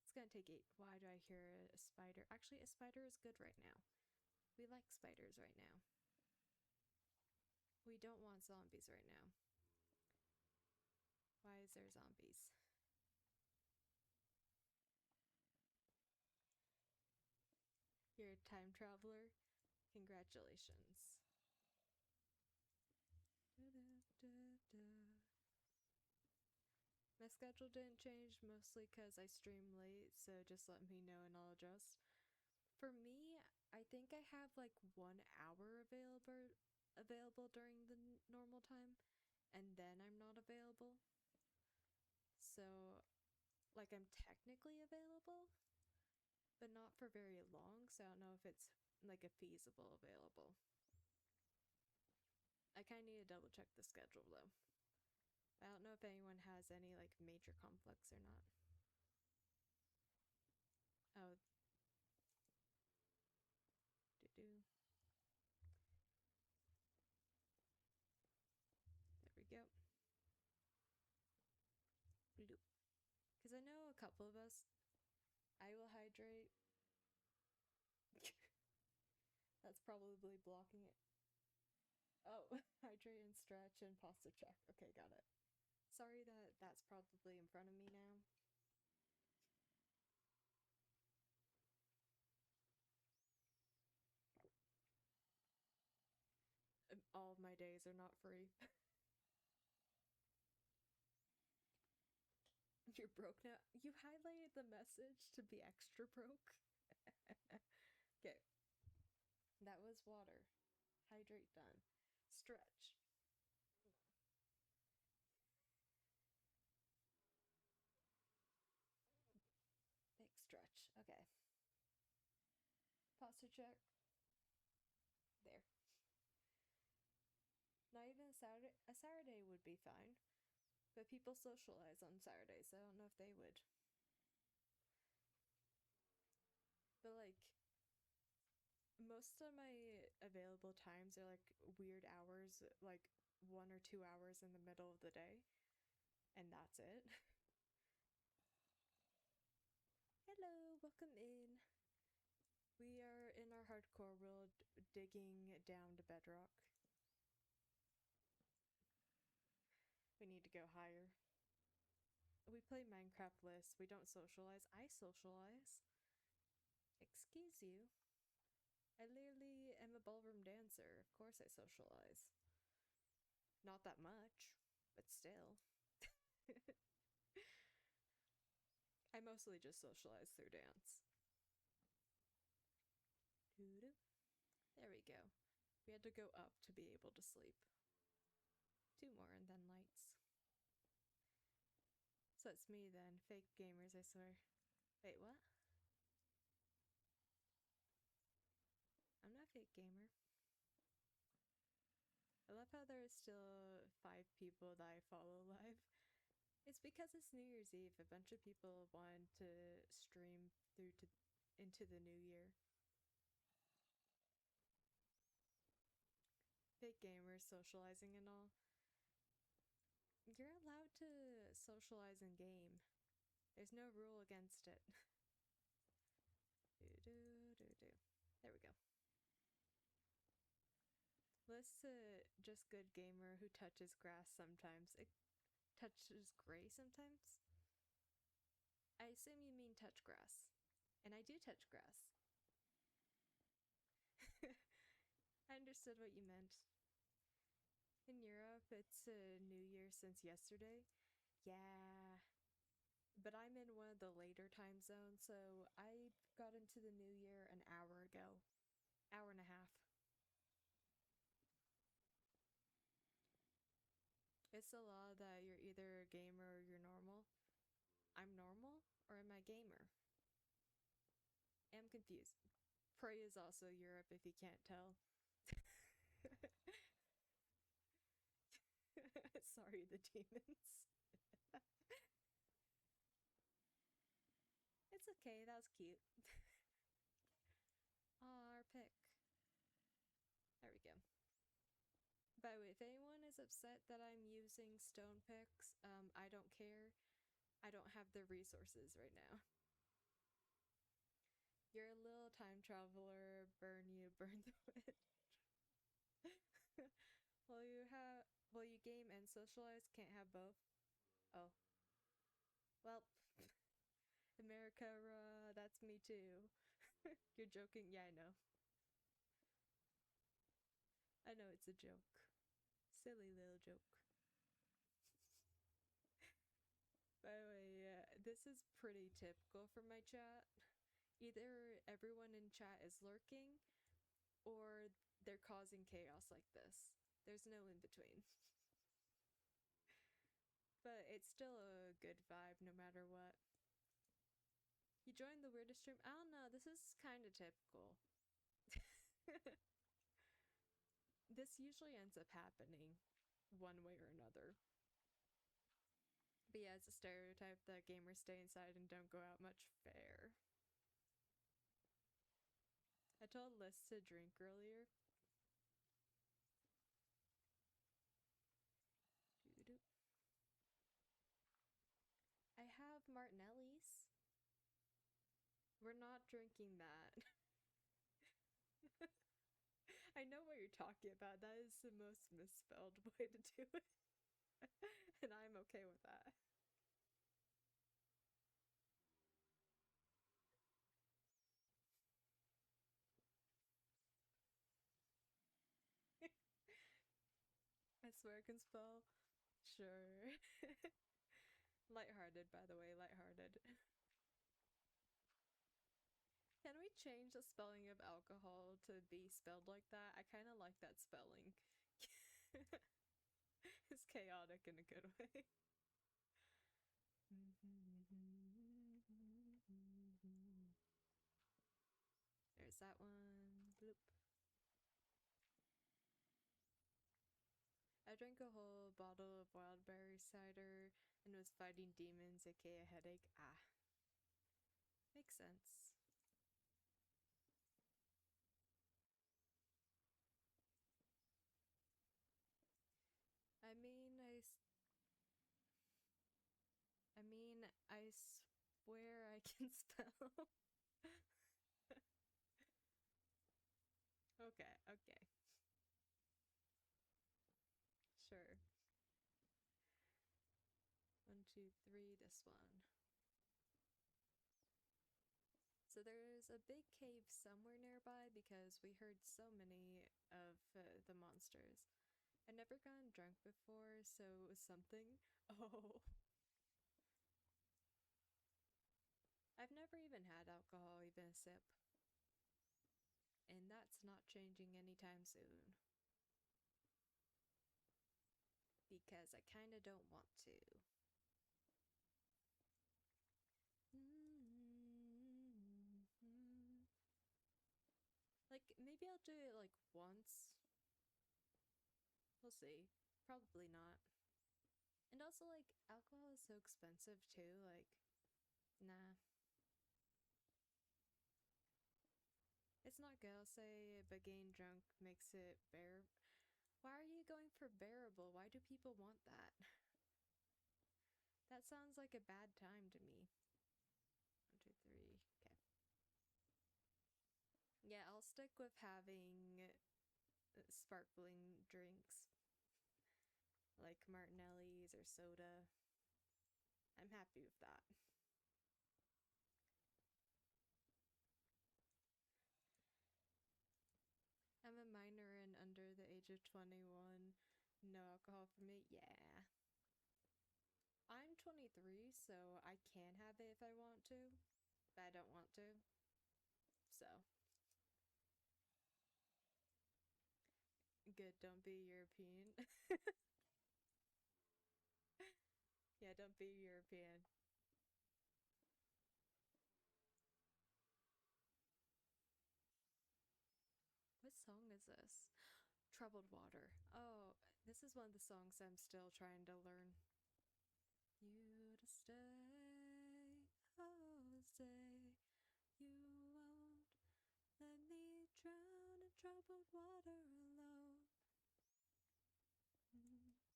It's gonna take 8. Why do I hear a spider? Actually, a spider is good right now. We like spiders right now. We don't want zombies right now. Why is there zombies? You're a time traveler? Congratulations. My schedule didn't change, mostly because I stream late, so just let me know and I'll adjust. For me, I think I have like 1 hour available during the normal time, and then I'm not available. So, like, I'm technically available, but not for very long, so I don't know if it's like a feasible available. I kind of need to double check the schedule though. I don't know if anyone has any like major conflicts or not. Oh, do. There we go. Bloop. Because I know a couple of us. I will hydrate. That's probably blocking it. Oh, hydrate and stretch and posture check. Okay, got it. Sorry that that's probably in front of me now. All of my days are not free. You're broke now? You highlighted the message to be extra broke? Okay. That was water. Hydrate done. Stretch. Big stretch. Okay. Posture check. There. Not even a Saturday. A Saturday would be fine. But people socialize on Saturdays, so I don't know if they would. But like, most of my available times are like weird hours, like 1 or 2 hours in the middle of the day. And that's it. Hello, welcome in. We are in our hardcore world digging down to bedrock. We need to go higher. We play Minecraft lists. We don't socialize. I socialize. Excuse you. I literally am a ballroom dancer. Of course I socialize. Not that much, but still. I mostly just socialize through dance. Doo-doo. There we go. We had to go up to be able to sleep. 2 more and then lights. So it's me then. Fake gamers, I swear. Wait, what? I'm not a fake gamer. I love how there are still 5 people that I follow live. It's because it's New Year's Eve. A bunch of people wanted to stream through to into the new year. Fake gamers socializing and all. You're allowed to socialize in game. There's no rule against it. There we go. Let's just good gamer who touches grass sometimes. It touches gray sometimes. I assume you mean touch grass. And I do touch grass. I understood what you meant. In Europe, it's a new year since yesterday. Yeah. But I'm in one of the later time zones, so I got into the new year an hour ago. Hour and a half. It's the law that you're either a gamer or you're normal. I'm normal, or am I gamer? I'm confused. Prey is also Europe if you can't tell. Sorry, the demons. It's okay, that was cute. Our pick. There we go. By the way, if anyone is upset that I'm using stone picks, I don't care. I don't have the resources right now. You're a little time traveler, burn you, burn the witch. Will you game and socialize? Can't have both. Oh. Well, America, that's me too. You're joking? Yeah, I know. I know it's a joke. Silly little joke. By the way, this is pretty typical for my chat. Either everyone in chat is lurking, or they're causing chaos like this. There's no in between. But it's still a good vibe no matter what. You joined the weirdest stream? I don't know, this is kind of typical. This usually ends up happening one way or another. But yeah, it's a stereotype that gamers stay inside and don't go out much. Fair. I told Liz to drink earlier. I have Martinelli's. We're not drinking that. I know what you're talking about. That is the most misspelled way to do it. And I'm okay with that. I swear I can spell. Sure. Lighthearted, by the way, lighthearted. Can we change the spelling of alcohol to be spelled like that? I kind of like that spelling. It's chaotic in a good way. There's that one. Bloop. I drank a whole bottle of wild berry cider and was fighting demons, aka a headache. Ah. Makes sense. I mean, I swear I can spell. Okay, okay. Sure. 1, 2, 3, this one. So there's a big cave somewhere nearby because we heard so many of the monsters. I'd never gotten drunk before, so it was something. Oh. I've never even had alcohol, even a sip. And that's not changing anytime soon. Because I kinda don't want to. Like, maybe I'll do it like once. We'll see. Probably not. And also, like, alcohol is so expensive too, like, nah. It's not good, I'll say, but getting drunk makes it bear. Why are you going for bearable? Why do people want that? That sounds like a bad time to me. 1, 2, 3, okay. Yeah, I'll stick with having sparkling drinks. Like Martinelli's or soda. I'm happy with that. I'm a minor and under the age of 21. No alcohol for me? Yeah. I'm 23, so I can have it if I want to, but I don't want to. So. Good, don't be European. Yeah, don't be European. What song is this? Troubled Water. Oh, This is one of the songs I'm still trying to learn. You to stay, oh stay, you won't let me drown in troubled water alone.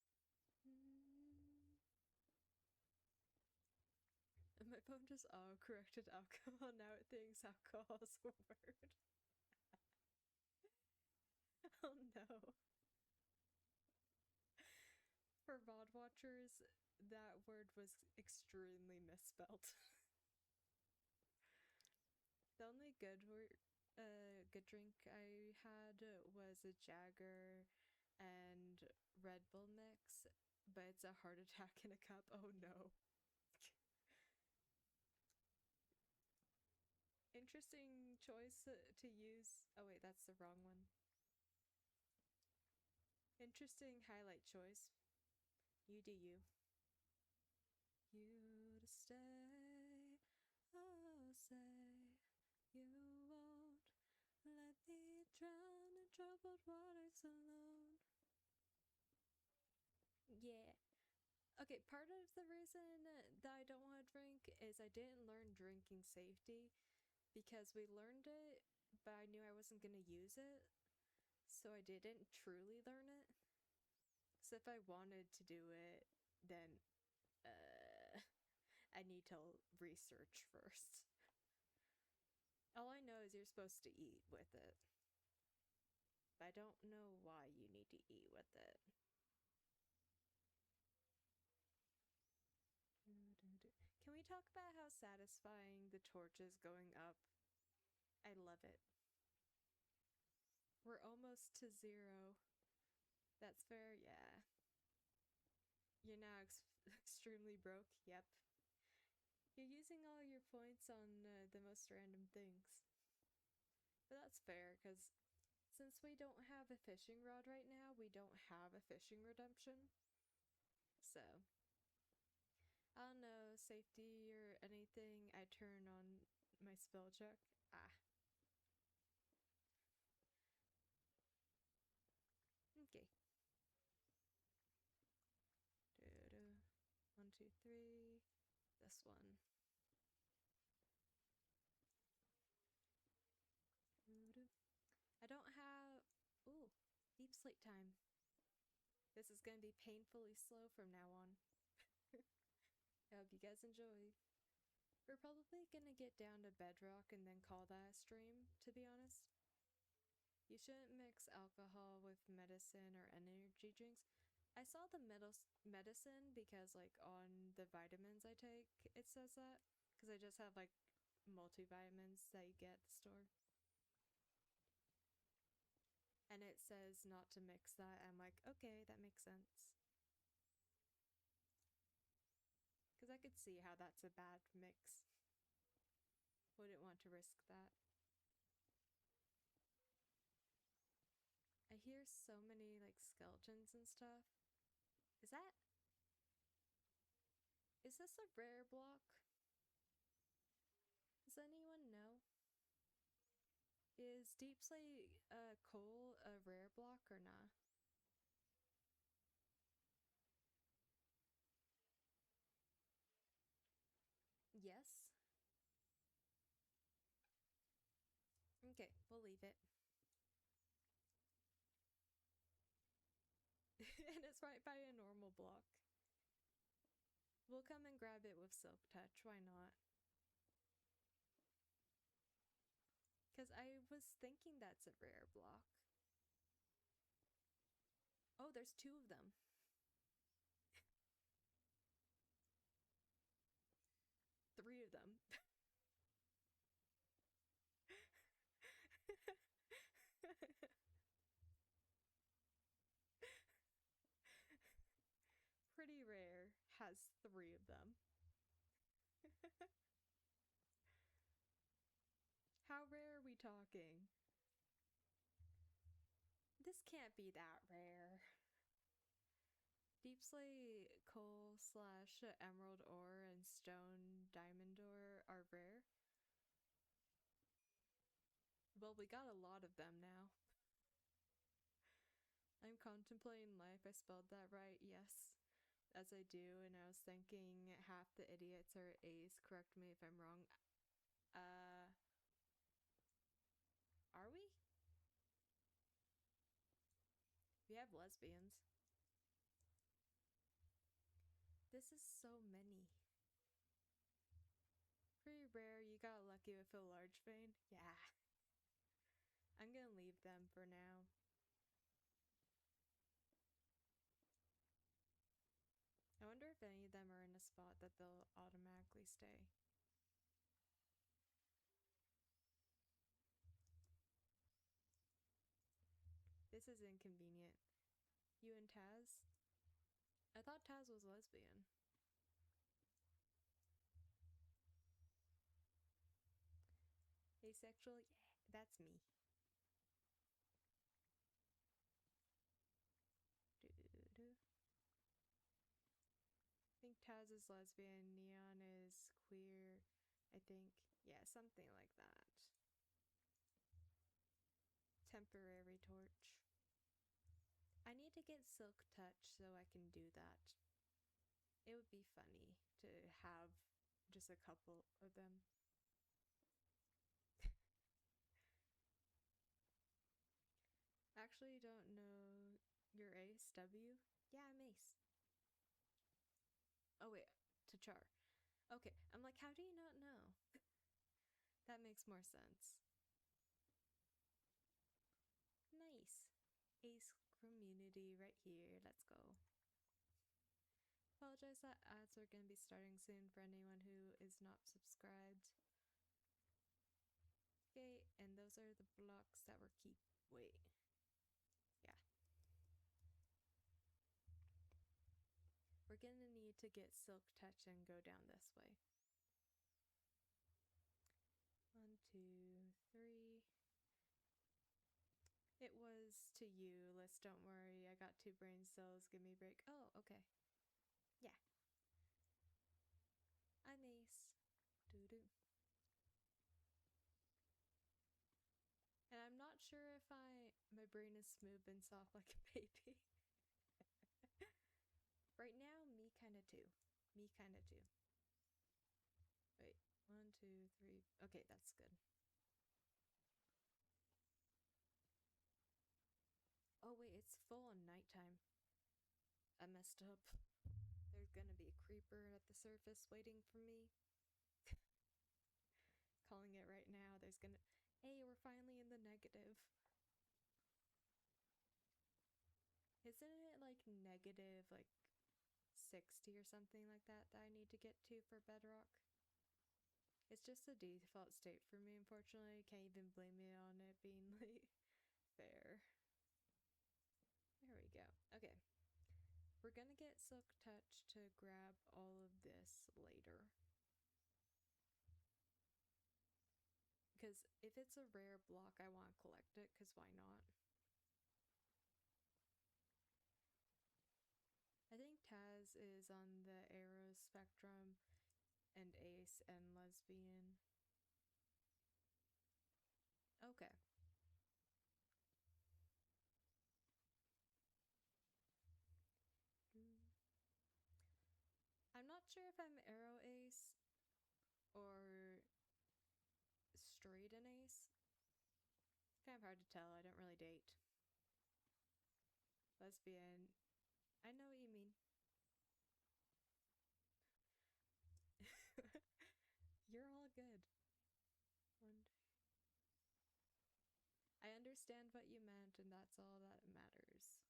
And my phone just auto-corrected alcohol, now it thinks alcohol's a word. Oh no. For VOD watchers, that word was extremely misspelled. The only good drink I had was a Jagger and Red Bull mix, but it's a heart attack in a cup. Oh no. Interesting choice to use. Oh wait, that's the wrong one. Interesting highlight choice. You do you. You to stay, oh say, you won't let me drown in troubled waters alone. Yeah. Okay, part of the reason that I don't want to drink is I didn't learn drinking safety because we learned it, but I knew I wasn't going to use it, so I didn't truly learn it. So if I wanted to do it, then I need to research first. All I know is you're supposed to eat with it, but I don't know why you need to eat with it. Can we talk about how satisfying the torch is going up? I love it. We're almost to 0. That's fair, yeah. You're now extremely broke, yep. You're using all your points on the most random things. But that's fair, because since we don't have a fishing rod right now, we don't have a fishing redemption. So, I don't know, safety or anything, I turn on my spell check. Okay. 1, 2, 3. This one. I don't have. Ooh, deep sleep time. This is gonna be painfully slow from now on. I hope you guys enjoy. We're probably gonna get down to bedrock and then call that a stream, to be honest. You shouldn't mix alcohol with medicine or energy drinks. I saw the medicine because, like, on the vitamins I take, it says that. Because I just have, like, multivitamins that you get at the store. And it says not to mix that. I'm like, okay, that makes sense. Because I could see how that's a bad mix. Wouldn't want to risk that. I hear so many, like, skeletons and stuff. Is this a rare block? Does anyone know? Is Deep Slate coal a rare block or not? Yes? Okay, we'll leave it. And it's right by a normal block. We'll come and grab it with Silk Touch, why not? Because I was thinking that's a rare block. Oh, there's 2 of them. 3 of them. Pretty rare has 3 of them. How rare are we talking? This can't be that rare. Deep Slate coal / emerald ore and stone diamond ore are rare. Well, we got a lot of them now. I'm contemplating life. I spelled that right, yes, as I do, and I was thinking half the idiots are A's. Correct me if I'm wrong. Are we? We have lesbians. This is so many. Pretty rare. You got lucky with a large vein. Yeah. I'm gonna leave them for now. I wonder if any of them are in a spot that they'll automatically stay. This is inconvenient. You and Taz? I thought Taz was lesbian. Asexual? Yeah, that's me. I think Taz is lesbian, Neon is queer, I think. Yeah, something like that. Temporary torch. I need to get Silk Touch so I can do that. It would be funny to have just a couple of them. Actually, don't know your Ace, W? Yeah, I'm Ace. Oh, wait, Tachar. Okay, I'm like, how do you not know? That makes more sense. Nice. Ace community right here. Let's go. Apologize that ads are going to be starting soon for anyone who is not subscribed. Okay, and those are the blocks that we're wait. Yeah. We're gonna need to get Silk Touch and go down this way. 1, 2, 3. It was to you, Liz, don't worry. I got 2 brain cells, give me a break. Oh, okay. Yeah. I'm Ace. Doo-doo. And I'm not sure if my brain is smooth and soft like a baby. Right now, me kinda too. Me kinda too. Wait, 1, 2, 3. Okay, that's good. Oh wait, it's full on nighttime. I messed up. There's gonna be a creeper at the surface waiting for me. Calling it right now. There's gonna. Hey, we're finally in the negative. Isn't it like negative, like 60 or something like that I need to get to for Bedrock? It's just a default state for me, unfortunately. Can't even blame me on it being like fair. There we go. Okay. We're gonna get Silk Touch to grab all of this later. Because if it's a rare block, I want to collect it, because why not? I think Taz is on the arrow spectrum, and Ace and lesbian. Okay. I'm not sure if I'm arrow Ace or straight an Ace. It's kind of hard to tell. I don't really date. Lesbian. I know what you mean. You're all good. I understand what you meant, and that's all that matters.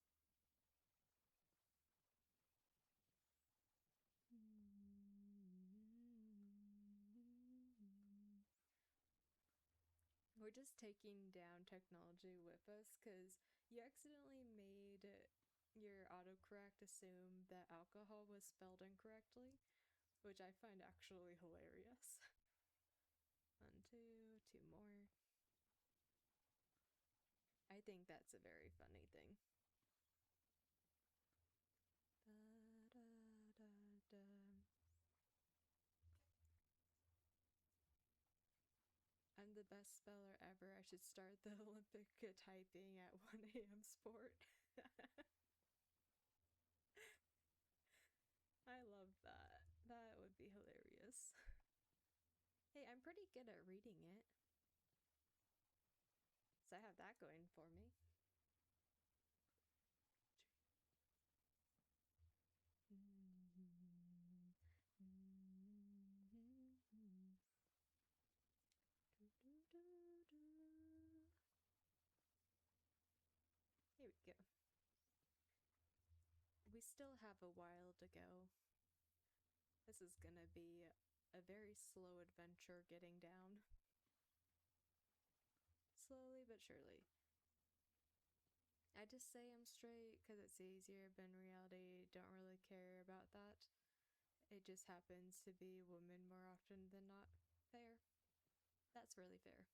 We're just taking down technology with us because you accidentally made your autocorrect assume that alcohol was spelled incorrectly, which I find actually hilarious. 1, 2, 2 more. I think that's a very funny thing. Da, da, da, da. I'm the best speller ever. I should start the Olympic typing at 1 a.m. sport. I love that. That would be hilarious. Hey, I'm pretty good at reading it. So I have that going for me. Here we go. We still have a while to go. This is gonna be a very slow adventure getting down. Slowly but surely. I just say I'm straight because it's easier, but in reality, don't really care about that. It just happens to be women more often than not. Fair. That's really fair.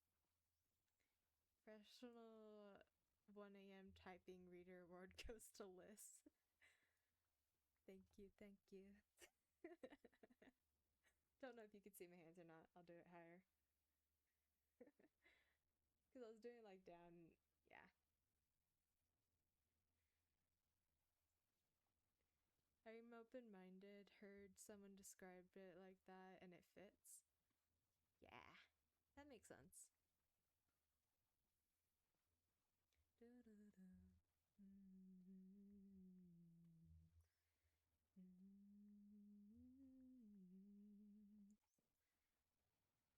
Professional 1 a.m. typing reader award goes to Liz. Thank you, thank you. Don't know if you can see my hands or not. I'll do it higher. Because I was doing like down, yeah. I'm open-minded, heard someone describe it like that, and it fits. Yeah, that makes sense.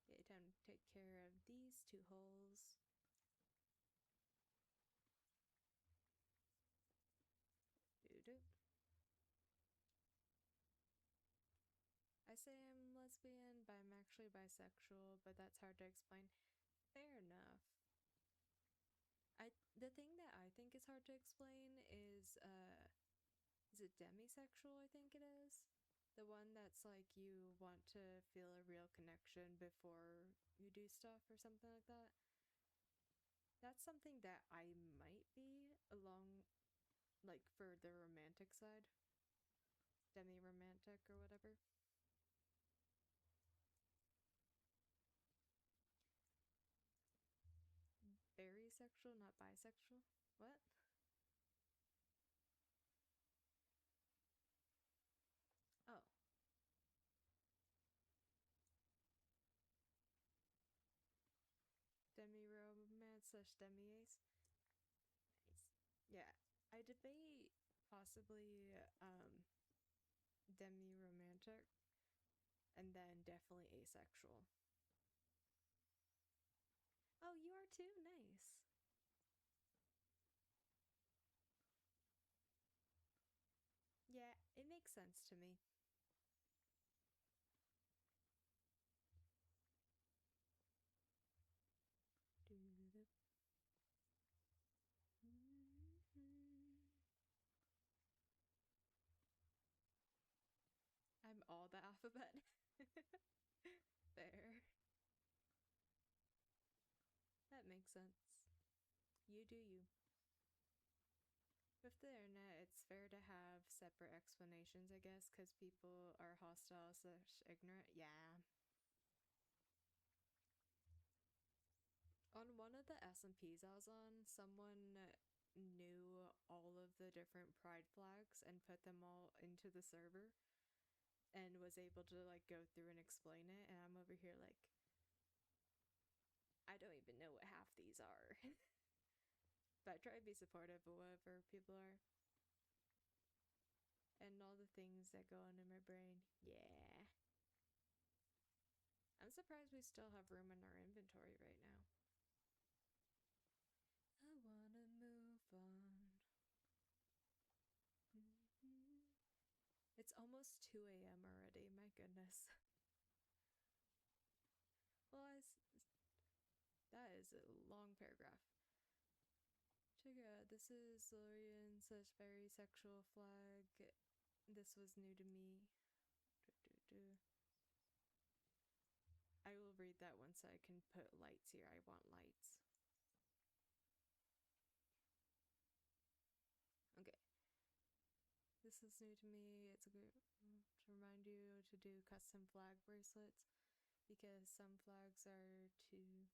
Okay, time to take care of these 2 holes. Doo-doo. I say I'm lesbian, but I'm actually bisexual, but that's hard to explain. Fair enough. The thing that I think is hard to explain is it demisexual, I think it is? The one that's like you want to feel a real connection before you do stuff or something like that. That's something that I might be along, like, for the romantic side. Demi-romantic or whatever. Very sexual, not bisexual? What? Oh. Demi-romance / demi-ace? Nice. Yeah. I debate possibly demi-romantic and then definitely asexual. Oh, you are too? Nice. Yeah, it makes sense to me. I'm all the alphabet. Fair. That makes sense. You do you. With the internet, it's fair to have separate explanations, I guess, because people are hostile / ignorant. Yeah. On one of the S&Ps I was on, someone knew all of the different pride flags and put them all into the server and was able to like go through and explain it, and I'm over here like, I don't even know what half these are. But I try to be supportive of whatever people are. And all the things that go on in my brain. Yeah. I'm surprised we still have room in our inventory right now. I wanna move on. It's almost 2 a.m. already, my goodness. Well, that is a long paragraph. Check it out. This is Lorian / very sexual flag. This was new to me. I will read that once I can put lights here. I want lights. Okay. This is new to me. It's a good to remind you to do custom flag bracelets because some flags are too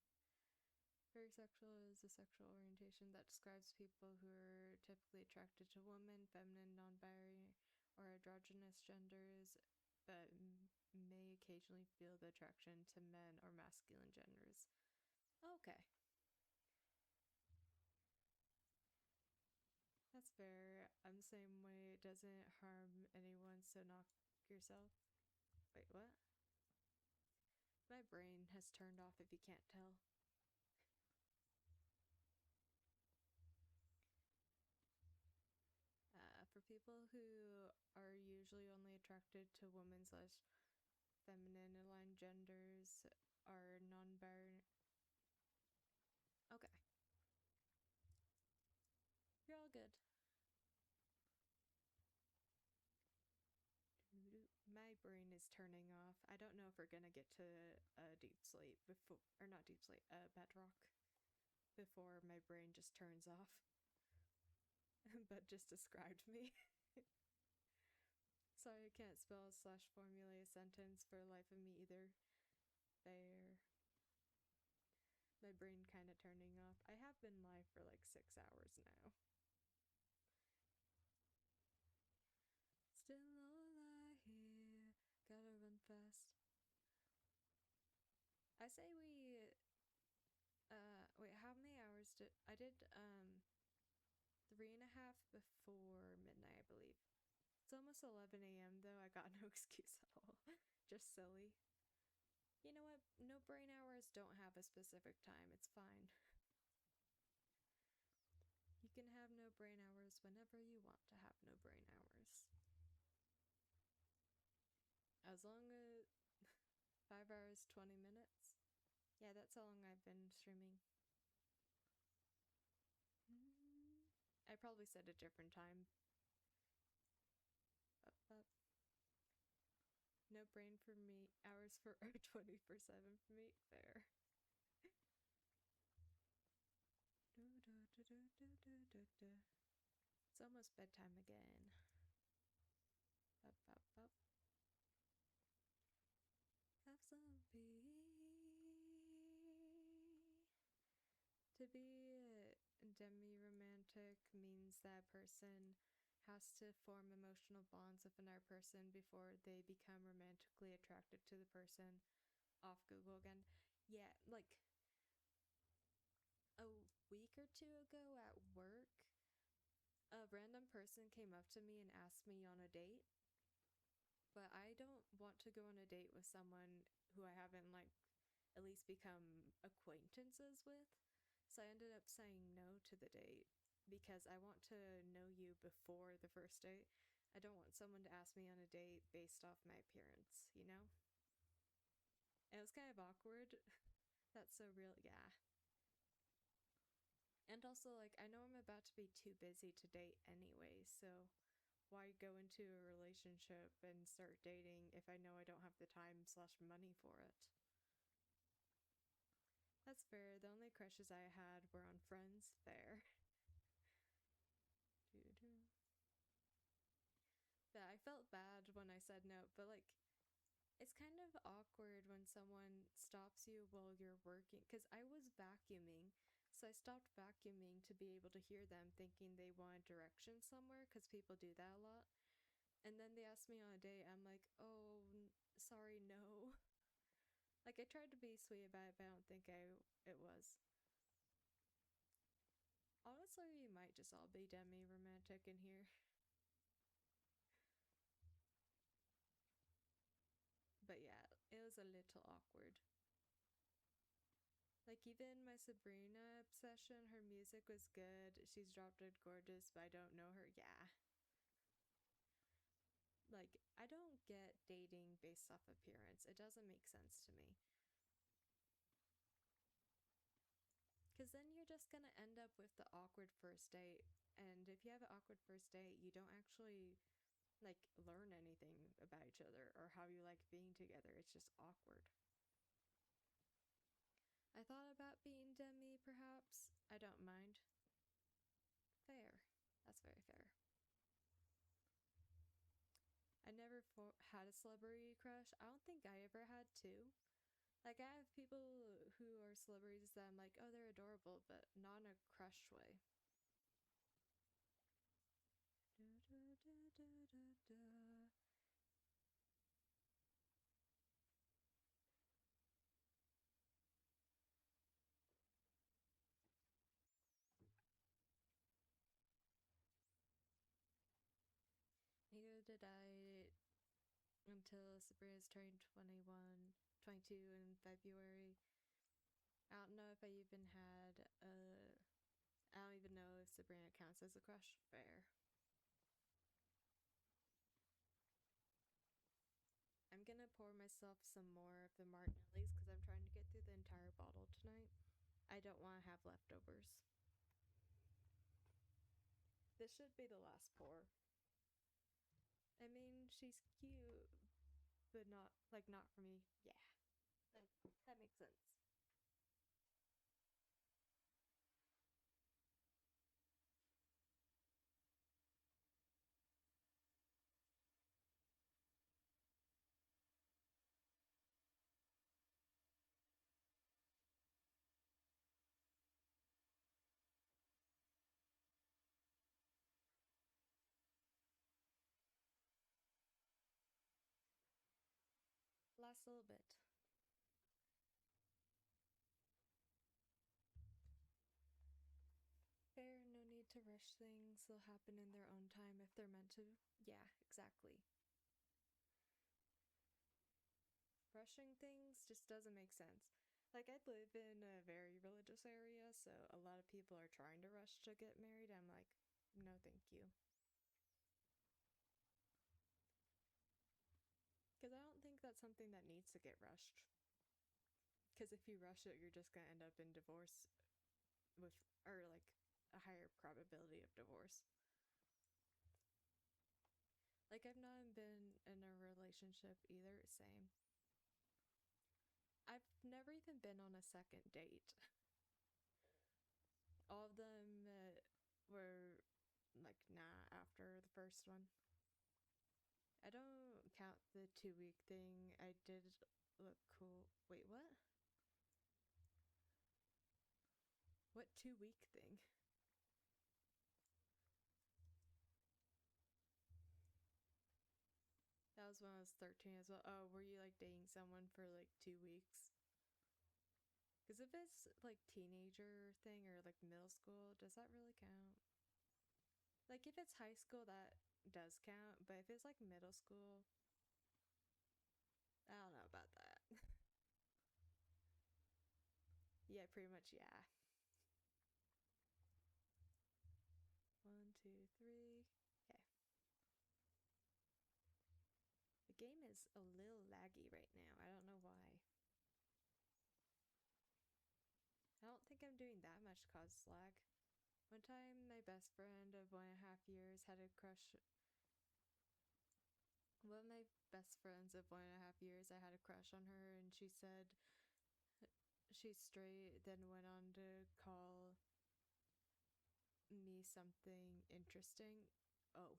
Very sexual is a sexual orientation that describes people who are typically attracted to women, feminine, non-binary, or androgynous genders, but may occasionally feel the attraction to men or masculine genders. Okay. That's fair. I'm the same way. It doesn't harm anyone, so knock yourself. Wait, what? My brain has turned off if you can't tell. For people who are usually only attracted to women slash feminine aligned genders are non-binary. Okay. You're all good. My brain is turning off. I don't know if we're gonna get to deep sleep before, or not deep sleep, bedrock before my brain just turns off. But just described me. Sorry, I can't spell / formulate a sentence for the life of me either. Fair. My brain kind of turning off. I have been live for like 6 hours now. Still all I hear, gotta run fast. I say we, wait, how many hours did, I did, 3.5 before midnight, I believe. It's almost 11 a.m. though, I got no excuse at all. Just silly. You know what, no brain hours don't have a specific time, it's fine. You can have no brain hours whenever you want to have no brain hours. As long as 5 hours, 20 minutes. Yeah, that's how long I've been streaming. I probably said a different time. Up. No brain for me. Hours for 24/7 for me. Fair. It's almost bedtime again. Up. Have some peace. To be demi-romantic means that person has to form emotional bonds with another person before they become romantically attracted to the person. Off Google again. Yeah, like a week or two ago at work, a random person came up to me and asked me on a date, but I don't want to go on a date with someone who I haven't like at least become acquaintances with. So I ended up saying no to the date because I want to know you before the first date. I don't want someone to ask me on a date based off my appearance, you know? And it was kind of awkward. That's so real, yeah. And also, like, I know I'm about to be too busy to date anyway, so why go into a relationship and start dating if I know I don't have the time / money for it? That's fair. The only crushes I had were on friends. Fair. But I felt bad when I said no, but like, it's kind of awkward when someone stops you while you're working, because I was vacuuming, so I stopped vacuuming to be able to hear them thinking they wanted directions somewhere, because people do that a lot. And then they asked me on a date, I'm like, oh, sorry, no. Like, I tried to be sweet about it, but I don't think it was. Honestly, we might just all be demi-romantic in here. But yeah, it was a little awkward. Like, even my Sabrina obsession, her music was good. She's drop dead gorgeous, but I don't know her. Yeah. Like, I don't get dating based off appearance. It doesn't make sense to me. Because then you're just gonna end up with the awkward first date. And if you have an awkward first date, you don't actually, like, learn anything about each other or how you like being together. It's just awkward. I thought about being demi, perhaps. I don't mind. Fair. That's very fair. I never had a celebrity crush. I don't think I ever had two. Like, I have people who are celebrities that I'm like, oh, they're adorable, but not in a crush way. Da, da, da, da, da, da. Neither did I until Sabrina's turned 21, 22 in February. I don't know if I even had a. I don't even know if Sabrina counts as a crush. Fair. I'm gonna pour myself some more of the Martinellis because I'm trying to get through the entire bottle tonight. I don't want to have leftovers. This should be the last pour. I mean, she's cute, but not for me. Yeah, that makes sense. Last little bit. Fair, no need to rush things. They'll happen in their own time if they're meant to. Yeah, exactly. Rushing things just doesn't make sense. Like, I live in a very religious area, so a lot of people are trying to rush to get married. I'm like, no, thank you. Because I don't think that's something that needs to get rushed. Because if you rush it, you're just going to end up in divorce with, or like, a higher probability of divorce. Like, I've not been in a relationship either, same. I've never even been on a second date. All of them were like, nah, after the first one. I don't count the 2-week thing. I did look cool. Wait, what? What 2-week thing? That was when I was 13 as well. Oh, were you like dating someone for like 2 weeks? Because if it's like teenager thing or like middle school, does that really count? Like if it's high school, that does count. But if it's like middle school, I don't know about that. Yeah, pretty much, yeah. 1, 2, 3. Okay. The game is a little laggy right now. I don't know why. I don't think I'm doing that much cause lag. One time, my best friend of 1.5 years had a crush. One of my best friends of 1.5 years, I had a crush on her, and she said she's straight, then went on to call me something interesting. Oh.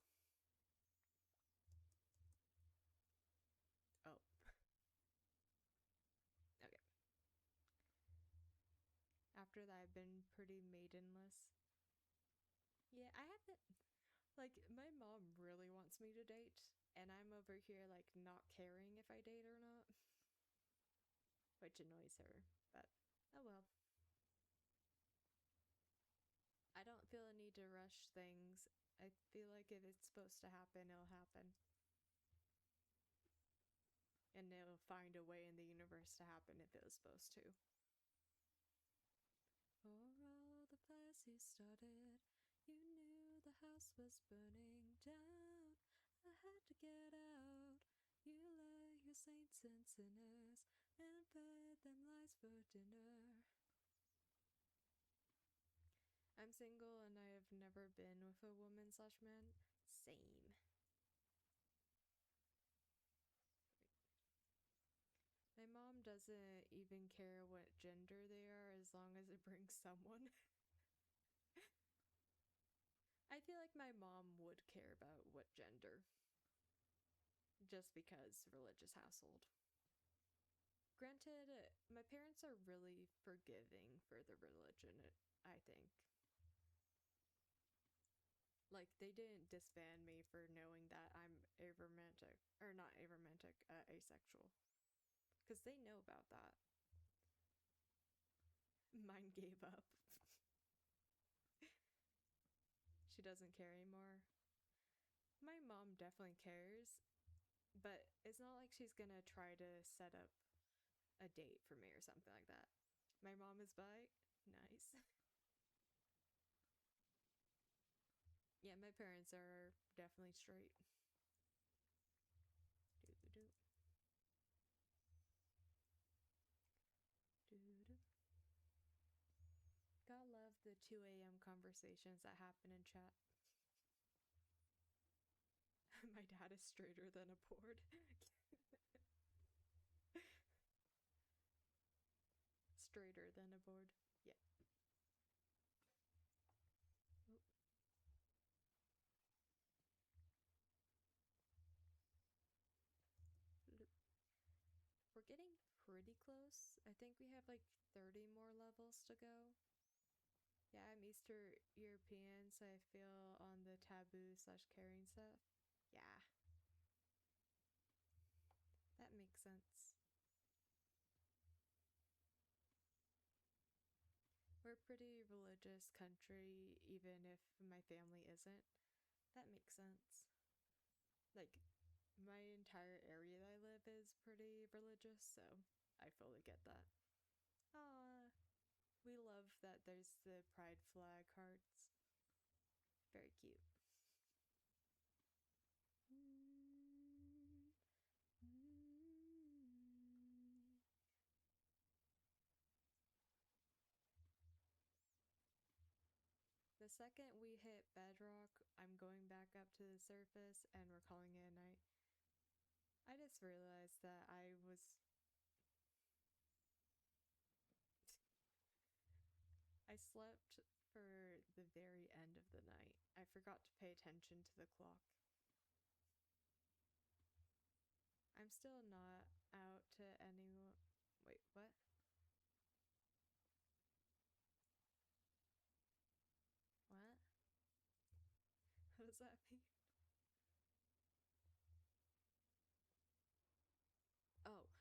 Oh. Okay. After that, I've been pretty maidenless. Yeah, I haven't. Like, my mom really wants me to date, and I'm over here, like, not caring if I date or not. Which annoys her, but oh well. I don't feel a need to rush things. I feel like if it's supposed to happen, it'll happen. And it'll find a way in the universe to happen if it was supposed to. For all the fires you started, you knew the house was burning down. I had to get out. You lay your saints and sinners and fed them lies for dinner. I'm single and I have never been with a woman/man. Same. My mom doesn't even care what gender they are as long as it brings someone. I feel like my mom would care about what gender. Just because religious household. Granted, my parents are really forgiving for the religion, I think. Like, they didn't disband me for knowing that I'm aromantic, or not aromantic, asexual. Because they know about that. Mine gave up. She doesn't care anymore. My mom definitely cares, but it's not like she's gonna try to set up a date for me or something like that. My mom is bi. Nice. Yeah, my parents are definitely straight. Do-do-do. Do-do. Gotta love the 2 a.m. conversations that happen in chat. My dad is straighter than a board. Straighter than a board. Yeah. Oh. We're getting pretty close. I think we have like 30 more levels to go. Yeah, I'm Easter European, so I feel on the taboo/caring stuff. Yeah. That makes sense. We're a pretty religious country, even if my family isn't. That makes sense. Like, my entire area that I live is pretty religious, so I fully get that. We love that there's the pride flag hearts. Very cute. The second we hit bedrock, I'm going back up to the surface and we're calling it a night. I just realized that I slept for the very end of the night. I forgot to pay attention to the clock. I'm still not out to anyone. Wait, what? What? What does that mean? Oh,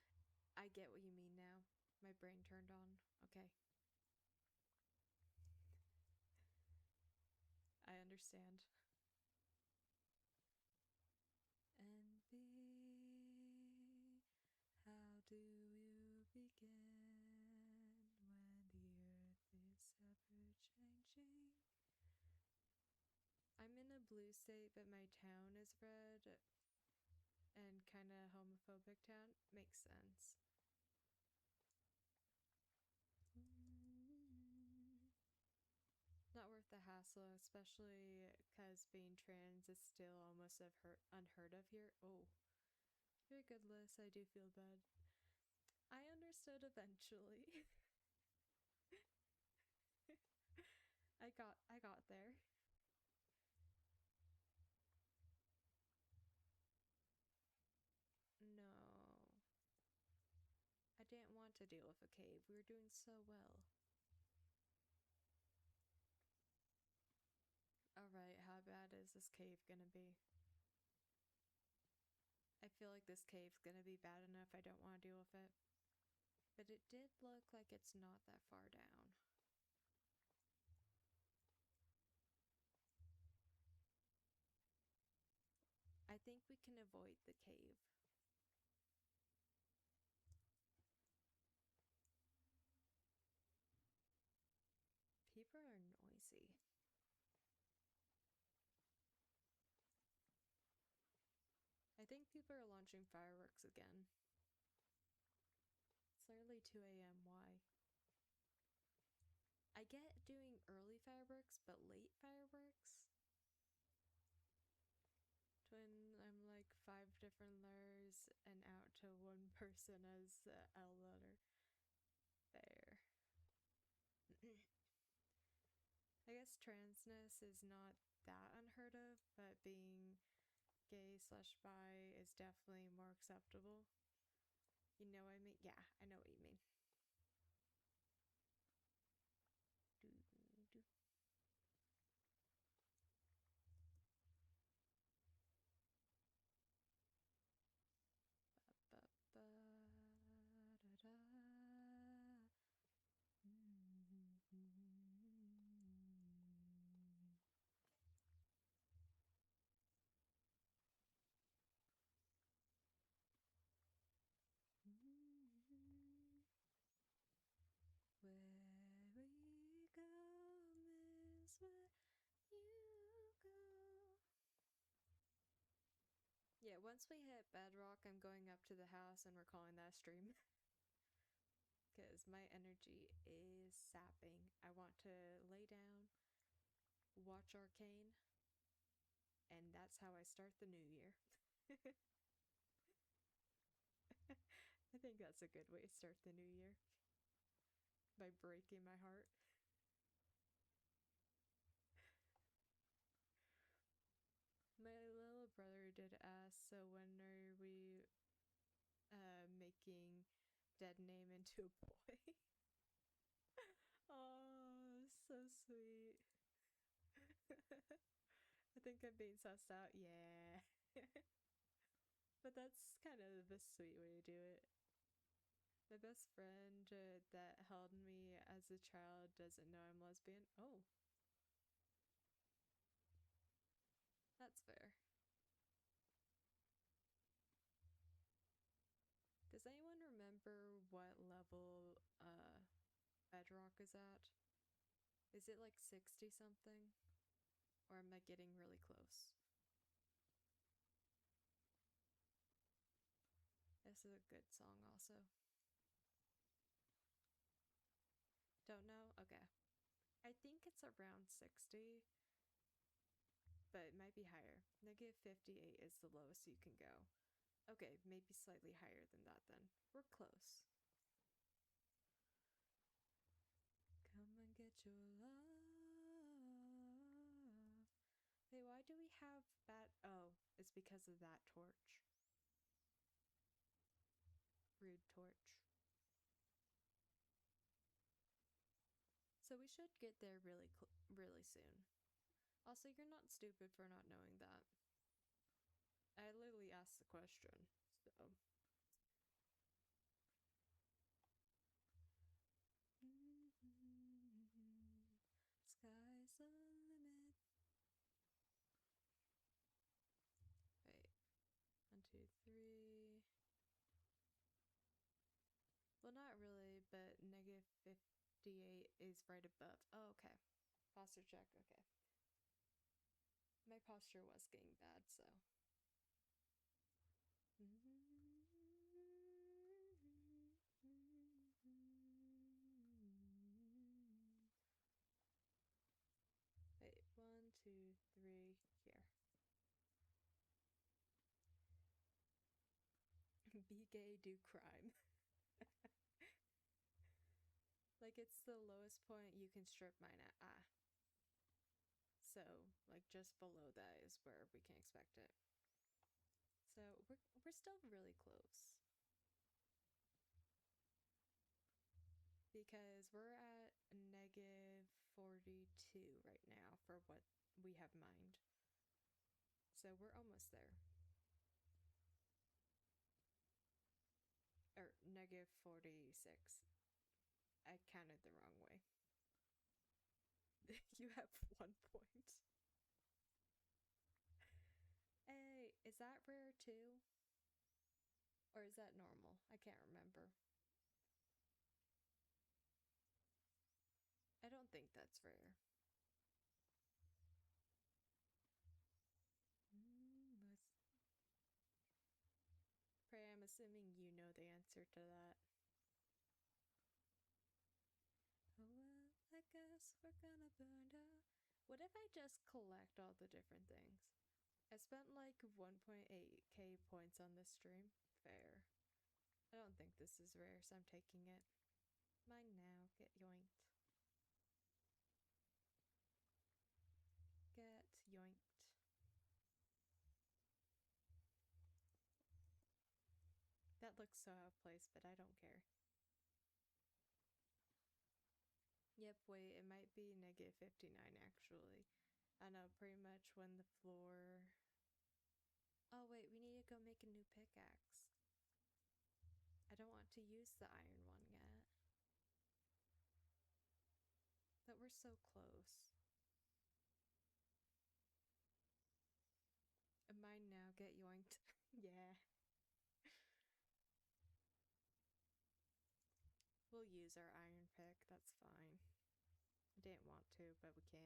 I get what you mean now. My brain turned on. Okay. I understand. Envy, how do you begin when the earth is ever changing? I'm in a blue state, but my town is red and kind of homophobic town. Makes sense. Not worth the hassle, especially because being trans is still almost unheard of here. Oh, you're good, Liz. I do feel bad. I understood eventually. I got there. No. I didn't want to deal with a cave. We were doing so well. Alright, how bad is this cave gonna be? I feel like this cave's gonna be bad enough. I don't want to deal with it. But it did look like it's not that far down. I think we can avoid the cave. People are noisy. I think people are launching fireworks again. It's literally 2 a.m. Why? I get doing early fireworks, but late fireworks? When I'm like 5 different letters and out to one person as the L letter. Fair. I guess transness is not that unheard of, but being gay/bi is definitely more acceptable. You know what I mean? Yeah, I know what you mean. Do, do. Ba, ba, da, da. Where we go is where you go. Yeah, once we hit bedrock, I'm going up to the house and we're calling that stream. Because my energy is sapping. I want to lay down, watch Arcane, and that's how I start the new year. I think that's a good way to start the new year. By breaking my heart. My little brother did ask, so when are we making Dead Name into a boy? Oh, so sweet. I think I'm being sussed out. Yeah. But that's kind of the sweet way to do it. My best friend that held me as a child doesn't know I'm lesbian. Oh. That's fair. Does anyone remember what level Bedrock is at? Is it like 60 something? Or am I getting really close? This is a good song also. Don't know? Okay. I think it's around 60, but it might be higher. -58 is the lowest you can go. Okay, maybe slightly higher than that then. We're close. Come and get your love. Wait, why do we have that? Oh, it's because of that torch. Rude torch. So we should get there really soon. Also, you're not stupid for not knowing that. I literally asked the question, so. Sky's the limit. Wait. 1, 2, 3. Well, not really, but -58 is right above. Oh, okay. Posture check, okay. My posture was getting bad, so. Wait, 1, 2, 3, here. Be gay, do crime. Like, it's the lowest point you can strip mine at. Ah. So, like, just below that is where we can expect it. So, we're still really close. Because we're at -42 right now for what we have mined. So, we're almost there. Or -46. I counted the wrong way. You have 1 point. Hey, is that rare too? Or is that normal? I can't remember. I don't think that's rare. Pray, I'm assuming you know the answer to that. Oh, well, I guess we're gonna burn down. What if I just collect all the different things? I spent like 1.8k points on this stream. Fair. I don't think this is rare, so I'm taking it. Mine now. Get yoinked. Get yoinked. That looks so out of place, but I don't care. Yep, wait, it might be negative 59 actually. I know, pretty much when the floor... Oh wait, we need to go make a new pickaxe. I don't want to use the iron one yet. But we're so close. Mine now, get yoinked. Yeah. We'll use our iron pick, that's fine. I didn't want to, but we can.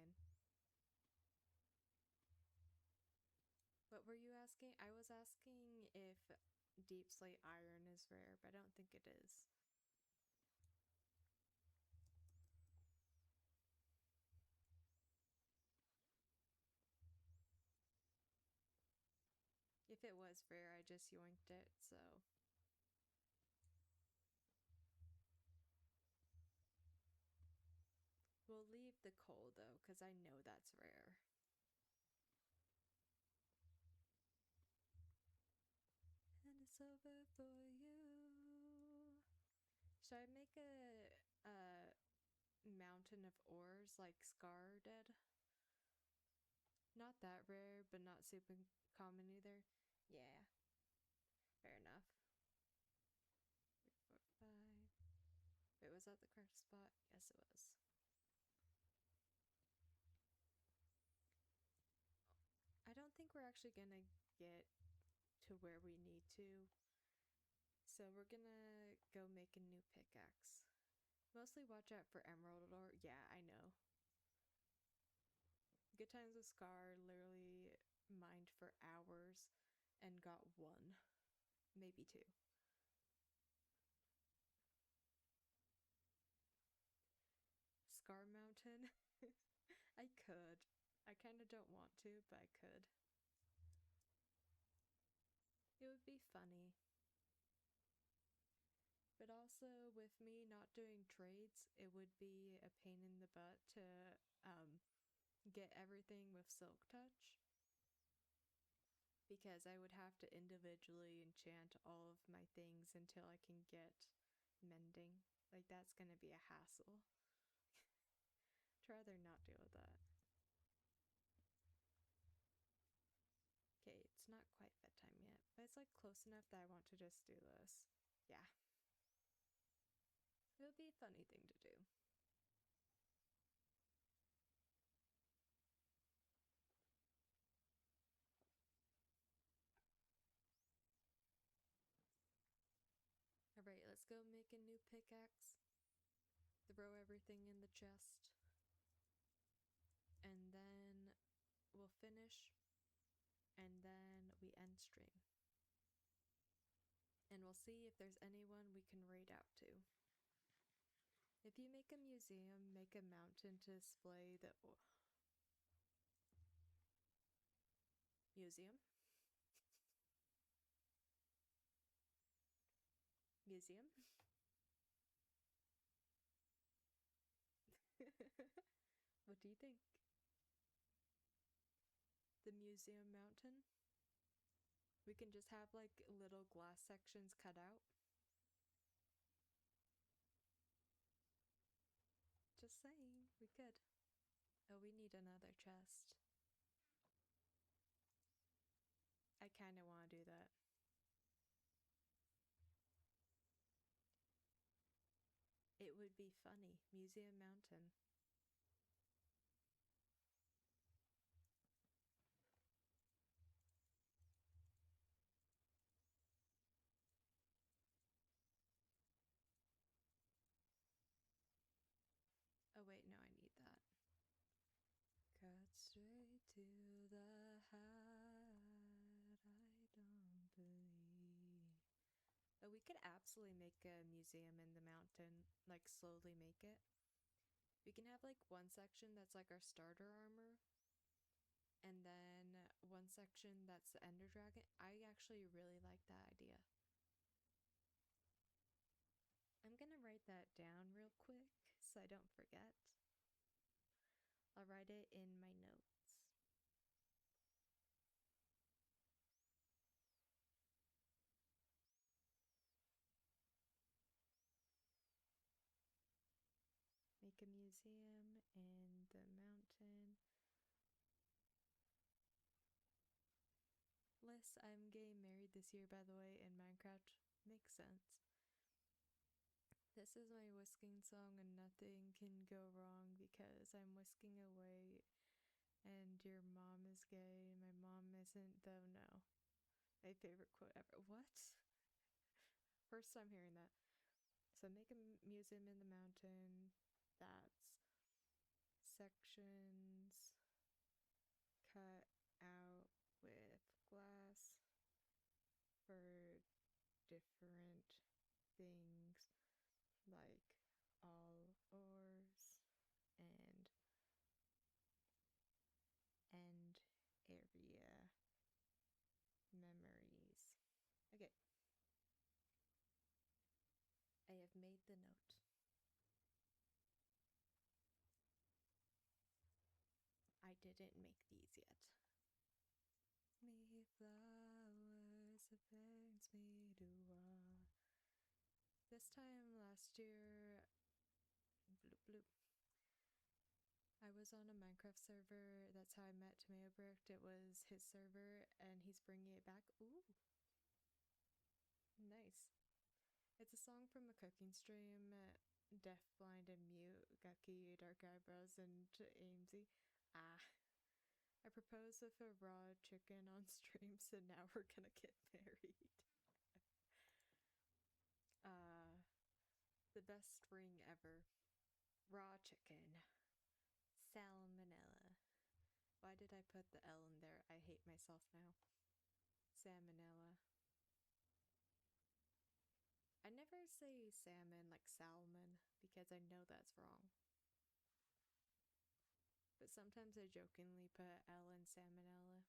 What were you asking? I was asking if deep slate iron is rare, but I don't think it is. If it was rare, I just yoinked it, so... We'll leave the coal though, because I know that's rare. And it's over for you. Should I make a mountain of ores like Scar did? Not that rare, but not super common either. Yeah. Fair enough. 3, 4, 5. Wait, was that the correct spot? Yes, it was. I don't think we're actually gonna get to where we need to. So we're gonna go make a new pickaxe. Mostly watch out for emerald ore. Yeah, I know. Good Times with Scar literally mined for hours and got 1. Maybe 2. Scar Mountain? I could. I kinda don't want to, but I could. It would be funny. But also, with me not doing trades, it would be a pain in the butt to get everything with Silk Touch. Because I would have to individually enchant all of my things until I can get mending. Like, that's gonna be a hassle. I'd rather not deal with that. Okay, it's not quite bedtime yet, but it's like close enough that I want to just do this. Yeah. It would be a funny thing to do. Alright, let's go make a new pickaxe. Throw everything in the chest. And then we'll finish. And then we end stream. And we'll see if there's anyone we can raid out to. If you make a museum, make a mountain to display the... Museum? Museum? What do you think? The museum mountain? We can just have like little glass sections cut out. Just saying, we could. Oh, we need another chest. I kinda wanna do that. It would be funny. Museum Mountain. Oh wait, no, I need that. Cut straight to the heart, I don't believe. Oh, we could absolutely make a museum in the mountain, like slowly make it. We can have like one section that's like our starter armor, and then one section that's the Ender Dragon. I actually really like that idea. I'm gonna write that down real quick so I don't forget. I'll write it in my notes. museum in the mountain. Liz, I'm getting married this year, by the way, in Minecraft. Makes sense. This is my whisking song, and nothing can go wrong because I'm whisking away, and your mom is gay. My mom isn't, though, no. My favorite quote ever. What? First time hearing that. So make a museum in the mountain. That's sections cut out with glass for different things like all ores and end area memories. Okay. I have made the note. I didn't make these yet. Me flowers, it pains me to walk. This time last year, bloop bloop, I was on a Minecraft server. That's how I met Tomato Bricked. It was his server, and he's bringing it back. Ooh, nice. It's a song from a cooking stream. Deaf, blind, and mute. Gucky, dark eyebrows, and Amesy. Ah. I proposed with a raw chicken on stream, so now we're gonna get married. The best ring ever. Raw chicken. Salmonella. Why did I put the L in there? I hate myself now. Salmonella. I never say salmon like salmon because I know that's wrong. But sometimes I jokingly put L in salmonella.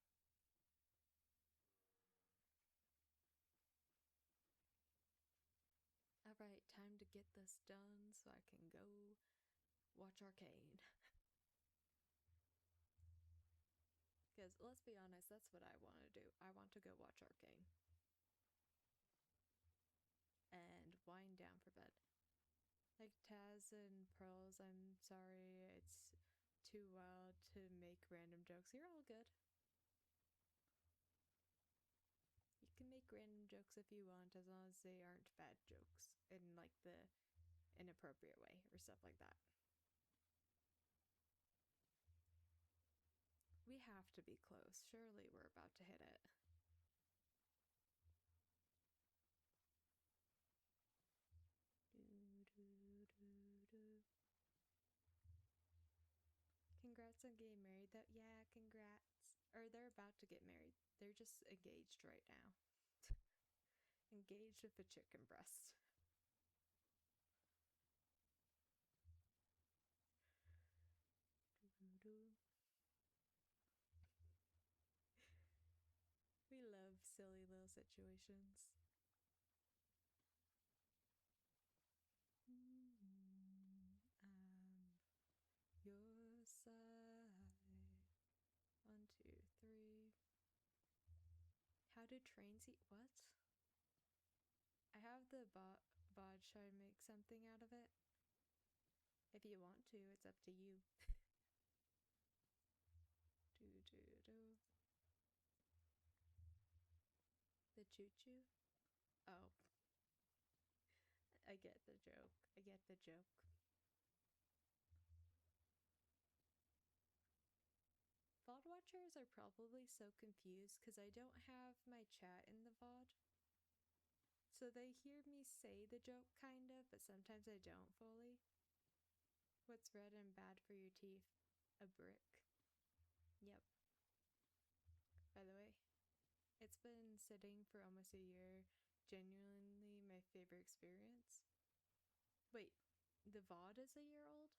Alright, time to get this done so I can go watch Arcane. Because let's be honest, that's what I want to do. I want to go watch Arcane. And wind down for bed. Like Taz and Pearls, I'm sorry, it's too wild to make random jokes. You're all good. You can make random jokes if you want, as long as they aren't bad jokes in like the inappropriate way or stuff like that. We have to be close. Surely we're about to hit it. Congrats on getting married though. Yeah, congrats. Or they're about to get married. They're just engaged right now. Engaged with a chicken breast. We love silly little situations. Your side. 1, 2, 3. How do trains eat? What? I have the bod. Should I make something out of it? If you want to, it's up to you. Do. The choo-choo? Oh. I get the joke. I get the joke. VOD watchers are probably so confused because I don't have my chat in the VOD. So they hear me say the joke kind of, but sometimes I don't fully. What's red and bad for your teeth? A brick. Yep. By the way, it's been sitting for almost a year. Genuinely my favorite experience. Wait, the VOD is a year old?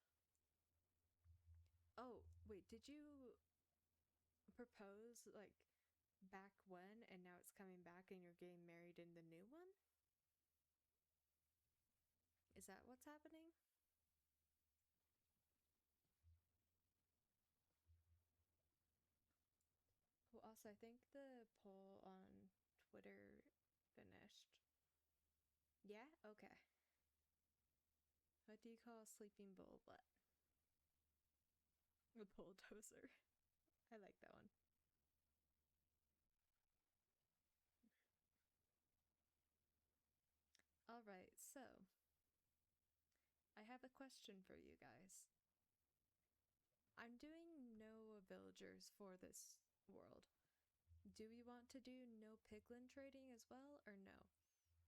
Oh, wait, did you propose like back when and now it's coming back and you're getting married in the new one? Is that what's happening? Well, also, I think the poll on Twitter finished. Yeah? Okay. What do you call a sleeping bull butt? The bulldozer. I like that one. Alright, so I have a question for you guys. I'm doing no villagers for this world. Do we want to do no piglin trading as well, or no?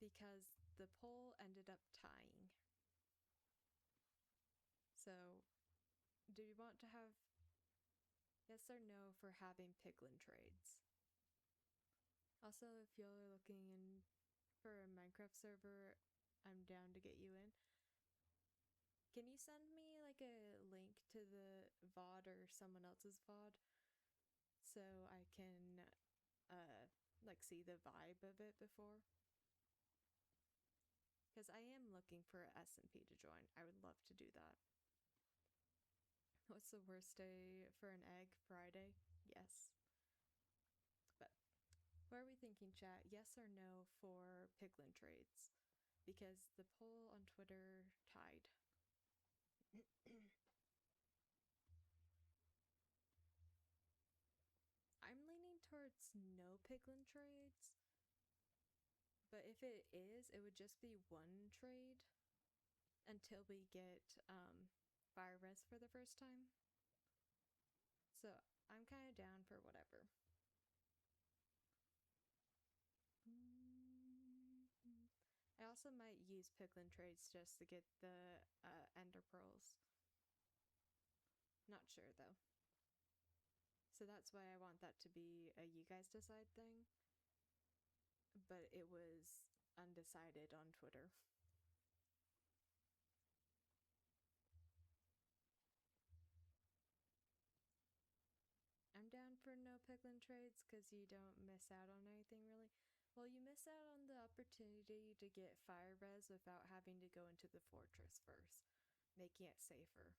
Because the poll ended up tying. So, do you want to have yes or no for having piglin trades? Also, if you're looking in for a Minecraft server, I'm down to get you in. Can you send me like a link to the VOD or someone else's VOD so I can like see the vibe of it before? Because I am looking for a SMP to join. I would love to do that. What's the worst day for an egg? Friday? Yes. But what are we thinking, chat? Yes or no for piglin trades? Because the poll on Twitter tied. I'm leaning towards no piglin trades. But if it is, it would just be one trade until we get fire res for the first time. So I'm kind of down for whatever. I also might use piglin trades just to get the ender pearls. Not sure though. So that's why I want that to be a you guys decide thing. But it was undecided on Twitter. I'm down for no piglin trades because you don't miss out on anything really. Well, you miss out on the opportunity to get fire res without having to go into the fortress first, making it safer.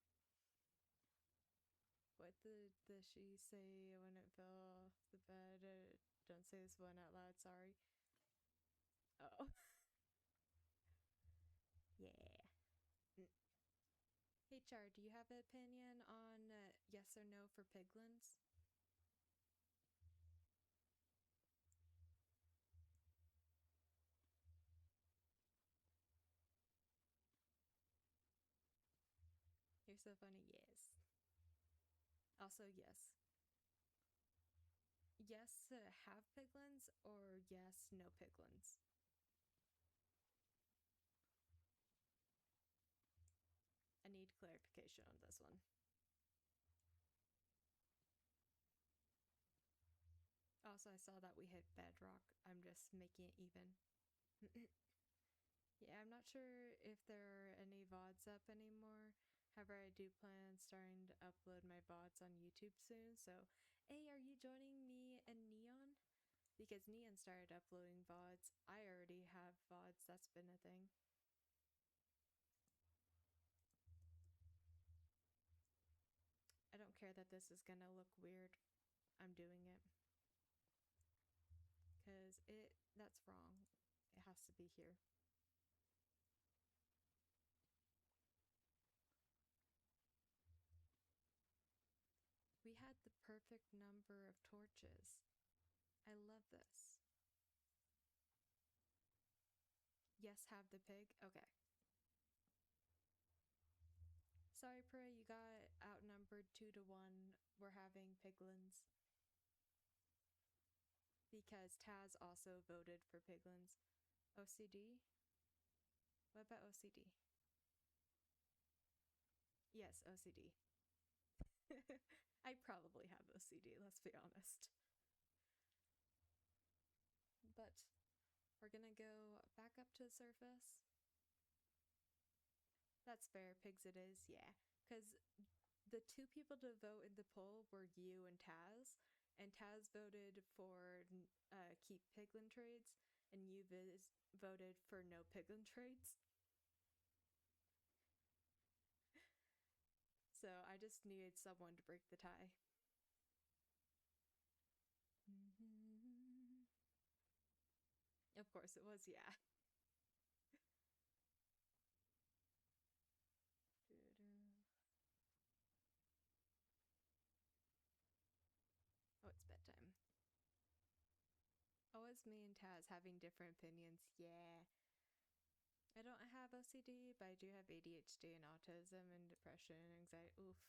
What did she say when it fell off the bed? Don't say this one out loud, sorry. Oh. Yeah. Hey Char, do you have an opinion on yes or no for piglins? You're so funny, yes. Also, yes. Yes to have piglins or yes, no piglins? I need clarification on this one. Also, I saw that we hit bedrock. I'm just making it even. Yeah, I'm not sure if there are any VODs up anymore. However, I do plan on starting to upload my VODs on YouTube soon. So, hey, are you joining me and Neon? Because Neon started uploading VODs. I already have VODs. That's been a thing. I don't care that this is gonna look weird. I'm doing it. Because that's wrong. It has to be here. We had the perfect number of torches. I love this. Yes, have the pig? Okay. Sorry, Prey, you got outnumbered 2-1. We're having piglins. Because Taz also voted for piglins. OCD? What about OCD? Yes, OCD. I probably have OCD, let's be honest. But we're gonna go back up to the surface. That's fair, pigs it is, yeah. Because the two people to vote in the poll were you and Taz voted for keep piglin trades, and you voted for no piglin trades. So I just needed someone to break the tie. Of course it was, yeah. just me and Taz having different opinions. Yeah. I don't have OCD, but I do have ADHD and autism and depression and anxiety.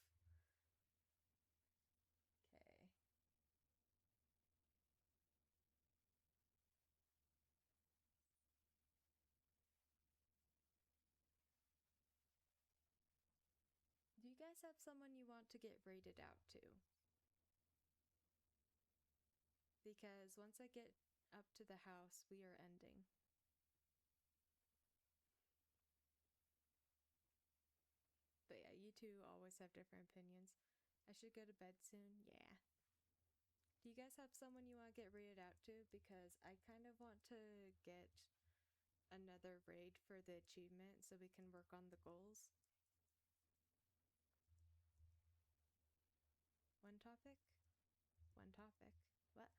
Oof. Okay. Do you guys have someone you want to get rated out to? Because once I get up to the house, we are ending. But yeah, you two always have different opinions. I should go to bed soon. Yeah. Do you guys have someone you want to get rated out to? Because I kind of want to get another raid for the achievement so we can work on the goals. One topic? One topic. What?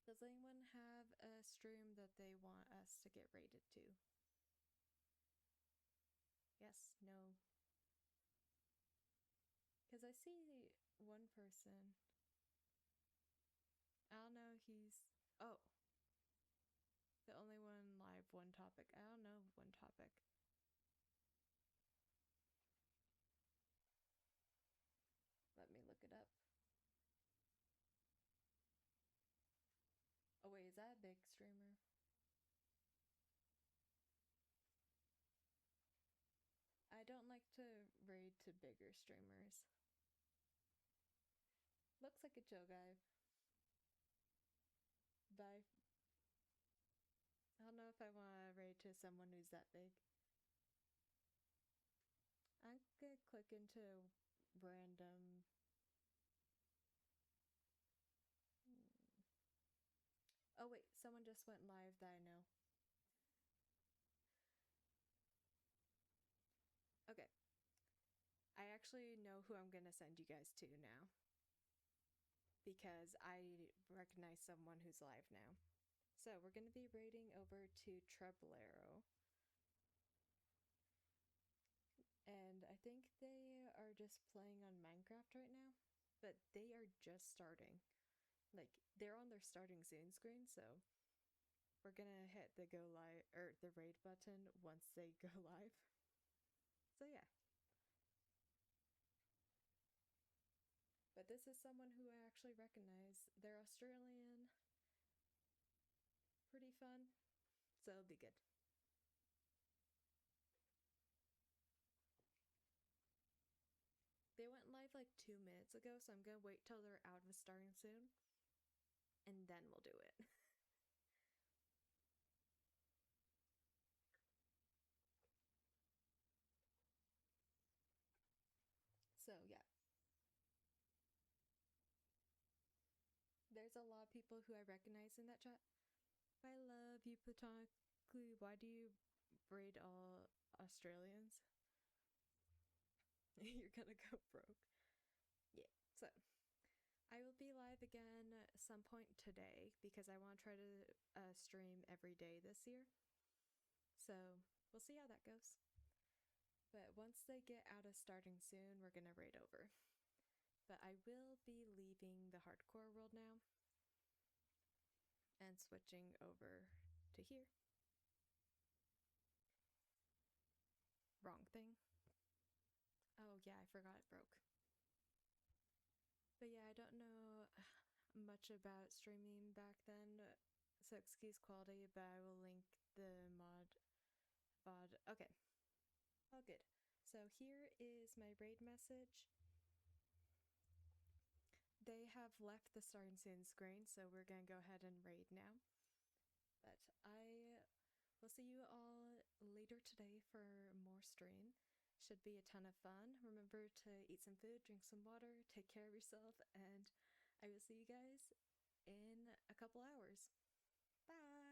Does anyone have a stream that they want us to get rated to? Yes, no. Because I see one person. I don't know, he's. Oh. The only one live, one topic. I don't know, one topic. Let me look it up. Oh wait, is that a big streamer? I don't like to raid to bigger streamers. Looks like a chill guy. But I don't know if I want to raid to someone who's that big. I'm gonna click into random. Oh wait, someone just went live that I know. Okay. I actually know who I'm gonna send you guys to now. Because I recognize someone who's live now. So we're gonna be raiding over to Treblero. And I think they are just playing on Minecraft right now. But they are just starting. Like, they're on their starting soon screen, so we're gonna hit the go live or the raid button once they go live. So yeah. But this is someone who I actually recognize. They're Australian. Pretty fun. So it'll be good. They went live like 2 minutes ago, so I'm gonna wait till they're out of starting soon. And then we'll do it. So yeah. There's a lot of people who I recognize in that chat. I love you platonically. Why do you raid all Australians? You're gonna go broke. Yeah, so I will be live again at some point today because I want to try to stream every day this year. So we'll see how that goes. But once they get out of starting soon, we're gonna raid over. But I will be leaving the hardcore world now and switching over to here. Wrong thing. Oh yeah, I forgot it broke. But yeah, I don't know much about streaming back then, so excuse quality, but I will link the mod. Okay. All good. So here is my raid message. They have left the starting soon screen, so we're gonna go ahead and raid now. But I will see you all later today for more stream. Should be a ton of fun. Remember to eat some food, drink some water, take care of yourself, and I will see you guys in a couple hours. Bye!